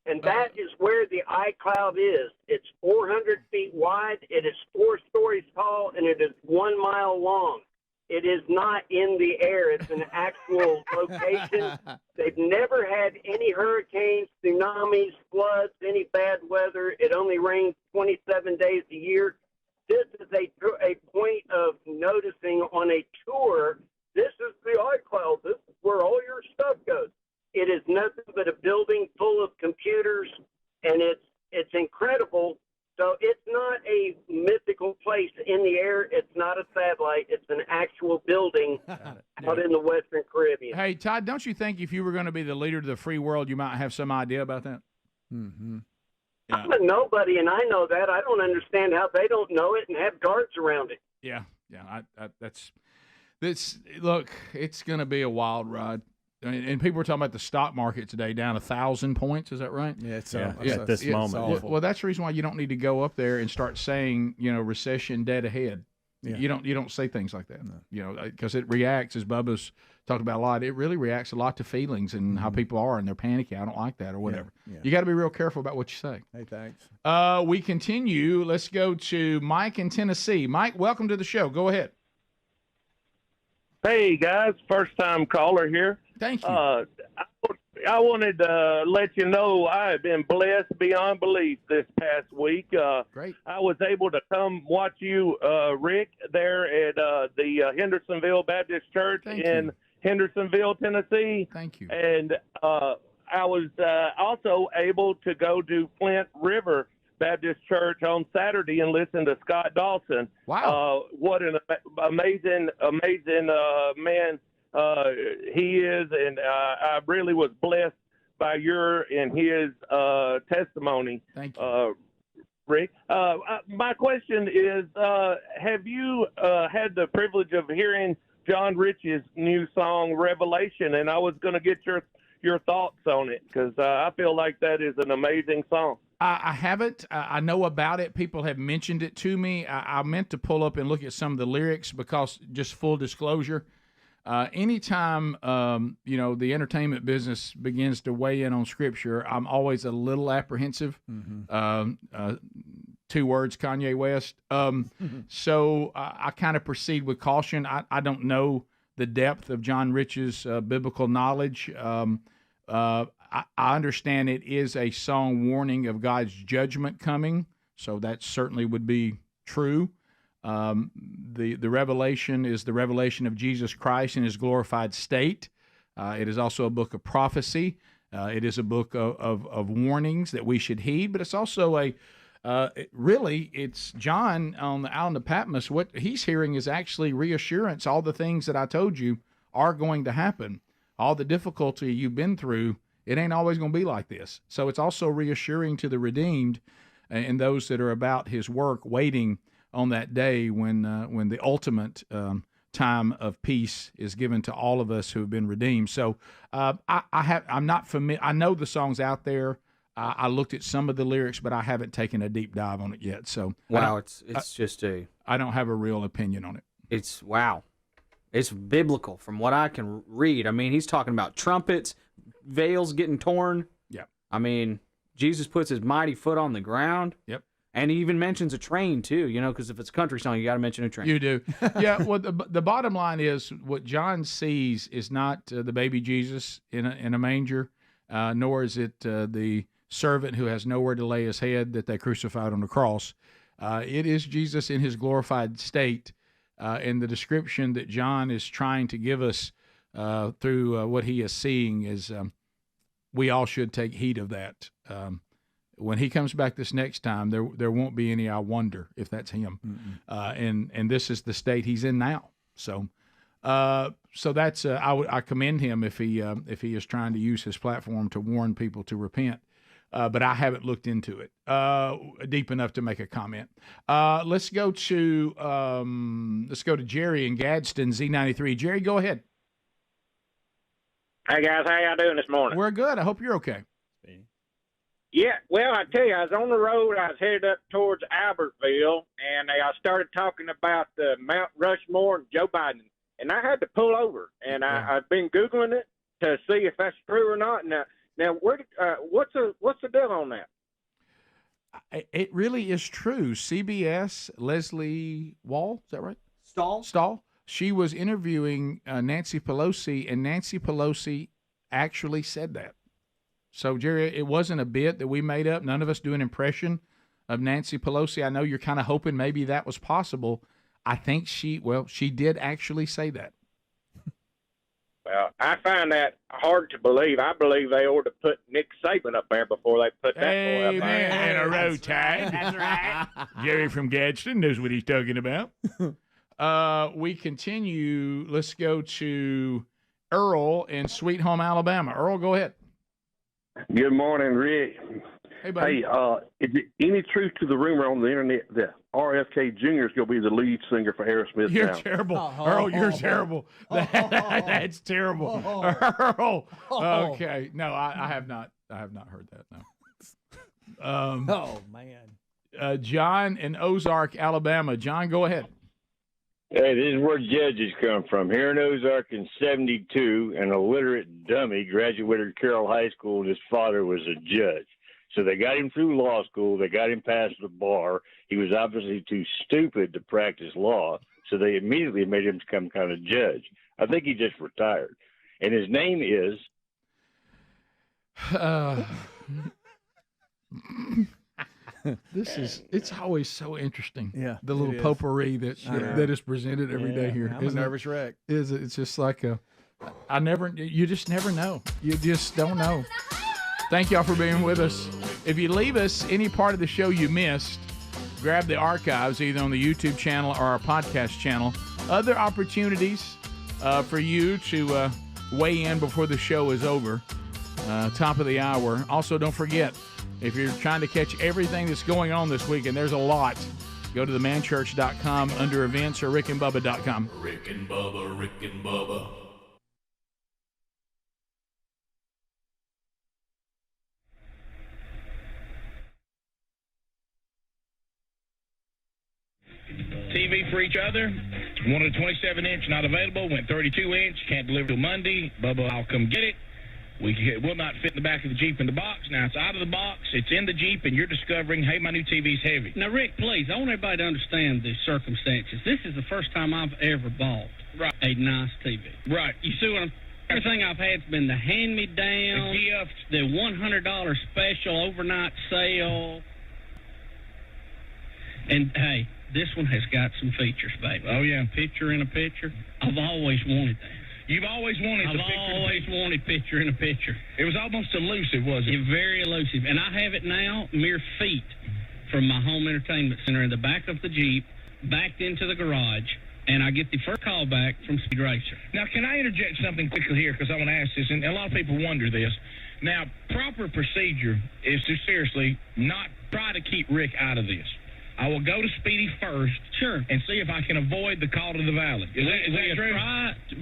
and that is where the iCloud is. It's 400 feet wide, it is 4 stories tall, and it is 1 mile long. It is not in the air. It's an actual location. They've never had any hurricanes, tsunamis, floods, any bad weather. It only rains 27 days a year. This is a point of noticing on a tour. This is the iCloud. This is where all your stuff goes. It is nothing but a building full of computers, and it's incredible. So it's not a mythical place in the air. It's not a satellite. It's an actual building out in the Western Caribbean. Hey, Todd, don't you think if you were going to be the leader of the free world, you might have some idea about that? Mm-hmm. Yeah. I'm a nobody, and I know that. I don't understand how they don't know it and have guards around it. Yeah. Look, it's going to be a wild ride. I mean, and people were talking about the stock market today down 1,000 points. Is that right? Yeah, it's at this moment. Well, that's the reason why you don't need to go up there and start saying, recession dead ahead. Yeah. You don't say things like that. No. Because it reacts, as Bubba's talked about a lot. It really reacts a lot to feelings and how people are, and they're panicky. I don't like that or whatever. Yeah. You got to be real careful about what you say. Hey, thanks. We continue. Let's go to Mike in Tennessee. Mike, welcome to the show. Go ahead. Hey, guys. First-time caller here. Thank you. I wanted to let you know I have been blessed beyond belief this past week. Great. I was able to come watch you, Rick, there at the Hendersonville Baptist Church in Hendersonville, Tennessee. Thank you. And I was also able to go to Flint River Baptist Church on Saturday and listen to Scott Dawson. Wow. What an amazing man he is, and I really was blessed by your and his testimony. Thank you. Rick. My question is, have you had the privilege of hearing John Rich's new song, Revelation? And I was going to get your thoughts on it, because I feel like that is an amazing song. I haven't. I know about it. People have mentioned it to me. I meant to pull up and look at some of the lyrics because, just full disclosure, anytime the entertainment business begins to weigh in on Scripture, I'm always a little apprehensive. Mm-hmm. 2 words, Kanye West. So I kind of proceed with caution. I don't know the depth of John Rich's biblical knowledge. I understand it is a song warning of God's judgment coming, so that certainly would be true. The revelation is the revelation of Jesus Christ in his glorified state. It is also a book of prophecy. It is a book of warnings that we should heed, but it's also it's John on the island of Patmos. What he's hearing is actually reassurance. All the things that I told you are going to happen. All the difficulty you've been through, it ain't always going to be like this. So it's also reassuring to the redeemed and those that are about his work, waiting on that day when the ultimate time of peace is given to all of us who have been redeemed. So I'm not familiar. I know the song's out there. I looked at some of the lyrics, but I haven't taken a deep dive on it yet. So wow, I don't have a real opinion on it. It's biblical from what I can read. I mean, he's talking about trumpets, veils getting torn. Yep. I mean, Jesus puts his mighty foot on the ground. Yep. And he even mentions a train, too, because if it's a country song, you got to mention a train. You do. Yeah, well, the bottom line is what John sees is not the baby Jesus in a manger, nor is it the servant who has nowhere to lay his head that they crucified on the cross. It is Jesus in his glorified state And the description that John is trying to give us through what he is seeing is we all should take heed of that. When he comes back this next time, there won't be any I wonder if that's him. And this is the state he's in now. So that's I commend him if he is trying to use his platform to warn people to repent. But I haven't looked into it deep enough to make a comment. Let's go to Jerry in Gadsden, Z93. Jerry, go ahead. Hey guys, how y'all doing this morning? We're good. I hope you're okay. Yeah, well, I tell you, I was on the road. I was headed up towards Albertville, and I started talking about Mount Rushmore and Joe Biden, and I had to pull over. And I've been Googling it to see if that's true or not. Now, what's the deal on that? It really is true. CBS, Leslie Wall, is that right? Stahl. She was interviewing Nancy Pelosi, and Nancy Pelosi actually said that. So, Jerry, it wasn't a bit that we made up. None of us do an impression of Nancy Pelosi. I know you're kind of hoping maybe that was possible. I think she did actually say that. Well, I find that hard to believe. I believe they ought to put Nick Saban up there before they put that boy up there. And a row tide. That's right. Jerry from Gadsden knows what he's talking about. We continue. Let's go to Earl in Sweet Home, Alabama. Earl, go ahead. Good morning, Rick. Hey, buddy. Is there any truth to the rumor on the internet that RFK Jr. is going to be the lead singer for Aerosmith? You're now? terrible. Earl, you're terrible. That's terrible. Earl. Okay. No, I have not heard that, no. Man. John in Ozark, Alabama. John, go ahead. Hey, this is where judges come from. Here in Ozark in 72, an illiterate dummy graduated Carroll High School, and his father was a judge. So they got him through law school. They got him past the bar. He was obviously too stupid to practice law, so they immediately made him become kind of judge. I think he just retired. And his name is... It's always so interesting. Yeah, the little potpourri that is presented every day here. I'm a nervous wreck. It's just like you just never know. You just don't know. Thank y'all for being with us. If you leave us any part of the show you missed, grab the archives either on the YouTube channel or our podcast channel. Other opportunities for you to weigh in before the show is over. Top of the hour. Also, don't forget, if you're trying to catch everything that's going on this week, and there's a lot, go to themanchurch.com under events or rickandbubba.com. Rick and Bubba, Rick and Bubba. TV for each other. Wanted a 27-inch, not available. Went 32-inch, can't deliver till Monday. Bubba, I'll come get it. It will not fit in the back of the Jeep in the box. Now it's out of the box, it's in the Jeep, and you're discovering, hey, my new TV's heavy. Now, Rick, please, I want everybody to understand the circumstances. This is the first time I've ever bought a nice TV. Right. You see what I'm... Everything I've had's been the hand-me-down, the $100 special overnight sale. And, hey, this one has got some features, baby. Oh, yeah. Picture in a picture. I've always wanted that. You've always wanted the picture. I've always wanted picture in a picture. It was almost elusive, wasn't it? Very elusive. And I have it now mere feet from my home entertainment center in the back of the Jeep, backed into the garage, and I get the first call back from Speed Racer. Now, can I interject something quickly here, because I want to ask this, and a lot of people wonder this. Now, proper procedure is to seriously not try to keep Rick out of this. I will go to Speedy first, and see if I can avoid the call to the valley. Is that true?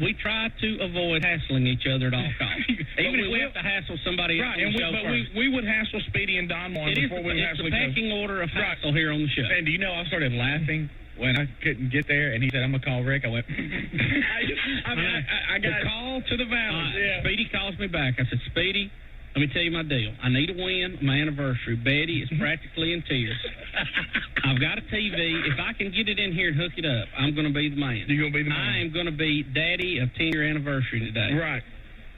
We try to avoid hassling each other at all costs. Even if we have to hassle somebody else on the show first. We would hassle Speedy and Don Juan before we hassle each other. It's the pecking order of hassle here on the show. And do you know, I started laughing when I couldn't get there, and he said, I'm going to call Rick. I went, I got a call to the valley. Speedy calls me back. I said, Speedy, let me tell you my deal. I need a win on my anniversary. Betty is practically in tears. I've got a TV. If I can get it in here and hook it up, I'm going to be the man. You're going to be the man. I am going to be daddy of 10-year anniversary today. Right.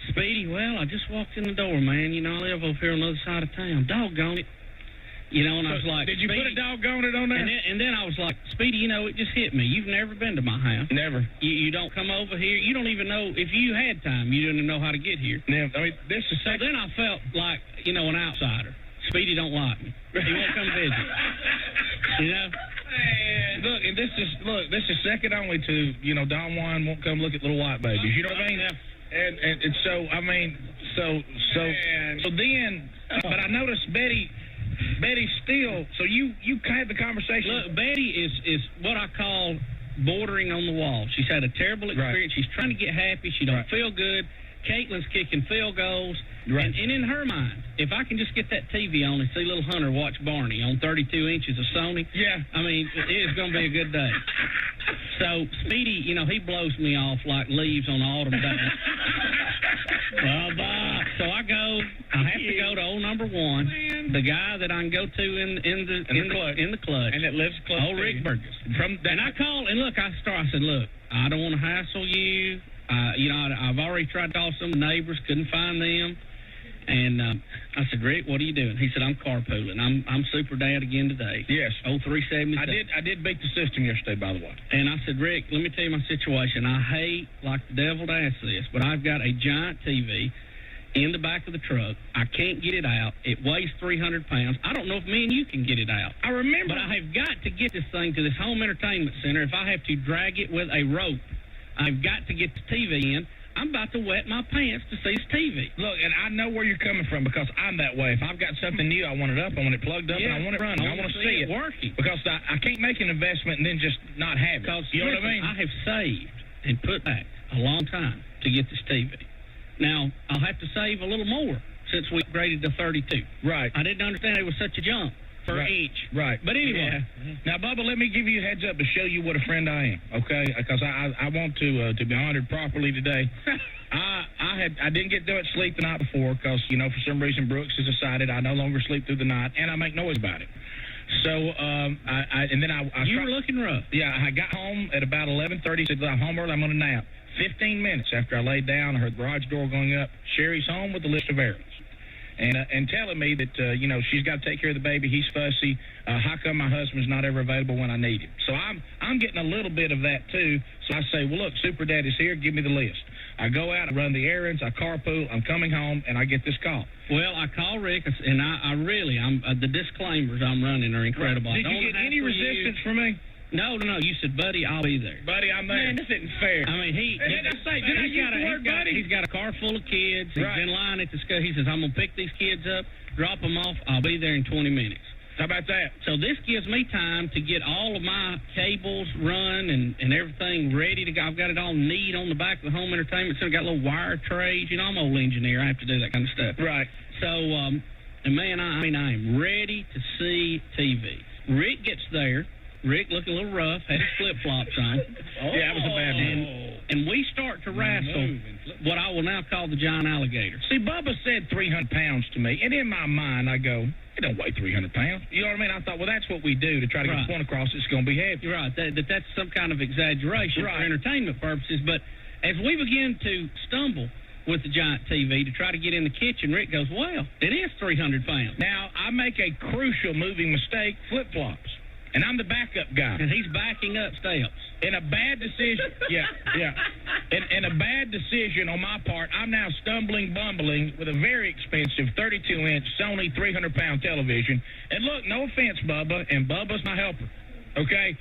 Speedy, well, I just walked in the door, man. You know, I live over here on the other side of town. Doggone it. You know, and I was like, did you put a doggone it on there? And then I was like, Speedy, you know, it just hit me. You've never been to my house. Never. You don't come over here. You don't even know, if you had time, you didn't know how to get here. Now, I mean, this is... So then I felt like, you know, an outsider. Speedy don't like me. He won't come visit. You know? Look, and this is second only to, you know, Don Juan won't come look at little white babies. You know what I mean? And so, I mean, so then, but I noticed Betty still, so you had the conversation. Look, Betty is what I call bordering on the wall. She's had a terrible experience. Right. She's trying to get happy. She don't feel good. Caitlin's kicking field goals. Right. And in her mind, if I can just get that TV on and see little Hunter watch Barney on 32 inches of Sony, I mean, it's going to be a good day. So, Speedy, you know, he blows me off like leaves on the autumn day. Bubba. So I have to go to old number one, the guy that I can go to in the clutch. And that lives close old Rick Burgess. And I called, and look, I said, look, I don't want to hassle you. You know, I've already tried to call some of the neighbors, couldn't find them. And I said, Rick, what are you doing? He said, I'm carpooling. I'm super dad again today. Yes. 0377. I did beat the system yesterday, by the way. And I said, Rick, let me tell you my situation. I hate like the devil to ask this, but I've got a giant TV in the back of the truck. I can't get it out. It weighs 300 pounds. I don't know if me and you can get it out. I remember. But I have got to get this thing to this home entertainment center. If I have to drag it with a rope, I've got to get the TV in. I'm about to wet my pants to see this TV. Look, and I know where you're coming from because I'm that way. If I've got something new, I want it up, I want it plugged up, and I want it running. I want to see it working. Because I can't make an investment and then just not have it. You know what I mean? I have saved and put back a long time to get this TV. Now, I'll have to save a little more since we upgraded to 32. Right. I didn't understand it was such a jump per inch. Right. But anyway, now, Bubba, let me give you a heads up to show you what a friend I am, okay? Because I want to be honored properly today. I didn't get to sleep the night before because, you know, for some reason Brooks has decided I no longer sleep through the night, and I make noise about it. So, you were looking rough. Yeah, I got home at about 11:30, said, I'm home early, I'm going to nap. 15 minutes after I laid down, I heard the garage door going up. Sherry's home with a list of errands. And telling me that, you know, she's got to take care of the baby. He's fussy. How come my husband's not ever available when I need him? So I'm getting a little bit of that, too. So I say, well, look, Super Daddy's here. Give me the list. I go out, I run the errands, I carpool, I'm coming home, and I get this call. Well, I call Rick, and I'm the disclaimers I'm running are incredible. Did you get any resistance from me? No. You said, buddy, I'll be there. Buddy, I'm there. Man, this isn't fair. I mean, he's got a car full of kids. He's in line at the school. He says, I'm going to pick these kids up, drop them off. I'll be there in 20 minutes. How about that? So this gives me time to get all of my cables run and everything ready to go. I've got it all neat on the back of the home entertainment center. Got little wire trays. You know, I'm an old engineer. I have to do that kind of stuff. Right. So, and man, I am ready to see TV. Rick gets there. Rick looking a little rough, had his flip-flops on. Yeah, that was a bad one. And we start to wrestle what I will now call the giant alligator. See, Bubba said 300 pounds to me, and in my mind, I go, it don't weigh 300 pounds. You know what I mean? I thought, well, that's what we do to try to get the point across. It's going to be heavy. Right. That's some kind of exaggeration for entertainment purposes. But as we begin to stumble with the giant TV to try to get in the kitchen, Rick goes, well, it is 300 pounds. Now, I make a crucial moving mistake, flip-flops. And I'm the backup guy. And he's backing up steps. In a bad decision, in a bad decision on my part, I'm now bumbling with a very expensive 32-inch Sony 300-pound television. And look, no offense, Bubba, and Bubba's my helper. Okay,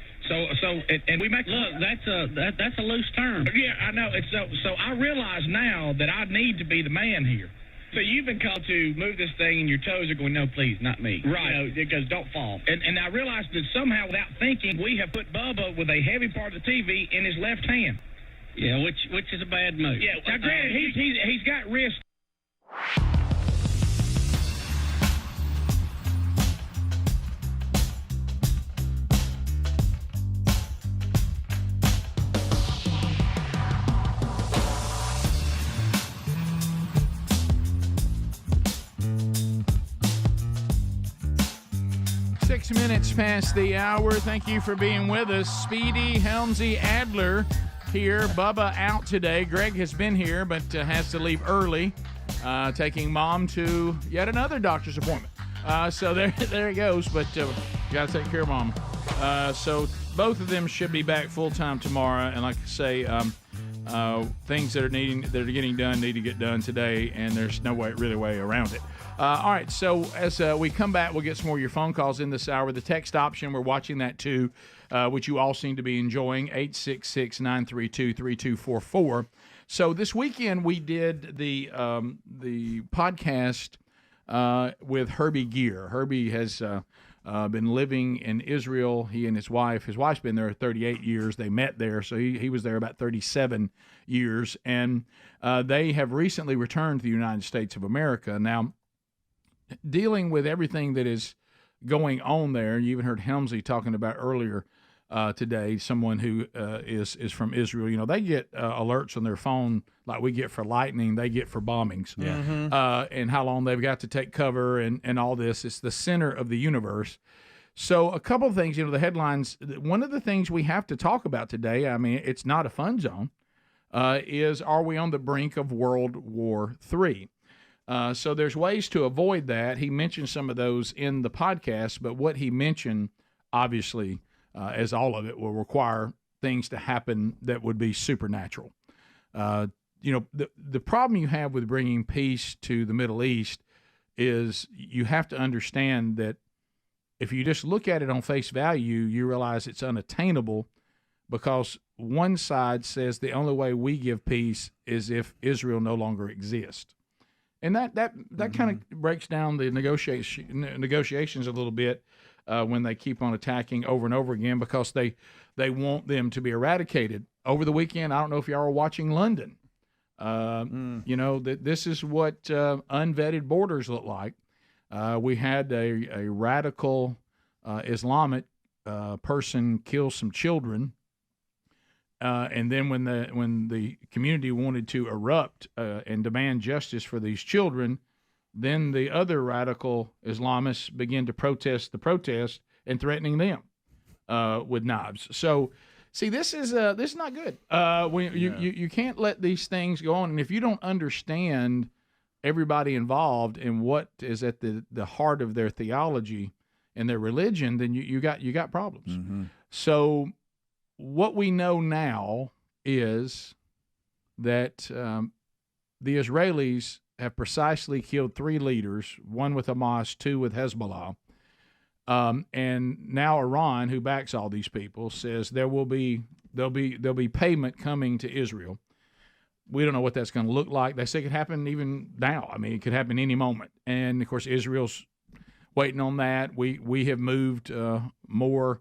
and we make that's a loose term. Yeah, I know. So I realize now that I need to be the man here. So you've been called to move this thing, and your toes are going, no, please, not me. Right. You know, because don't fall. And I realized that somehow, without thinking, we have put Bubba with a heavy part of the TV in his left hand. Yeah, which is a bad move. Yeah. Now, granted, he's got wrist. 6 minutes past the hour. Thank you for being with us. Speedy, Helmsy, Adler here. Bubba out today. Greg has been here but has to leave early, taking Mom to yet another doctor's appointment. So there it goes. But got to take care of Mama. So both of them should be back full time tomorrow. And like I say, things that are getting done need to get done today, and there's no way around it. All right, so as we come back, we'll get some more of your phone calls in this hour. The text option, we're watching that too, which you all seem to be enjoying, 866-932-3244. So this weekend we did the podcast with Herbie Gear. Herbie has been living in Israel. He and his wife's been there 38 years. They met there, so he was there about 37 years. And they have recently returned to the United States of America. Now, dealing with everything that is going on there, you even heard Helmsley talking about earlier today, someone who is from Israel. You know, they get alerts on their phone like we get for lightning, they get for bombings. Yeah. And how long they've got to take cover and all this. It's the center of the universe. So a couple of things, the headlines, one of the things we have to talk about today, I mean, it's not a fun zone, is are we on the brink of World War III? So there's ways to avoid that. He mentioned some of those in the podcast, but what he mentioned, obviously, as all of it, will require things to happen that would be supernatural. The problem you have with bringing peace to the Middle East is you have to understand that if you just look at it on face value, you realize it's unattainable because one side says the only way we give peace is if Israel no longer exists. And that kind of breaks down the negotiations a little bit when they keep on attacking over and over again because they want them to be eradicated. Over the weekend, I don't know if y'all are watching London. This is what unvetted borders look like. We had a radical Islamic person kill some children. And then when the community wanted to erupt and demand justice for these children, then the other radical Islamists began to protest the protest and threatening them with knives. So, see, this is not good. You can't let these things go on, and if you don't understand everybody involved and what is at the heart of their theology and their religion, then you got problems. Mm-hmm. So what we know now is that the Israelis have precisely killed 3 leaders, one with Hamas, 2 with Hezbollah. And now Iran, who backs all these people, says there'll be payment coming to Israel. We don't know what that's going to look like. They say it could happen even now. I mean, it could happen any moment. And of course, Israel's waiting on that. We have moved more.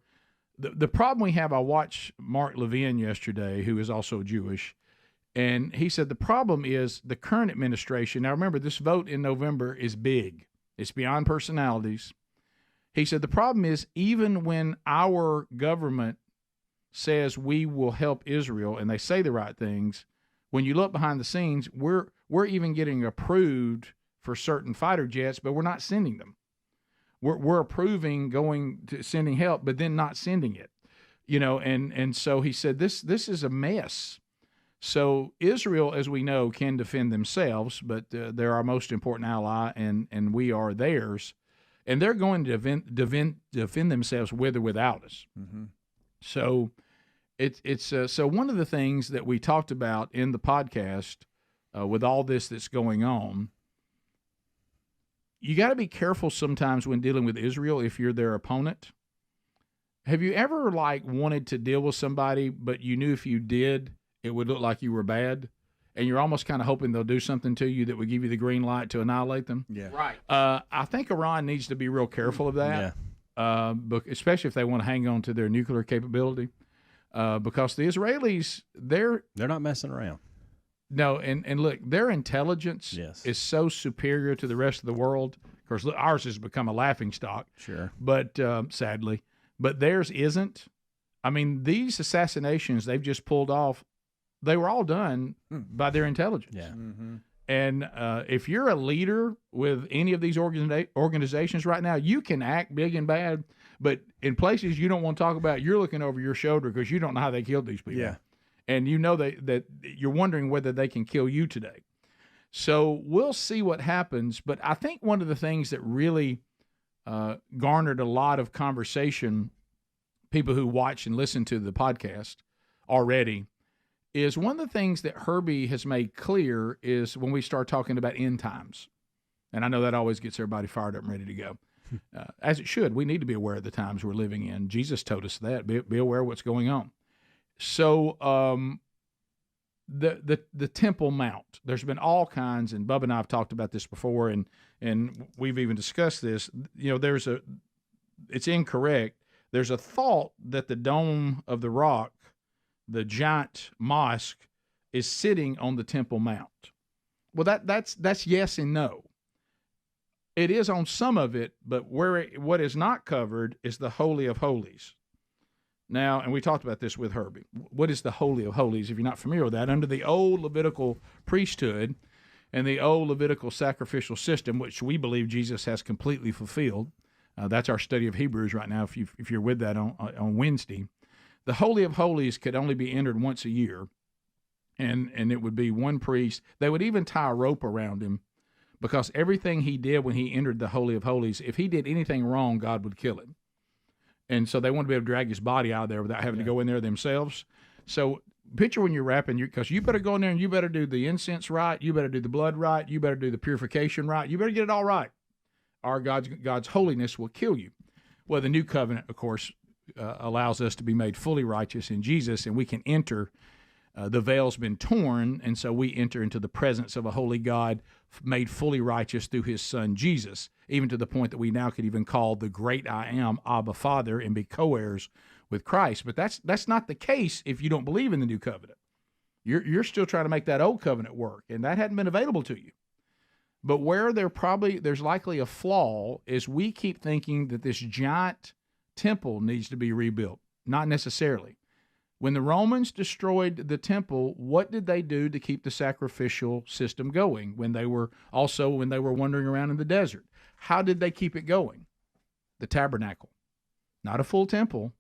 The problem we have, I watched Mark Levin yesterday, who is also Jewish, and he said the problem is the current administration. Now, remember, this vote in November is big. It's beyond personalities. He said the problem is even when our government says we will help Israel and they say the right things, when you look behind the scenes, we're even getting approved for certain fighter jets, but we're not sending them. We're approving sending help, but then not sending it, and so he said this is a mess. So Israel, as we know, can defend themselves, but they're our most important ally, and we are theirs, and they're going to defend themselves with or without us. Mm-hmm. So it's so one of the things that we talked about in the podcast with all this that's going on. You got to be careful sometimes when dealing with Israel if you're their opponent. Have you ever wanted to deal with somebody, but you knew if you did, it would look like you were bad, and you're almost kind of hoping they'll do something to you that would give you the green light to annihilate them? Yeah. Right. I think Iran needs to be real careful of that, especially if they want to hang on to their nuclear capability, because the Israelis, they're not messing around. No, and look, their intelligence is so superior to the rest of the world. Of course, ours has become a laughingstock. Sure. But sadly, but theirs isn't. I mean, these assassinations they've just pulled off, they were all done by their intelligence. Yeah. Mm-hmm. And if you're a leader with any of these organizations right now, you can act big and bad, but in places you don't want to talk about, you're looking over your shoulder because you don't know how they killed these people. Yeah. And you know that you're wondering whether they can kill you today. So we'll see what happens. But I think one of the things that really garnered a lot of conversation, people who watch and listen to the podcast already, is one of the things that Herbie has made clear is when we start talking about end times. And I know that always gets everybody fired up and ready to go. As it should. We need to be aware of the times we're living in. Jesus told us that. Be aware of what's going on. So the Temple Mount, there's been all kinds, and Bubba and I have talked about this before, and we've even discussed this. You know, it's incorrect. There's a thought that the Dome of the Rock, the giant mosque, is sitting on the Temple Mount. Well, that's yes and no. It is on some of it, but what is not covered is the Holy of Holies. Now, and we talked about this with Herbie. What is the Holy of Holies? If you're not familiar with that, under the old Levitical priesthood and the old Levitical sacrificial system, which we believe Jesus has completely fulfilled, that's our study of Hebrews right now, if you're with that on Wednesday. The Holy of Holies could only be entered once a year, and it would be one priest. They would even tie a rope around him, because everything he did when he entered the Holy of Holies, if he did anything wrong, God would kill him. And so they wanted to be able to drag his body out of there without having to go in there themselves. So picture when you're wrapping, because you better go in there and you better do the incense right, you better do the blood right, you better do the purification right, you better get it all right, or God's holiness will kill you. Well, the new covenant, of course, allows us to be made fully righteous in Jesus, and we can enter. The veil's been torn, and so we enter into the presence of a holy God made fully righteous through his son Jesus, even to the point that we now could even call the great I am Abba Father and be co-heirs with Christ. But that's not the case if you don't believe in the new covenant. You're still trying to make that old covenant work, and that hadn't been available to you. But where there's likely a flaw is we keep thinking that this giant temple needs to be rebuilt. Not necessarily. When the Romans destroyed the temple, what did they do to keep the sacrificial system going when they were wandering around in the desert? How did they keep it going? The tabernacle. Not a full temple.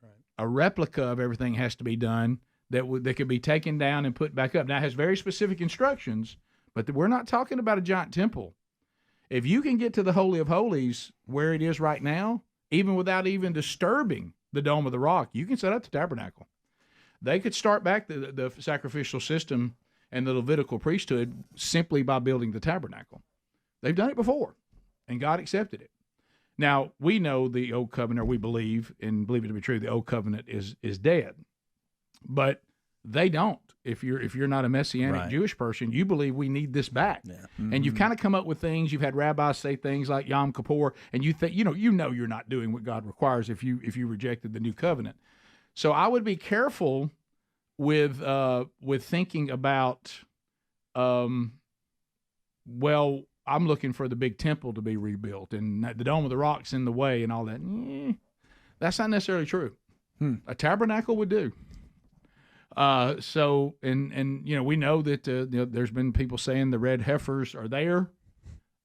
Right. A replica of everything has to be done that could be taken down and put back up. Now, it has very specific instructions, but we're not talking about a giant temple. If you can get to the Holy of Holies where it is right now, even without even disturbing the Dome of the Rock, you can set up the tabernacle. They could start back the sacrificial system and the Levitical priesthood simply by building the tabernacle. They've done it before, and God accepted it. Now, we know the Old Covenant, or we believe it to be true, the Old Covenant is dead. But they don't. If you're not a Messianic Jewish person, you believe we need this back. Yeah. Mm-hmm. And you've kind of come up with things. You've had rabbis say things like Yom Kippur, and you think you know you're not doing what God requires if you rejected the new covenant. So I would be careful with thinking about, I'm looking for the big temple to be rebuilt, and the Dome of the Rock's in the way, and all that. That's not necessarily true. A tabernacle would do. So we know that there's been people saying the red heifers are there.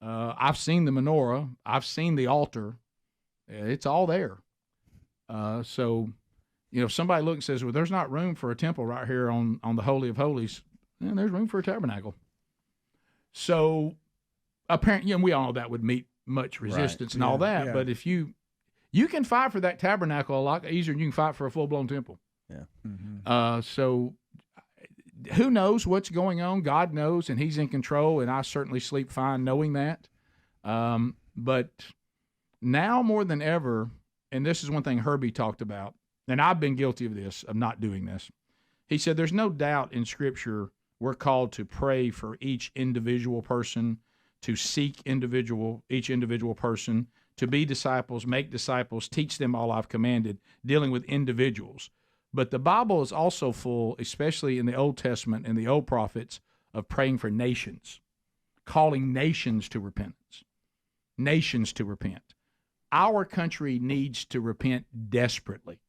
I've seen the menorah. I've seen the altar. It's all there. So. If somebody looks and says, well, there's not room for a temple right here on the Holy of Holies, then there's room for a tabernacle. So apparently, we all know that would meet much resistance and all that. Yeah. But if you can fight for that tabernacle a lot easier than you can fight for a full-blown temple. Yeah. Mm-hmm. So who knows what's going on? God knows, and he's in control, and I certainly sleep fine knowing that. But now more than ever, and this is one thing Herbie talked about, and I've been guilty of this, of not doing this. He said there's no doubt in Scripture we're called to pray for each individual person, to seek each individual person, to be disciples, make disciples, teach them all I've commanded, dealing with individuals. But the Bible is also full, especially in the Old Testament and the old prophets, of praying for nations, calling nations to repentance. Nations to repent. Our country needs to repent desperately.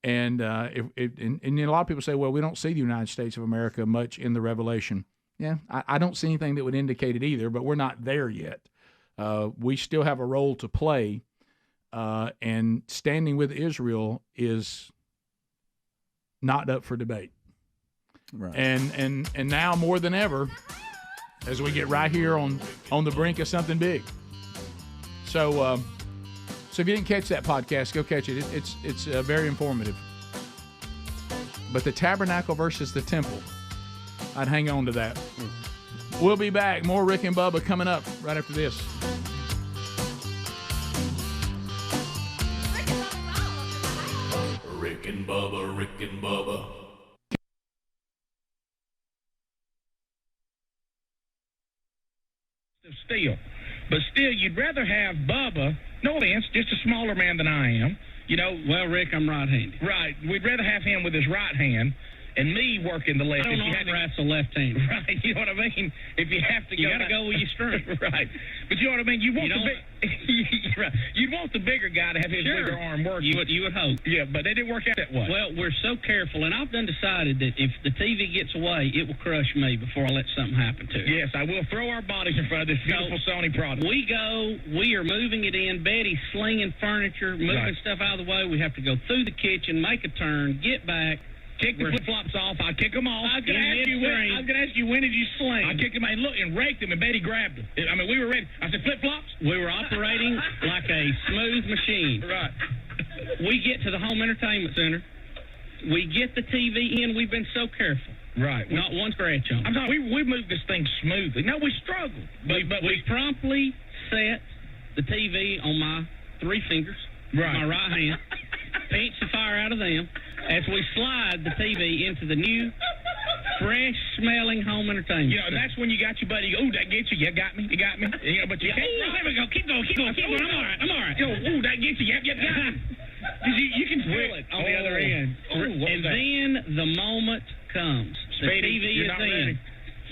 And and a lot of people say, well, we don't see the United States of America much in the Revelation. Yeah, I don't see anything that would indicate it either, but we're not there yet. We still have a role to play, and standing with Israel is not up for debate. Right. And now more than ever, as we get right here on the brink of something big. So if you didn't catch that podcast, go catch it. It's very informative. But the tabernacle versus the temple, I'd hang on to that. We'll be back. More Rick and Bubba coming up right after this. Rick and Bubba, Rick and Bubba. Still. But still, you'd rather have Bubba, no offense, just a smaller man than I am. You know, well, Rick, I'm right-handed. Right. We'd rather have him with his right hand and me working the left. I don't know wrestle left hand. Right. You know what I mean? If you have to you got to go with your strength. Right. But you know what I mean? You want right. You'd want the bigger guy to have his bigger arm working. You would hope. Yeah, but they didn't work out that way. Well, we're so careful, and I've done decided that if the TV gets away, it will crush me before I let something happen to it. Yes, I will throw our bodies in front of this beautiful Sony product. We are moving it in. Betty's slinging furniture, moving stuff out of the way. We have to go through the kitchen, make a turn, get back. Kick the flip-flops off. I kick them off. I was going to ask you, when did you sling? I kicked them and look and raked them, and Betty grabbed them. I mean, we were ready. I said, flip-flops? We were operating like a smooth machine. Right. We get to the home entertainment center. We get the TV in. We've been so careful. Right. Not one scratch on it. I'm talking, we moved this thing smoothly. No, we struggled. But we promptly set the TV on my 3 fingers, my right hand, pinched the fire out of them, as we slide the TV into the new, fresh-smelling home entertainment. You know, that's when you got your buddy. Oh, that gets you. You got me. You got me. You know, but you can't. There we go. Keep going. I'm all right. Oh, that gets you. Yep, got me. You can feel it on the other end. And then the moment comes. The TV is in.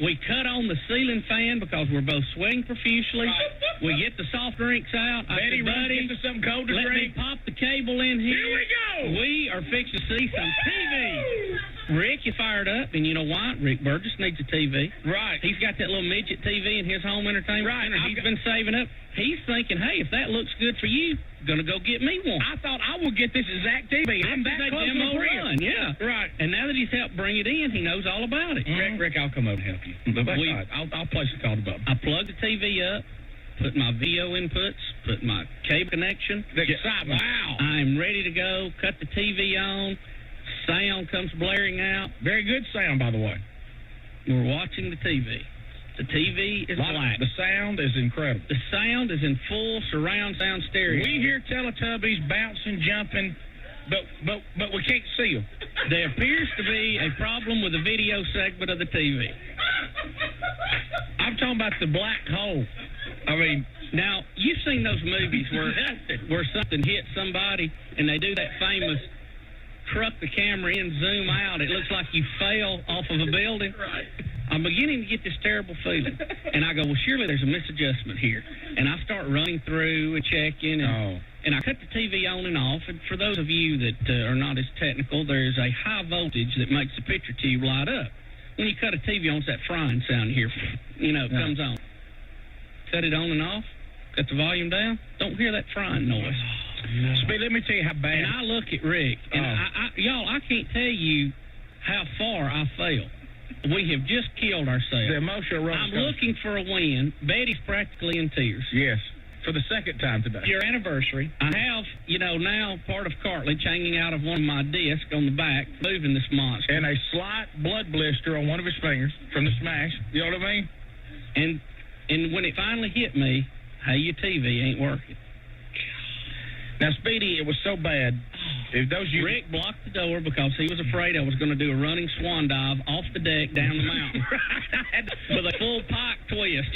We cut on the ceiling fan because we're both sweating profusely. Right. We get the soft drinks out. Betty, buddy, get something cold to drink. Let me pop the cable in here. Here we go. We are fixing to see some TV. Rick is fired up, and you know why? Rick Burgess needs a TV. Right. He's got that little midget TV in his home entertainment center. He's been saving up. He's thinking, hey, if that looks good for you, gonna go get me one. I thought I would get this exact TV. I'm that close to the run. Yeah. Right. And now that he's helped bring it in, he knows all about it. Rick, I'll come over and help you. I'll place a call to Bubba. I plug the TV up, put my video inputs, put my cable connection. Wow. I'm ready to go. Cut the TV on. Sound comes blaring out. Very good sound, by the way. We're watching the TV. The TV is black. The sound is incredible. The sound is in full surround sound stereo. We hear Teletubbies bouncing, jumping, but we can't see them. There appears to be a problem with the video segment of the TV. I'm talking about the black hole. I mean, now, you've seen those movies where something hits somebody and they do that famous truck the camera in, zoom out. It looks like you fell off of a building. Right. I'm beginning to get this terrible feeling. And I go, well, surely there's a misadjustment here. And I start running through and checking. And I cut the TV on and off. And for those of you that are not as technical, there's a high voltage that makes the picture tube light up. When you cut a TV on, it's that frying sound here. It comes on. Cut it on and off. Cut the volume down. Don't hear that frying noise. No. Speed, let me tell you how bad. And I look at Rick. And I can't tell you how far I fell. We have just killed ourselves. The emotional roller I'm looking for a win. Betty's practically in tears. Yes. For the second time today. Your anniversary. I have, now part of cartilage hanging out of one of my discs on the back, moving this monster. And a slight blood blister on one of his fingers from the smash. You know what I mean? And when it finally hit me, hey, your TV ain't working. Now, Speedy, it was so bad. Rick blocked the door because he was afraid I was going to do a running swan dive off the deck down the mountain with a full pike twist.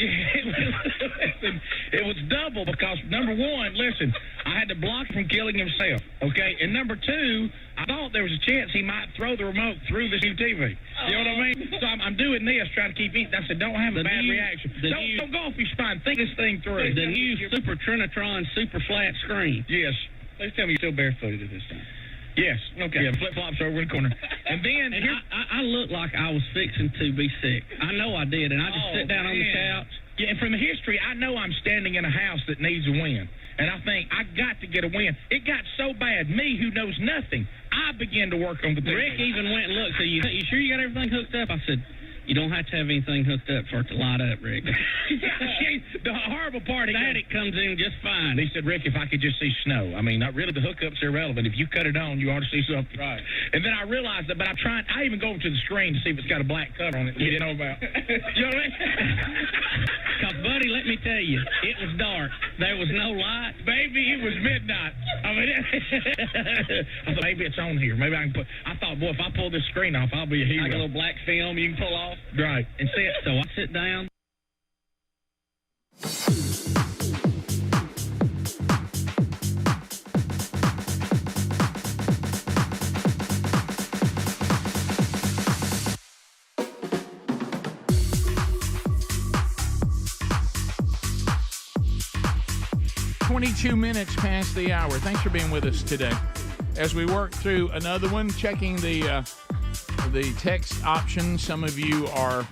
It was double because, number one, listen, I had to block him from killing himself, okay? And number two, I thought there was a chance he might throw the remote through this new TV. You know what I mean? So I'm doing this, trying to keep eating. I said, don't have a bad reaction. Don't go off your spine. Think this thing through. The new Super Trinitron Super Flat Screen. Yes. Please tell me you're still barefooted at this time. Yes. Okay. Yeah, flip-flops over in the corner. And then... I looked like I was fixing to be sick. I know I did, and I just sat down on the couch. Yeah, and from the history, I know I'm standing in a house that needs a win. And I think, I got to get a win. It got so bad, me who knows nothing, I began to work on the thing. Rick even went and looked. So you sure you got everything hooked up? I said, You don't have to have anything hooked up for it to light up, Rick. The horrible part, Static comes in just fine. He said, Rick, if I could just see snow. I mean, not really, the hookups are irrelevant. If you cut it on, you ought to see something. Right. And then I realized that, but I even go over to the screen to see if it's got a black cover on it. You didn't know about. You know what I mean? Because, buddy, let me tell you, it was dark. There was no light. Baby, it was midnight. I mean, I thought maybe it's on here. Maybe I can put. I thought, boy, if I pull this screen off, I'll be a hero. Like a little black film you can pull off. Right. And see it. So I sit down. Minutes past the hour. Thanks for being with us today. As we work through another one, checking the text option. Some of you are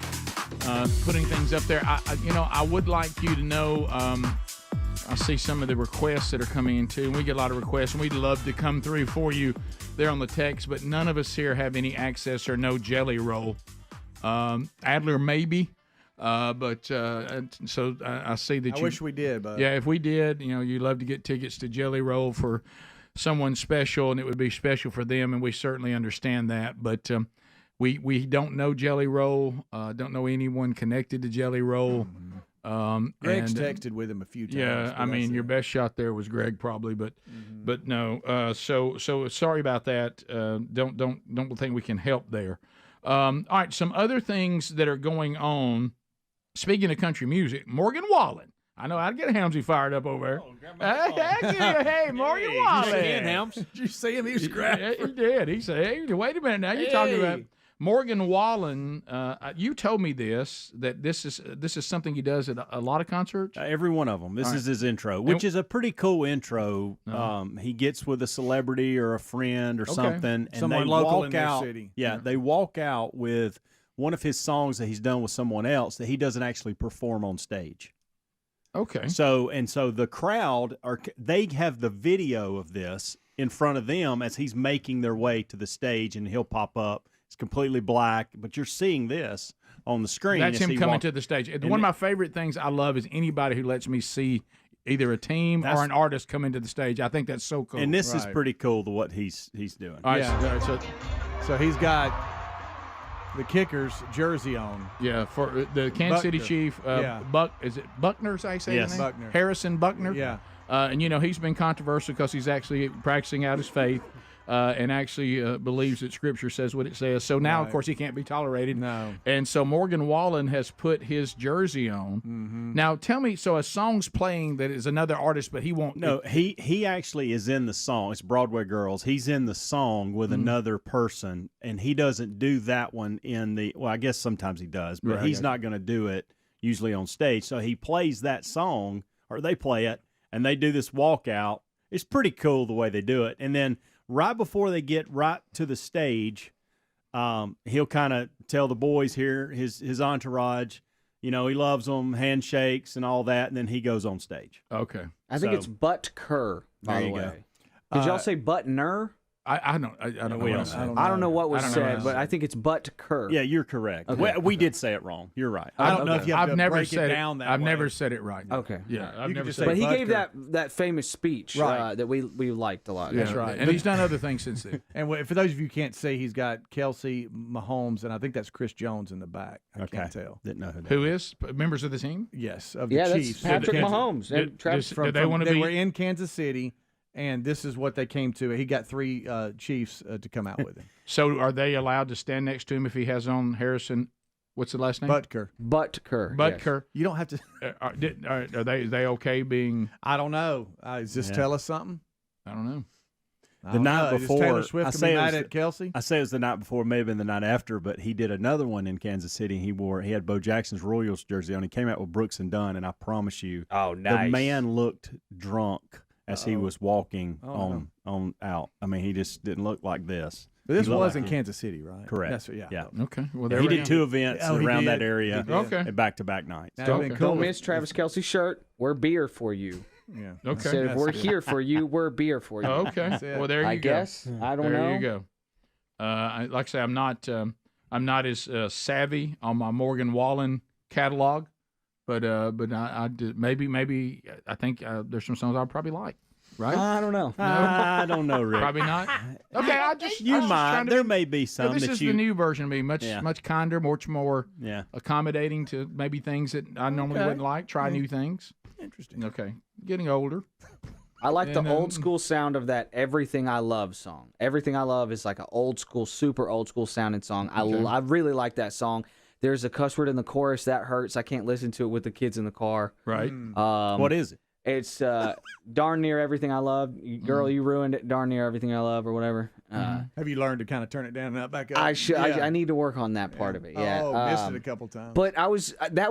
putting things up there. I would like you to know. I see some of the requests that are coming in too. We get a lot of requests, and we'd love to come through for you there on the text. But none of us here have any access or no Jelly Roll. Adler maybe. So I see that I wish we did, but yeah, if we did, you'd love to get tickets to Jelly Roll for someone special, and it would be special for them, and we certainly understand that. But we don't know Jelly Roll, don't know anyone connected to Jelly Roll. Greg's texted with him a few times. Yeah, I mean, your best shot there was Greg probably, but no. So sorry about that. Don't think we can help there. All right, some other things that are going on. Speaking of country music, Morgan Wallen. I know I'd get Helmsy fired up over there. Hey, Morgan Wallen. Did you see him? He was great. Yeah, he did. He said, hey, wait a minute. Now you're talking about Morgan Wallen. You told me that this is something he does at a lot of concerts. Every one of them. This is his intro, which is a pretty cool intro. He gets with a celebrity or a friend or something, and someone they local walk in their out. city. Yeah, they walk out with one of his songs that he's done with someone else that he doesn't actually perform on stage. Okay. So the crowd they have the video of this in front of them as he's making their way to the stage, and he'll pop up. It's completely black, but you're seeing this on the screen. That's him coming to the stage. One of my favorite things I love is anybody who lets me see either a team or an artist come into the stage. I think that's so cool. And this is pretty cool to what he's doing. All right, so he's got the Kickers jersey on. Yeah, for the Kansas City Chief. Is it Buckner? Is I say his name? Buckner. Harrison Buckner. Yeah. And he's been controversial because he's actually practicing out his faith. And actually believes that Scripture says what it says. So now, of course, he can't be tolerated. No. And so Morgan Wallen has put his jersey on. Mm-hmm. Now, tell me, so a song's playing that is another artist, but he won't. No, he actually is in the song. It's Broadway Girls. He's in the song with another person, and he doesn't do that one in the – well, I guess sometimes he does, but he's not going to do it usually on stage. So he plays that song, or they play it, and they do this walkout. It's pretty cool the way they do it. And then – right before they get right to the stage, he'll kind of tell the boys here, his entourage, he loves them, handshakes and all that, and then he goes on stage. Okay. I think it's Butt-Kerr, by the way. Did y'all say Buttner? I don't know what was said, but I think it's Butt-Kerr. Yeah, you're correct. Okay. We did say it wrong. You're right. I don't know if you have to break it down that way. I've never said it right. Okay. Yeah, I've never said it. But he gave that famous speech that we liked a lot. Yeah, that's right. And he's done other things since then. And for those of you who can't see, he's got Kelsey, Mahomes, and I think that's Chris Jones in the back. I can't tell. Didn't know who that Who is? Members of the team? Yes, of the Chiefs. That's Patrick Mahomes. And Travis. They were in Kansas City. And this is what they came to. He got 3 Chiefs to come out with him. So are they allowed to stand next to him if he has on Harrison? What's the last name? Butt-Kerr. Butt-Kerr. Butt-Kerr. You don't have to. Are they okay being? I don't know. Does this tell us something? I don't know. The night before, Taylor Swift be mad at Kelsey? I say it was the night before, maybe been the night after, but he did another one in Kansas City. He had Bo Jackson's Royals jersey on. He came out with Brooks and Dunn, and I promise you, the man looked drunk as he was walking on out. I mean, he just didn't look like this. But this was in Kansas City, right? Correct. Yeah. Okay. Well, he did 2 events around that area. Okay. Back-to-back nights. Don't miss Travis Kelce's shirt. We're beer for you. Yeah. Okay. Instead of we're here for you, we're beer for you. Okay. Well, there you go. I guess. I don't know. There you go. Like I say, I'm I'm not as savvy on my Morgan Wallen catalog, but I did, maybe I think there's some songs I'll probably like. Right? I don't know. No? I don't know, Rick. Probably not. Okay, I just might. There may be some. This that is the new version of me, much kinder, much more accommodating to maybe things that I normally wouldn't like. Try new things. Interesting. Okay, getting older. I like the old school sound of that "Everything I Love" song. "Everything I Love" is like an old school, super old school sounding song. I really like that song. There's a cuss word in the chorus that hurts. I can't listen to it with the kids in the car. Right. What is it? It's darn near everything I love. Girl, you ruined it. Darn near everything I love, or whatever. Have you learned to kind of turn it down and up back up? I should. I need to work on that part of it. Yeah. Oh, missed it a couple times. But that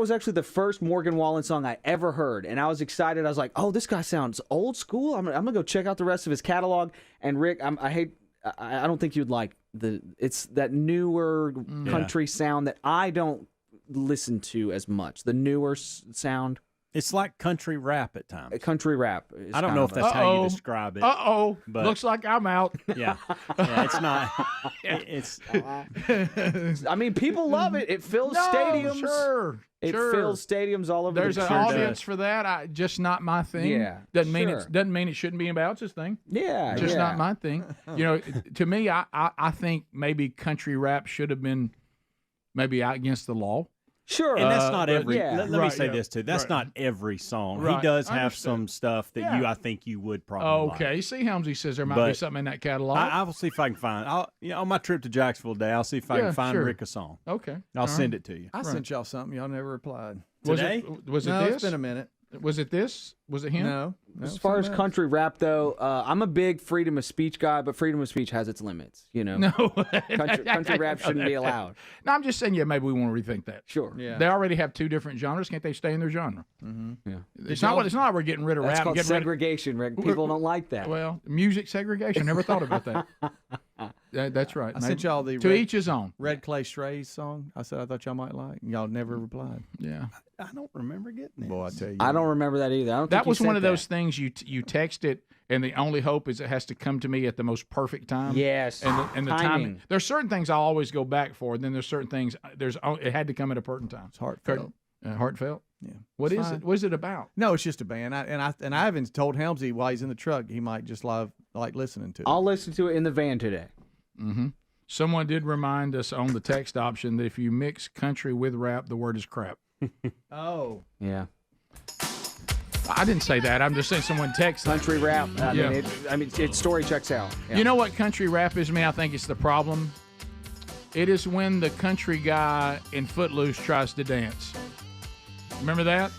was actually the first Morgan Wallen song I ever heard, and I was excited. I was like, "Oh, this guy sounds old school. I'm gonna go check out the rest of his catalog." And Rick, I don't think you'd like it's that newer country sound that I don't listen to as much. The newer sound. It's like country rap at times. Country rap. I don't know if that's how you describe it. But looks like I'm out. Yeah, it's not. It's. I mean, people love it. It fills stadiums. Sure. It fills stadiums all over. There's the an audience for that. Just not my thing. Yeah, doesn't mean it shouldn't be about this thing. Yeah, just not my thing. You know, to me, I think maybe country rap should have been maybe out against the law. Sure. And that's not every. Let me say this too. That's not every song. He does have some stuff that I think you would probably okay. like. See, Helmsy says there might be something in that catalog. I will see if I can find. On my trip to Jacksonville today, I'll see if I can find Rick a song. Okay. I'll send it to you. I sent y'all something. Y'all never replied. Today? Was it no, this? It's been a minute. Was it this? Was it him? No. As far as country rap, though, I'm a big freedom of speech guy, but freedom of speech has its limits. You know, no, country rap shouldn't be allowed. No, I'm just saying, maybe we want to rethink that. Sure. Yeah. They already have two different genres. Can't they stay in their genre? Mm-hmm. Yeah. It's not like we're getting rid of That's rap. Called segregation, Rick. People don't like that. Well, music segregation. Never thought about that. That's right. I sent y'all the to each his own. Red Clay Strays song. I said I thought y'all might like. Y'all never replied. Yeah. I don't remember getting it. Boy, I tell you. I don't remember that either. That was one of those things you text it, and the only hope is it has to come to me at the most perfect time. Yes. And the timing. There's certain things I always go back for, and then there's certain things it had to come at a certain time. It's heartfelt. Heartfelt. Yeah. What is it? What is it about? No, it's just a band. I haven't told Helmsy while he's in the truck he might just like listening to it. I'll listen to it in the van today. Mm-hmm. Someone did remind us on the text option that if you mix country with rap, the word is crap. Oh. Yeah. I didn't say that. I'm just saying someone texted. Country rap. I mean, its story checks out. Yeah. You know what country rap is, man? I think it's the problem. It is when the country guy in Footloose tries to dance. Remember that?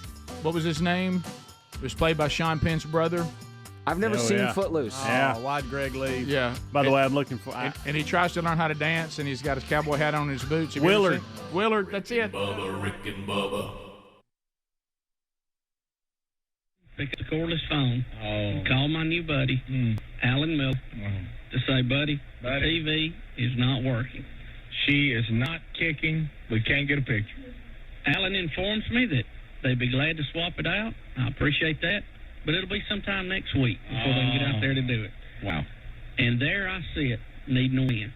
What was his name? It was played by Sean Penn's brother. I've never seen Footloose. Yeah. Why'd Greg leave? Yeah. By the way, I'm looking for. And he tries to learn how to dance, and he's got his cowboy hat on and his boots. Willard. Willard, that's it. Bubba, Rick and Bubba. Pick up the cordless phone. Call my new buddy, Alan Miller, to say, buddy, the TV is not working. She is not kicking. We can't get a picture. Alan informs me that they'd be glad to swap it out. I appreciate that. But it'll be sometime next week before they can get out there to do it. Wow. And there I sit, needing a win.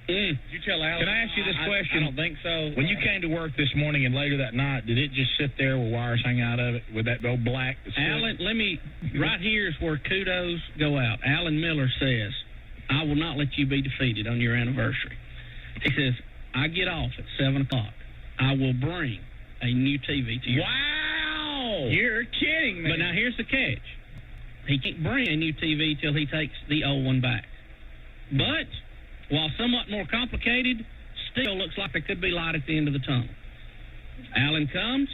Did you tell Alan? Can I ask you this question? I don't think so. When you came to work this morning and later that night, did it just sit there with wires hanging out of it with that old black? Alan, right here is where kudos go out. Alan Miller says, I will not let you be defeated on your anniversary. He says, I get off at 7 o'clock. I will bring a new TV to you. Wow! You're kidding me. But now here's the catch. He can't bring a new TV till he takes the old one back. But, while somewhat more complicated, still looks like there could be light at the end of the tunnel. Alan comes,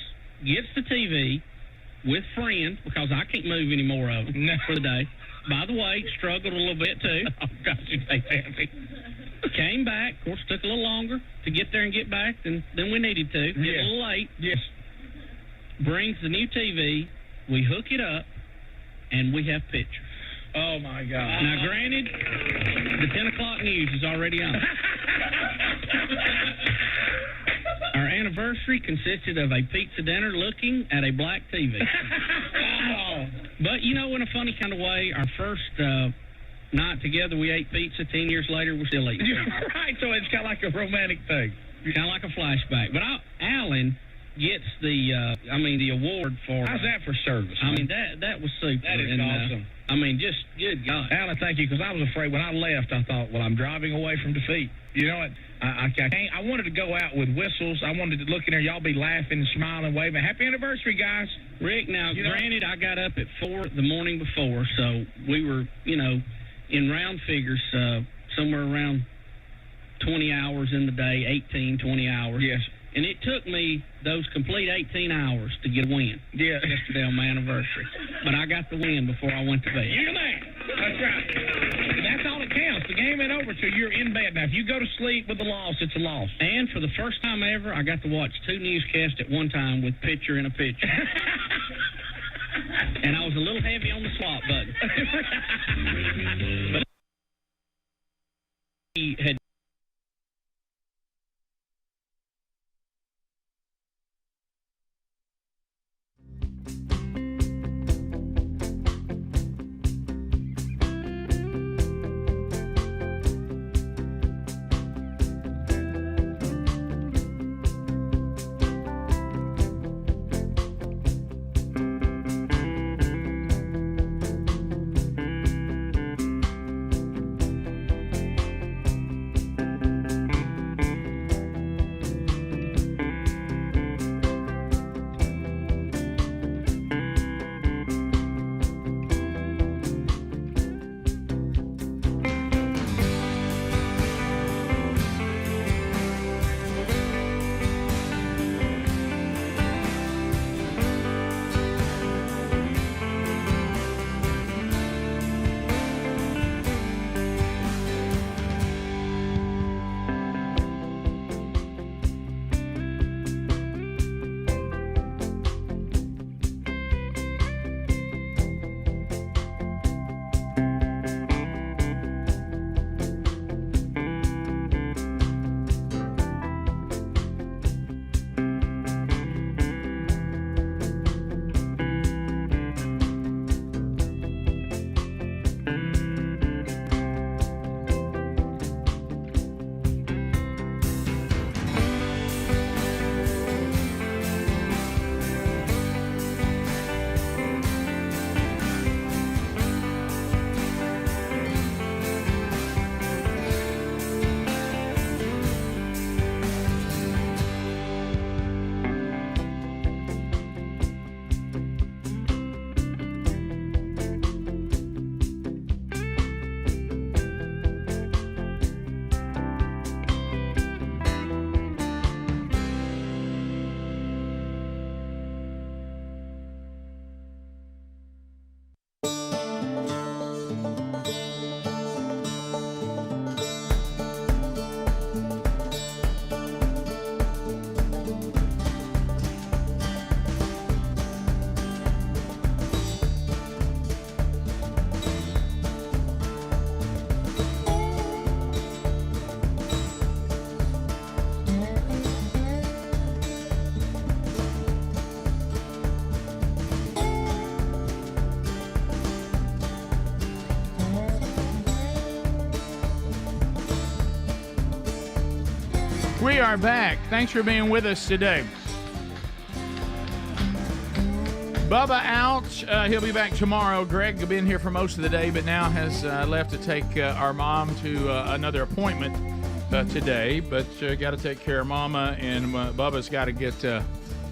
gets the TV with friend, because I can't move any more of them for the day. By the way, struggled a little bit too. Oh, gosh, you take that. Came back, of course, took a little longer to get there and get back than we needed to. Get a little late. Yes. Brings the new TV, we hook it up, and we have pictures. Oh, my God. Now, granted, the 10 o'clock news is already on. Our anniversary consisted of a pizza dinner looking at a black TV. But, you know, in a funny kind of way, our first night together, we ate pizza. 10 years later, we're still eating pizza. Right, so it's kind of like a romantic thing. Kind of like a flashback. But Alan gets the award for... How's that for service? I mean, that was super. That is awesome. Just good God. Alan, thank you, because I was afraid when I left, I thought, well, I'm driving away from defeat. You know what? I can't. I wanted to go out with whistles. I wanted to look in there, y'all be laughing and smiling, waving. Happy anniversary, guys. Rick, now, granted, I got up at 4 the morning before, so we were, in round figures, somewhere around 20 hours in the day, 18, 20 hours. Yes. And it took me those complete 18 hours to get a win. Yeah. Yesterday on my anniversary. But I got the win before I went to bed. You're that. That's right. That's all that counts. The game ain't over till you're in bed. Now, if you go to sleep with a loss, it's a loss. And for the first time ever, I got to watch 2 newscasts at one time with picture in a picture. And I was a little heavy on the swap button. But he had... We are back. Thanks for being with us today. Bubba out. He'll be back tomorrow. Greg will be in here for most of the day, but now has left to take our mom to another appointment today. But got to take care of Mama, and Bubba's got to get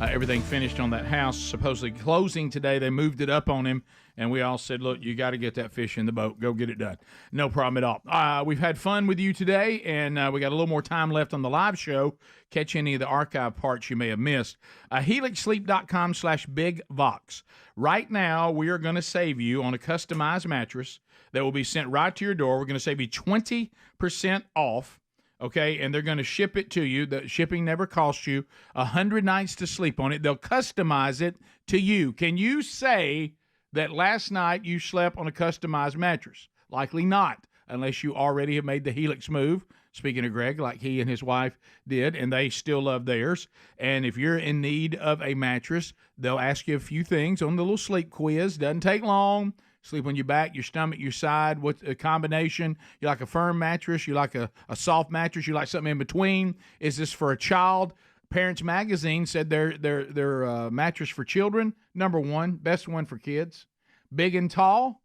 everything finished on that house. Supposedly closing today. They moved it up on him, and we all said, look, you got to get that fish in the boat. Go get it done. No problem at all. We've had fun with you today, and we got a little more time left on the live show. Catch any of the archive parts you may have missed. HelixSleep.com/BigVox. Right now, we are going to save you on a customized mattress that will be sent right to your door. We're going to save you 20% off. Okay, and they're going to ship it to you. The shipping never costs you. 100 nights to sleep on it. They'll customize it to you. Can you say that last night you slept on a customized mattress? Likely not, unless you already have made the Helix move. Speaking of Greg, like he and his wife did, and they still love theirs. And if you're in need of a mattress, they'll ask you a few things on the little sleep quiz. Doesn't take long. Sleep on your back, your stomach, your side. What's a combination? You like a firm mattress? You like a soft mattress? You like something in between? Is this for a child? Parents Magazine said their mattress for children, #1, best one for kids. Big and tall.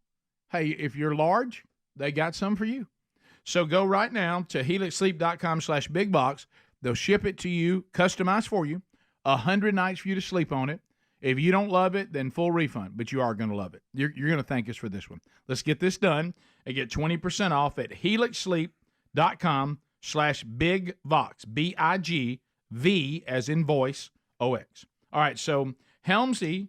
Hey, if you're large, they got some for you. So go right now to helixsleep.com/bigbox. They'll ship it to you, customized for you, 100 nights for you to sleep on it. If you don't love it, then full refund, but you are going to love it. You're going to thank us for this one. Let's get this done and get 20% off at helixsleep.com/bigvox, BIGV as in voice, OX. All right, so Helmsy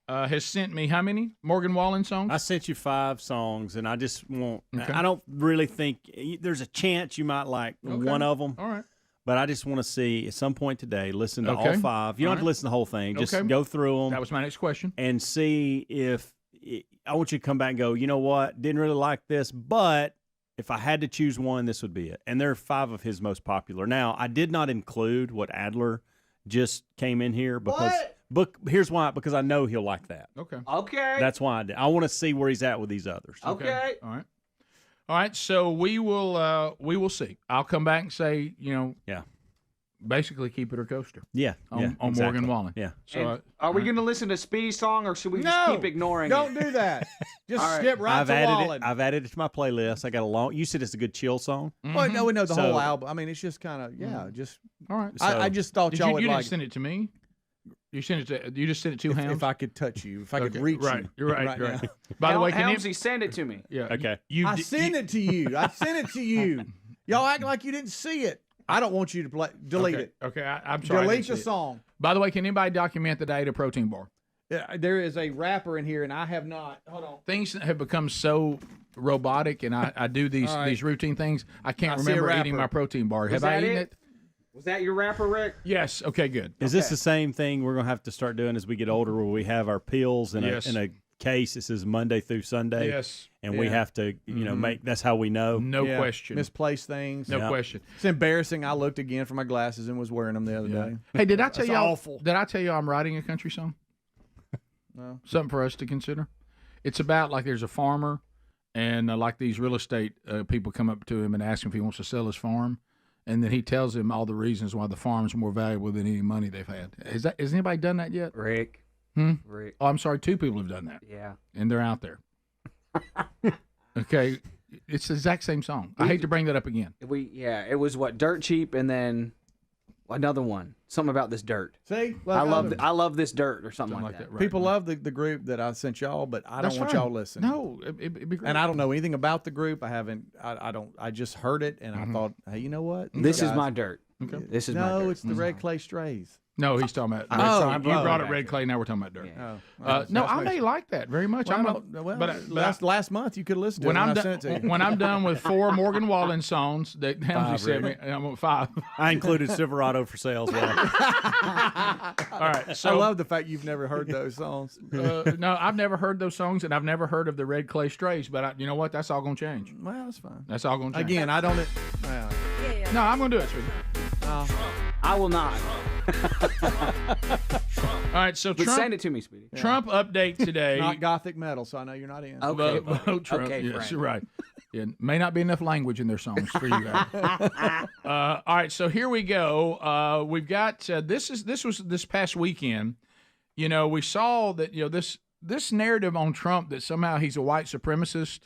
has sent me how many Morgan Wallen songs? I sent you 5 songs, and I just want Okay. I don't really think there's a chance you might like one of them. All right. But I just want to see at some point today, listen to Okay. all 5. You don't have to listen to the whole thing. Just Okay. go through them. That was my next question. And see if I want you to come back and go, you know what? Didn't really like this, but if I had to choose one, this would be it. And there are 5 of his most popular. Now, I did not include what Adler just came in here because here's why, because I know he'll like that. Okay. Okay. That's why I did. I want to see where he's at with these others. Okay. All right. All right. So we will see. I'll come back and say, basically keep it or coaster. Yeah. On exactly. Morgan Wallen. Yeah. So Are we going to listen to Speedy's song, or should we just keep ignoring don't it? do that. Just All right. skip right I've to added Wallen. it. I've added it to my playlist. I got a long. You said it's a good chill song. Well, no, we know the So- whole album. I mean, it's just kind of just. All right. I just thought Did y'all you would didn't like. send it to me. You sent it to. You just sent it to if, Hams. if I could touch you, if I could Okay, reach right. you. You're right. right You're now. right. By the way, can Helmsy, send it to me. Yeah. Okay. I sent it to you. I sent it to you. Y'all act like you didn't see it. I don't want you to play. Delete it. Okay. I'm sorry. I Delete didn't the see it. song. By the way, can anybody document that I ate a protein bar? Yeah, there is a rapper in here, and I have not. Hold on. Things have become so robotic, and I do these All right. these routine things. I can't I see a remember eating rapper. my protein bar. Was Have I that eaten it? it? Was that your rapper, Rick? Yes. Okay. Good. Is this the same thing we're gonna have to start doing as we get older, where we have our pills in Yes. a case that says Monday through Sunday? Yes. And we Yeah. have to, make. That's how we know. No Yeah, question. Misplaced things. No Yeah. question. It's embarrassing. I looked again for my glasses and was wearing them the other day. Hey, did I tell That's y'all? awful. Did I tell you I'm writing a country song? No. Something for us to consider. It's about like there's a farmer, and like these real estate people come up to him and ask him if he wants to sell his farm, and then he tells him all the reasons why the farm's more valuable than any money they've had. Has anybody done that yet? Rick. Rick. Oh, I'm sorry. 2 people have done that. Yeah. And they're out there. Okay. It's the exact same song. I hate to bring that up again. It was what, Dirt Cheap, and then another one, something about this dirt. See, I love this dirt, or something like that. Right. People love the group that I sent y'all, but I That's don't want fine. y'all listening. No, it'd be great. And I don't know anything about the group. I haven't. I don't. I just heard it, and I thought, hey, you know what? These This is guys- my dirt. Okay. This is my dirt. No, it's the Red Clay Strays. No, he's talking about. Oh, you brought up Red Clay. Now we're talking about dirt. No, I may like that very much. Last month you could listen to when it. I'm I done, sent it to you. when I'm done with 4 Morgan Wallen songs that Helmsy sent me, I'm at 5. I included Silverado for sale as well. All right, so I love the fact you've never heard those songs. no, I've never heard those songs, and I've never heard of the Red Clay Strays. But you know what? That's all going to change. Well, that's fine. That's all going to change. Again, I don't. Well, No, I'm going to do it, sweetie. I will not. All right, so But Trump, send it to me, Speedy. Trump update today. not gothic metal, so I know you're not in. Okay. Trump, Okay, yes, friend. you're right. Yeah, may not be enough language in their songs for you guys. All right, so here we go. We've got this was this past weekend. You know, we saw that this narrative on Trump that somehow he's a white supremacist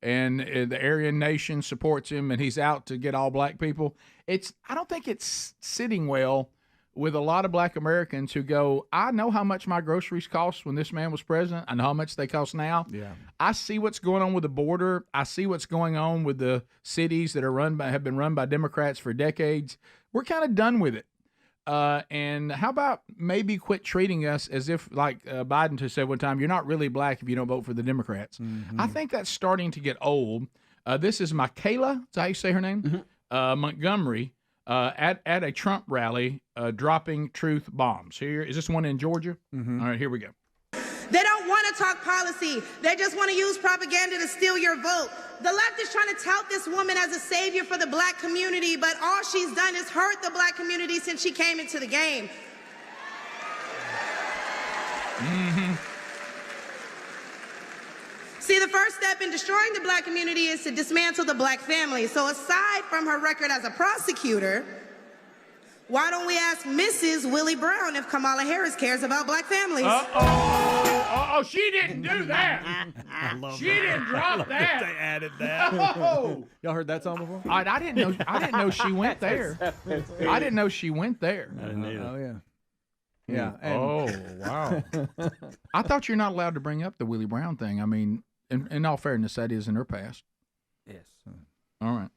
and the Aryan nation supports him and he's out to get all black people. I don't think it's sitting well with a lot of black Americans who go, I know how much my groceries cost when this man was president. I know how much they cost now. Yeah. I see what's going on with the border. I see what's going on with the cities that have been run by Democrats for decades. We're kind of done with it. And how about maybe quit treating us as if, like Biden just said one time, you're not really black if you don't vote for the Democrats. Mm-hmm. I think that's starting to get old. This is Michaela, is that how you say her name? Montgomery. At a Trump rally, dropping truth bombs. Here is this one in Georgia. All right, here we go. They don't want to talk policy. They just want to use propaganda to steal your vote. The left is trying to tout this woman as a savior for the black community, but all she's done is hurt the black community since she came into the game. step in destroying the black community is to dismantle the black family. So aside from her record as a prosecutor, why don't we ask Mrs. Willie Brown if Kamala Harris cares about black families? Oh, she didn't do that. She didn't drop that. They added that. Oh. Y'all heard that song before? I didn't know she went there. I didn't know she went there. I didn't either. Oh, yeah. Yeah. Oh, wow. I thought you're not allowed to bring up the Willie Brown thing. I mean, in all fairness, that is in her past. Yes. All right.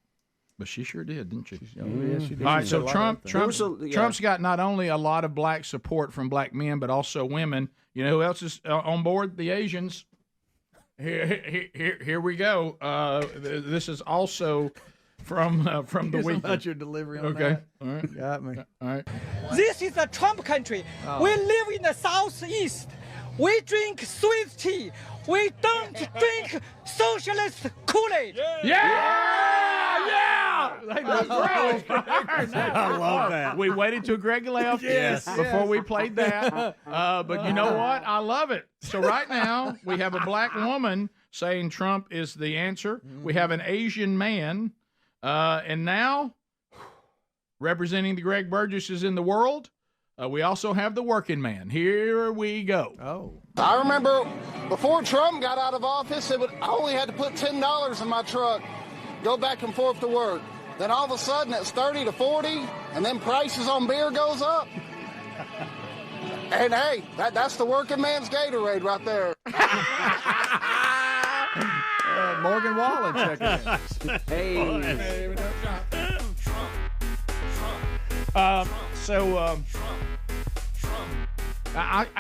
But she sure did, didn't she? Yes, she did. All right, so Trump's got not only a lot of black support from black men, but also women. You know who else is on board? The Asians. Here we go. This is also from the week. About your delivery on Okay. that. All right. Got me. All right. This is a Trump country. Oh. We live in the Southeast. We drink sweet tea. We don't drink socialist Kool-Aid. Yeah! Hey, that's great. I love that. We waited till Greg left before we played that. But you know what? I love it. So right now, we have a black woman saying Trump is the answer. We have an Asian man. And now, representing the Greg Burgesses in the world, we also have the working man. Here we go. Oh. I remember before Trump got out of office, I only had to put $10 in my truck, go back and forth to work. Then all of a sudden it's 30 to 40, and then prices on beer goes up. And hey, that's the working man's Gatorade right there. Morgan Wallen checking in. Hey.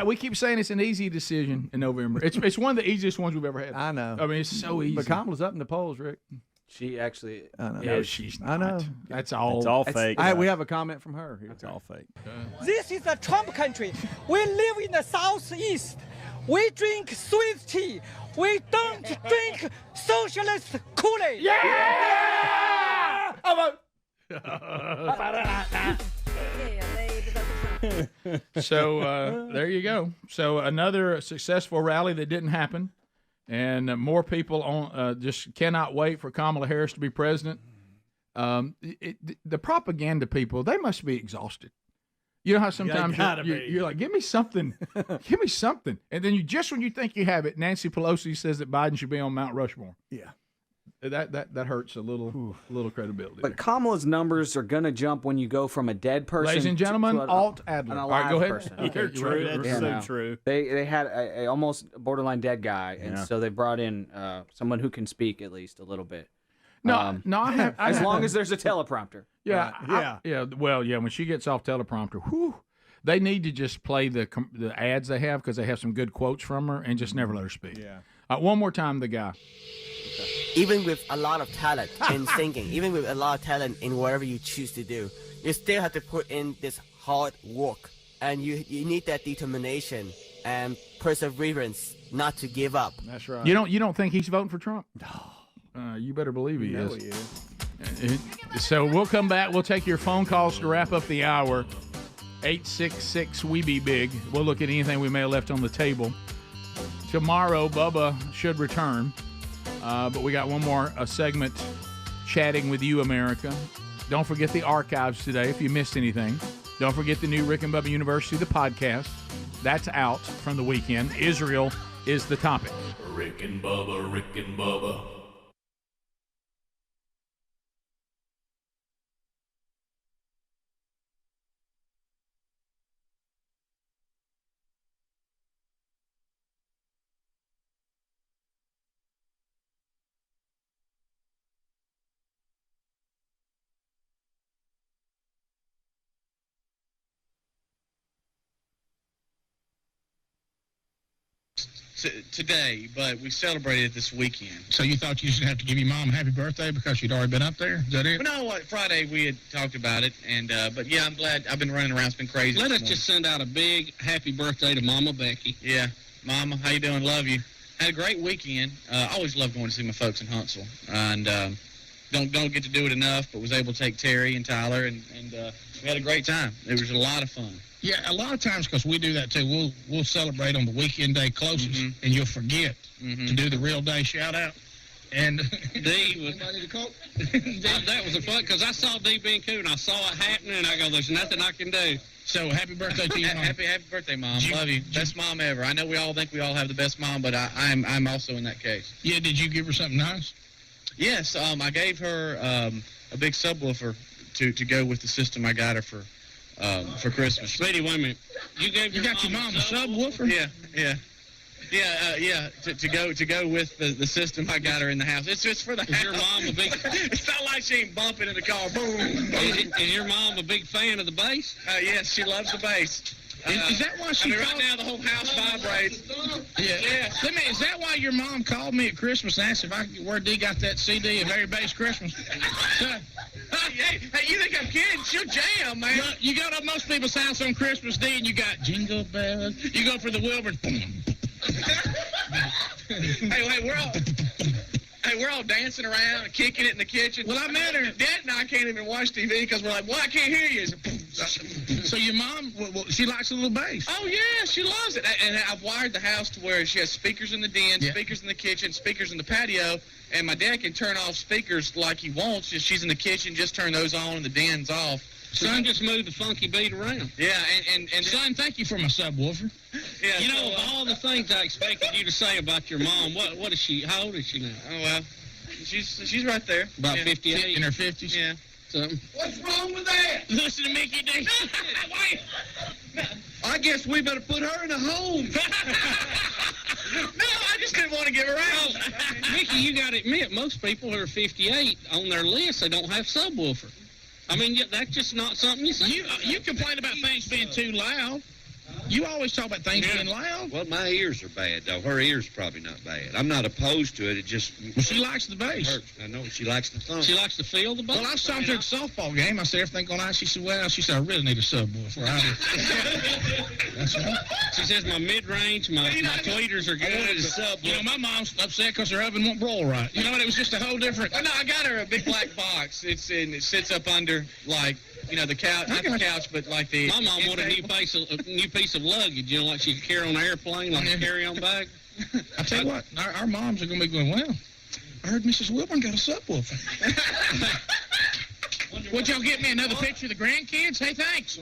We keep saying it's an easy decision in November. It's one of the easiest ones we've ever had. I know. I mean, it's so easy. But Kamala's up in the polls, Rick. She actually. I know. No, she's not. I know. That's all. It's all fake. We have a comment from her. It's all fake. This is a Trump country. We live in the Southeast. We drink sweet tea. We don't drink socialist Kool-Aid. Yeah! So there you go. So another successful rally that didn't happen, and more people just cannot wait for Kamala Harris to be president. The propaganda people, they must be exhausted. You know how sometimes you're like, give me something, give me something, and then when you think you have it, Nancy Pelosi says that Biden should be on Mount Rushmore. Yeah. That hurts a little credibility. But Kamala's numbers are going to jump when you go from a dead person. Ladies and gentlemen, to Alt Adler. an All alive right, go ahead. person. Okay, True. That's so true. They had a almost borderline dead guy, and so they brought in someone who can speak at least a little bit. No, I have. As long as there's a teleprompter. Yeah. Well, when she gets off teleprompter, they need to just play the ads they have because they have some good quotes from her and just never let her speak. Yeah. One more time, the guy. Even with a lot of talent in singing, even with a lot of talent in whatever you choose to do, you still have to put in this hard work, and you need that determination and perseverance not to give up. That's right. You don't think he's voting for Trump? No. You better believe he is. He is. So we'll come back. We'll take your phone calls to wrap up the hour. 866-WE-BE-BIG. We'll look at anything we may have left on the table. Tomorrow, Bubba should return. But we got one more segment, Chatting with You, America. Don't forget the archives today if you missed anything. Don't forget the new Rick and Bubba University, the podcast. That's out from the weekend. Israel is the topic. Rick and Bubba, Rick and Bubba. Today, but we celebrated it this weekend. So you thought you should have to give your mom a happy birthday because you'd already been up there? Is that it? Well, no, Friday we had talked about it, and but yeah, I'm glad. I've been running around. It's been crazy. Let us just send out a big happy birthday to Mama Becky. Yeah, Mama, how you doing? Love you. Had a great weekend. I always love going to see my folks in Huntsville, and don't get to do it enough, but was able to take Terry and Tyler, and we had a great time. It was a lot of fun. Yeah, a lot of times, because we do that too, we'll celebrate on the weekend day closest, and you'll forget to do the real day shout out. And D, that was a fun, because I saw D being cool, and I saw it happening, and I go, there's nothing I can do. So happy birthday to you, Mom. Happy birthday, Mom. Love you. Best mom ever. I know we all think we all have the best mom, but I'm also in that case. Yeah, did you give her something nice? Yes, I gave her a big subwoofer to go with the system I got her for Christmas. Sweetie, wait a minute. You got your mom a subwoofer? Yeah. To go with the system I got her in the house. It's just for the house. Is your mom a big? It's not like she ain't bumping in the car. Boom. Is your mom a big fan of the bass? Yes, she loves the bass. Is that why she right now the whole house vibrates. Yeah. Is that why your mom called me at Christmas and asked where D got that CD of Very Bass Christmas? Hey, you think I'm kidding? She'll jam, man. You go to most people's house on Christmas Day and you got Jingle Bells. You go for the Wilbur. We're all dancing around and kicking it in the kitchen. Well, I met her. Dad and I can't even watch TV because we're like, well, I can't hear you. So your mom, she likes a little bass. Oh, yeah, she loves it. And I've wired the house to where she has speakers in the den, speakers in the kitchen, speakers in the patio, and my dad can turn off speakers like he wants. She's in the kitchen, just turn those on and the den's off. Son, just move the funky beat around. Yeah, and son, thank you for my subwoofer. Yeah, you know, of all the things I expected you to say about your mom, what is she? How old is she now? Oh well, she's right there. About 58 in her 50s. Yeah. Something. What's wrong with that? Listen to Mickey D. I guess we better put her in a home. No, I just didn't want to give her out. Mickey, you got to admit, most people who are 58 on their list, they don't have subwoofer. I mean, that's just not something you say. You complain about things being too loud. You always talk about things being loud. Well, my ears are bad, though. Her ears probably not bad. I'm not opposed to it. It just... Well, she likes the bass. Hurts. I know. She likes the thump. She likes to feel the bass. Well, I saw her at the softball game. I said, everything going on? She said, I really need a subwoofer. That's right. She says, my mid-range, my tweeters are good. You know, my mom's upset because her oven won't broil right. You know what? It was just a whole different... Oh, no, I got her a big black box. It sits up under, like... You know, the couch, not the couch, but like the... My mom wanted a new piece of luggage, you know, like she could carry on an airplane, like a carry-on bag. I tell you what, our moms are going to be going, well, I heard Mrs. Wilburn got a subwoofer. Would y'all get me another picture of the grandkids? Hey, thanks.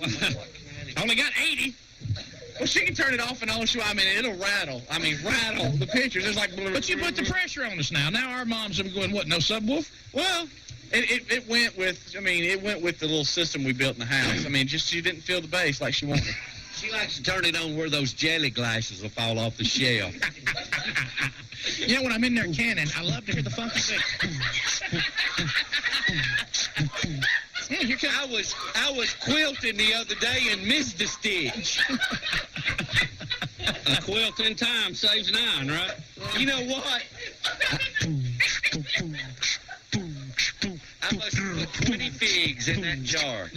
I only got 80. Well, she can turn it off and on. I mean, it'll rattle. Rattle the pictures. It's like... But you put the pressure on us now. Now our moms are going, what, no subwoofer? Well... It went with, it went with the little system we built in the house. Just she didn't feel the bass like she wanted. She likes to turn it on where those jelly glasses will fall off the shelf. You know, when I'm in there canning, I love to hear the funky thing. I was quilting the other day and missed a stitch. A quilt in time saves 9, right? You know what? I must put 20 figs in that jar.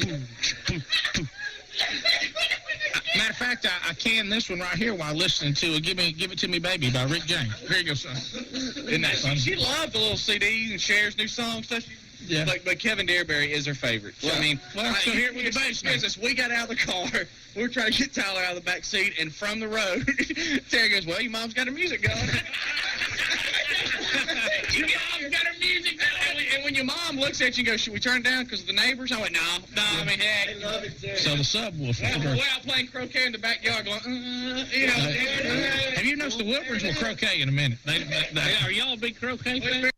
Matter of fact, I canned this one right here while listening to Give It To Me Baby by Rick James. Here you go, son. Isn't that fun? She loved the little CDs and shares new songs. Yeah. But Kevin Dareberry is her favorite. So, so here with the bass now. We got out of the car. We were trying to get Tyler out of the back seat, and from the road, Terry goes, well, your mom's got her music going. Your mom's got her music going. And when your mom looks at you and goes, should we turn it down because of the neighbors? I went, no, heck. They love it, Terry. So the subwoofer. We're out playing croquet in the backyard going, Have you noticed the Wilburns will croquet in a minute? Are y'all a big croquet fan?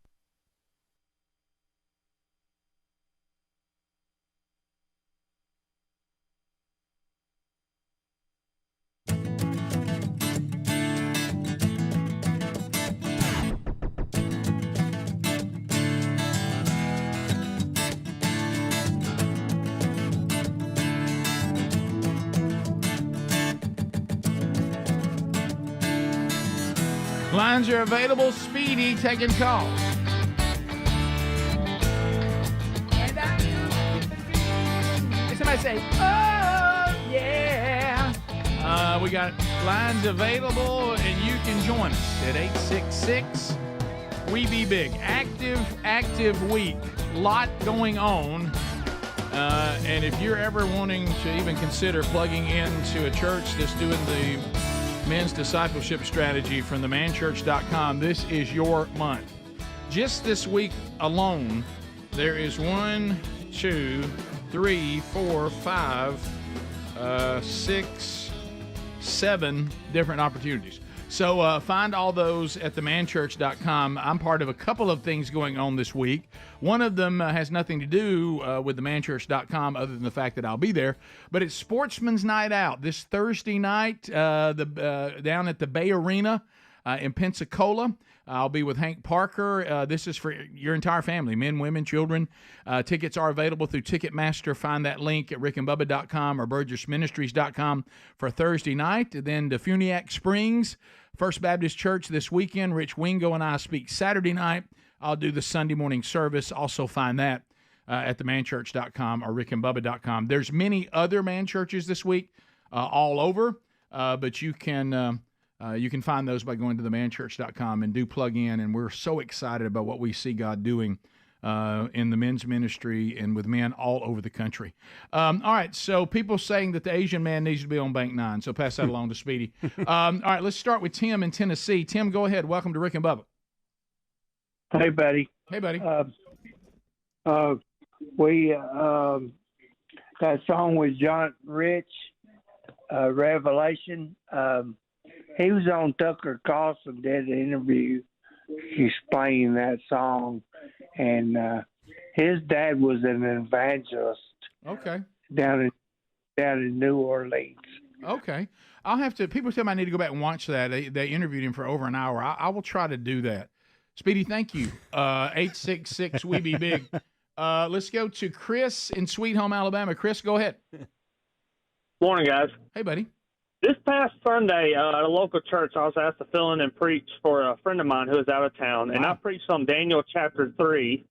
Lines are available. Speedy taking calls. Somebody say, oh, yeah. We got lines available, and you can join us at 866 We Be Big. Active week lot going on. And if you're ever wanting to even consider plugging into a church that's doing the men's discipleship strategy from themanchurch.com, this is your month. Just this week alone, there is 1, 2, 3, 4, 5, 6, 7 different opportunities. So find all those at themanchurch.com. I'm part of a couple of things going on this week. One of them has nothing to do with themanchurch.com other than the fact that I'll be there. But it's Sportsman's Night Out this Thursday night down at the Bay Arena in Pensacola. I'll be with Hank Parker. This is for your entire family, men, women, children. Tickets are available through Ticketmaster. Find that link at rickandbubba.com or burgessministries.com for Thursday night. And then Defuniak Springs, First Baptist Church this weekend. Rich Wingo and I speak Saturday night. I'll do the Sunday morning service. Also find that at themanchurch.com or rickandbubba.com. There's many other man churches this week all over, but you can find those by going to themanchurch.com and do plug in. And we're so excited about what we see God doing in the men's ministry and with men all over the country. All right, so people saying that the Asian man needs to be on Bank 9, so pass that along to Speedy. All right, let's start with Tim in Tennessee. Tim, go ahead. Welcome to Rick and Bubba. Hey, buddy. Hey, buddy. That song with John Rich, Revelation. He was on Tucker Carlson, did an interview explaining that song, and his dad was an evangelist. Okay. Down in New Orleans. Okay. I'll have to. People tell me I need to go back and watch that. They interviewed him for over an hour. I will try to do that. Speedy, thank you. 866 We Be Big. Let's go to Chris in Sweet Home, Alabama. Chris, go ahead. Morning, guys. Hey, buddy. This past Sunday at a local church, I was asked to fill in and preach for a friend of mine who was out of town, and I preached on Daniel chapter 3.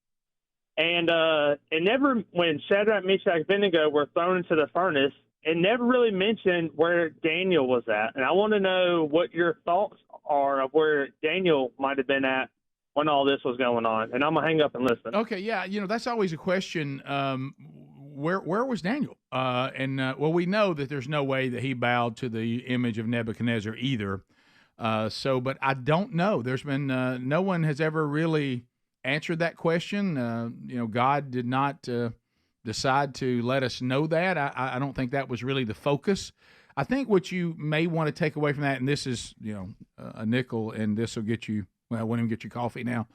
And it never, when Shadrach, Meshach, Abednego were thrown into the furnace, it never really mentioned where Daniel was at. And I want to know what your thoughts are of where Daniel might have been at when all this was going on. And I'm going to hang up and listen. Okay, yeah, that's always a question. Where was Daniel? Well, we know that there's no way that he bowed to the image of Nebuchadnezzar either. But I don't know. There's been no one has ever really answered that question. God did not decide to let us know that. I don't think that was really the focus. I think what you may want to take away from that, and this is a nickel, and this will get you. Well, I won't even get you coffee now.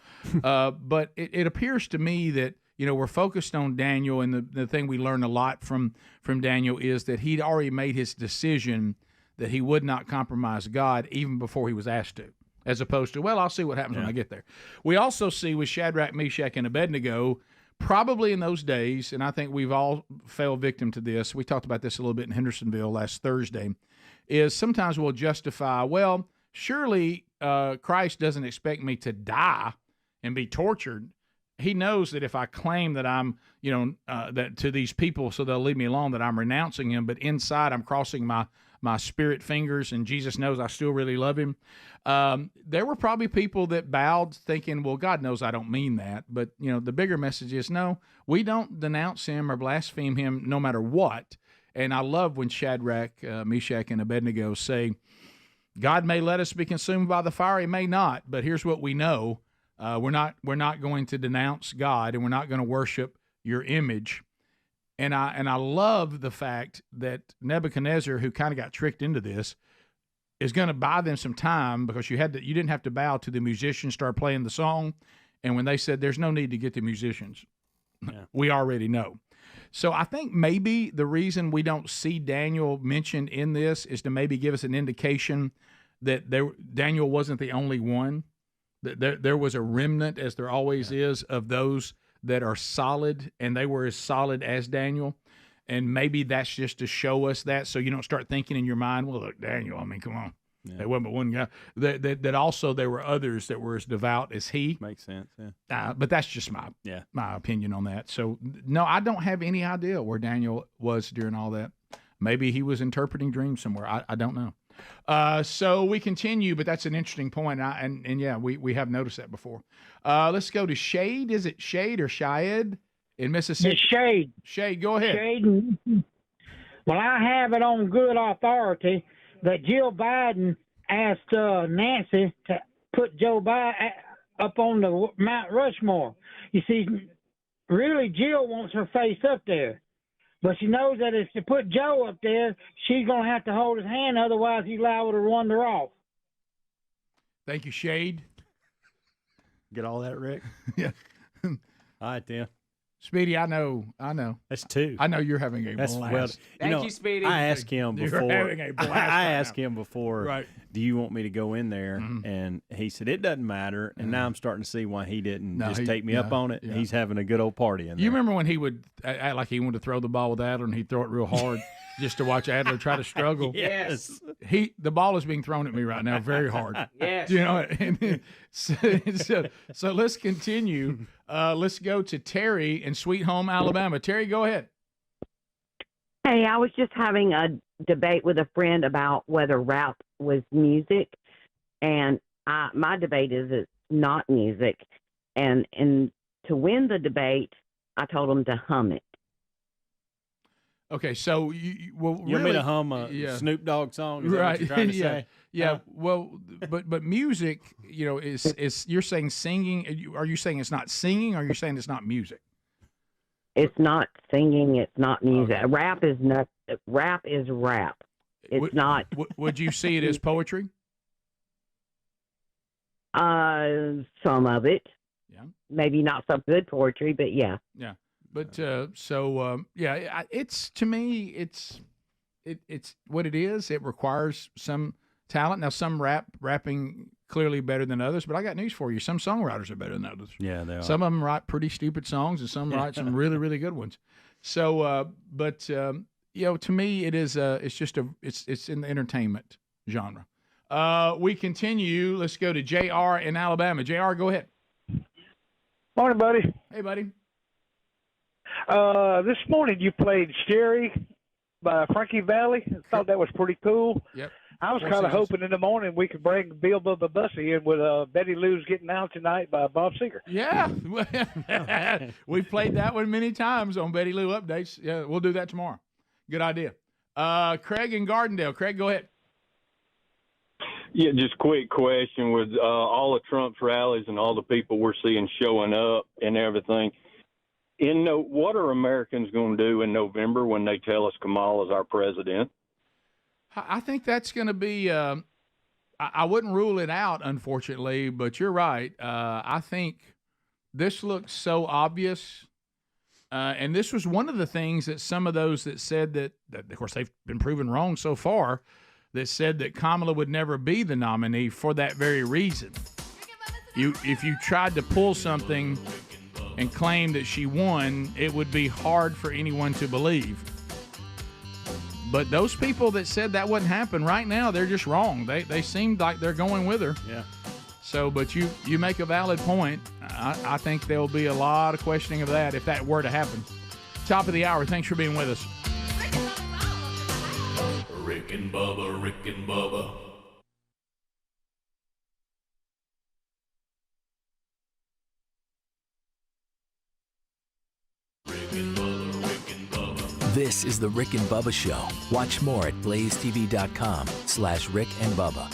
But it appears to me that. We're focused on Daniel, and the thing we learn a lot from Daniel is that he'd already made his decision that he would not compromise God even before he was asked to, as opposed to, well, I'll see what happens when I get there. We also see with Shadrach, Meshach, and Abednego, probably in those days, and I think we've all fell victim to this, we talked about this a little bit in Hendersonville last Thursday, is sometimes we'll justify, well, surely Christ doesn't expect me to die and be tortured. He knows that if I claim that I'm, that to these people so they'll leave me alone, that I'm renouncing him, but inside I'm crossing my spirit fingers, and Jesus knows I still really love him. There were probably people that bowed thinking, well, God knows I don't mean that. But, the bigger message is, no, we don't denounce him or blaspheme him no matter what. And I love when Shadrach, Meshach, and Abednego say, God may let us be consumed by the fire, he may not, but here's what we know. We're not going to denounce God, and we're not going to worship your image. And I love the fact that Nebuchadnezzar, who kind of got tricked into this, is going to buy them some time, because you didn't have to bow to the musicians, start playing the song. And when they said there's no need to get the musicians, we already know. So I think maybe the reason we don't see Daniel mentioned in this is to maybe give us an indication that Daniel wasn't the only one. There was a remnant, as there always is, of those that are solid, and they were as solid as Daniel. And maybe that's just to show us that, so you don't start thinking in your mind, well, look, Daniel, I mean, come on. Yeah. There wasn't but one guy. That also there were others that were as devout as he. Makes sense, yeah. But that's just my opinion on that. So, no, I don't have any idea where Daniel was during all that. Maybe he was interpreting dreams somewhere. I don't know. So we continue, but that's an interesting point. And yeah, we have noticed that before. Let's go to Shade. Is it Shade or Shayed in Mississippi? It's Shade. Shade, go ahead. Shade. Well, I have it on good authority that Jill Biden asked Nancy to put Joe Biden up on the Mount Rushmore. You see, really, Jill wants her face up there. But she knows that if she put Joe up there, she's going to have to hold his hand, otherwise he's liable to wander off. Thank you, Shade. Get all that, Rick? Yeah. All right, then. Speedy, I know. That's two. I know you're having a blast. Well, Thank you, Speedy. I asked him before. You're having a blast I asked him before, right. Do you want me to go in there? And he said, it doesn't matter. And now I'm starting to see why he didn't take me up on it. Yeah. He's having a good old party in there. You remember when he would act like he wanted to throw the ball with Adler and he'd throw it real hard just to watch Adler try to struggle? Yes. The ball is being thrown at me right now very hard. Yes. You know, and so let's continue. Let's go to Terry in Sweet Home, Alabama. Terry, go ahead. Hey, I was just having a debate with a friend about whether rap was music, and my debate is it's not music. And to win the debate, I told him to hum it. Okay, so you want me to hum a Snoop Dogg song? Is that right? what you're trying to say? Yeah. Well, but music, is you're saying singing? Are you saying it's not singing? Or are you saying it's not music? It's not singing. It's not music. Okay. Rap is not. Rap is rap. It's not. Would you see it as poetry? Some of it. Yeah. Maybe not some good poetry, but yeah. Yeah. But it's to me, it's what it is. It requires some talent. Now, some rapping clearly better than others, but I got news for you. Some songwriters are better than others. Yeah, they are. Some of them write pretty stupid songs, and some write some really, really good ones. So, to me, it is. It's in the entertainment genre. We continue. Let's go to JR in Alabama. JR, go ahead. Morning, buddy. Hey, buddy. This morning you played Sherry by Frankie Valli. I thought that was pretty cool. Yep. I was kind of hoping in the morning we could bring Bill Bubba Bussy in with Betty Lou's Getting Out Tonight by Bob Seger. Yeah. We've played that one many times on Betty Lou Updates. Yeah, we'll do that tomorrow. Good idea. Craig in Gardendale. Craig, go ahead. Yeah, just quick question with all of Trump's rallies and all the people we're seeing showing up and everything. What are Americans going to do in November when they tell us Kamala's our president? I think that's going to be I wouldn't rule it out, unfortunately, but you're right. I think this looks so obvious. And this was one of the things that some of those that said that, of course, they've been proven wrong so far, that said that Kamala would never be the nominee for that very reason. If you tried to pull something and claim that she won, it would be hard for anyone to believe. But those people that said that wouldn't happen right now, they're just wrong. They seemed like they're going with her. Yeah. So, but you make a valid point. I think there will be a lot of questioning of that if that were to happen. Top of the hour. Thanks for being with us. Rick and Bubba, Rick and Bubba. This is the Rick and Bubba Show. Watch more at blazetv.com/Rick and Bubba.